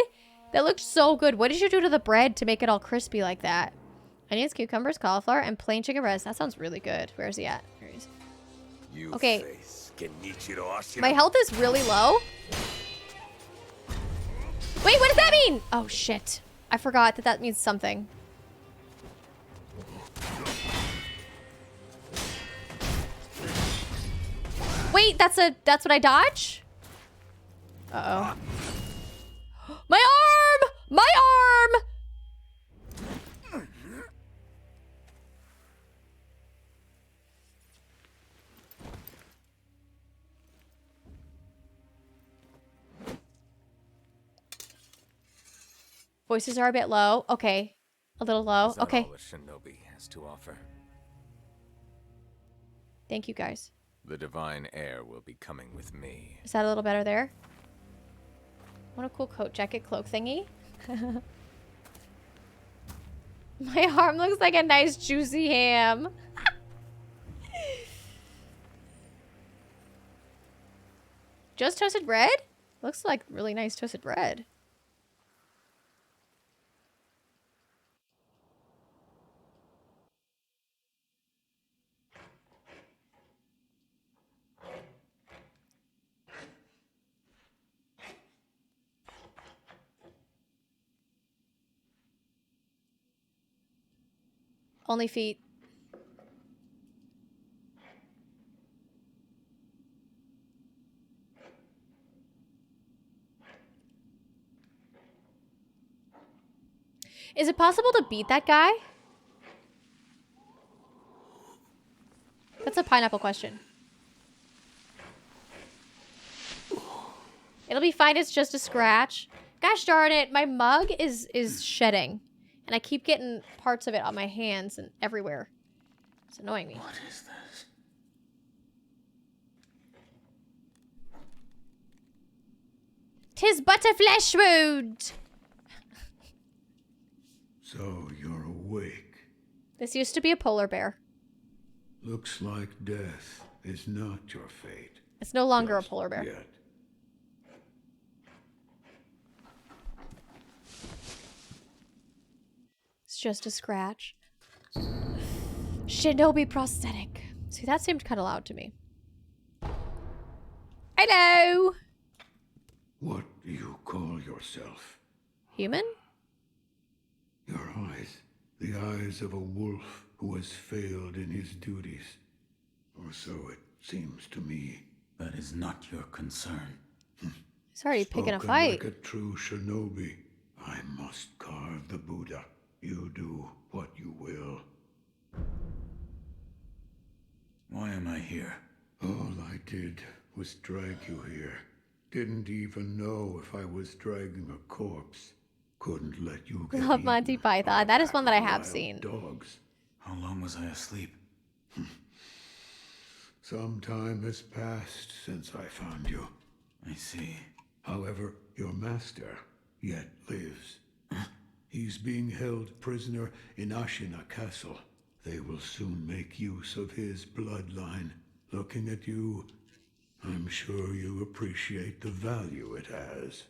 That looks so good. What did you do to the bread to make it all crispy like that? Onions, cucumbers, cauliflower, and plain chicken breast. That sounds really good. Where is he at? Here he is. Okay. My health is really low. Wait, what does that mean? Oh, shit. I forgot that that means something. Wait, that's what I dodge? Uh-oh. My arm! My Voices are a bit low. Okay. A little low. Is that Okay. all the shinobi has to offer? Thank you, guys. The divine heir will be coming with me. Is that a little better there? What a cool coat jacket cloak thingy. My arm looks like a nice juicy ham. Just toasted bread? Looks like really nice toasted bread. Only feet. Is it possible to beat that guy? That's a pineapple question. It'll be fine. It's just a scratch. Gosh darn it. My mug is shedding. And I keep getting parts of it on my hands and everywhere. It's annoying me. What is this? Tis but a flesh wound. So you're awake. This used to be a polar bear. Looks like death is not your fate. It's no longer a polar bear. Yet. It's just a scratch. Shinobi prosthetic. See, that seemed kind of loud to me. Hello! What do you call yourself? Human? Your eyes. The eyes of a wolf who has failed in his duties. Or so it seems to me. That is not your concern. He's already picking a Spoken fight. like a true shinobi. I must carve the Buddha. You do what you will. Why am I here? All I did was drag you here. Didn't even know if I was dragging a corpse. Couldn't let you get Love Monty Python. That is one that I have wild seen. Dogs. How long was I asleep? Some time has passed since I found you. I see. However, your master yet lives. He's being held prisoner in Ashina Castle. They will soon make use of his bloodline. Looking at you, I'm sure you appreciate the value it has.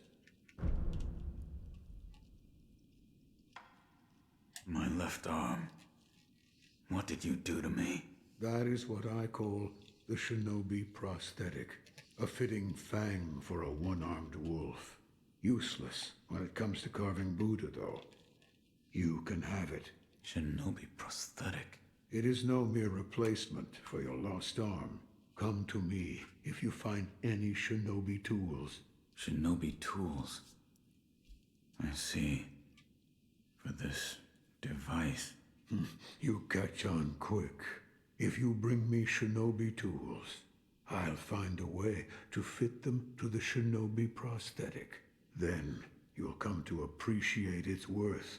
My left arm. What did you do to me? That is what I call the shinobi prosthetic. A fitting fang for a one-armed wolf. Useless when it comes to carving Buddha, though. You can have it. Shinobi prosthetic. It is no mere replacement for your lost arm. Come to me if you find any shinobi tools. Shinobi tools. I see. For this device. You catch on quick. If you bring me shinobi tools, I'll find a way to fit them to the shinobi prosthetic. Then you'll come to appreciate its worth.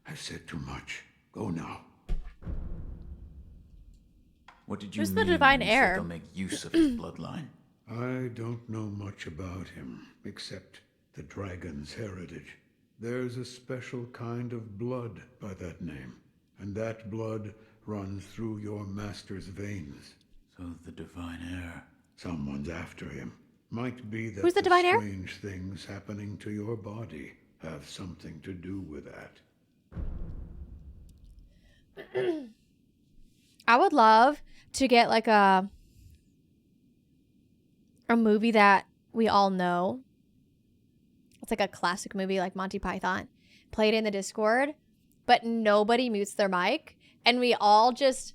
I've said too much. Go now. What did you Who's mean the divine when you said heir? they'll make use of his bloodline? I don't know much about him, except the dragon's heritage. There's a special kind of blood by that name, and that blood runs through your master's veins. So the divine heir. Someone's after him. Might be that Who's the divine heir? strange things happening to your body have something to do with that. I would love to get like a movie that we all know. It's like a classic movie like Monty Python. Played in the Discord, but nobody mutes their mic. And we all just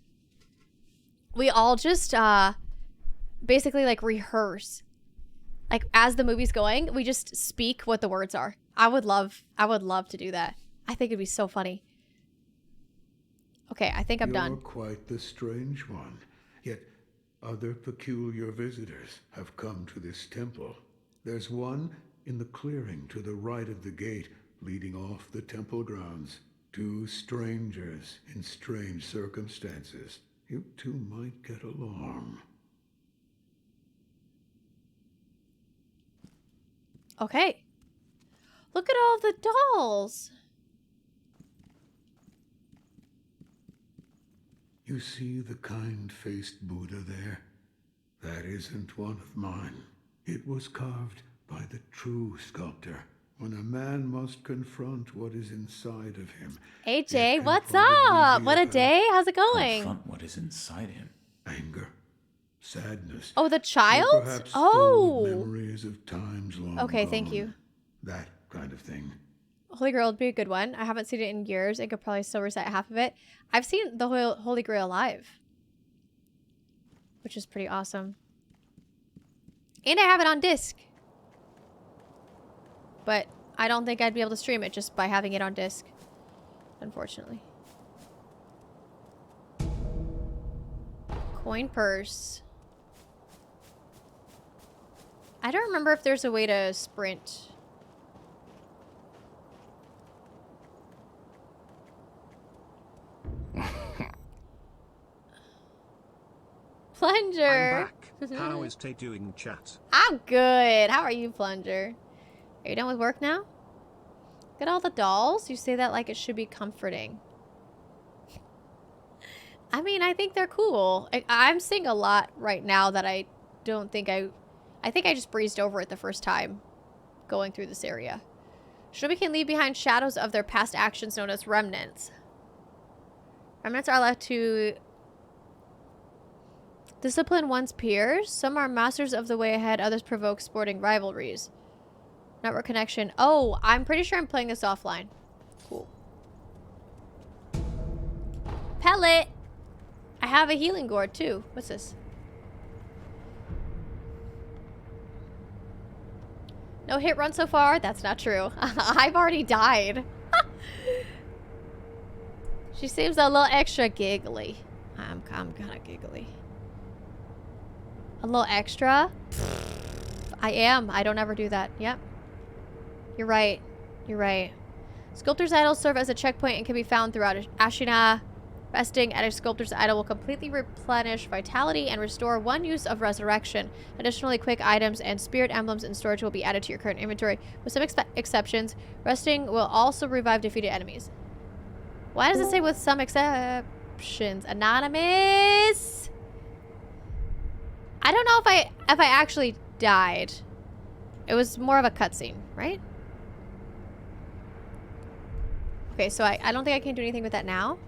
basically like rehearse. Like as the movie's going, we just speak what the words are. I would love to do that. I think it'd be so funny. Okay, I think I'm done. You're quite the strange one. Yet other peculiar visitors have come to this temple. There's one in the clearing to the right of the gate leading off the temple grounds. Two strangers in strange circumstances. You two might get along. Okay. Look at all the dolls. You see the kind-faced Buddha there? That isn't one of mine. It was carved by the true sculptor. When a man must confront what is inside of him. AJ, what's up? What a day. How's it going? Confront what is inside him. Anger, sadness. Oh, the or child? perhaps Oh. old memories of times long Okay, thank gone. you. That kind of thing. Holy Grail would be a good one. I haven't seen it in years. I could probably still recite half of it. I've seen the Holy Grail live, which is pretty awesome. And I have it on disc. But I don't think I'd be able to stream it just by having it on disc, unfortunately. Coin purse. I don't remember if there's a way to sprint. Plunger. I'm back. How is Tay doing, chat? I'm good. How are you, Plunger? Are you done with work now? Look at all the dolls. You say that like it should be comforting. I mean, I think they're cool. I'm seeing a lot right now that I don't think I think I just breezed over it the first time going through this area. Shinobi can leave behind shadows of their past actions known as remnants. Remnants are allowed to discipline one's peers. Some are masters of the way ahead, others provoke sporting rivalries. Network connection. Oh, I'm pretty sure I'm playing this offline. Cool. Pellet! I have a healing gourd too. What's this? No hit run so far? That's not true. I've already died. She seems a little extra giggly. I'm kind of giggly. A little extra? I am. I don't ever do that. Yep. You're right. You're right. Sculptor's idols serve as a checkpoint and can be found throughout Ashina. Resting at a sculptor's idol will completely replenish vitality and restore one use of resurrection. Additionally, quick items and spirit emblems in storage will be added to your current inventory. With some exceptions, resting will also revive defeated enemies. Why does it say with some exceptions? Anonymous? I don't know if I actually died. It was more of a cutscene, right? Okay, so I don't think I can do anything with that now.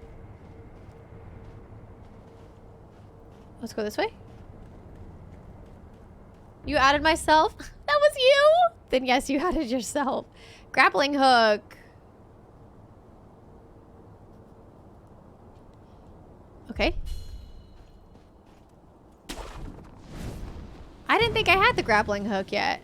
Let's go this way. You added myself? That was you? Then yes, you added yourself. Grappling hook. Okay. I didn't think I had the grappling hook yet.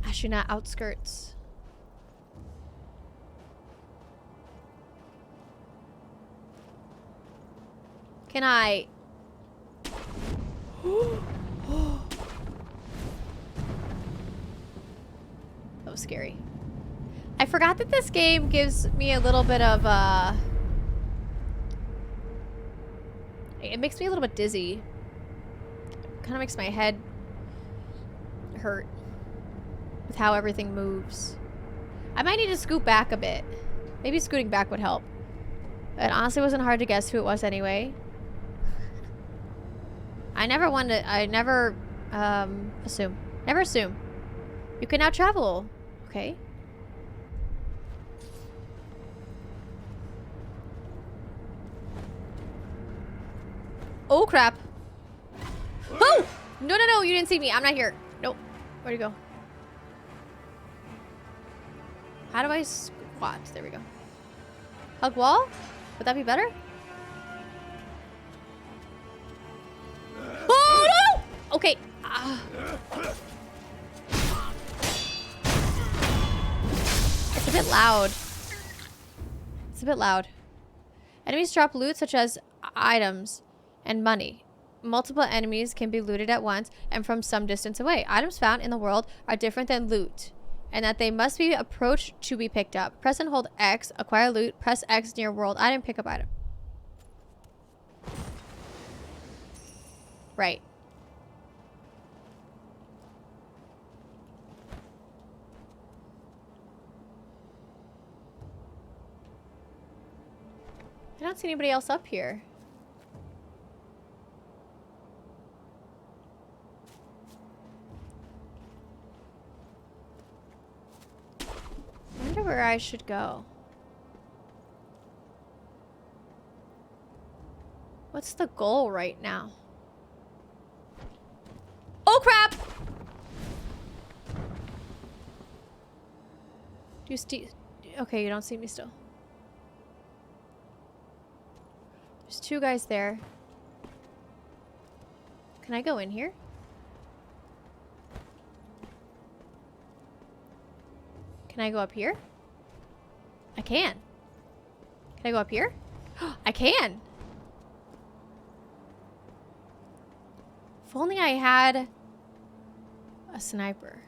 Ashina outskirts. Can I? That was scary. I forgot that this game gives me a little bit of it makes me a little bit dizzy. Kind of makes my head hurt with how everything moves. I might need to scoot back a bit. Maybe scooting back would help. It honestly wasn't hard to guess who it was anyway. I never assume. Never assume. You can now travel. Okay. Oh crap. Oh! No, you didn't see me. I'm not here. Nope. Where'd you go? How do I squat? There we go. Hug wall? Would that be better? Oh no! Okay. It's a bit loud. It's a bit loud. Enemies drop loot such as items and money. Multiple enemies can be looted at once and from some distance away. Items found in the world are different than loot, and that they must be approached to be picked up. Press and hold X, acquire loot. Press X near world item, pick up item. Right. I don't see anybody else up here. I wonder where I should go. What's the goal right now? Oh crap! Do you okay, you don't see me still. There's two guys there. Can I go in here? Can I go up here? I can. Can I go up here? I can. If only I had a sniper.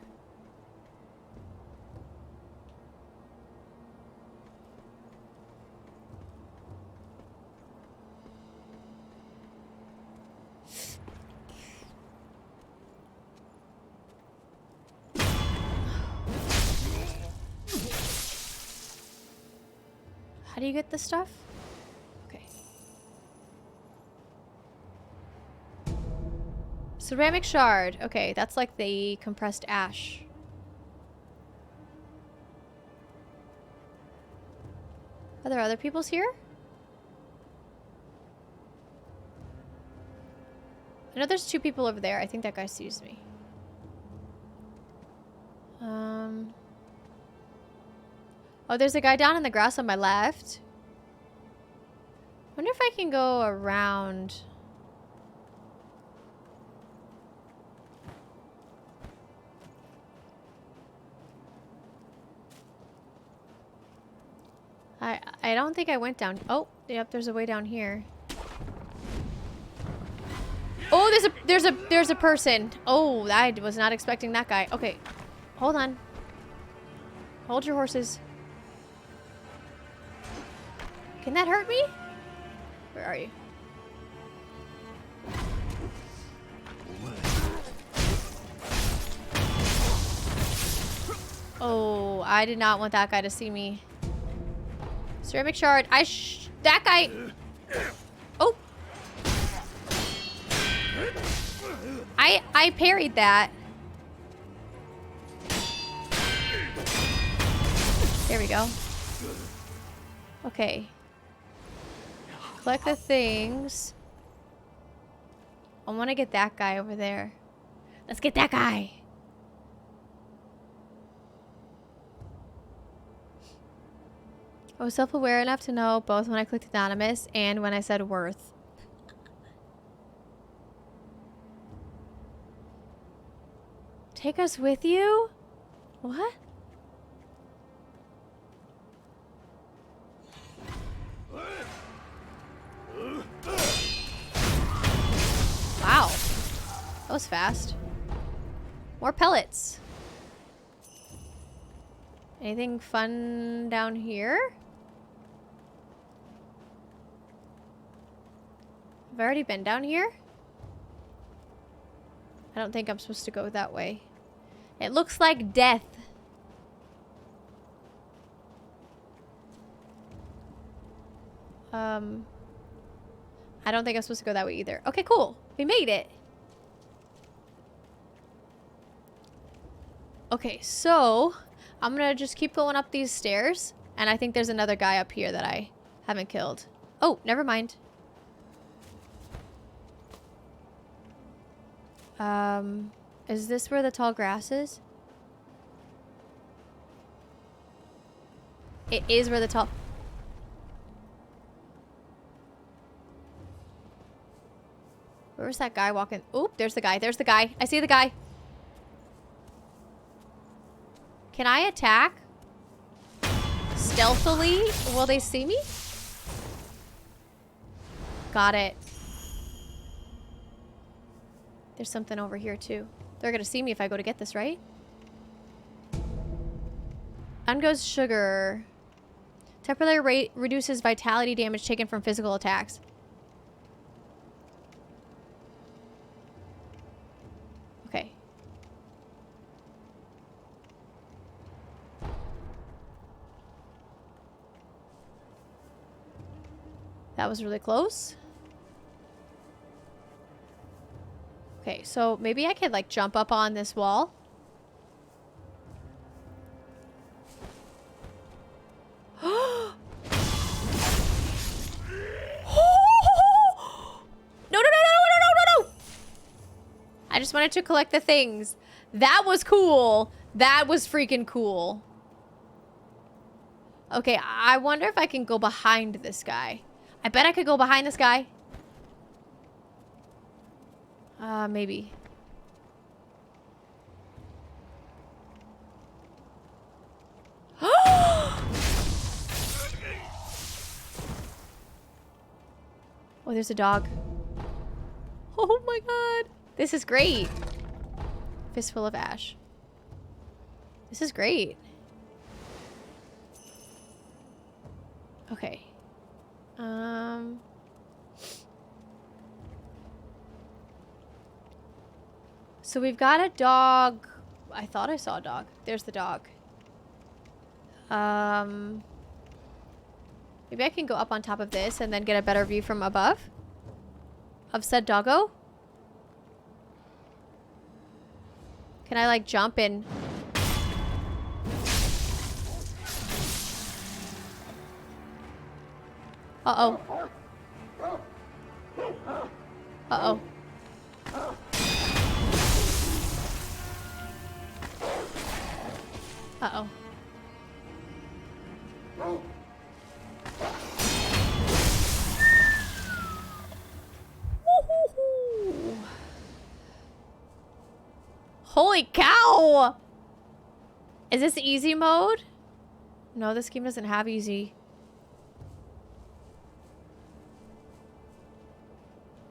How do you get this stuff? Okay. Ceramic shard. Okay, that's like the compressed ash. Are there other people's here? I know there's two people over there. I think that guy sees me. Oh, there's a guy down in the grass on my left. Wonder if I can go around. I don't think I went down. Oh, yep, there's a way down here. Oh, there's a person. Oh, I was not expecting that guy. Okay. Hold on. Hold your horses. Can that hurt me? Where are you? Oh, I did not want that guy to see me. Ceramic shard. That guy. Oh. I parried that. There we go. Okay. Collect the things. I want to get that guy over there. Let's get that guy. I was self-aware enough to know both when I clicked anonymous and when I said worth. Take us with you? What? Wow. That was fast. More pellets. Anything fun down here? I've already been down here. I don't think I'm supposed to go that way. It looks like death. I don't think I'm supposed to go that way either. Okay, cool. We made it. Okay, so I'm gonna just keep going up these stairs. And I think there's another guy up here that I haven't killed. Oh, never mind. Is this where the tall grass is? It is where the tall... Where's that guy walking? Oop, there's the guy. There's the guy. I see the guy. Can I attack? Stealthily? Will they see me? Got it. There's something over here too. They're gonna see me if I go to get this, right? On goes sugar. Temporarily reduces vitality damage taken from physical attacks. Okay. That was really close. Okay, so maybe I could like jump up on this wall. No, no, no, no, no, no, no, no, no! I just wanted to collect the things. That was cool. That was freaking cool. Okay, I wonder if I can go behind this guy. I bet I could go behind this guy. Maybe. Oh, there's a dog. Oh my god. This is great. Fistful of ash. This is great. Okay. So we've got a dog. I thought I saw a dog. There's the dog. Maybe I can go up on top of this and then get a better view from above of said doggo. Can I like jump in? Uh-oh. Uh-oh. Uh-oh. Holy cow! Is this easy mode? No, this game doesn't have easy.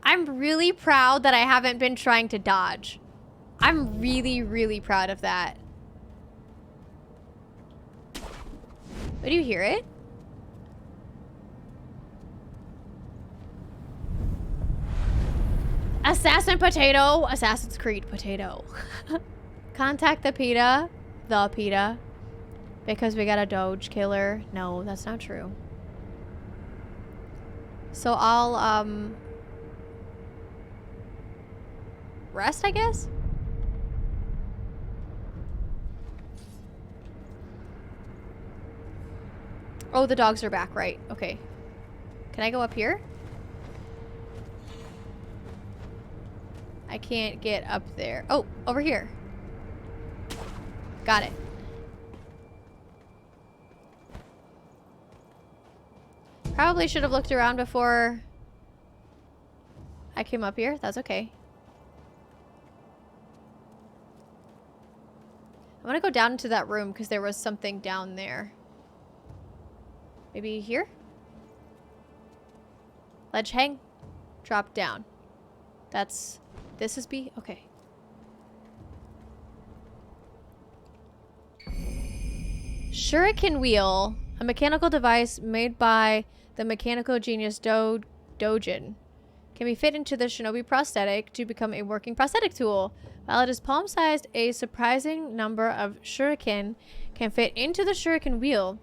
I'm really proud that I haven't been trying to dodge. I'm really, really proud of that. But do you hear it? Assassin Potato. Assassin's Creed Potato. Contact the PETA. The PETA. Because we got a Doge killer. No, that's not true. So I'll, rest, I guess? Oh, the dogs are back, right. Okay. Can I go up here? I can't get up there. Oh, over here. Got it. Probably should have looked around before I came up here. That's okay. I want to go down into that room because there was something down there. Maybe here? Ledge hang. Drop down. That's... This is B? Okay. Shuriken wheel. A mechanical device made by the mechanical genius Dojin. Can be fit into the shinobi prosthetic to become a working prosthetic tool. While it is palm-sized, a surprising number of shuriken can fit into the shuriken wheel,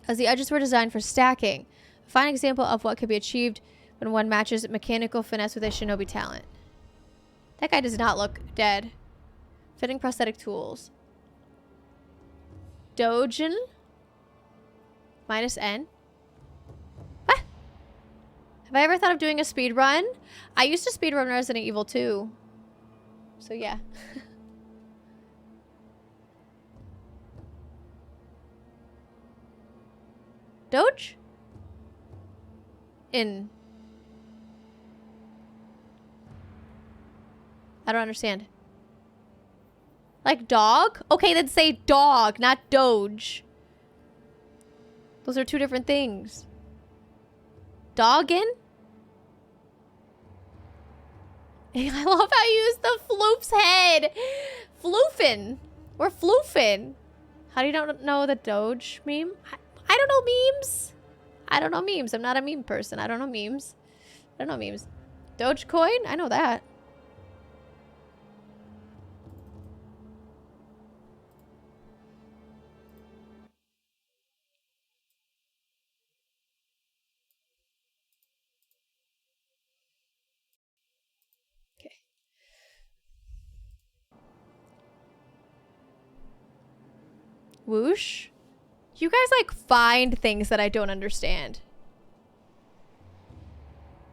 as the edges were designed for stacking. A fine example of what can be achieved when one matches mechanical finesse with a shinobi talent. That guy does not look dead. Fitting prosthetic tools. Dojin. Minus N. Ah! Have I ever thought of doing a speed run? I used to speed run Resident Evil 2. So yeah. Doge? In. I don't understand. Like dog? Okay, then say dog, not Doge. Those are two different things. Doggin? I love how you use the floof's head. Floofin. We're floofin. How do you not know the Doge meme? I don't know memes. I don't know memes. I'm not a meme person. I don't know memes. I don't know memes. Dogecoin? I know that. Okay. Whoosh. You guys like find things that I don't understand.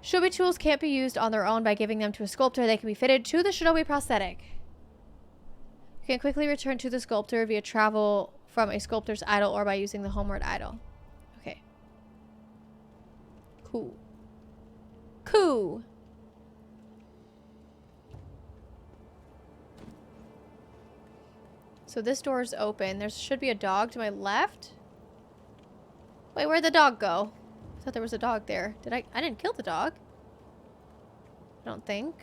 Shinobi tools can't be used on their own. By giving them to a sculptor, they can be fitted to the Shinobi prosthetic. You can quickly return to the sculptor via travel from a sculptor's idol or by using the homeward idol. Okay. Cool. Cool. So this door is open. There should be a dog to my left. Wait, where'd the dog go? I thought there was a dog there. Did I didn't kill the dog. I don't think.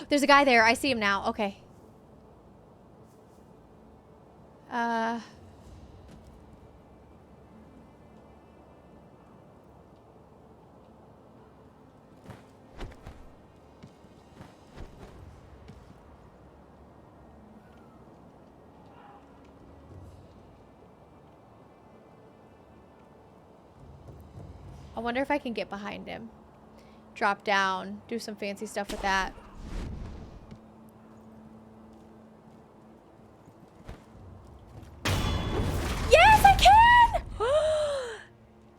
There's a guy there. I see him now. Okay. I wonder if I can get behind him. Drop down. Do some fancy stuff with that. Yes, I can!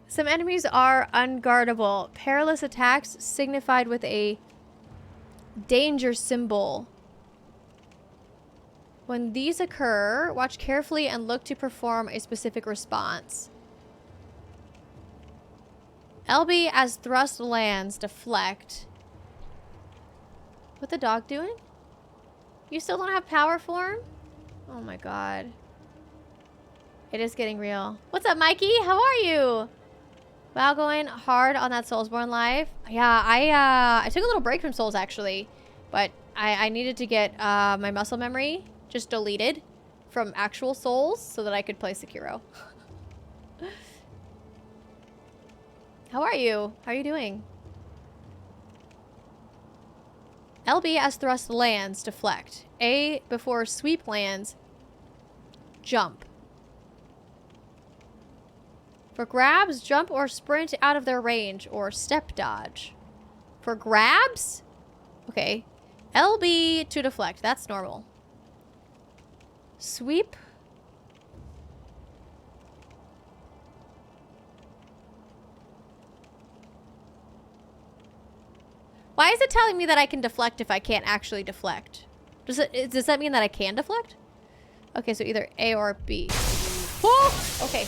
Some enemies are unguardable. Perilous attacks signified with a danger symbol. When these occur, watch carefully and look to perform a specific response. LB as thrust lands, deflect. What the dog doing? You still don't have power for him? Oh my god. It is getting real. What's up, Mikey? How are you? Wow, going hard on that Soulsborne live. Yeah, I took a little break from Souls actually, but I needed to get my muscle memory just deleted from actual Souls so that I could play Sekiro. How are you? How are you doing? LB as thrust lands, deflect. A before sweep lands, jump. For grabs, jump or sprint out of their range or step dodge. For grabs? Okay. LB to deflect. That's normal. Sweep. Why is it telling me that I can deflect if I can't actually deflect? Does that mean that I can deflect? Okay, so either A or B. Oh! Okay.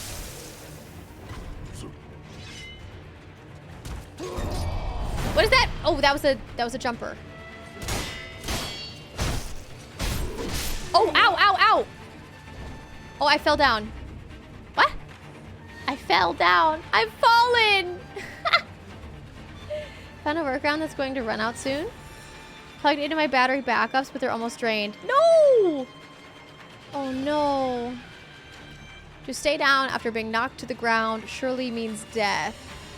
What is that? Oh, that was a jumper. Oh, ow, ow, ow! Oh, I fell down. What? I fell down. I've fallen! Found a workaround that's going to run out soon. Plugged into my battery backups, but they're almost drained. No! Oh no. To stay down after being knocked to the ground surely means death.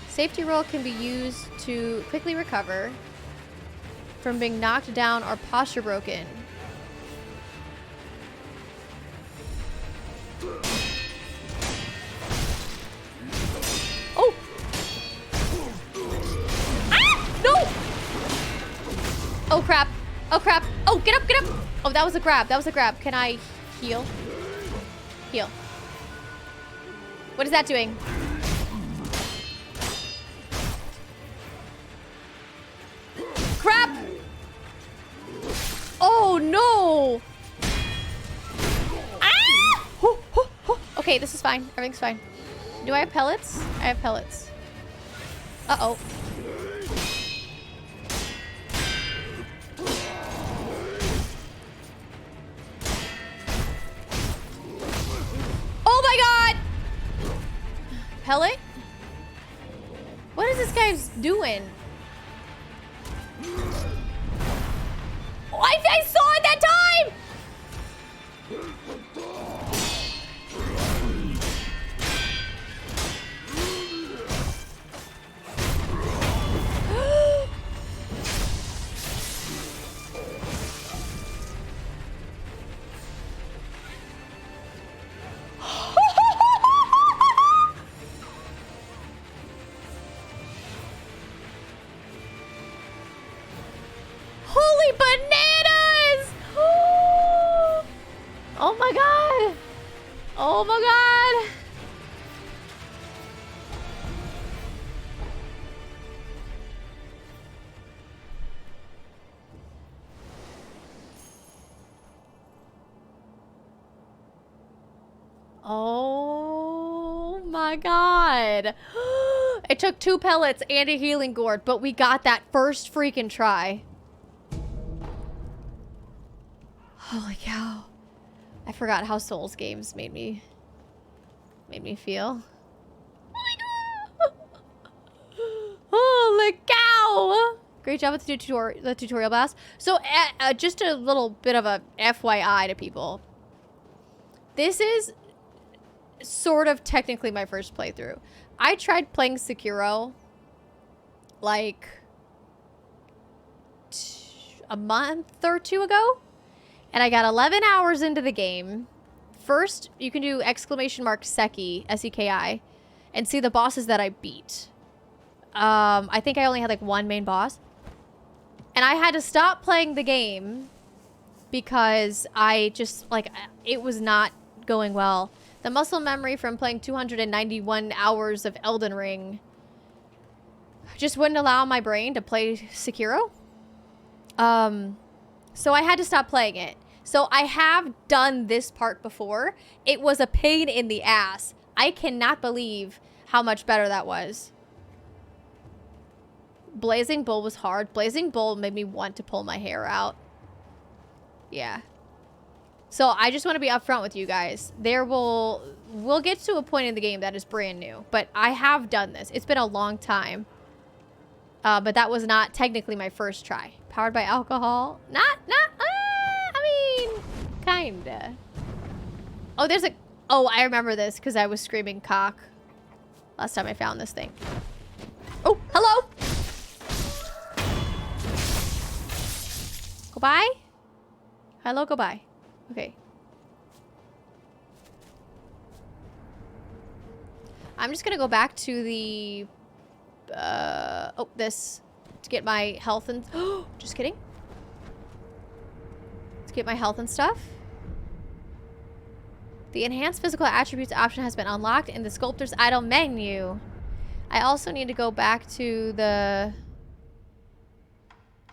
Safety roll can be used to quickly recover from being knocked down or posture broken. Oh! No! Oh crap. Oh crap. Oh, get up, get up. Oh, that was a grab. That was a grab. Can I heal? Heal. What is that doing? Crap! Oh no! Ah! Okay, this is fine. Everything's fine. Do I have pellets? I have pellets. Uh-oh. Oh my god! pellet? What is this guy's doing? Oh, I saw it that time! Holy bananas! Oh my god! Oh my god! Oh my god. It took 2 pellets and a healing gourd, but we got that first freaking try. Holy cow. I forgot how Souls games made me feel. Oh my god. Holy cow. Great job with the tutorial blast. So just a little bit of a FYI to people. This is sort of technically my first playthrough. I tried playing Sekiro like a month or 2 ago, and I got 11 hours into the game. First, you can do !Seki, S-E-K-I, and see the bosses that I beat. I think I only had like 1 main boss, and I had to stop playing the game because I just like it was not going well. The muscle memory from playing 291 hours of Elden Ring just wouldn't allow my brain to play Sekiro. So I had to stop playing it. So I have done this part before. It was a pain in the ass. I cannot believe how much better that was. Blazing Bull was hard. Blazing Bull made me want to pull my hair out. Yeah. So I just want to be upfront with you guys. We'll get to a point in the game that is brand new, but I have done this. It's been a long time. But that was not technically my first try. Powered by alcohol? I mean, kinda. Oh, oh, I remember this because I was screaming cock last time I found this thing. Oh, hello. Goodbye? Hello, goodbye. Okay. I'm just gonna go back to the this to get my health and just kidding. To get my health and stuff. The enhanced physical attributes option has been unlocked in the sculptor's item menu. I also need to go back to the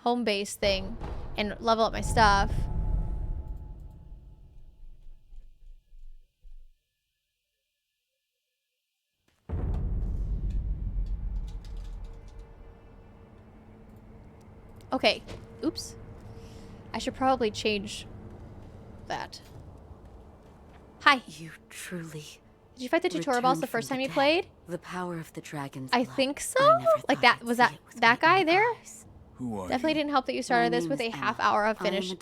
home base thing and level up my stuff. Okay. Oops. I should probably change that. Hi. You truly. Did you fight the tutorial boss the first time you played? The power of the dragon's I blood. think so. Like that was that guy there? Who are Definitely didn't help that you started this with a half hour of finish.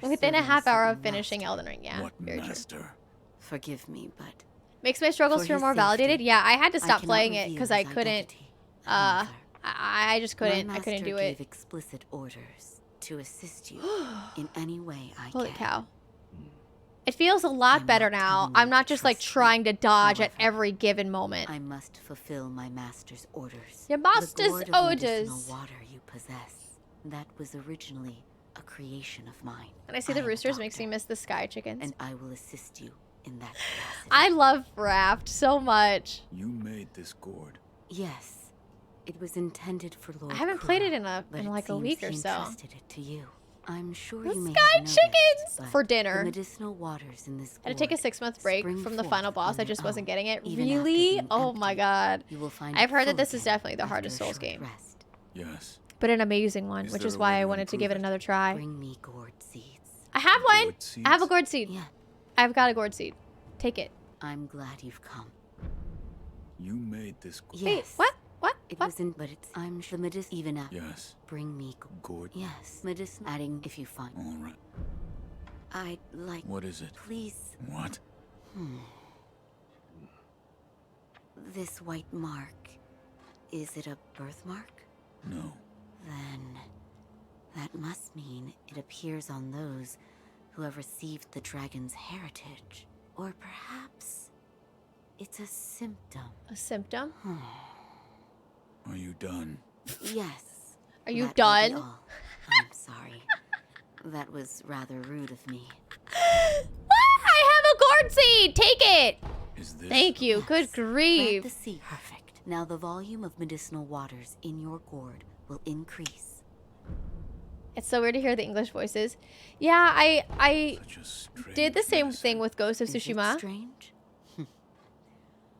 Within a half hour of finishing Elden Ring. Yeah. What very master? True. Forgive me, but Makes my struggles for feel his more safety, validated. Yeah, I had to stop cannot playing it reveal because his I couldn't. identity. I just couldn't. My I couldn't master do it. gave explicit orders to assist you in any way I Holy can. cow. It feels a lot better now. I'm not just like trying to dodge at every given moment. I must fulfill my master's orders. Your master's the gourd of medicinal orders. water you possess. That was originally a creation of mine. When I see the roosters, makes me miss the sky chickens. And I will assist you in that capacity. I love Raft so much. You made this gourd. Yes. It was intended for Lord I haven't Kura, played it in but like a seems week or he so. entrusted it to you. I'm sure The you may sky have noticed, chickens but for dinner. The medicinal waters in this I had to take a gourd 6-month break spring from the forth final boss. on I just their wasn't own. getting it. Even after Really? being Oh emptied, my god. you will find I've it heard that full this is again definitely the after hardest a Souls short game. rest. Yes. But an amazing one, Is which there is a why way I to wanted to give it improve it? another try. Bring me gourd seeds. I have one! Gourd I have a seeds? gourd seed. Yeah. I've got a gourd seed. Take it. I'm glad you've come. You made this. Yes. What? What? It wasn't, but it's. I'm sure Medis even at. Yes. Bring me. Gourd. Yes. Medis adding if you find. All right. I'd like. What is it? Please. What? This white mark. Is it a birthmark? No. Then. That must mean it appears on those who have received the dragon's heritage. Or perhaps. It's a symptom. A symptom? Are you done? Yes. Are you That will be done? all. I'm sorry. That was rather rude of me. What? I have a gourd seed! Take it! Is this? Thank you. Good grief. Plant the seed. Perfect. Now the volume of medicinal waters in your gourd will increase. It's so weird to hear the English voices. Yeah, I did the same thing with Ghost of Is it Tsushima. strange?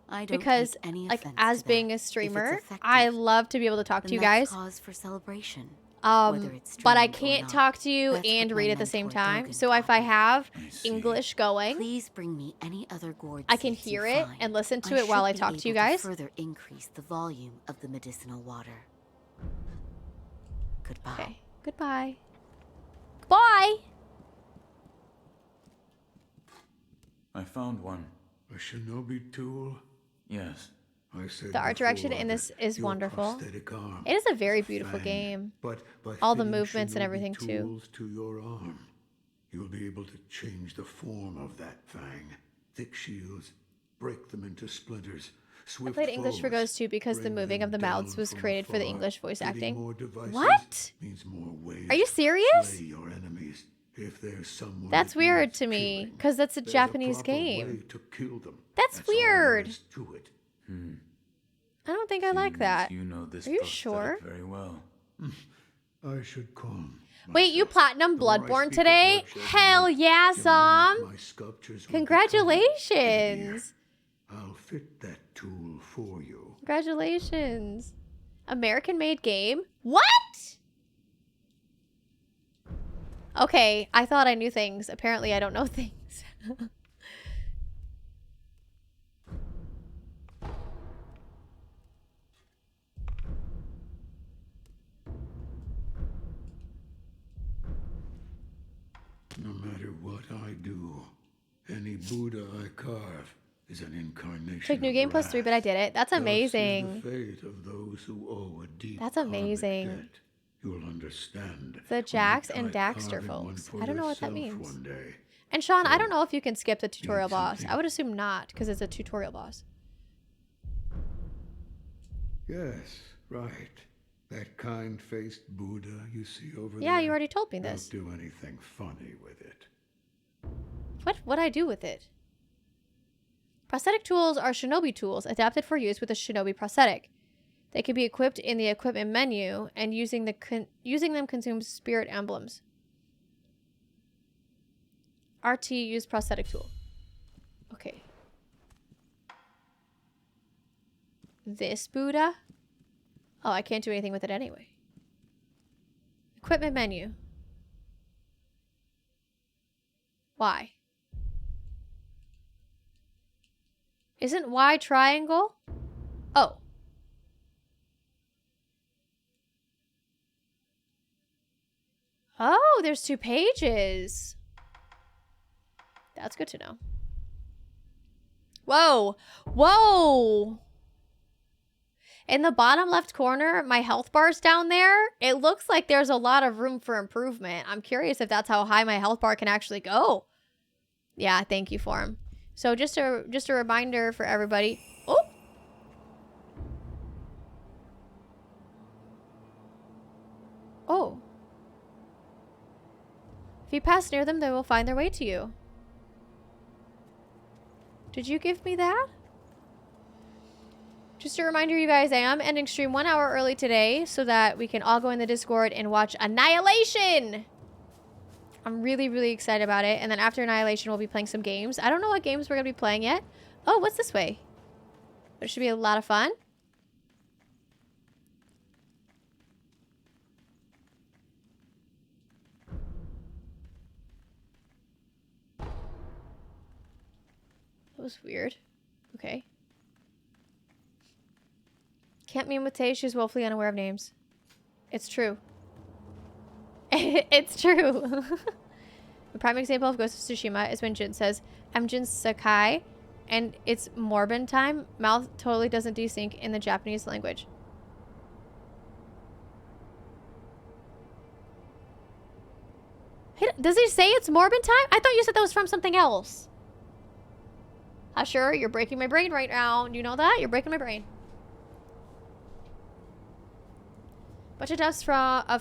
I don't Because, take any like, offense as to being that. a If it's streamer, effective, I love to be able to talk to then you that's guys. cause for celebration. Whether it's But I streamed or can't not. talk to you That's and what read my at the same mentor time. Dogen So if I have English going, Please bring me any other gourd I can seeds you hear it find. and listen to I it while I should be talk to you able guys. further increase the volume of the medicinal water. Goodbye. Okay. Goodbye. Goodbye. I found one. A shinobi tool? Yes. I said The art direction before in this that is your wonderful. prosthetic arm It is a very is a beautiful fang, game. But by All the fitting movements and shinobi everything too. tools to your arm, you'll be able to change the form of that fang. Thick shields, break them into splinters. I Swift played English for foes, Ghost too because the bring moving them of the mouths down was from created for the afar. English voice Hitting acting. more devices What? means more ways Are you to serious? slay your enemies. If there's someone That's that weird needs to me killing, because that's a there's Japanese proper way game. to kill them. That's all there weird. is to it. I don't think I like that. You know this Are you prosthetic sure? very well. I should calm. Wait, you platinum more I Bloodborne speak of today? bloodshed, Hell yeah, the more Som! my sculptures will Congratulations! I'll fit that tool for you. Congratulations. American made game? What? Okay, I thought I knew things. Apparently I don't know things. No matter what I do, any Buddha I carve is an incarnation. Took New of Game Plus wrath. 3, but I did it. That's Thus is amazing. the fate of those who owe a deep That's karmic amazing. debt. You'll understand. The when you Jax and try Daxter carving one folks. for I don't know what that yourself means. one day. And Sean, I don't know if you can skip the tutorial boss. something? I would assume not, because it's a tutorial boss. Yes, right. That kind-faced Buddha you see over there. Yeah, you already told me this. Don't do anything funny with it. What'd I do with it? Prosthetic tools are shinobi tools adapted for use with a shinobi prosthetic. They can be equipped in the equipment menu, and using them consumes spirit emblems. RT use prosthetic tool. Okay. This Buddha? Oh, I can't do anything with it anyway. Equipment menu. Why? Isn't Y triangle? Oh. Oh, there's 2 pages. That's good to know. Whoa. Whoa. In the bottom left corner, my health bar's down there. It looks like there's a lot of room for improvement. I'm curious if that's how high my health bar can actually go. Yeah, thank you for him. So just a reminder for everybody. Oh. Oh. If you pass near them, they will find their way to you. Did you give me that? Just a reminder, you guys, I am ending stream 1 hour early today so that we can all go in the Discord and watch Annihilation. I'm really, really excited about it. And then after Annihilation, we'll be playing some games. I don't know what games we're going to be playing yet. Oh, what's this way? It should be a lot of fun. That was weird. Okay. can't meme with Tay. She's woefully unaware of names. It's true. It's true. The prime example of Ghost of Tsushima is when Jin says, I'm Jin Sakai, and it's Morbin time. Mouth totally doesn't desync in the Japanese language. Does he say it's Morbin time? I thought you said that was from something else. Sure, you're breaking my brain right now. You know that? You're breaking my brain. Bunch of devs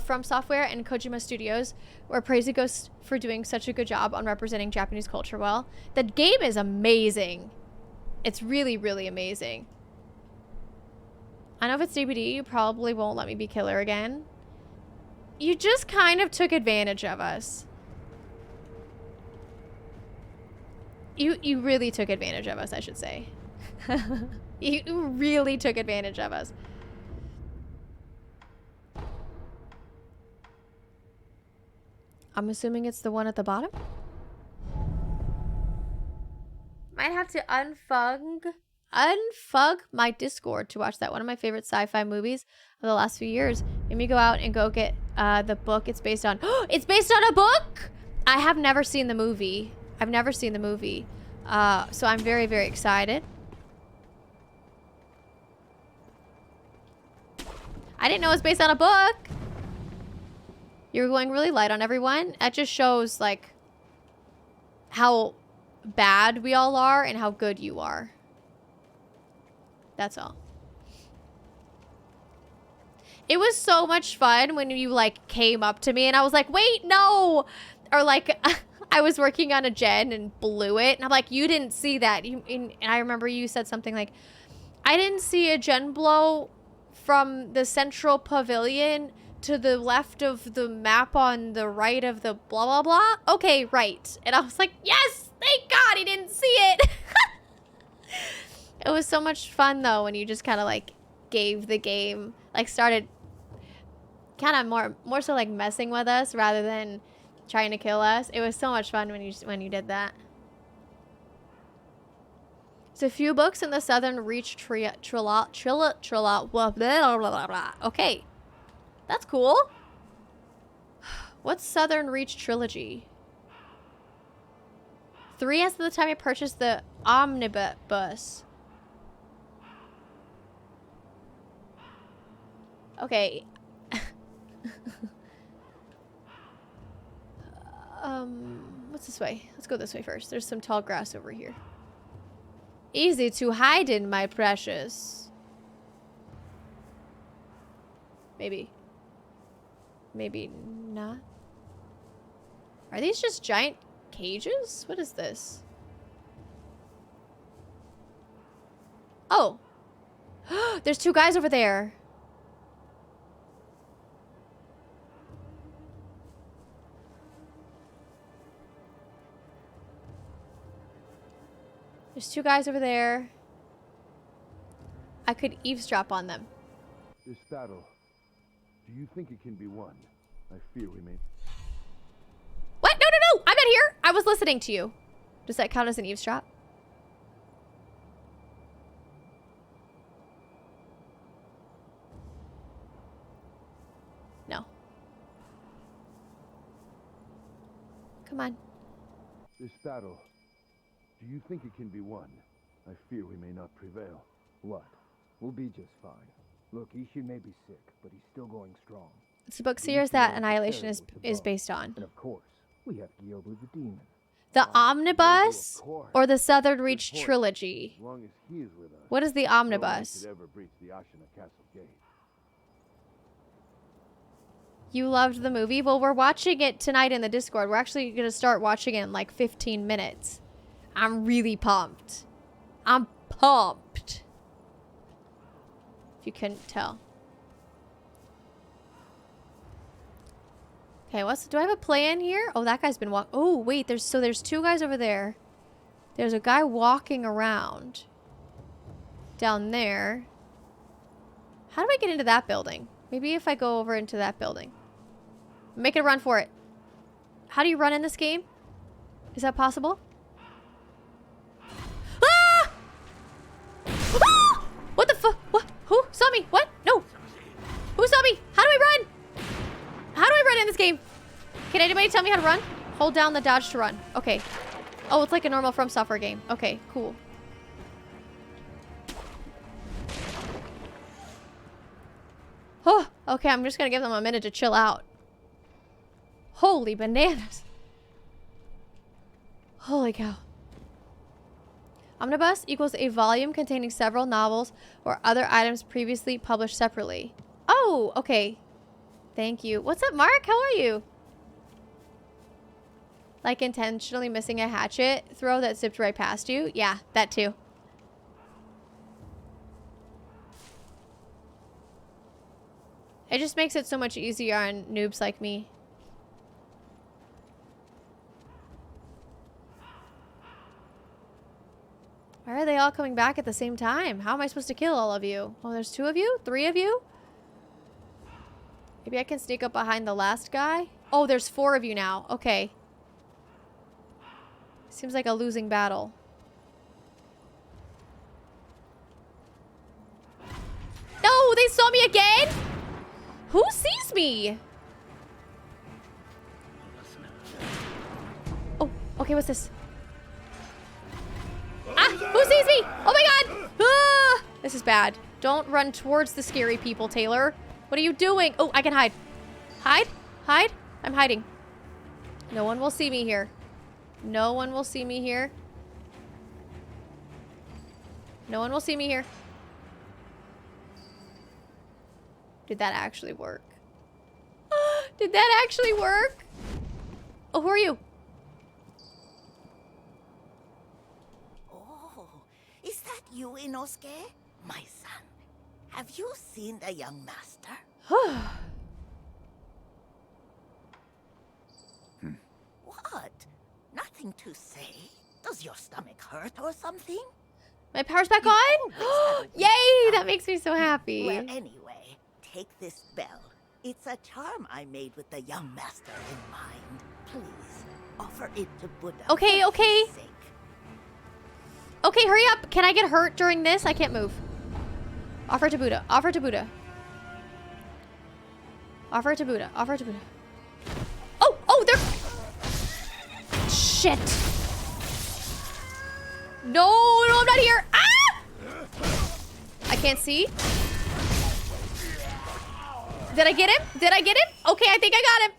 from Software and Kojima Studios were praising Ghost for doing such a good job on representing Japanese culture well. The game is amazing. It's really, really amazing. I know if it's DVD, you probably won't let me be killer again. You just kind of took advantage of us. You really took advantage of us, I should say. You really took advantage of us. I'm assuming it's the one at the bottom. Might have to unfug my Discord to watch that. One of my favorite sci-fi movies of the last few years. Made me go out and go get the book it's based on. It's based on a book! I have never seen the movie. I've never seen the movie. So I'm very, very excited. I didn't know it was based on a book. You're going really light on everyone. That just shows, like, how bad we all are and how good you are. That's all. It was so much fun when you, like, came up to me and I was like, wait, no! Or, like, I was working on a gen and blew it. And I'm like, you didn't see that. And I remember you said something like, I didn't see a gen blow from the central pavilion to the left of the map on the right of the blah, blah, blah. Okay, right. And I was like, yes, thank God he didn't see it. It was so much fun, though, when you just kind of, like, gave the game, like, started kind of more so, like, messing with us rather than trying to kill us. It was so much fun when you did that. There's a few books in the Southern Reach Okay. That's cool. What's Southern Reach Trilogy? 3 as of the time I purchased the omnibus. Okay. What's this way? Let's go this way first. There's some tall grass over here. Easy to hide in, my precious. Maybe. Maybe not. Are these just giant cages? What is this? Oh. There's 2 guys over there. There's 2 guys over there. I could eavesdrop on them. This battle, do you think it can be won? I fear we may. What? No, no, no! I'm not here! I was listening to you. Does that count as an eavesdrop? No. Come on. This battle, do you think it can be won? I fear we may not prevail. What? We'll be just fine. Look, Ishin may be sick, but he's still going strong. It's the book series that Annihilation is based on. And of course, we have Gyobu the demon. The Omnibus or the Southern Reach Trilogy? As long as he is with us, what is the Omnibus? no one could ever breach the Ashina Castle gate. You loved the movie? Well, we're watching it tonight in the Discord. We're actually going to start watching it in like 15 minutes. I'm really pumped. I'm pumped. If you couldn't tell. Okay, do I have a plan here? Oh, that guy's been walking. Oh, wait, there's 2 guys over there. There's a guy walking around down there. How do I get into that building? Maybe if I go over into that building. Make a run for it. How do you run in this game? Is that possible? Ah! Ah! What the fuck? What? Who saw me? What? this game. Can anybody tell me how to run? Hold down the dodge to run. Okay. Oh, it's like a normal From Software game. Okay, cool. Oh, okay, I'm just gonna give them a minute to chill out. Holy bananas. Holy cow. Omnibus equals a volume containing several novels or other items previously published separately. Oh, okay. Thank you. What's up, Mark? How are you? Like intentionally missing a hatchet throw that zipped right past you? Yeah, that too. It just makes it so much easier on noobs like me. Why are they all coming back at the same time? How am I supposed to kill all of you? Oh, there's 2 of you? 3 of you? Maybe I can sneak up behind the last guy? Oh, there's 4 of you now. Okay. Seems like a losing battle. No, they saw me again? Who sees me? Oh, okay, what's this? Ah, who sees me? Oh my god! Ah, this is bad. Don't run towards the scary people, Taylor. What are you doing? Oh, I can hide. Hide? Hide? I'm hiding. No one will see me here. No one will see me here. No one will see me here. Did that actually work? Did that actually work? Oh, who are you? Oh, is that you, Inosuke? My son. Have you seen the young master? What? Nothing to say? Does your stomach hurt or something? My power's back on? Yay! That makes me so happy. Well, anyway, take this bell. It's a charm I made with the young master in mind. Please, offer it to Buddha. Okay, for okay. his sake. Okay, hurry up. Can I get hurt during this? I can't move. Offer it to Buddha. Offer it to Buddha. Offer it to Buddha. Offer it to Buddha. Oh, oh, they're... Shit. No, no, I'm not here. Ah! I can't see. Did I get him? Did I get him? Okay, I think I got him.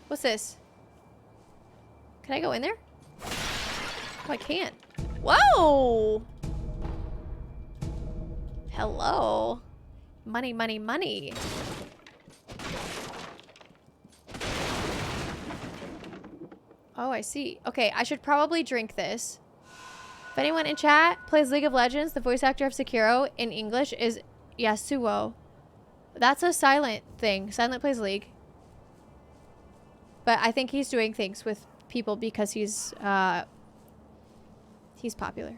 What's this? Can I go in there? Oh, I can't. Whoa! Hello. Money, money, money. Oh, I see. Okay, I should probably drink this. If anyone in chat plays League of Legends, the voice actor of Sekiro in English is Yasuo. That's a Silent thing. Silent plays League. But I think he's doing things with people because he's popular.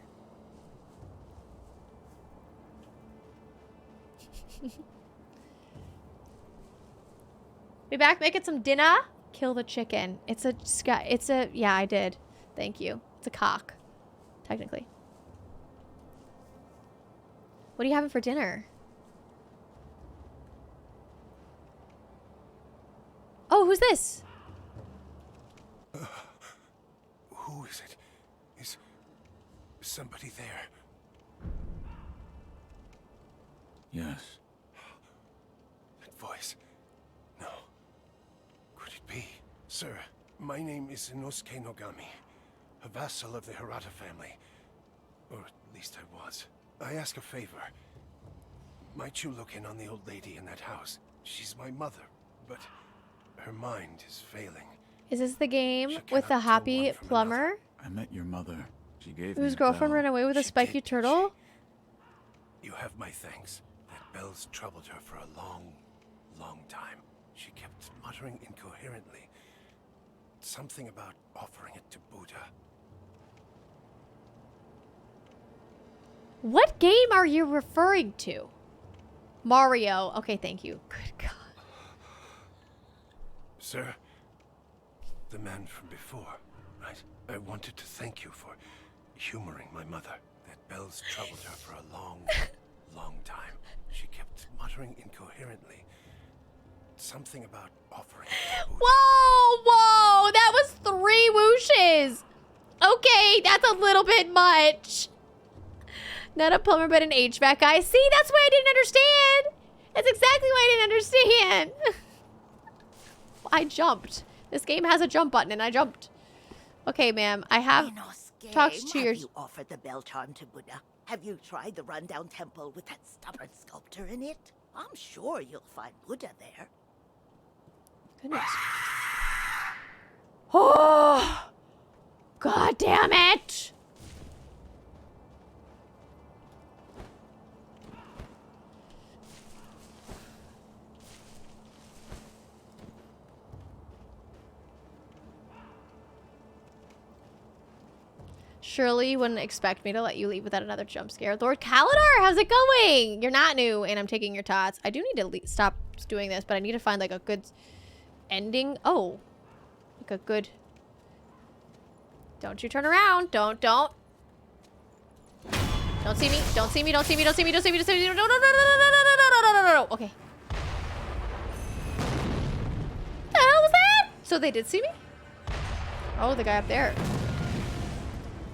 Be back making some dinner. Kill the chicken. It's a yeah, I did. Thank you. It's a cock, technically. What are you having for dinner? Oh, who's this? Who is it? Is somebody there? Yes. That voice. No. Could it be? Sir, my name is Inosuke Nogami, a vassal of the Hirata family. Or at least I was. I ask a favor. Might you look in on the old lady in that house? She's my mother, but her mind is failing. Is this the game with the happy plumber? I met your mother. She gave Whose me a girlfriend bell. ran away with a spiky turtle? You have my thanks. That bell's troubled her for a long, long time. She kept muttering incoherently. Something about offering it to Buddha. What game are you referring to? Mario. Okay, thank you. Good God. Sir, the man from before, right? I wanted to thank you for humoring my mother. That bell's troubled her for a long, long time. She kept muttering incoherently. something about offering. Whoa, whoa, that was 3 whooshes. Okay, that's a little bit much. Not a plumber, but an HVAC guy. See, that's why I didn't understand. That's exactly why I didn't understand. I jumped. This game has a jump button, and I jumped. Okay, ma'am, I have talked to your... Have you offered the bell charm to Buddha? Have you tried the rundown temple with that stubborn sculptor in it? I'm sure you'll find Buddha there. Goodness. Oh! God damn it! Surely you wouldn't expect me to let you leave without another jump scare. Lord Kalidar, how's it going? You're not new, and I'm taking your tots. I do need to stop doing this, but I need to find, like, a good ending. Oh. Like a good... Don't you turn around. Don't. Don't see me. Don't see me. Don't see me. Don't see me. Don't see me. Don't see me. No, no, no, no, no, no, no, no, no, no. Okay. What the hell was that? So they did see me? Oh, the guy up there.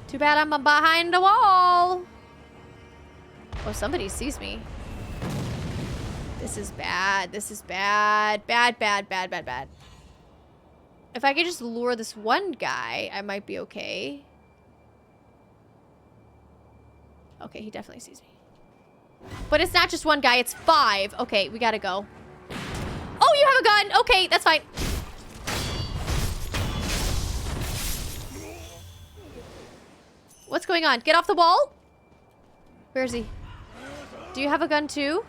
Too bad I'm behind a wall. Oh, somebody sees me. This is bad. This is bad. Bad, bad, bad, bad, bad. If I could just lure this one guy, I might be okay. Okay, he definitely sees me. But it's not just one guy, it's 5. Okay, we gotta go. Oh, you have a gun! Okay, that's fine. What's going on? Get off the wall? Where is he? Do you have a gun too?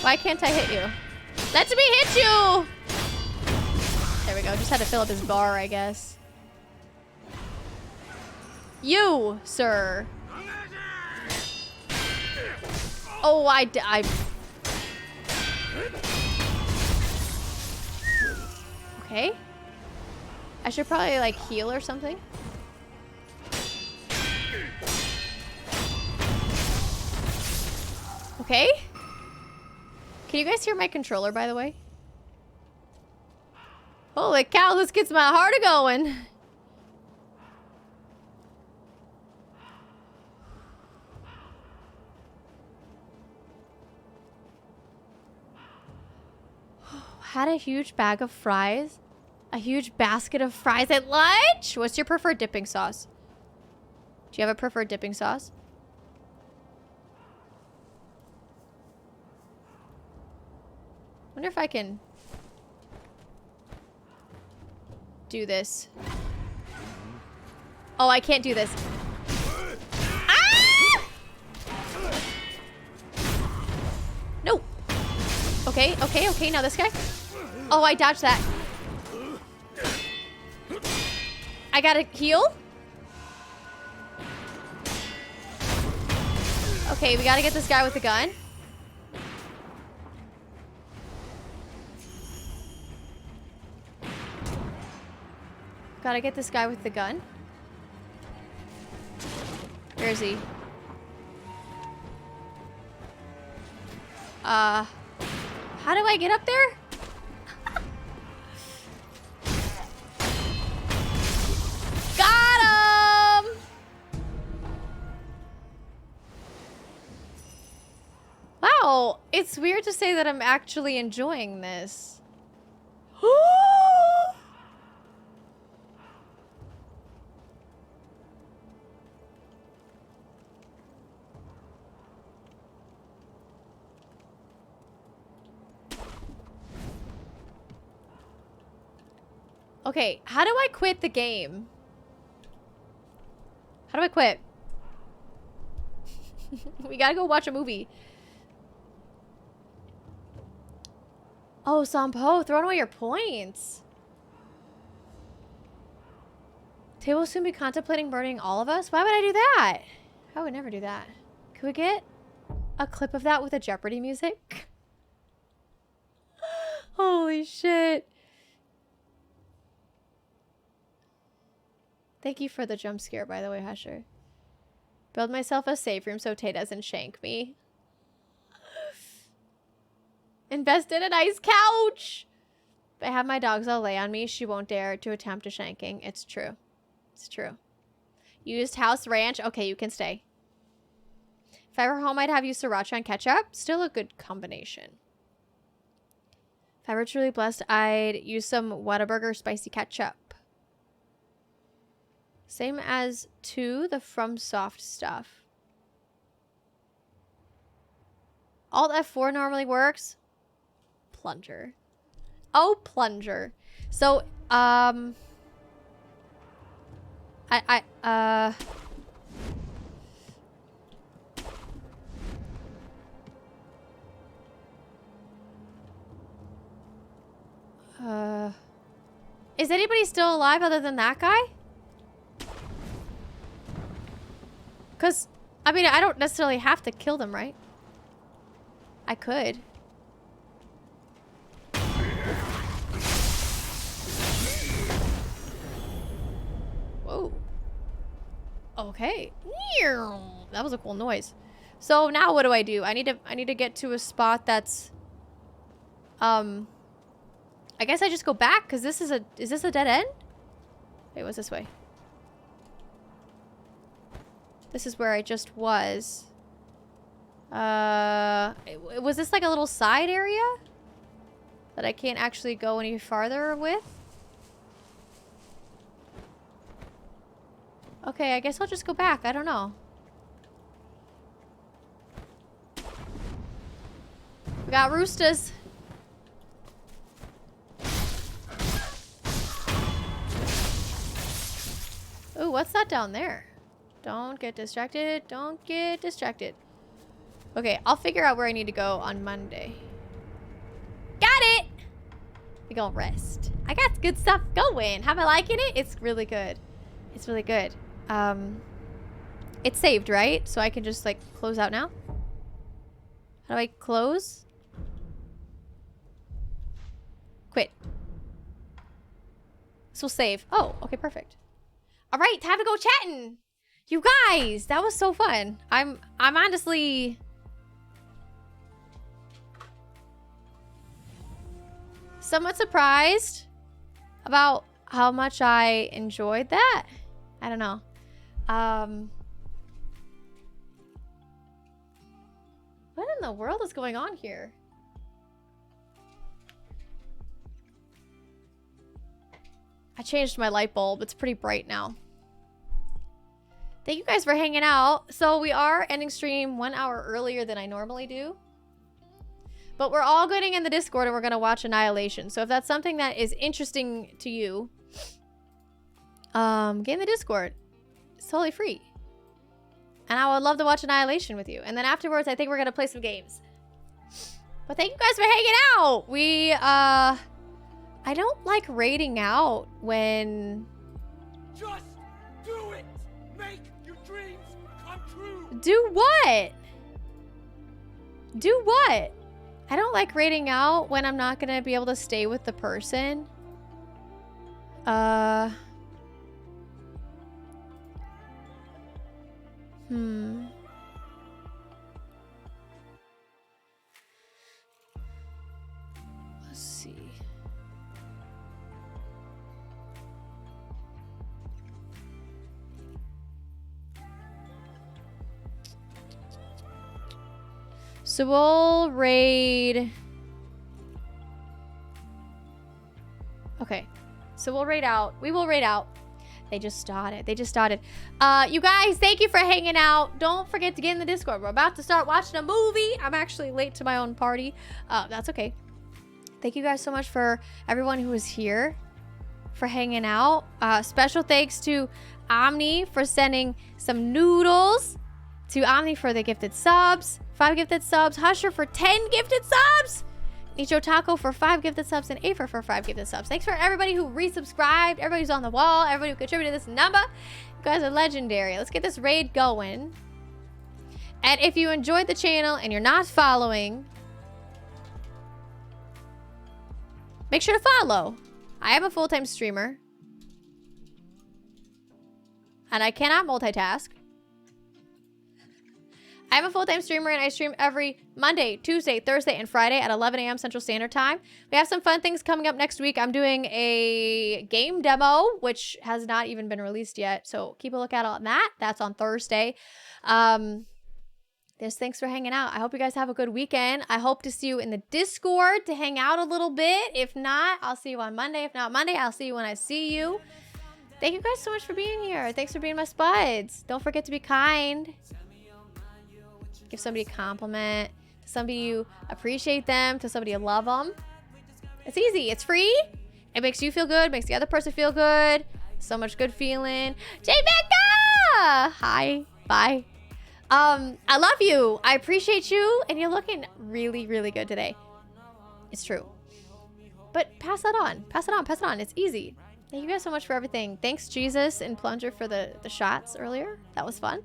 Why can't I hit you? Let me hit you! There we go. Just had to fill up his bar, I guess. You, sir. Oh, I... Okay. I should probably, like, heal or something. Okay. Can you guys hear my controller, by the way? Holy cow, this gets my heart a-going. Had a huge bag of fries. A huge basket of fries at lunch? What's your preferred dipping sauce? Do you have a preferred dipping sauce? Wonder if I can do this. Oh, I can't do this. Ah! No. Okay, okay, okay. Now this guy. Oh, I dodged that. I gotta heal. Okay, we gotta get this guy with the gun. Gotta get this guy with the gun. Where is he? How do I get up there? Got him! Wow, it's weird to say that I'm actually enjoying this. Okay, how do I quit the game? How do I quit? We gotta go watch a movie. Oh, Sampo, throwing away your points. Tay will soon be contemplating murdering all of us? Why would I do that? I would never do that. Could we get a clip of that with a Jeopardy music? Holy shit. Thank you for the jump scare, by the way, Husher. Build myself a safe room so Tay doesn't shank me. Invest in a nice couch. If I have my dogs all lay on me, she won't dare to attempt a shanking. It's true. It's true. Used house ranch. Okay, you can stay. If I were home, I'd have used sriracha and ketchup. Still a good combination. If I were truly blessed, I'd use some Whataburger spicy ketchup. Same as to the From Soft stuff. Alt F4 normally works. Plunger. Oh, plunger. So, is anybody still alive other than that guy? Because, I mean, I don't necessarily have to kill them, right? I could. Whoa. Okay. That was a cool noise. So now what do? I need to get to a spot that's I guess I just go back because is this a dead end? Wait, what's this way? This is where I just was. Was this like a little side area that I can't actually go any farther with? Okay, I guess I'll just go back. I don't know. We got roosters. Ooh, what's that down there? Don't get distracted. Don't get distracted. Okay, I'll figure out where I need to go on Monday. Got it! We gonna rest. I got good stuff going. Have I liking it? It's really good. It's really good. It's saved, right? So I can just, like, close out now? How do I close? Quit. This will save. Oh, okay, perfect. All right, time to go chatting. You guys, that was so fun. I'm honestly somewhat surprised about how much I enjoyed that. I don't know. What in the world is going on here? I changed my light bulb. It's pretty bright now. Thank you guys for hanging out. So we are ending stream 1 hour earlier than I normally do. But we're all getting in the Discord and we're going to watch Annihilation. So if that's something that is interesting to you, get in the Discord. It's totally free. And I would love to watch Annihilation with you. And then afterwards, I think we're going to play some games. But thank you guys for hanging out. I don't like raiding out when... Just do it! Make your dreams come true! Do what? Do what? I don't like raiding out when I'm not going to be able to stay with the person. Let's see. So we'll raid. Okay. So we'll raid out. We will raid out. They just started. They just started. You guys, thank you for hanging out. Don't forget to get in the Discord. We're about to start watching a movie. I'm actually late to my own party. That's okay. Thank you guys so much for everyone who was here, for hanging out. Special thanks to Omni for sending some noodles. To Omni for the gifted subs. 5 gifted subs. Husher for 10 gifted subs. Icho Taco for 5 gifted subs. And Afer for 5 gifted subs. Thanks for everybody who resubscribed. Everybody who's on the wall. Everybody who contributed to this number. You guys are legendary. Let's get this raid going. And if you enjoyed the channel and you're not following, make sure to follow. I am a full-time streamer. and I cannot multitask. I'm a full-time streamer, and I stream every Monday, Tuesday, Thursday, and Friday at 11 a.m. Central Standard Time. We have some fun things coming up next week. I'm doing a game demo, which has not even been released yet, so keep a lookout on that. That's on Thursday. Just thanks for hanging out. I hope you guys have a good weekend. I hope to see you in the Discord to hang out a little bit. If not, I'll see you on Monday. If not Monday, I'll see you when I see you. Thank you guys so much for being here. Thanks for being my spuds. Don't forget to be kind. Give somebody a compliment. To somebody you appreciate them. To somebody you love them. It's easy. It's free. It makes you feel good. Makes the other person feel good. So much good feeling. J Becca! Hi. Bye. I love you. I appreciate you. And you're looking really, really good today. It's true. But pass that on. Pass it on. Pass it on. It's easy. Thank you guys so much for everything. Thanks, Jesus and Plunger, for the shots earlier. That was fun.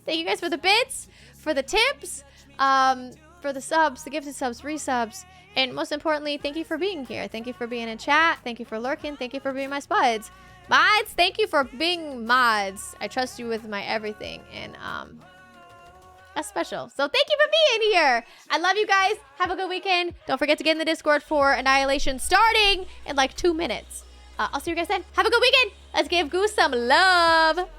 Thank you guys for the bits, for the tips, for the subs, the gifted subs, resubs, and most importantly, thank you for being here. Thank you for being in chat. Thank you for lurking. Thank you for being my spuds. Mods, thank you for being mods. I trust you with my everything, and that's special. So thank you for being here. I love you guys. Have a good weekend. Don't forget to get in the Discord for Annihilation starting in like 2 minutes. I'll see you guys then. Have a good weekend. Let's give Goose some love.